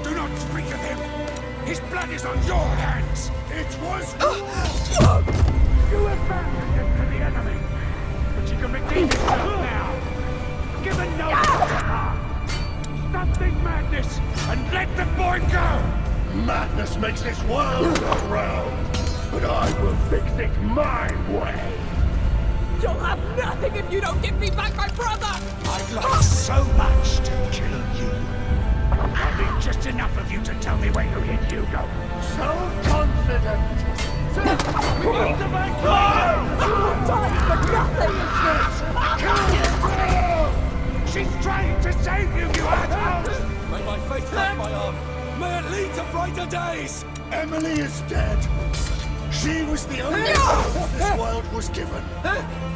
Do not speak of him! His blood is on your hands! It was You abandoned him to the enemy. But you can redeem yourself now. Give a notice to her. Stop this madness and let the makes this world go round, but I will fix it my way. You'll have nothing if you don't give me back my brother! I'd like so much to kill you. I'll leave just enough of you to tell me where you hid Hugo. So confident! We need to make Time for nothing! She's trying to save you, you assholes! May my faith guide my arm. May it lead to brighter days! Emily is dead. She was the only hope this world was given.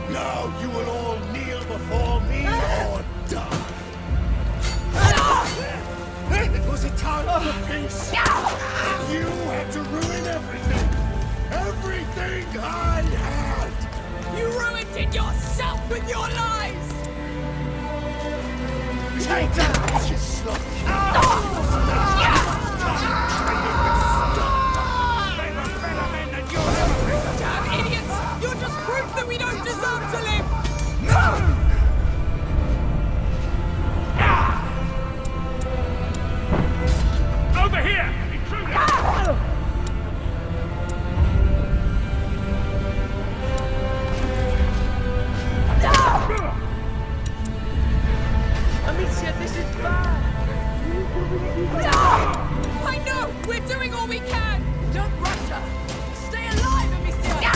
Now you will all kneel before me or die. It was a time for peace. And you had to ruin everything. Everything I had. You ruined it yourself with your lies! Take that, you slut! Damn idiots! You're just proof that we don't deserve to live! Over here! Intruder! Amicia, this is bad! I know! We're doing all we can! Don't rush her! Stay alive, Amicia!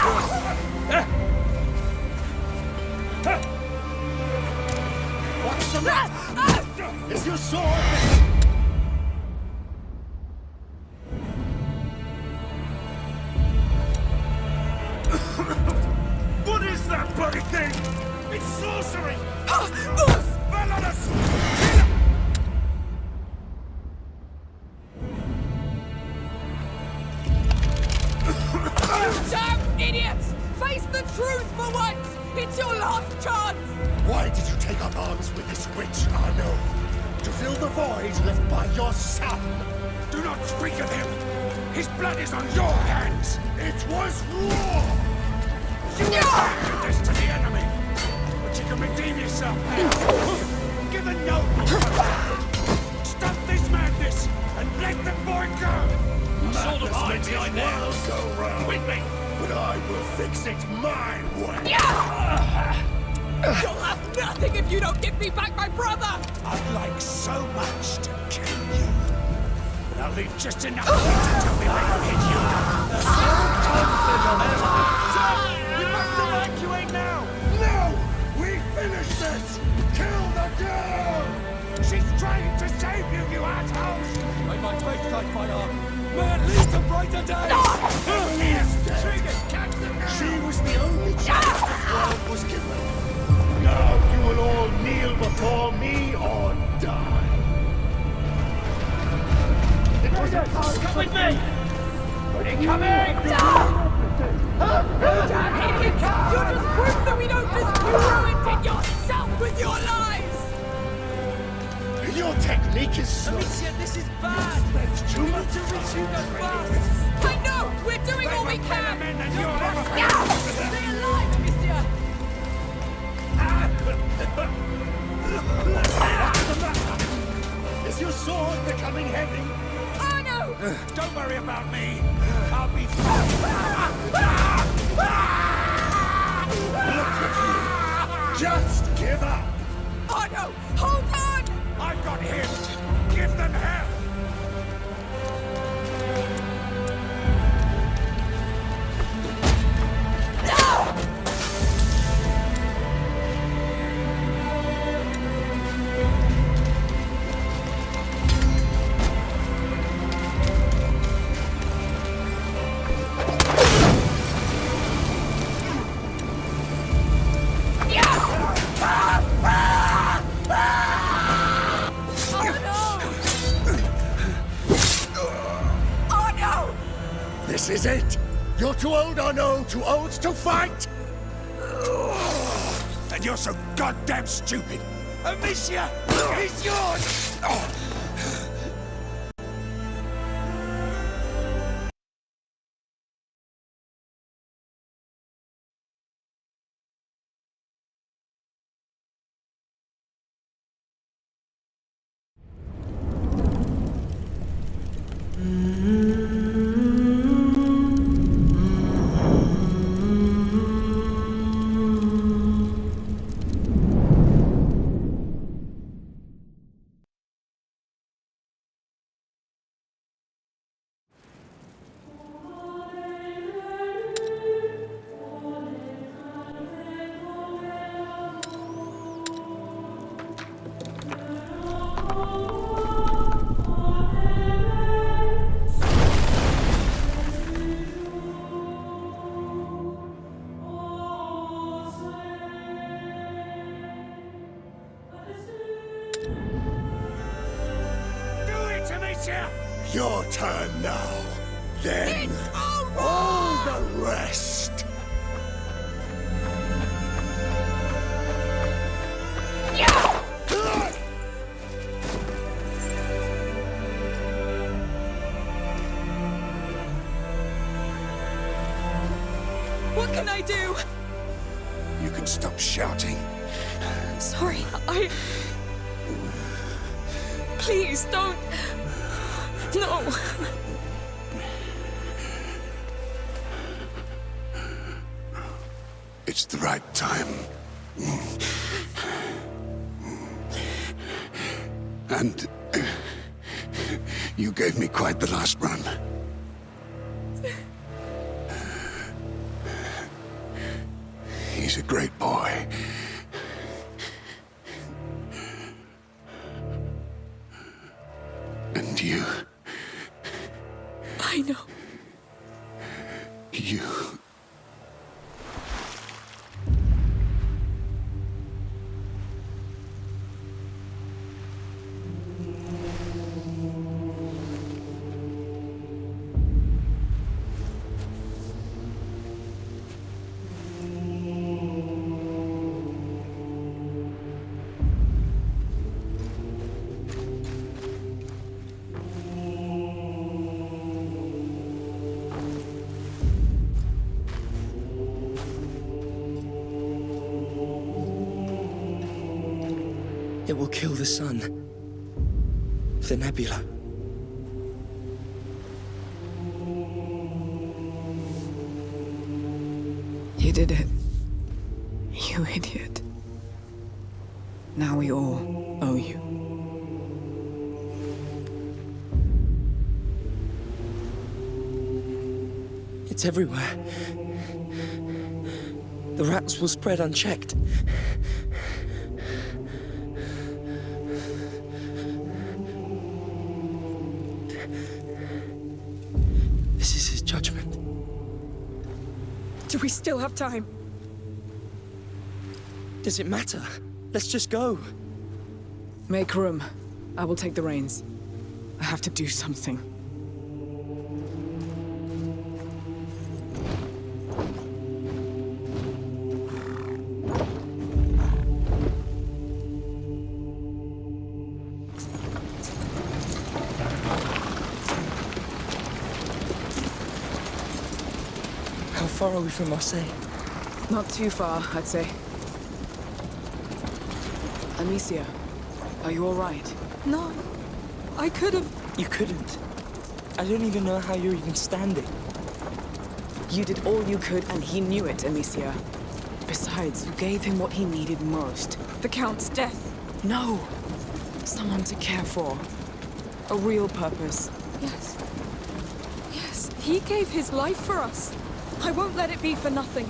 What's the matter? Is your sword... What is that bloody thing? It's sorcery! Spell on us! Damn idiots! Face the truth for once! It's your last chance! Why did you take up arms with this witch, Arno? To fill the void left by your son? Do not speak of him! His blood is on your hands! It was war! You abandoned this to the enemy! But you can redeem yourself now! Give a noble command! Stop this madness and let the boy go! Sort of hide behind there. Go round. With me! But I will fix it my way! You'll have nothing if you don't give me back my brother! I'd like so much to kill you. But I'll leave just enough of you to tell me where you hid Hugo. We must evacuate now! No! We finish this! Kill the girl! She's trying to save you, you assholes! May my faith guide my arm. May it lead to brighter days! Emily is dead. She was the only chance this world was given. Now you will all kneel before me or die. It was a time Come with me! Incoming! Damn idiots! You're just proof that we don't deserve. You ruined it yourself with your lies! Your technique is slow. Amicia, this is bad! Too We much need to reach Hugo fast! I know! We're doing all we can! Stay alive, Amicia! Is your sword becoming heavy? Oh no! Don't worry about me. I'll be Look at you. Just give up. Oh no! Hold on! I've got him. Give them hell. This is it. You're too old, or no, too old to fight. And you're so goddamn stupid. Amicia, he's yours. Mm-hmm. He's here! Your turn now. Then all the rest. What can I do? You can stop shouting. Sorry, Please, don't... No. It's the right time. And you gave me quite the last run. He's a great boy. And you... I know. You... It will kill the sun. The nebula. You did it. You idiot. Now we all owe you. It's everywhere. The rats will spread unchecked. This is his judgment. Do we still have time? Does it matter? Let's just go. Make room. I will take the reins. I have to do something. How far are we from Marseille? Not too far, I'd say. Amicia, are you all right? No. I could have... You couldn't. I don't even know how you're even standing. You did all you could, and he knew it, Amicia. Besides, you gave him what he needed most. The Count's death. No! Someone to care for. A real purpose. Yes. Yes, he gave his life for us. I won't let it be for nothing.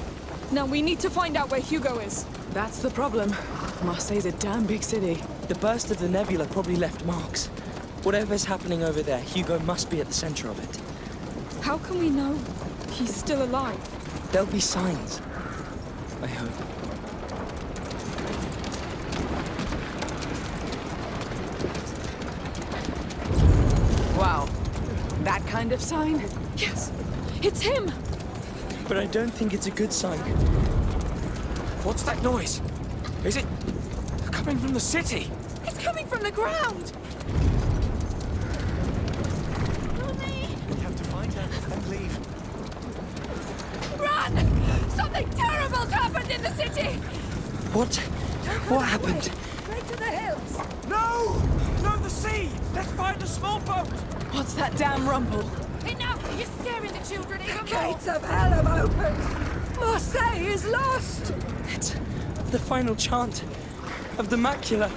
Now we need to find out where Hugo is. That's the problem. Marseille's a damn big city. The burst of the nebula probably left marks. Whatever's happening over there, Hugo must be at the center of it. How can we know he's still alive? There'll be signs. I hope. Wow. That kind of sign? Yes, it's him! But I don't think it's a good sign. What's that noise? Is it coming from the city? It's coming from the ground! We have to find her and leave. Run! Something terrible's happened in the city! What? What happened? Straight to the hills! No! No, the sea! Let's find a small boat! What's that damn rumble? Enough! You're scaring the children even more! Gates of hell have opened! Marseille is lost! It's the final chant of the macula.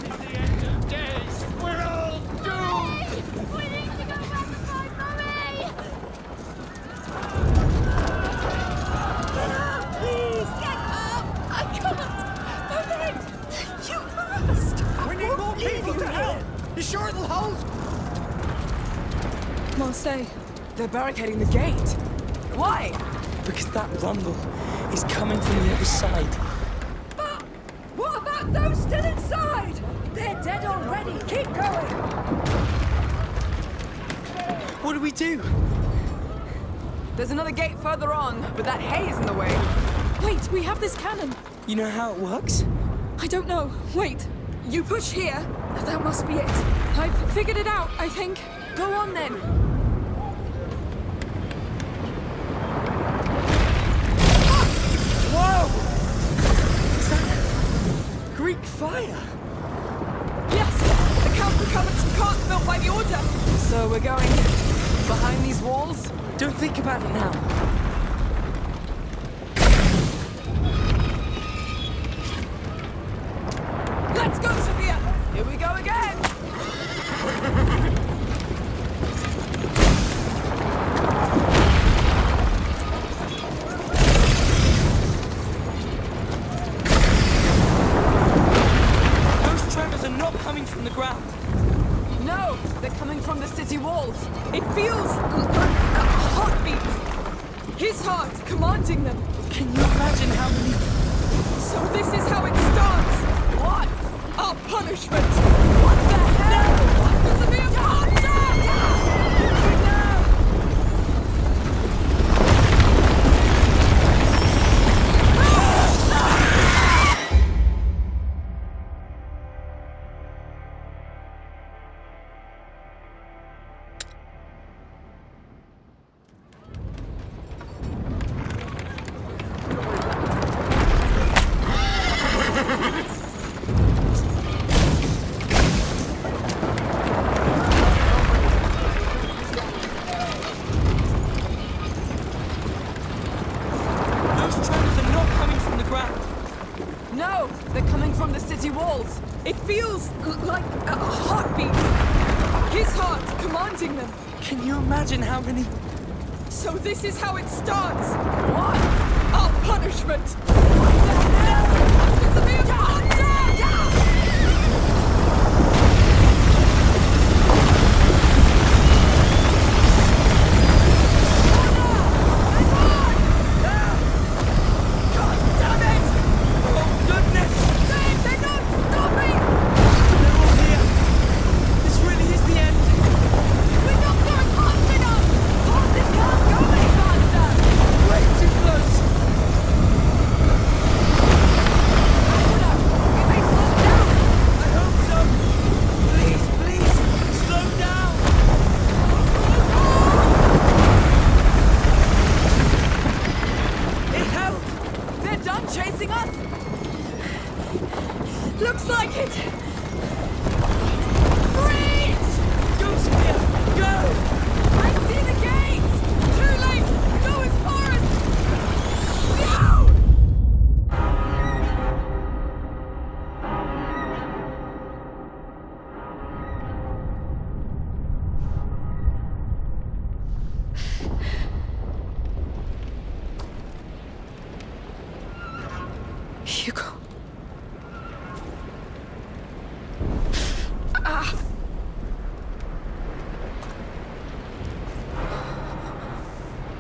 We're all doomed! We need to go back and find Mummy! Please, get up! I can't! Mummy! You must! We need more people to help! You sure it'll hold? Marseille. They're barricading the gate. Why? Because that rumble is coming from the other side. But what about those still inside? They're dead already. Keep going. What do we do? There's another gate further on, but that hay is in the way. Wait, we have this cannon. You know how it works? I don't know. Wait. You push here. That must be it. I've figured it out, I think. Go on then. Whoa! Is that Greek fire? Yes! The Count recovered some carts built by the Order. So we're going behind these walls? Don't think about it now. Let's go, Sophia! Here we go again! Those tremors are not coming from the ground. No, they're coming from the city walls. It feels like a heartbeat. His heart commanding them. Can you imagine how many... So this is how it starts. What? Our punishment. What the hell? Does it be a monster? No, they're coming from the city walls. It feels like a heartbeat. His heart commanding them. Can you imagine how many... So this is how it starts. What? Our punishment. What the hell? Does it be a monster? Looks like it! Freeze! Go, Sophia! Go! I see the gates! Too late! Go as far as... No! Hugo.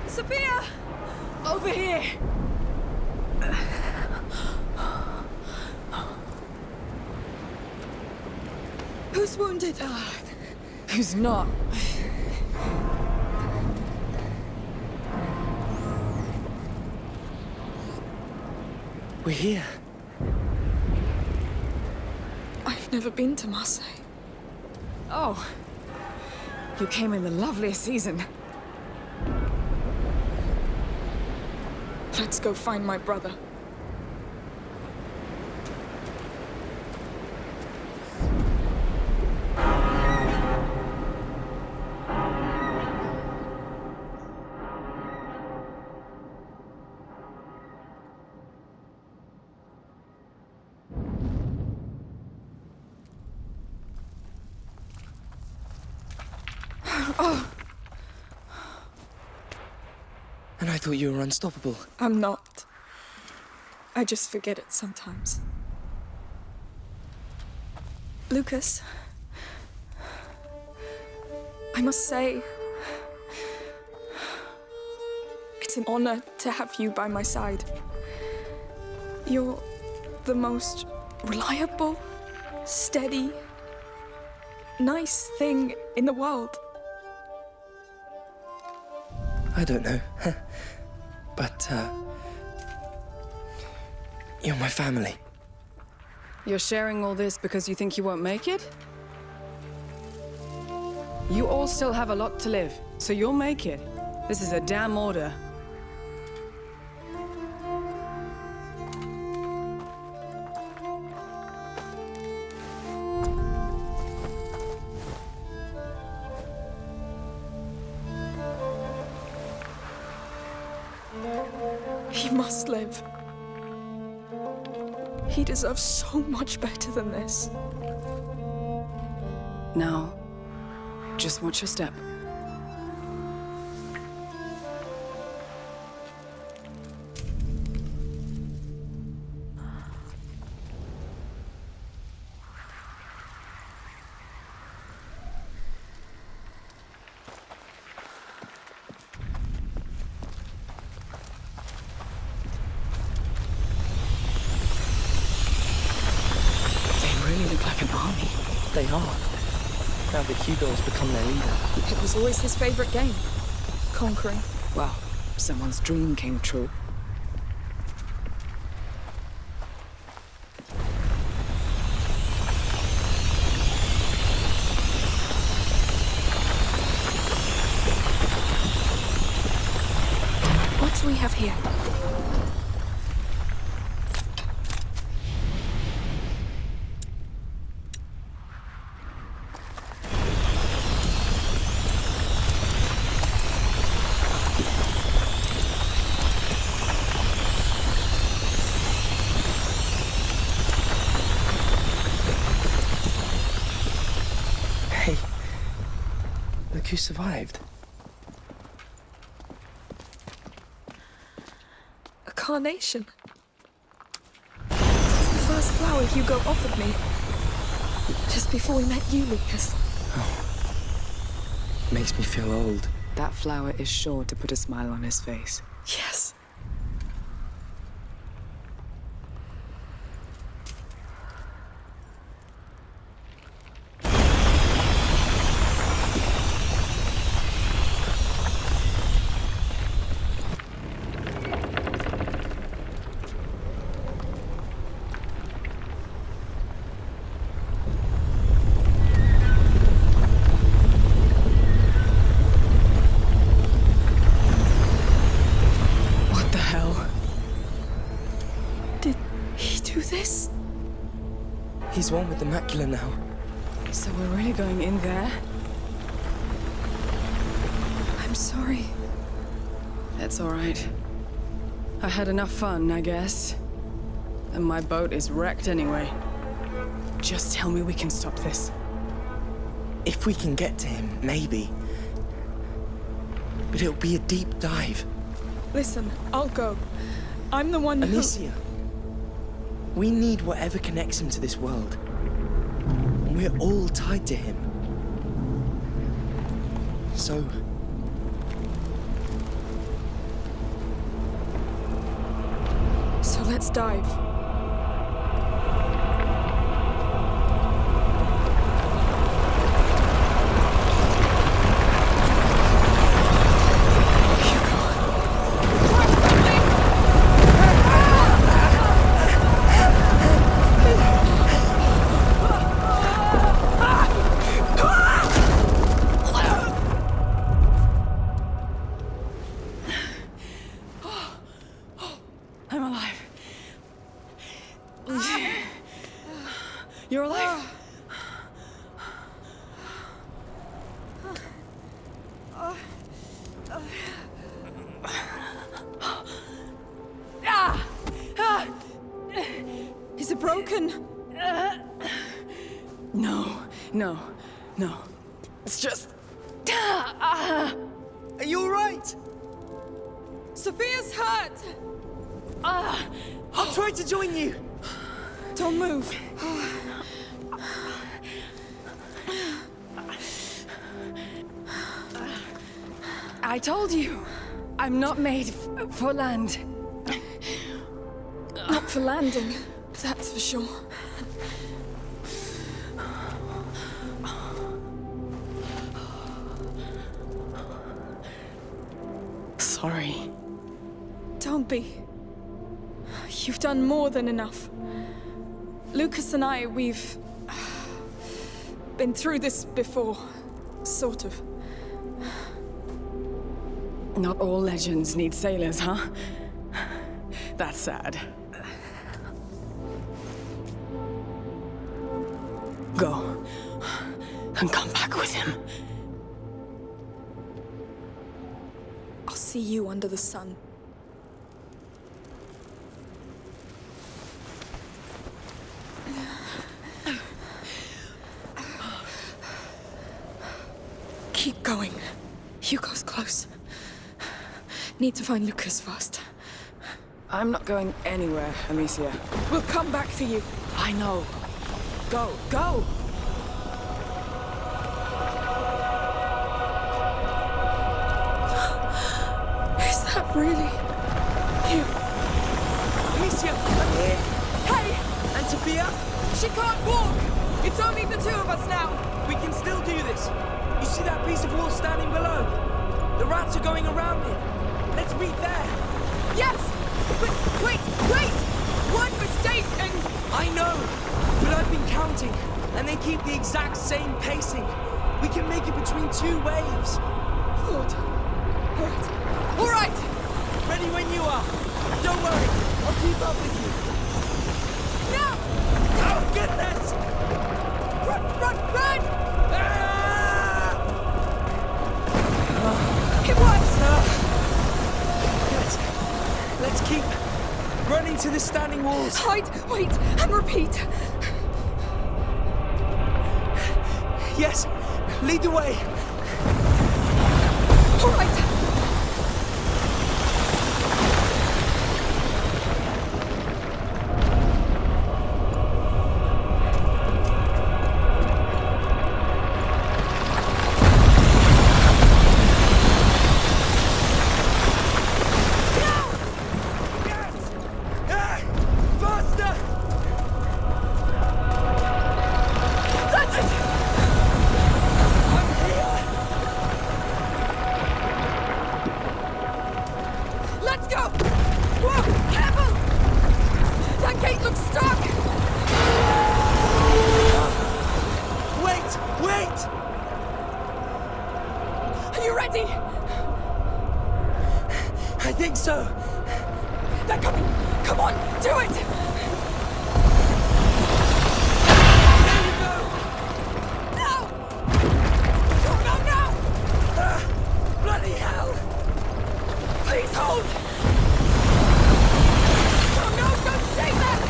Sophia! Over here! Who's wounded? Who's not? We're here. I've never been to Marseille. Oh. You came in the loveliest season. Let's go find my brother. Oh. And I thought you were unstoppable. I'm not. I just forget it sometimes. Lucas, I must say, it's an honor to have you by my side. You're the most reliable, steady, nice thing in the world. I don't know. But, you're my family. You're sharing all this because you think you won't make it? You all still have a lot to live, so you'll make it. This is a damn order. He must live. He deserves so much better than this. Now, just watch your step. Like an army. They are. Now that Hugo's become their leader. It was always his favorite game. Conquering. Well, someone's dream came true. What do we have here? Look who survived. A carnation. It's the first flower Hugo offered me. Just before we met you, Lucas. Makes me feel old. That flower is sure to put a smile on his face. Yes. He's one with the macula now. So we're really going in there? I'm sorry. It's all right. I had enough fun, I guess. And my boat is wrecked anyway. Just tell me we can stop this. If we can get to him, maybe. But it'll be a deep dive. Listen, I'll go. I'm the one who... Amicia. We need whatever connects him to this world. We're all tied to him. So... So let's dive. I'm alive. You're alive? Is it broken? No. It's just... Are you all right? Sophia's hurt! I'll try to join you. Don't move. I told you, I'm not made for land. Not for landing, that's for sure. sorry. Don't be. You've done more than enough. Lucas and I, we've been through this before, sort of. Not all legends need sailors, huh? That's sad. Go. And come back with him. I'll see you under the sun. Keep going. Hugo's close. Need to find Lucas first. I'm not going anywhere, Amicia. We'll come back for you. I know. Go, go! Is that really you? Amicia, I'm here. Hey! And Sophia? She can't walk! It's only the two of us now! We can still do this. You see that piece of wall standing below? The rats are going around it. Let's meet there. Yes! But wait! One mistake and... I know, but I've been counting, and they keep the exact same pacing. We can make it between two waves. Good. All right! Ready when you are. Don't worry, I'll keep up with you. Now! Oh, goodness! Run! Ah! It works! Let's keep running to the standing walls. Hide, wait, and repeat. Yes, lead the way. All right. I think so. They're coming. Come on, do it! There you go. No! No! Bloody hell! Please hold! No, don't stay there!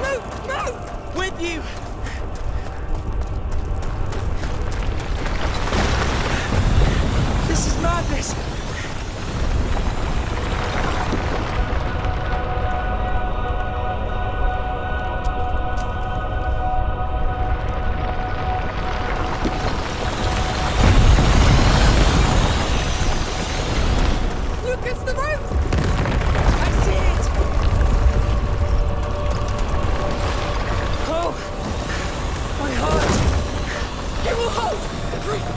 Move! With you! This is madness! Lucas, the rope! I see it! Oh! My heart! It will hold! Breathe!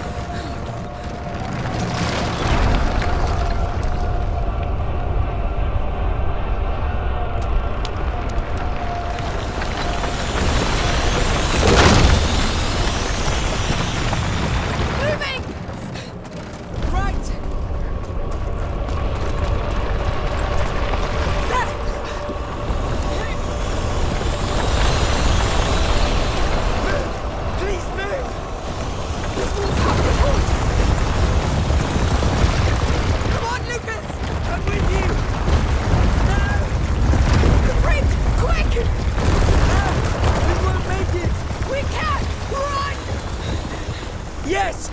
Yes!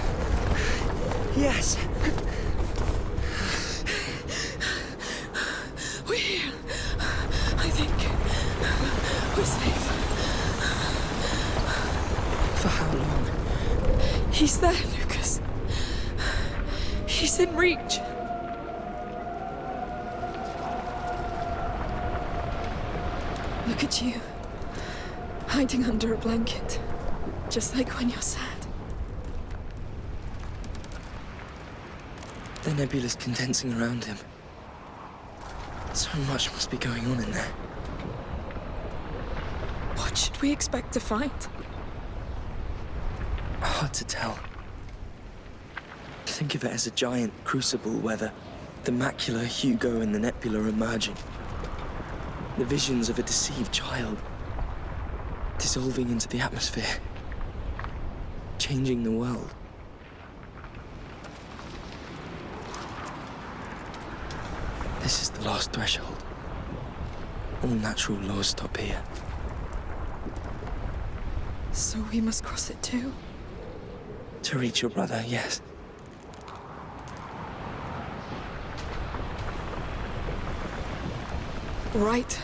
Yes! We're here. I think we're safe. For how long? He's there, Lucas. He's in reach. Look at you. Hiding under a blanket. Just like when you're sad. The nebula's condensing around him. So much must be going on in there. What should we expect to find? Hard to tell. Think of it as a giant crucible where the macula, Hugo, and the nebula are merging. The visions of a deceived child dissolving into the atmosphere, changing the world. This is the last threshold. All natural laws stop here. So we must cross it too? To reach your brother, yes. Right.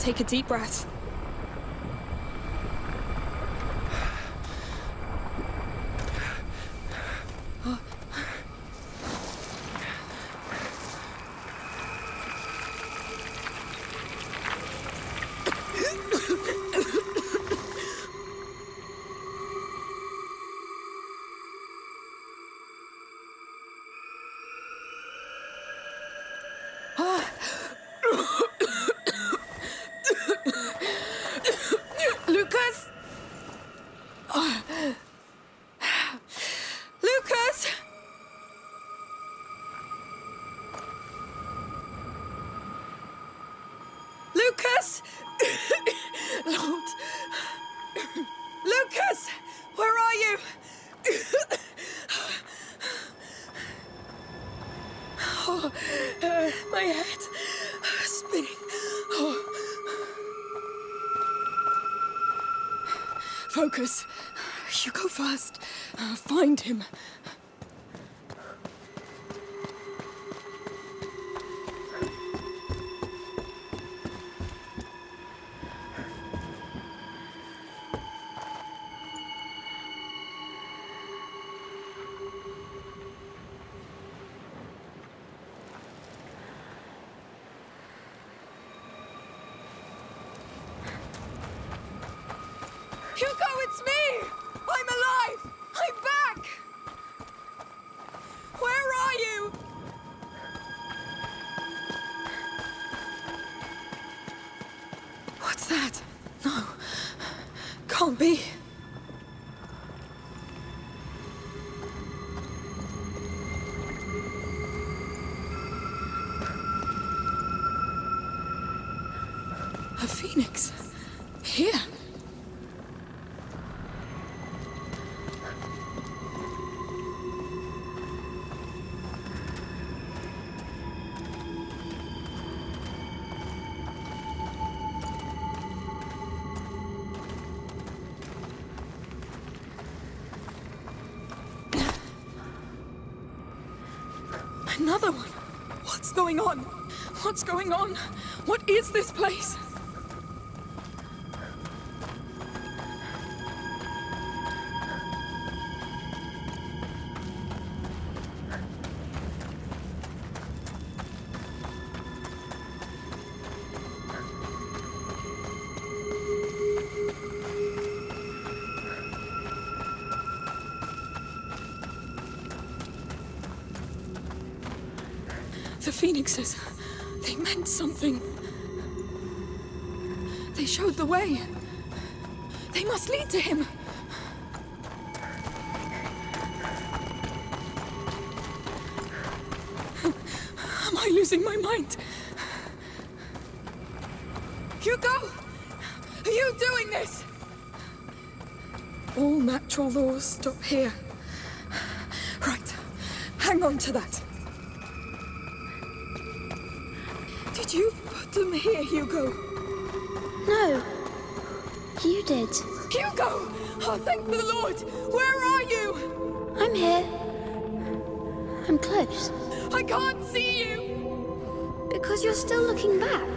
take a deep breath. Lucas! Lucas! Lucas! Lord! Lucas! Where are you? Oh, my head spinning. Oh. Focus. You go first. Find him. Hugo, it's me! I'm alive! I'm back! Where are you? What's that? No. Can't be. A phoenix. Here. Another one. What's going on? What's going on? What is this place? The phoenixes, they meant something. They showed the way. They must lead to him. Am I losing my mind? Hugo! Are you doing this? All natural laws stop here. Right. Hang on to that. Did you put them here, Hugo? No. You did. Hugo! Oh, thank the Lord! Where are you? I'm here. I'm close. I can't see you! Because you're still looking back.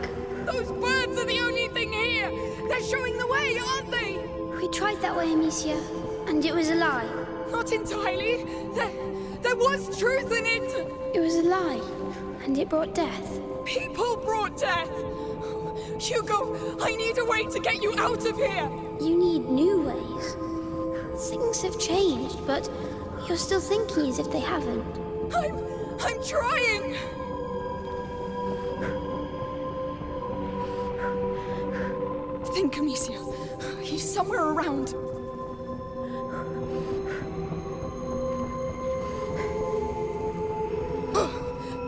Those birds are the only thing here! They're showing the way, aren't they? We tried that way, Amicia, and it was a lie. Not entirely. There was truth in it! It was a lie, and it brought death. People brought death! Hugo, I need a way to get you out of here! You need new ways. Things have changed, but you're still thinking as if they haven't. I'm trying! Think, Amicia. He's somewhere around.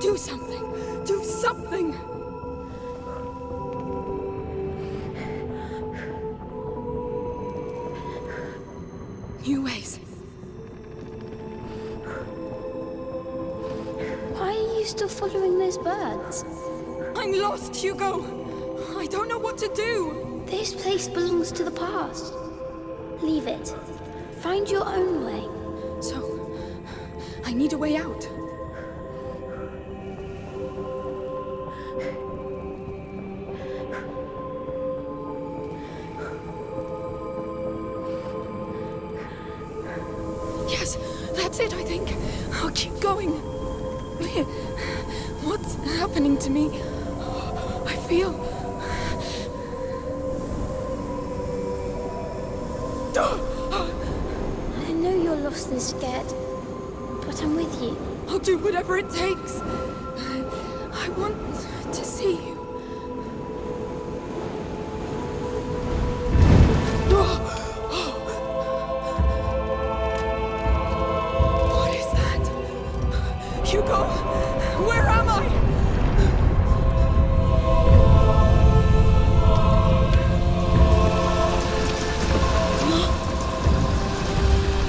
Do something! Do something! New ways. Why are you still following those birds? I'm lost, Hugo! I don't know what to do! This place belongs to the past. Leave it. Find your own way. So, I need a way out. That's it, I think. I'll keep going. What's happening to me? I feel... I know you're lost and scared, but I'm with you. I'll do whatever it takes. I want to see you. What is that? Hugo, where am I?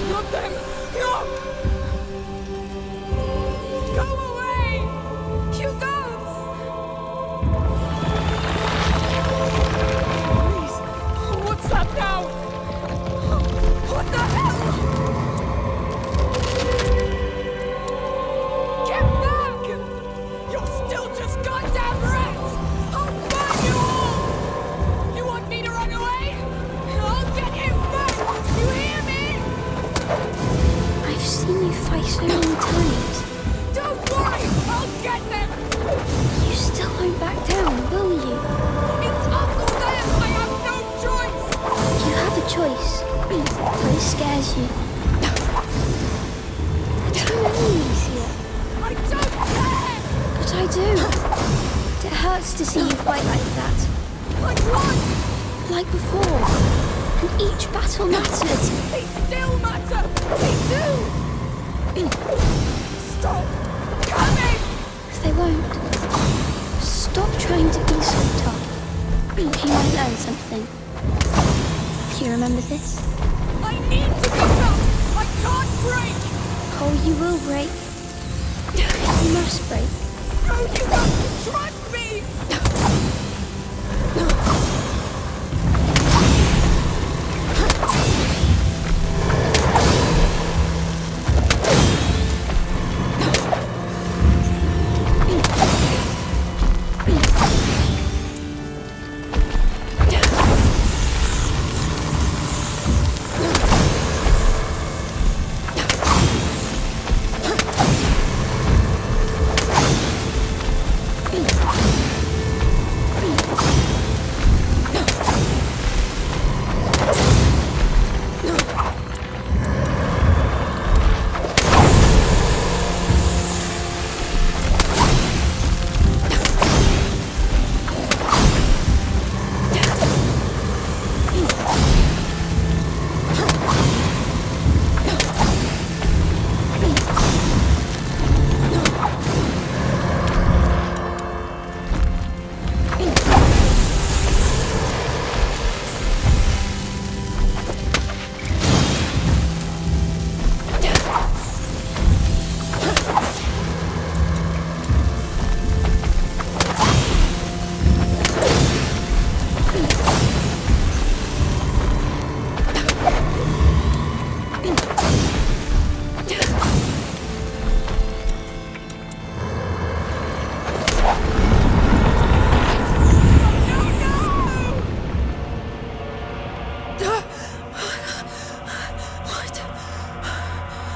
Not them! No! Go away! Hugo! Please, what's that now? What the hell? Get back! You're still just goddamn rats! I'll burn you all! You want me to run away? I'll get you back! You hear me? I've seen you fight so many times. Don't worry! I'll get them! You still won't back down, will you? It's us or them! I have no choice! You have a choice, but it scares you. There are too many enemies here. I don't care! But I do. It hurts to see you fight like that. Like what? Like before. And each battle mattered. They still matter! They do! Stop coming! They won't. Stop trying to be so tough. You might learn something. Do you remember this? I need to go up! I can't break! Oh, you will break. You must break. No, you have to trust me!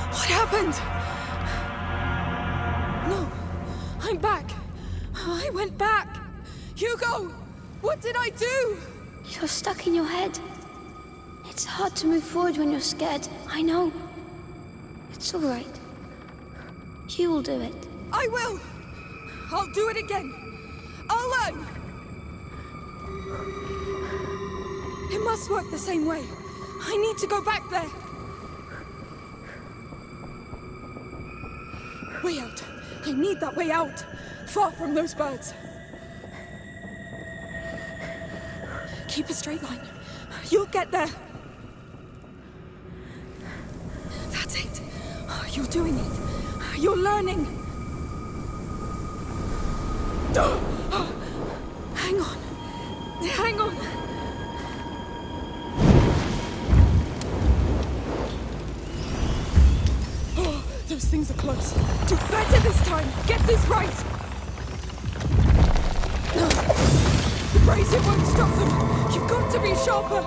What happened? No, I'm back. I went back. Hugo, what did I do? You're stuck in your head. It's hard to move forward when you're scared. I know. It's all right. You will do it. I will. I'll do it again. I'll learn. It must work the same way. I need to go back there. Way out. I need that way out. Far from those birds. Keep a straight line. You'll get there. That's it. You're doing it. You're learning. Hang on. Hang on. Oh, those things are close. Do better this time. Get this right. The brazier won't stop them. You've got to be sharper.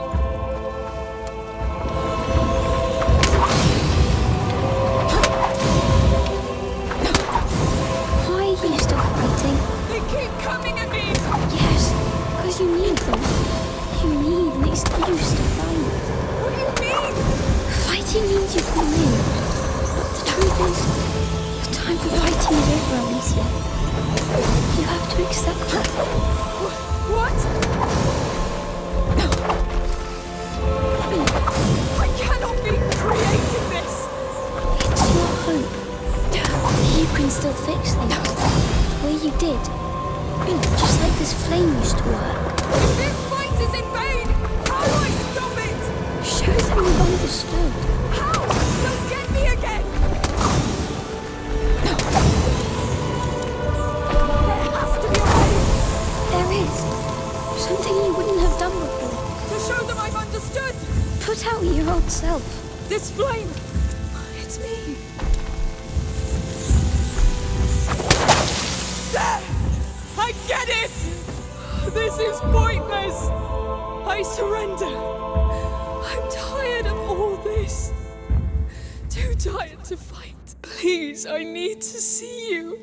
you did. Just like this flame used to work. This fight is in vain! How do I stop it? Show them you've understood. How? You'll get me again! There has to be a way! There is. Something you wouldn't have done before. To show them I've understood! Put out your old self. This flame! It's me! There! I get it! This is pointless! I surrender! I'm tired of all this. Too tired to fight. Please, I need to see you.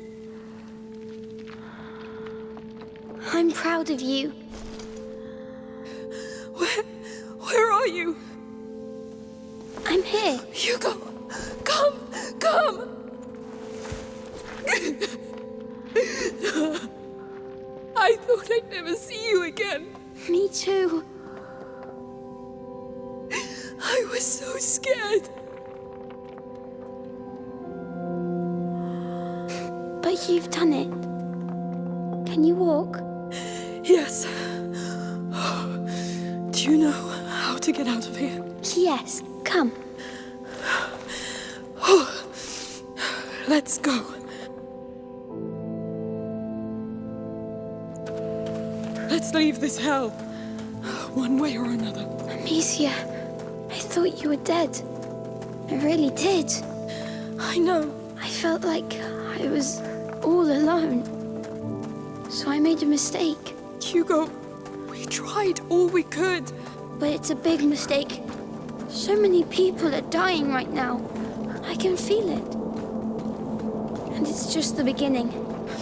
I'm proud of you. Where are you? I'm here. Hugo, come! I thought I'd never see you again. Me too. I was so scared. But you've done it. Can you walk? Yes. Do you know how to get out of here? Yes. Come. Let's go. Let's leave this hell. One way or another. Amicia, I thought you were dead. I really did. I know. I felt like I was all alone. So I made a mistake. Hugo, we tried all we could. But it's a big mistake. So many people are dying right now. I can feel it. And it's just the beginning.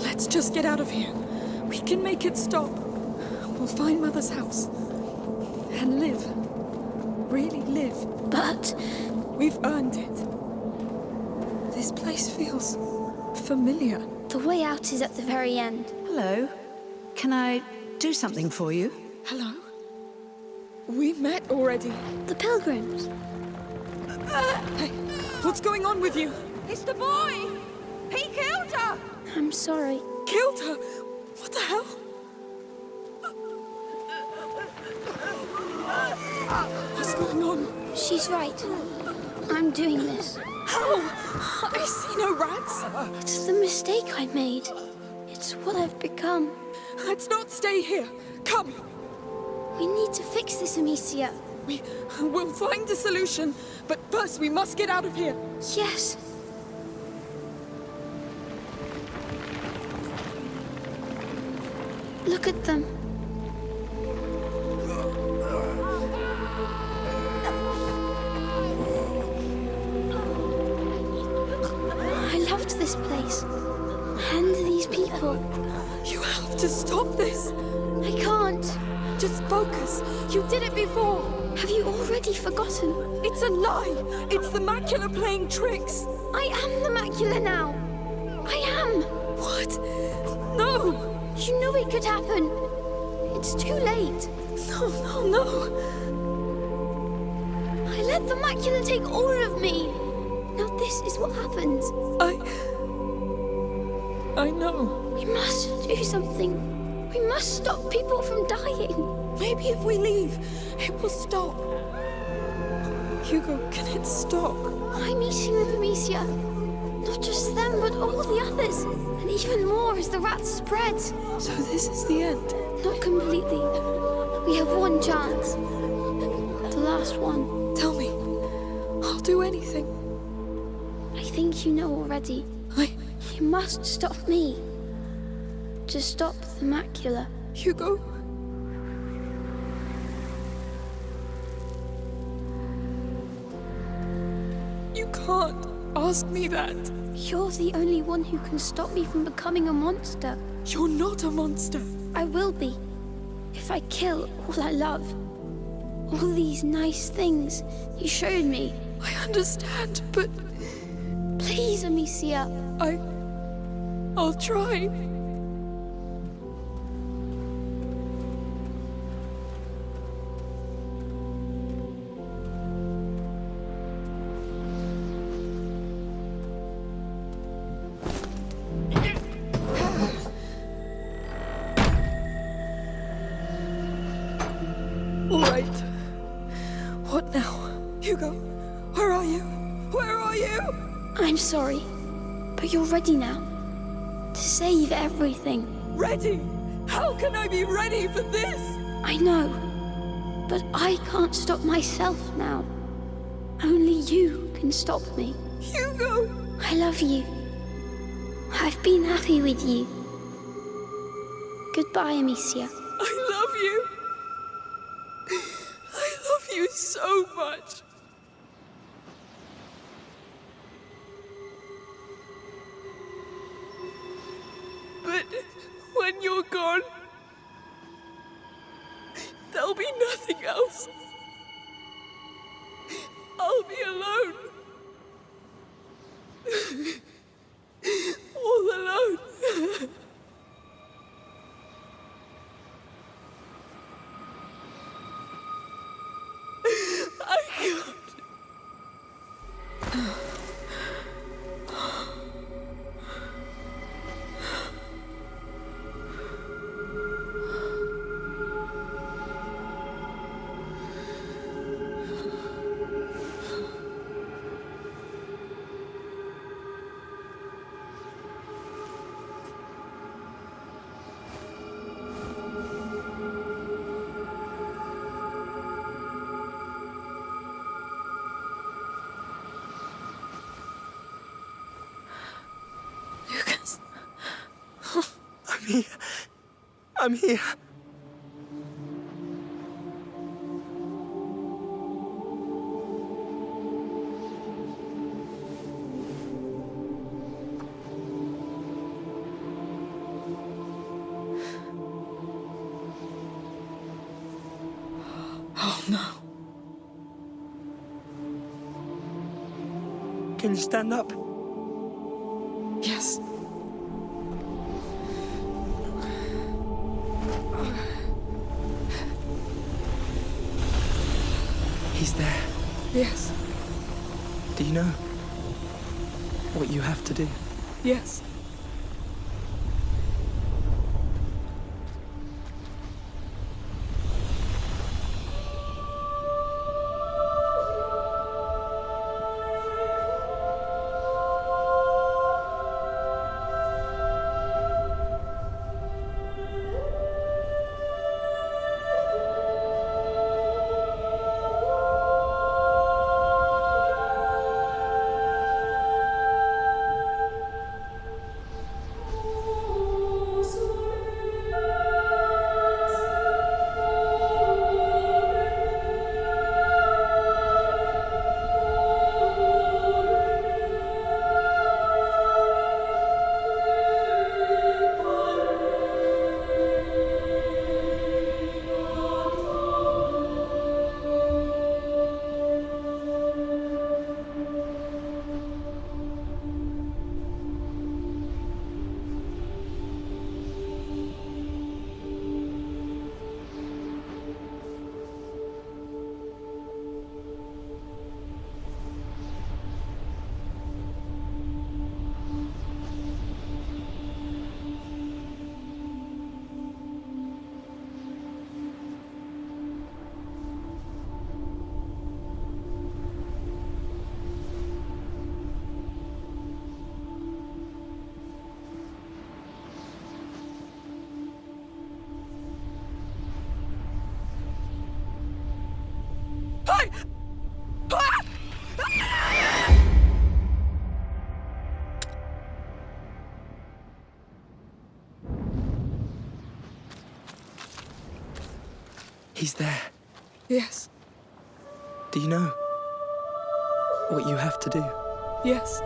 Let's just get out of here. We can make it stop. We'll find Mother's house. And live. Really live. But we've earned it. This place feels familiar. The way out is at the very end. Hello. Can I do something for you? Hello? We met already. The pilgrims. Hey, what's going on with you? It's the boy! He killed her! I'm sorry. Killed her? What the hell? What's going on? She's right. I'm doing this. How? I see no rats. It's the mistake I made. It's what I've become. Let's not stay here. Come. We need to fix this, Amicia. We'll find a solution, but first we must get out of here. Yes. Look at them. I loved this place. And these people. You have to stop this. I can't. Just focus. You did it before. Have you already forgotten? It's a lie. It's the macula playing tricks. I am the macula now. I am. What? No. You knew it could happen. It's too late. No. I let the macula take all of me. Now this is what happens. I know. We must do something. We must stop people from dying. Maybe if we leave, it will stop. Hugo, can it stop? I'm eating with Amicia. Not just them, but all the others. And even more as the rats spread. So this is the end? Not completely. We have one chance. The last one. Tell me. I'll do anything. I think you know already. You must stop me. To stop the macula. Hugo? You can't ask me that. You're the only one who can stop me from becoming a monster. You're not a monster. I will be. If I kill all I love. All these nice things you showed me. I understand, but... Please, Amicia. I'll try. I'm sorry, but you're ready now. To save everything. Ready? How can I be ready for this? I know, but I can't stop myself now. Only you can stop me. Hugo! I love you. I've been happy with you. Goodbye, Amicia. I love you. I love you so much. But when you're gone, there'll be nothing else. I'll be alone. All alone. I can't. Lucas. I'm here. I'm here. Oh no. Can you stand up? Yes. He's there. Yes. Do you know what you have to do? Yes. He's there. Yes. Do you know what you have to do? Yes.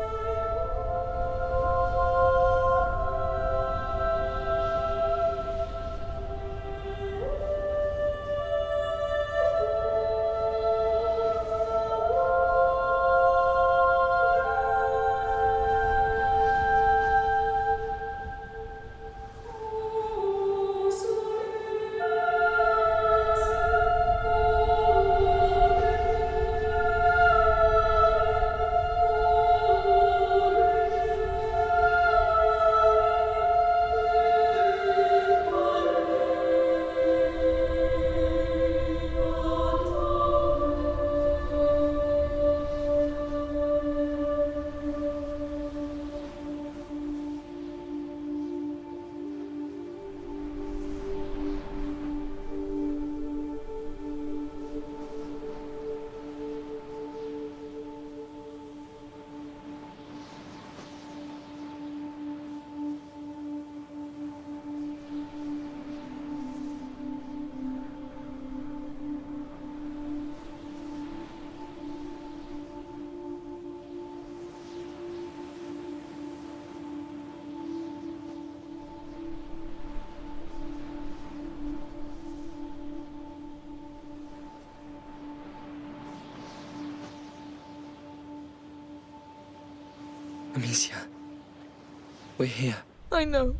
We're here. I know.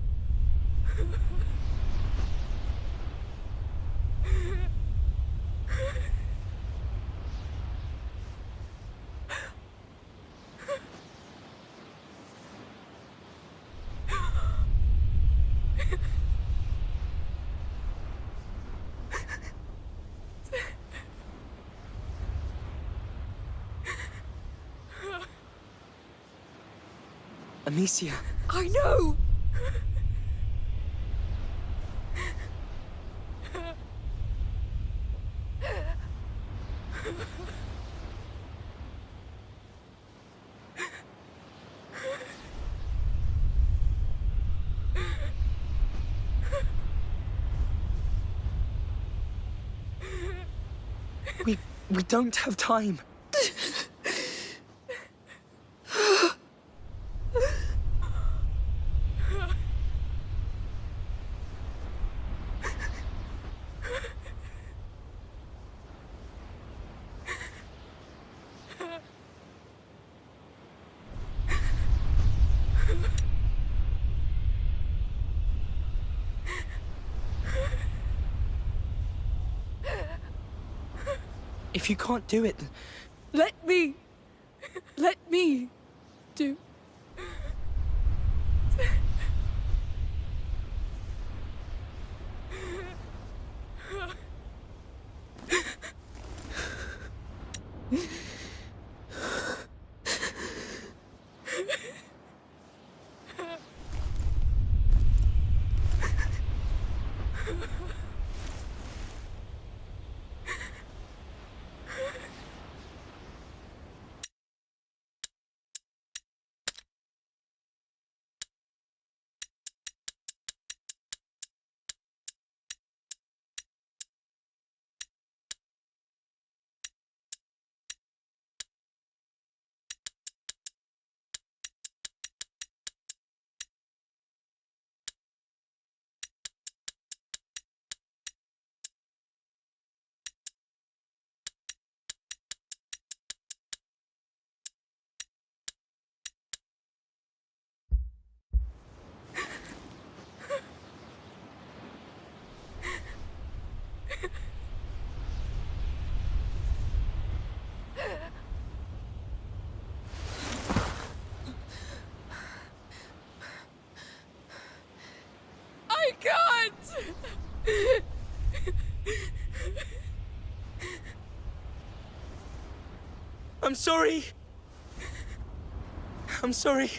Amicia. I know! We don't have time. If you can't do it... Let me do. I can't! I'm sorry. I'm sorry.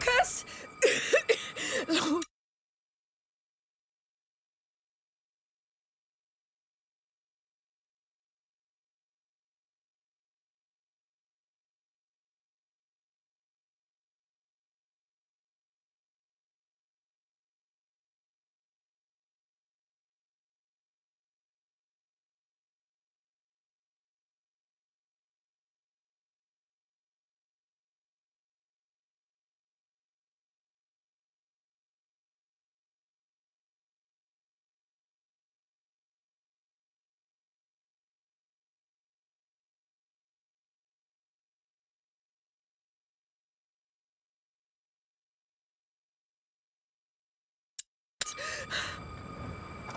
Lucas! Lord.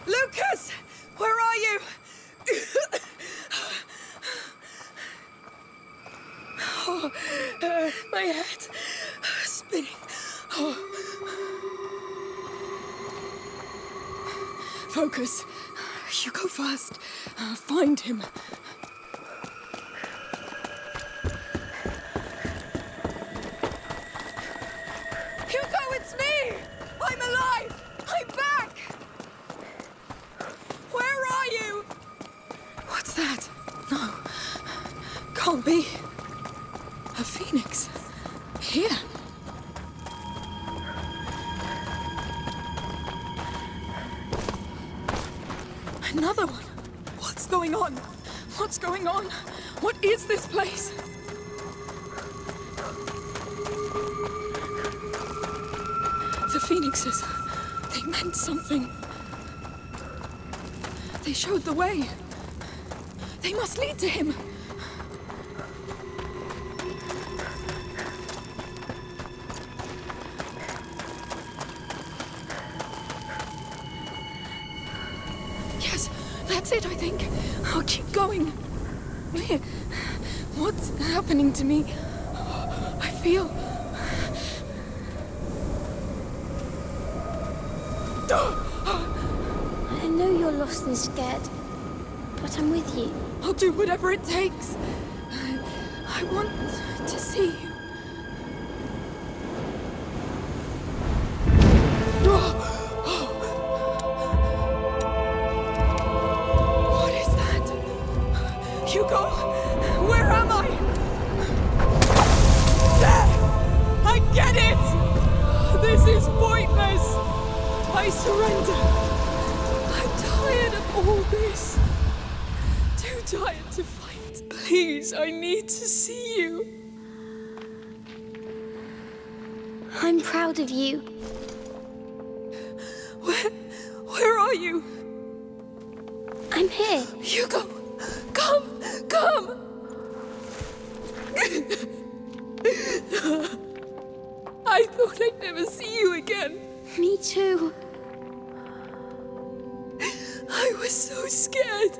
Lucas! Where are you? Oh, my head spinning. Oh. Focus. You go first. Find him. Hugo, it's me! I'm alive! I'm back! Where are you? What's that? No. Can't be. A phoenix. Here. Another one. What's going on? What's going on? What is this place? The phoenixes. They meant something. They showed the way. They must lead to him. Yes, that's it, I think. I'll keep going. What's happening to me? I feel... I know you're lost and scared, but I'm with you. I'll do whatever it takes. I want to see you. What is that? Hugo, where am I? I get it! This is pointless! I surrender. I'm tired of all this. Too tired to fight. Please, I need to see you. I'm proud of you. Where are you? I'm here. Hugo, come! I thought I'd never see you again. Me too. I was so scared.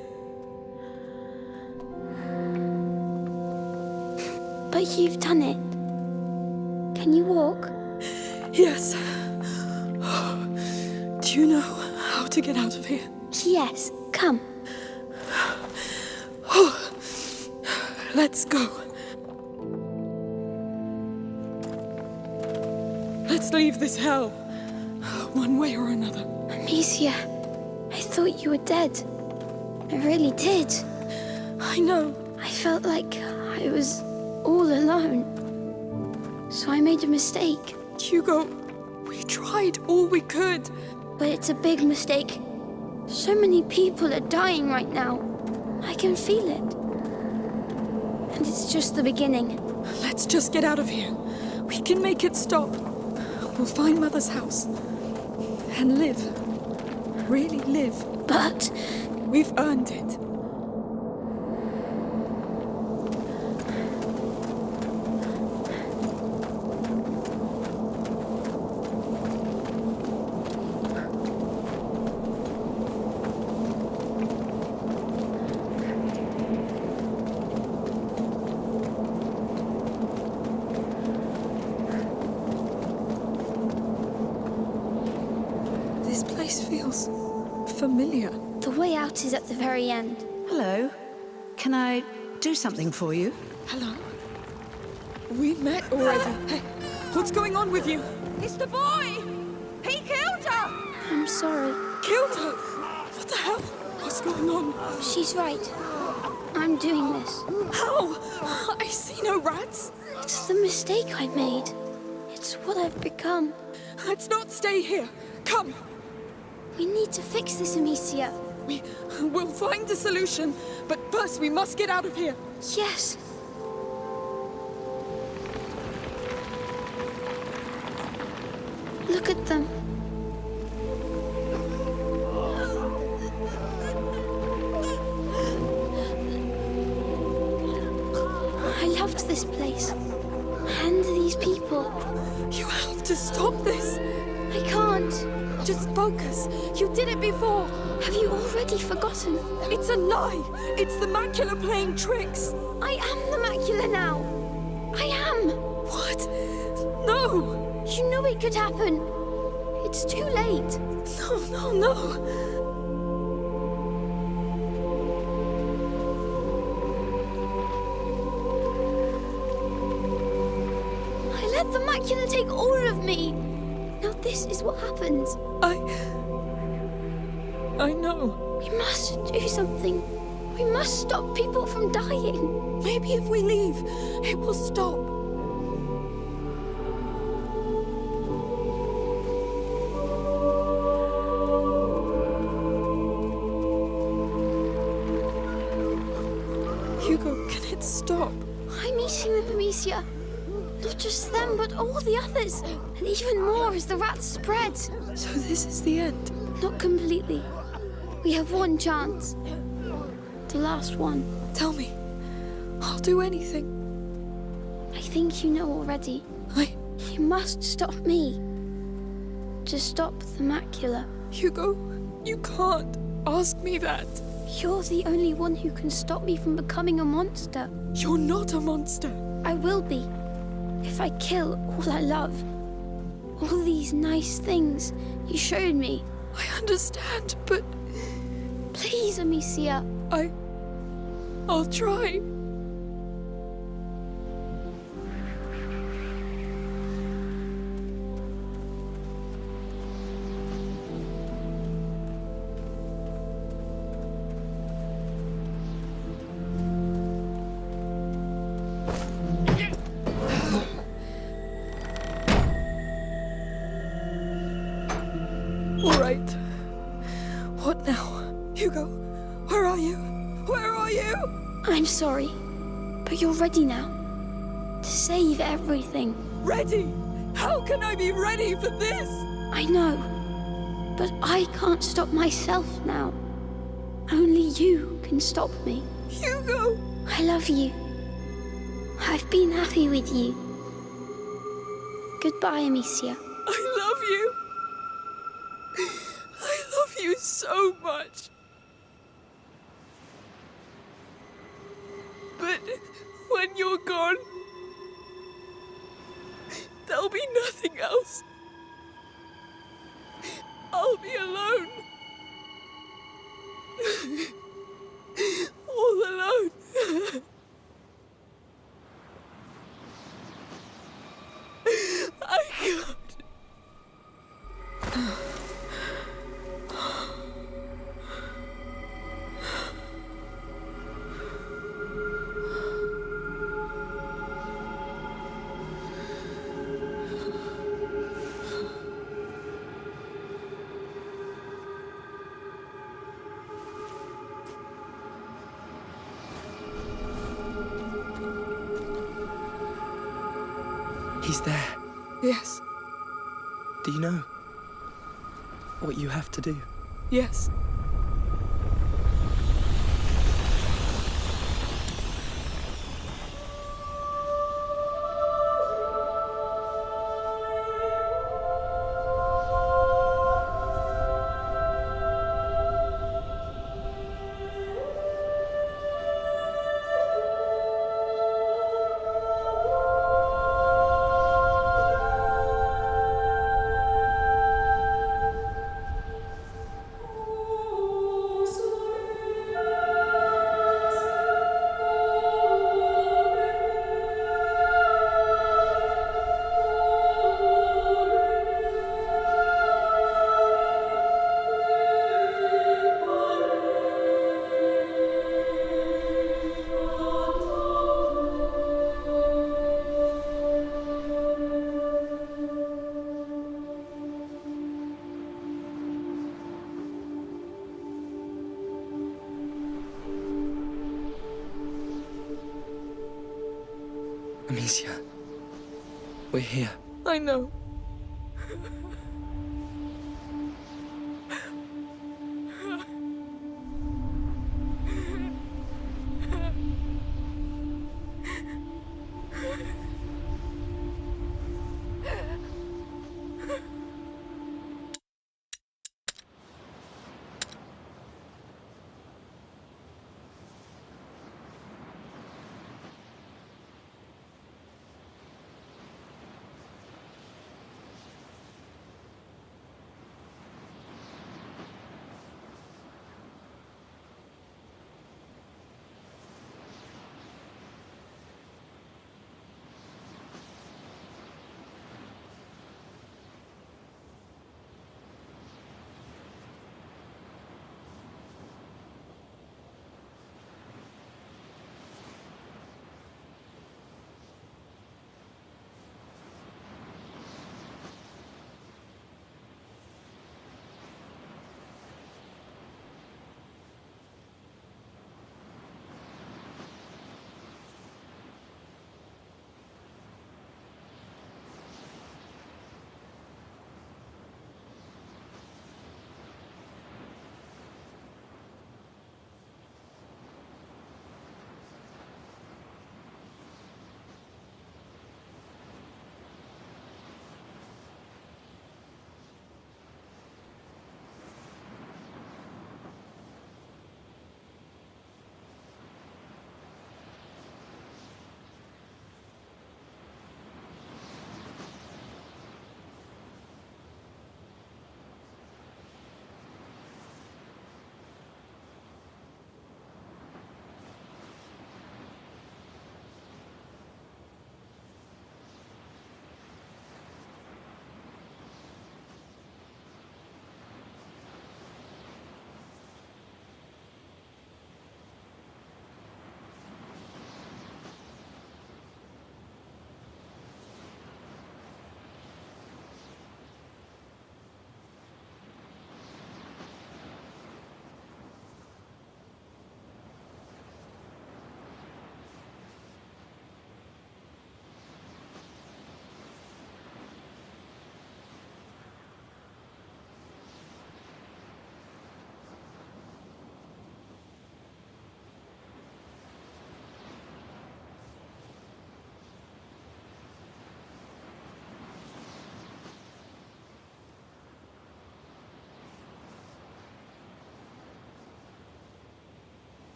But you've done it. Can you walk? Yes. Do you know how to get out of here? Yes, come. Let's go. Let's leave this hell. One way or another. Amicia, I thought you were dead. I really did. I know. I felt like I was all alone. So I made a mistake. Hugo, we tried all we could. But it's a big mistake. So many people are dying right now. I can feel it. And it's just the beginning. Let's just get out of here. We can make it stop. We'll find Mother's house. And live. Really live. But... we've earned it. This place feels familiar. The way out is at the very end. Hello. Can I do something for you? Hello? We met already. Hey. What's going on with you? It's the boy! He killed her! I'm sorry. Killed her? What the hell? What's going on? She's right. I'm doing this. How? I see no rats. It's the mistake I made. It's what I've become. Let's not stay here. Come. We need to fix this, Amicia. We'll find a solution, but first we must get out of here. Yes. Look at them. I loved this place. And these people. You have to stop this. I can't. Just focus. You did it before. Have you already forgotten? It's a lie. It's the macula playing tricks. I am the macula now. I am. What? No. You knew it could happen. It's too late. No. I let the macula take all of me. Now this is what happens. I know. We must do something. We must stop people from dying. Maybe if we leave, it will stop. Hugo, can it stop? I'm eating them, Amicia. Not just them, but all the others. And even more as the rats spread. So this is the end? Not completely. We have one chance. The last one. Tell me. I'll do anything. I think you know already. You must stop me. To stop the macula. Hugo, you can't ask me that. You're the only one who can stop me from becoming a monster. You're not a monster. I will be. If I kill all I love. All these nice things you showed me. I understand, but... Please, Amicia. I'll try. All right. What now? Hugo, where are you? Where are you? I'm sorry, but you're ready now. To save everything. Ready? How can I be ready for this? I know, but I can't stop myself now. Only you can stop me. Hugo! I love you. I've been happy with you. Goodbye, Amicia. I love you. I love you so much. But when you're gone, there'll be nothing else. I'll be alone. All alone. I can't. He's there. Yes. Do you know what you have to do? Yes. Amicia, we're here. I know.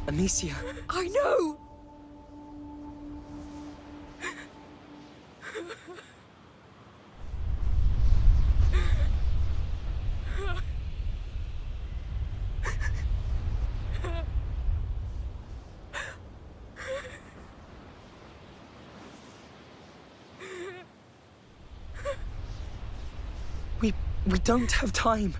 Amicia. I know! We don't have time.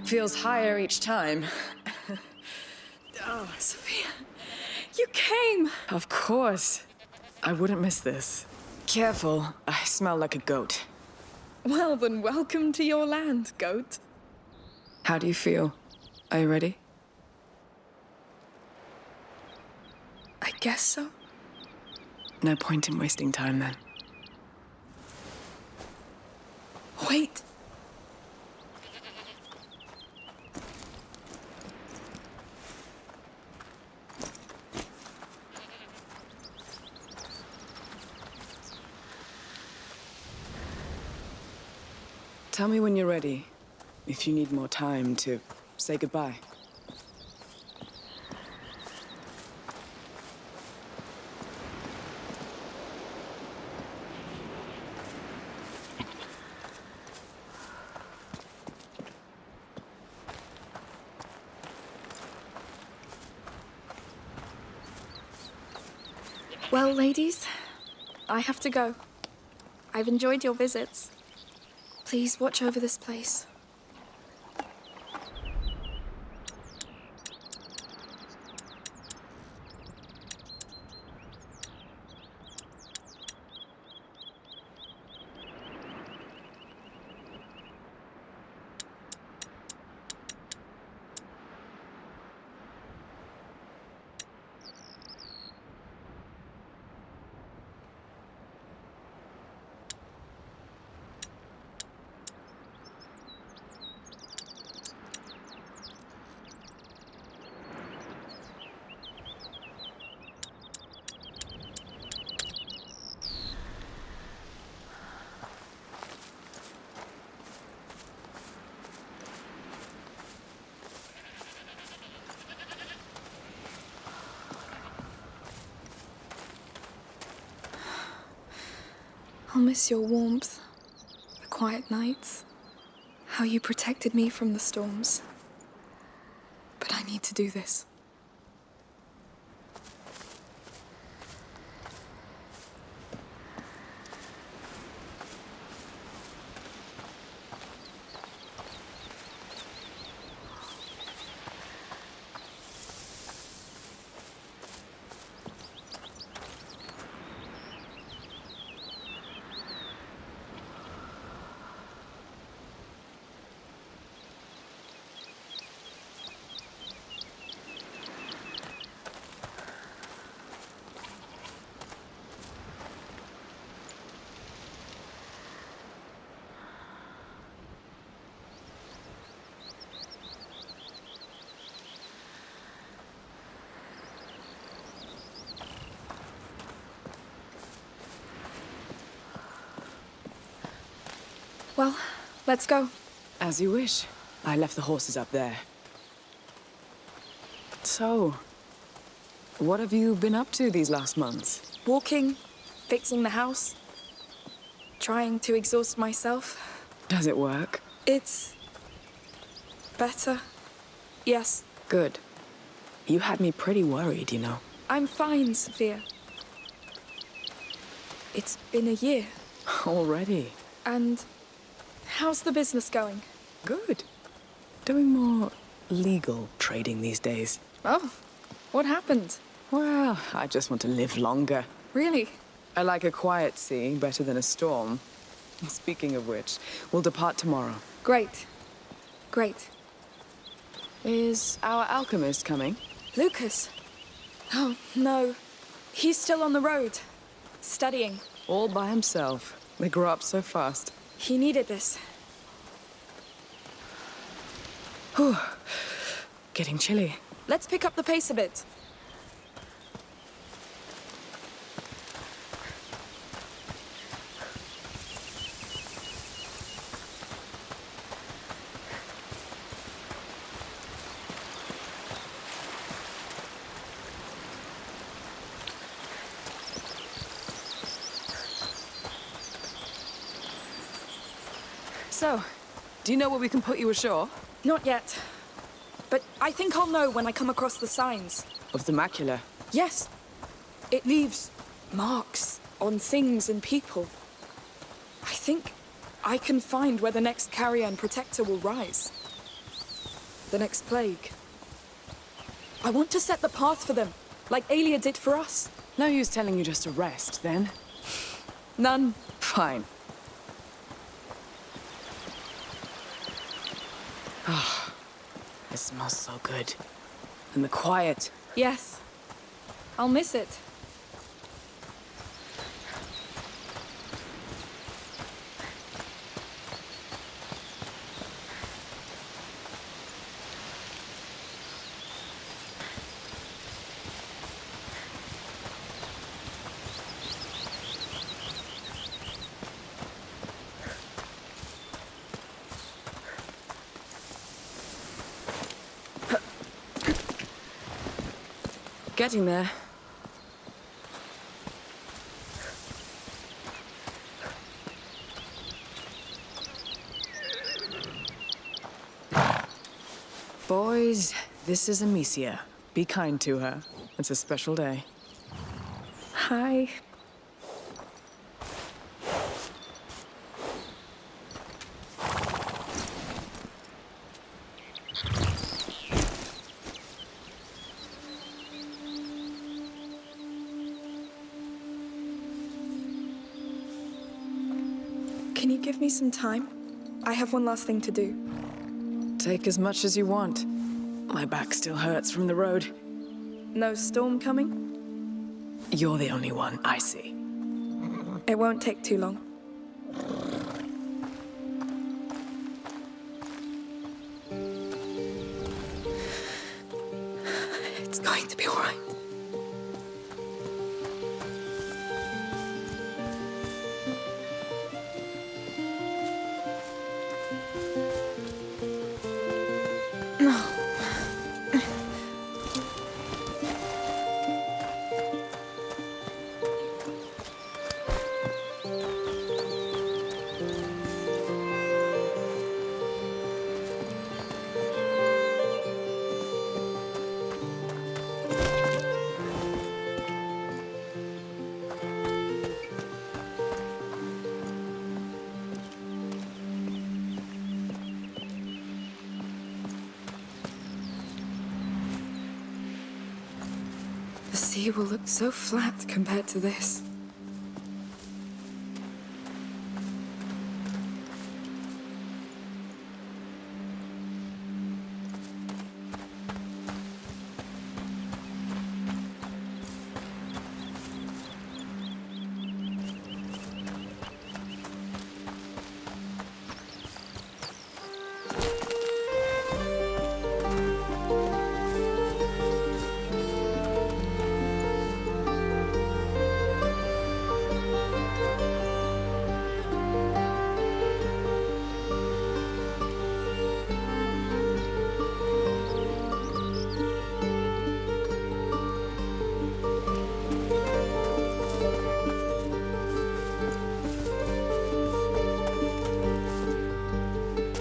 Feels higher each time. Oh, Sophia, you came! Of course. I wouldn't miss this. Careful, I smell like a goat. Well, then welcome to your land, goat. How do you feel? Are you ready? I guess so. No point in wasting time then. Wait. Tell me when you're ready. If you need more time to say goodbye. Well, ladies, I have to go. I've enjoyed your visits. Please watch over this place. I'll miss your warmth, the quiet nights, how you protected me from the storms. But I need to do this. Well, let's go. As you wish. I left the horses up there. So, what have you been up to these last months? Walking, fixing the house, trying to exhaust myself. Does it work? It's better. Yes. Good. You had me pretty worried, you know. I'm fine, Sophia. It's been a year. Already? And how's the business going? Good. Doing more legal trading these days. Oh, what happened? Well, I just want to live longer. Really? I like a quiet sea better than a storm. Speaking of which, we'll depart tomorrow. Great. Great. Is our alchemist coming? Lucas? Oh, no. He's still on the road. Studying. All by himself. They grow up so fast. He needed this. Whew. Getting chilly. Let's pick up the pace a bit. So, do you know where we can put you ashore? Not yet. But I think I'll know when I come across the signs. Of the macula? Yes. It leaves marks on things and people. I think I can find where the next carrier and protector will rise. The next plague. I want to set the path for them, like Aelia did for us. No use telling you just to rest, then. None. Fine. Ah, it smells so good. And the quiet. Yes. I'll miss it. Getting there. Boys, this is Amicia. Be kind to her. It's a special day. Hi. Can you give me some time? I have one last thing to do. Take as much as you want. My back still hurts from the road. No storm coming? You're the only one I see. It won't take too long. It's going to be all right. The sea will look so flat compared to this.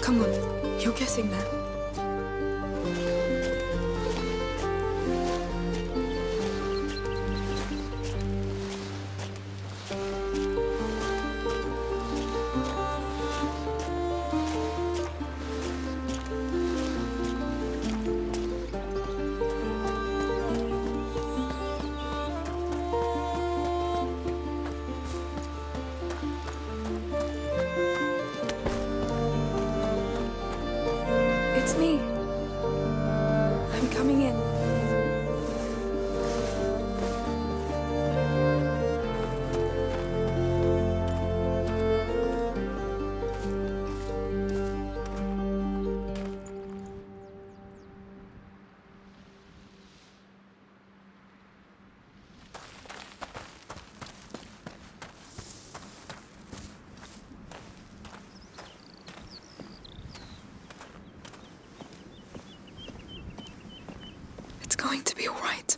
Come on, you're getting there. It's me. coming in. It's going to be all right.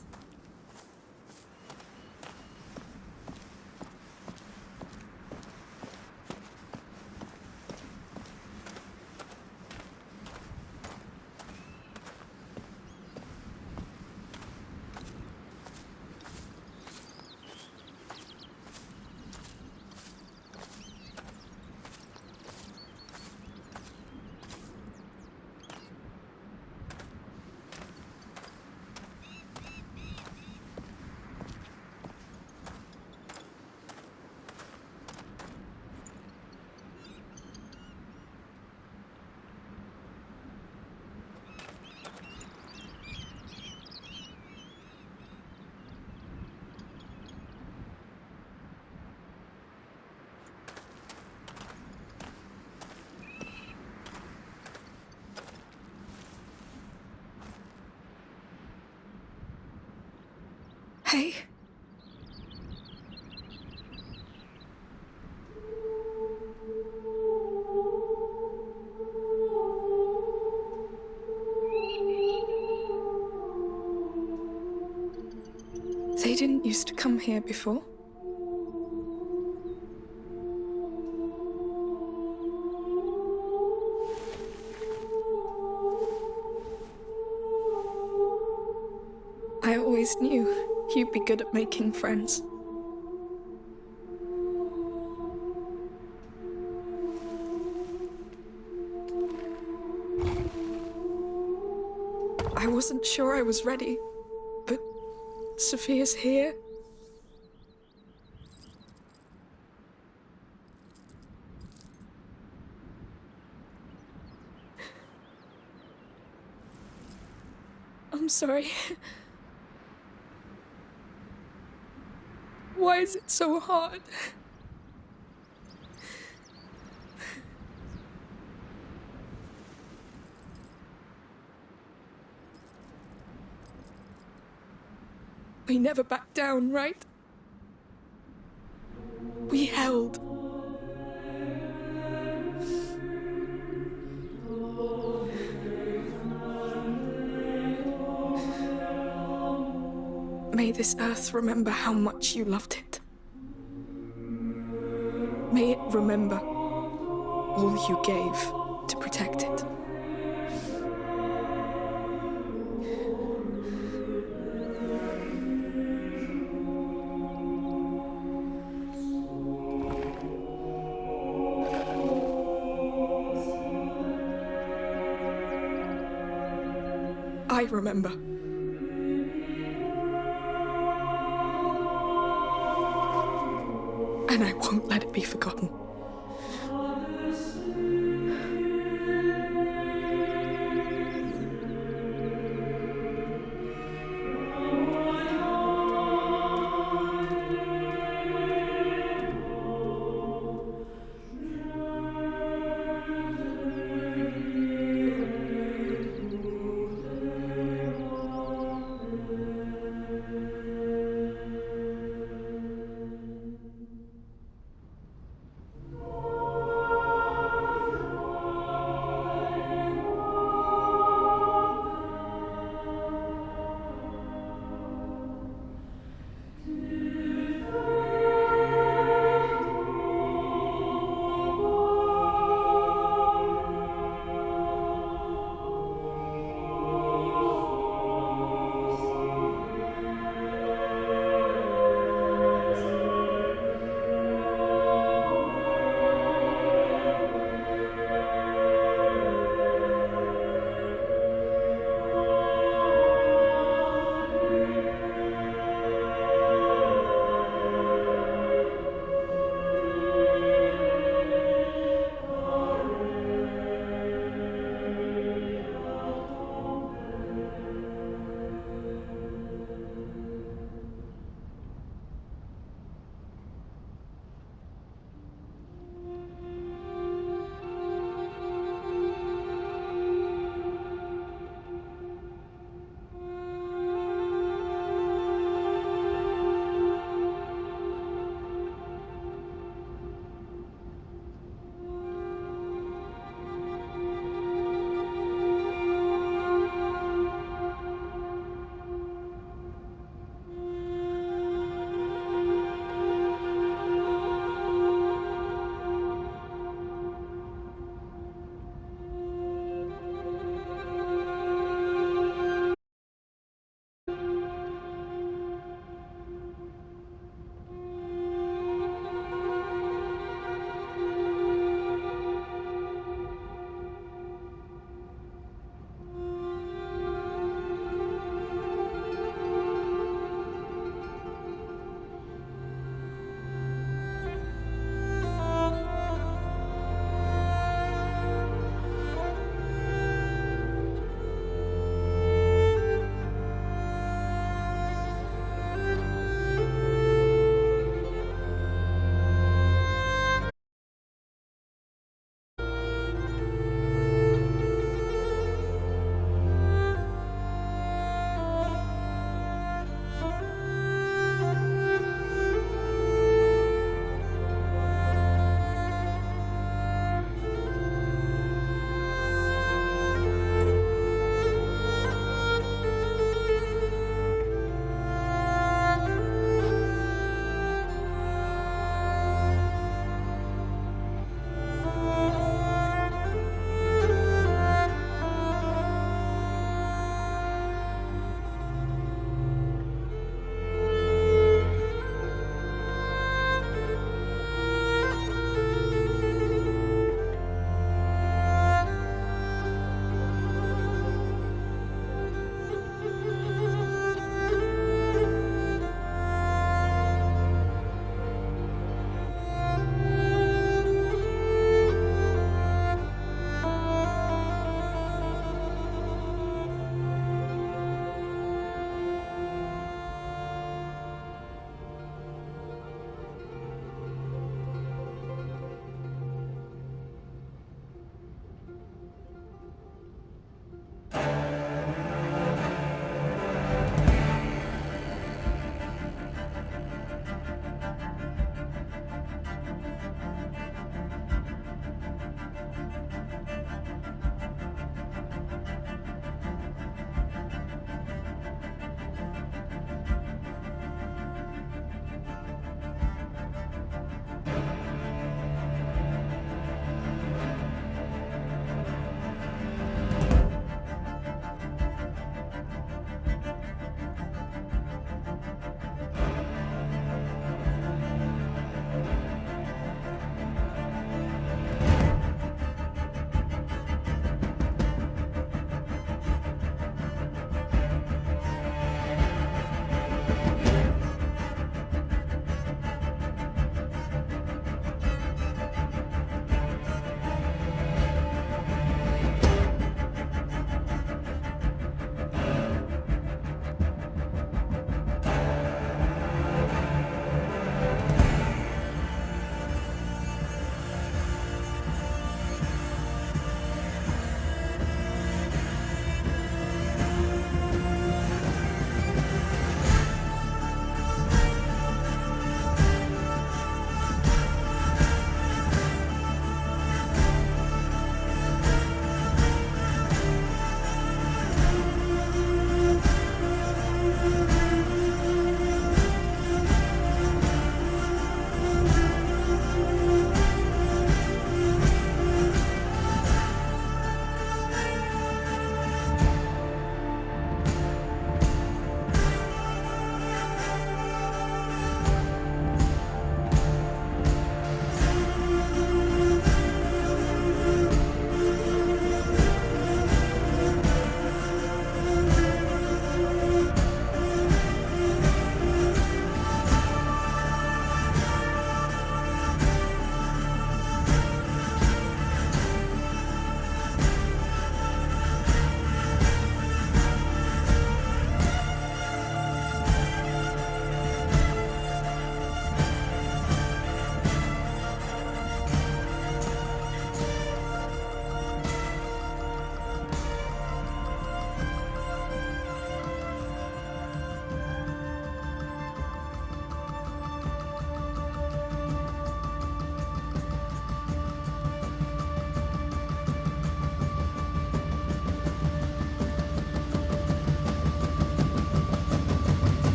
Hey. They didn't used to come here before. I always knew you'd be good at making friends. I wasn't sure I was ready, but Sophia's here. I'm sorry. Why is it so hard? We never backed down, right? We held. May this earth remember how much you loved it. May it remember all you gave to protect it. I remember. And I won't let it be forgotten.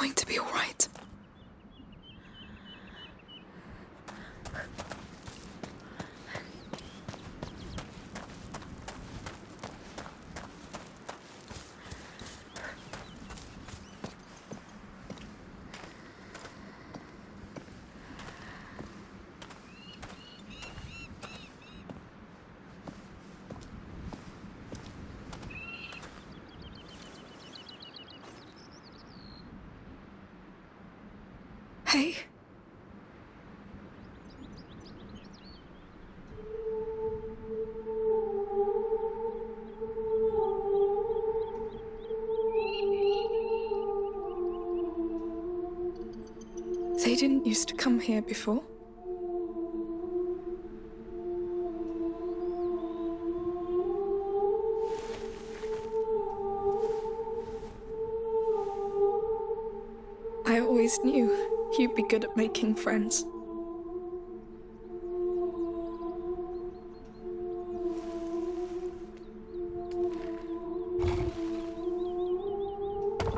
going to be all right. Hey. They didn't used to come here before. I always knew you'd be good at making friends.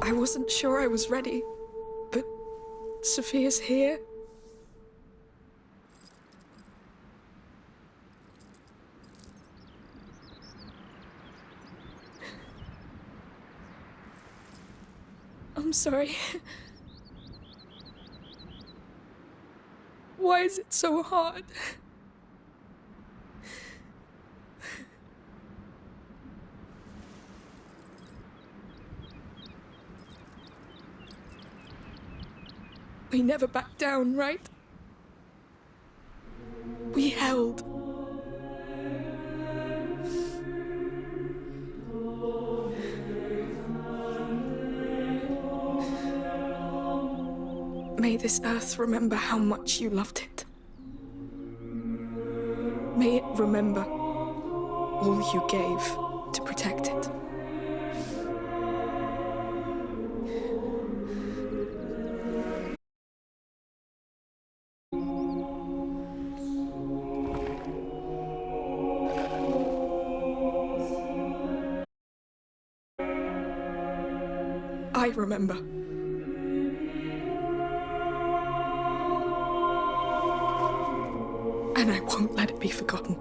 I wasn't sure I was ready, but Sophia's here. I'm sorry. Why is it so hard? We never backed down, right? We held. May this earth remember how much you loved it. May it remember all you gave to protect it. I remember. And I won't let it be forgotten.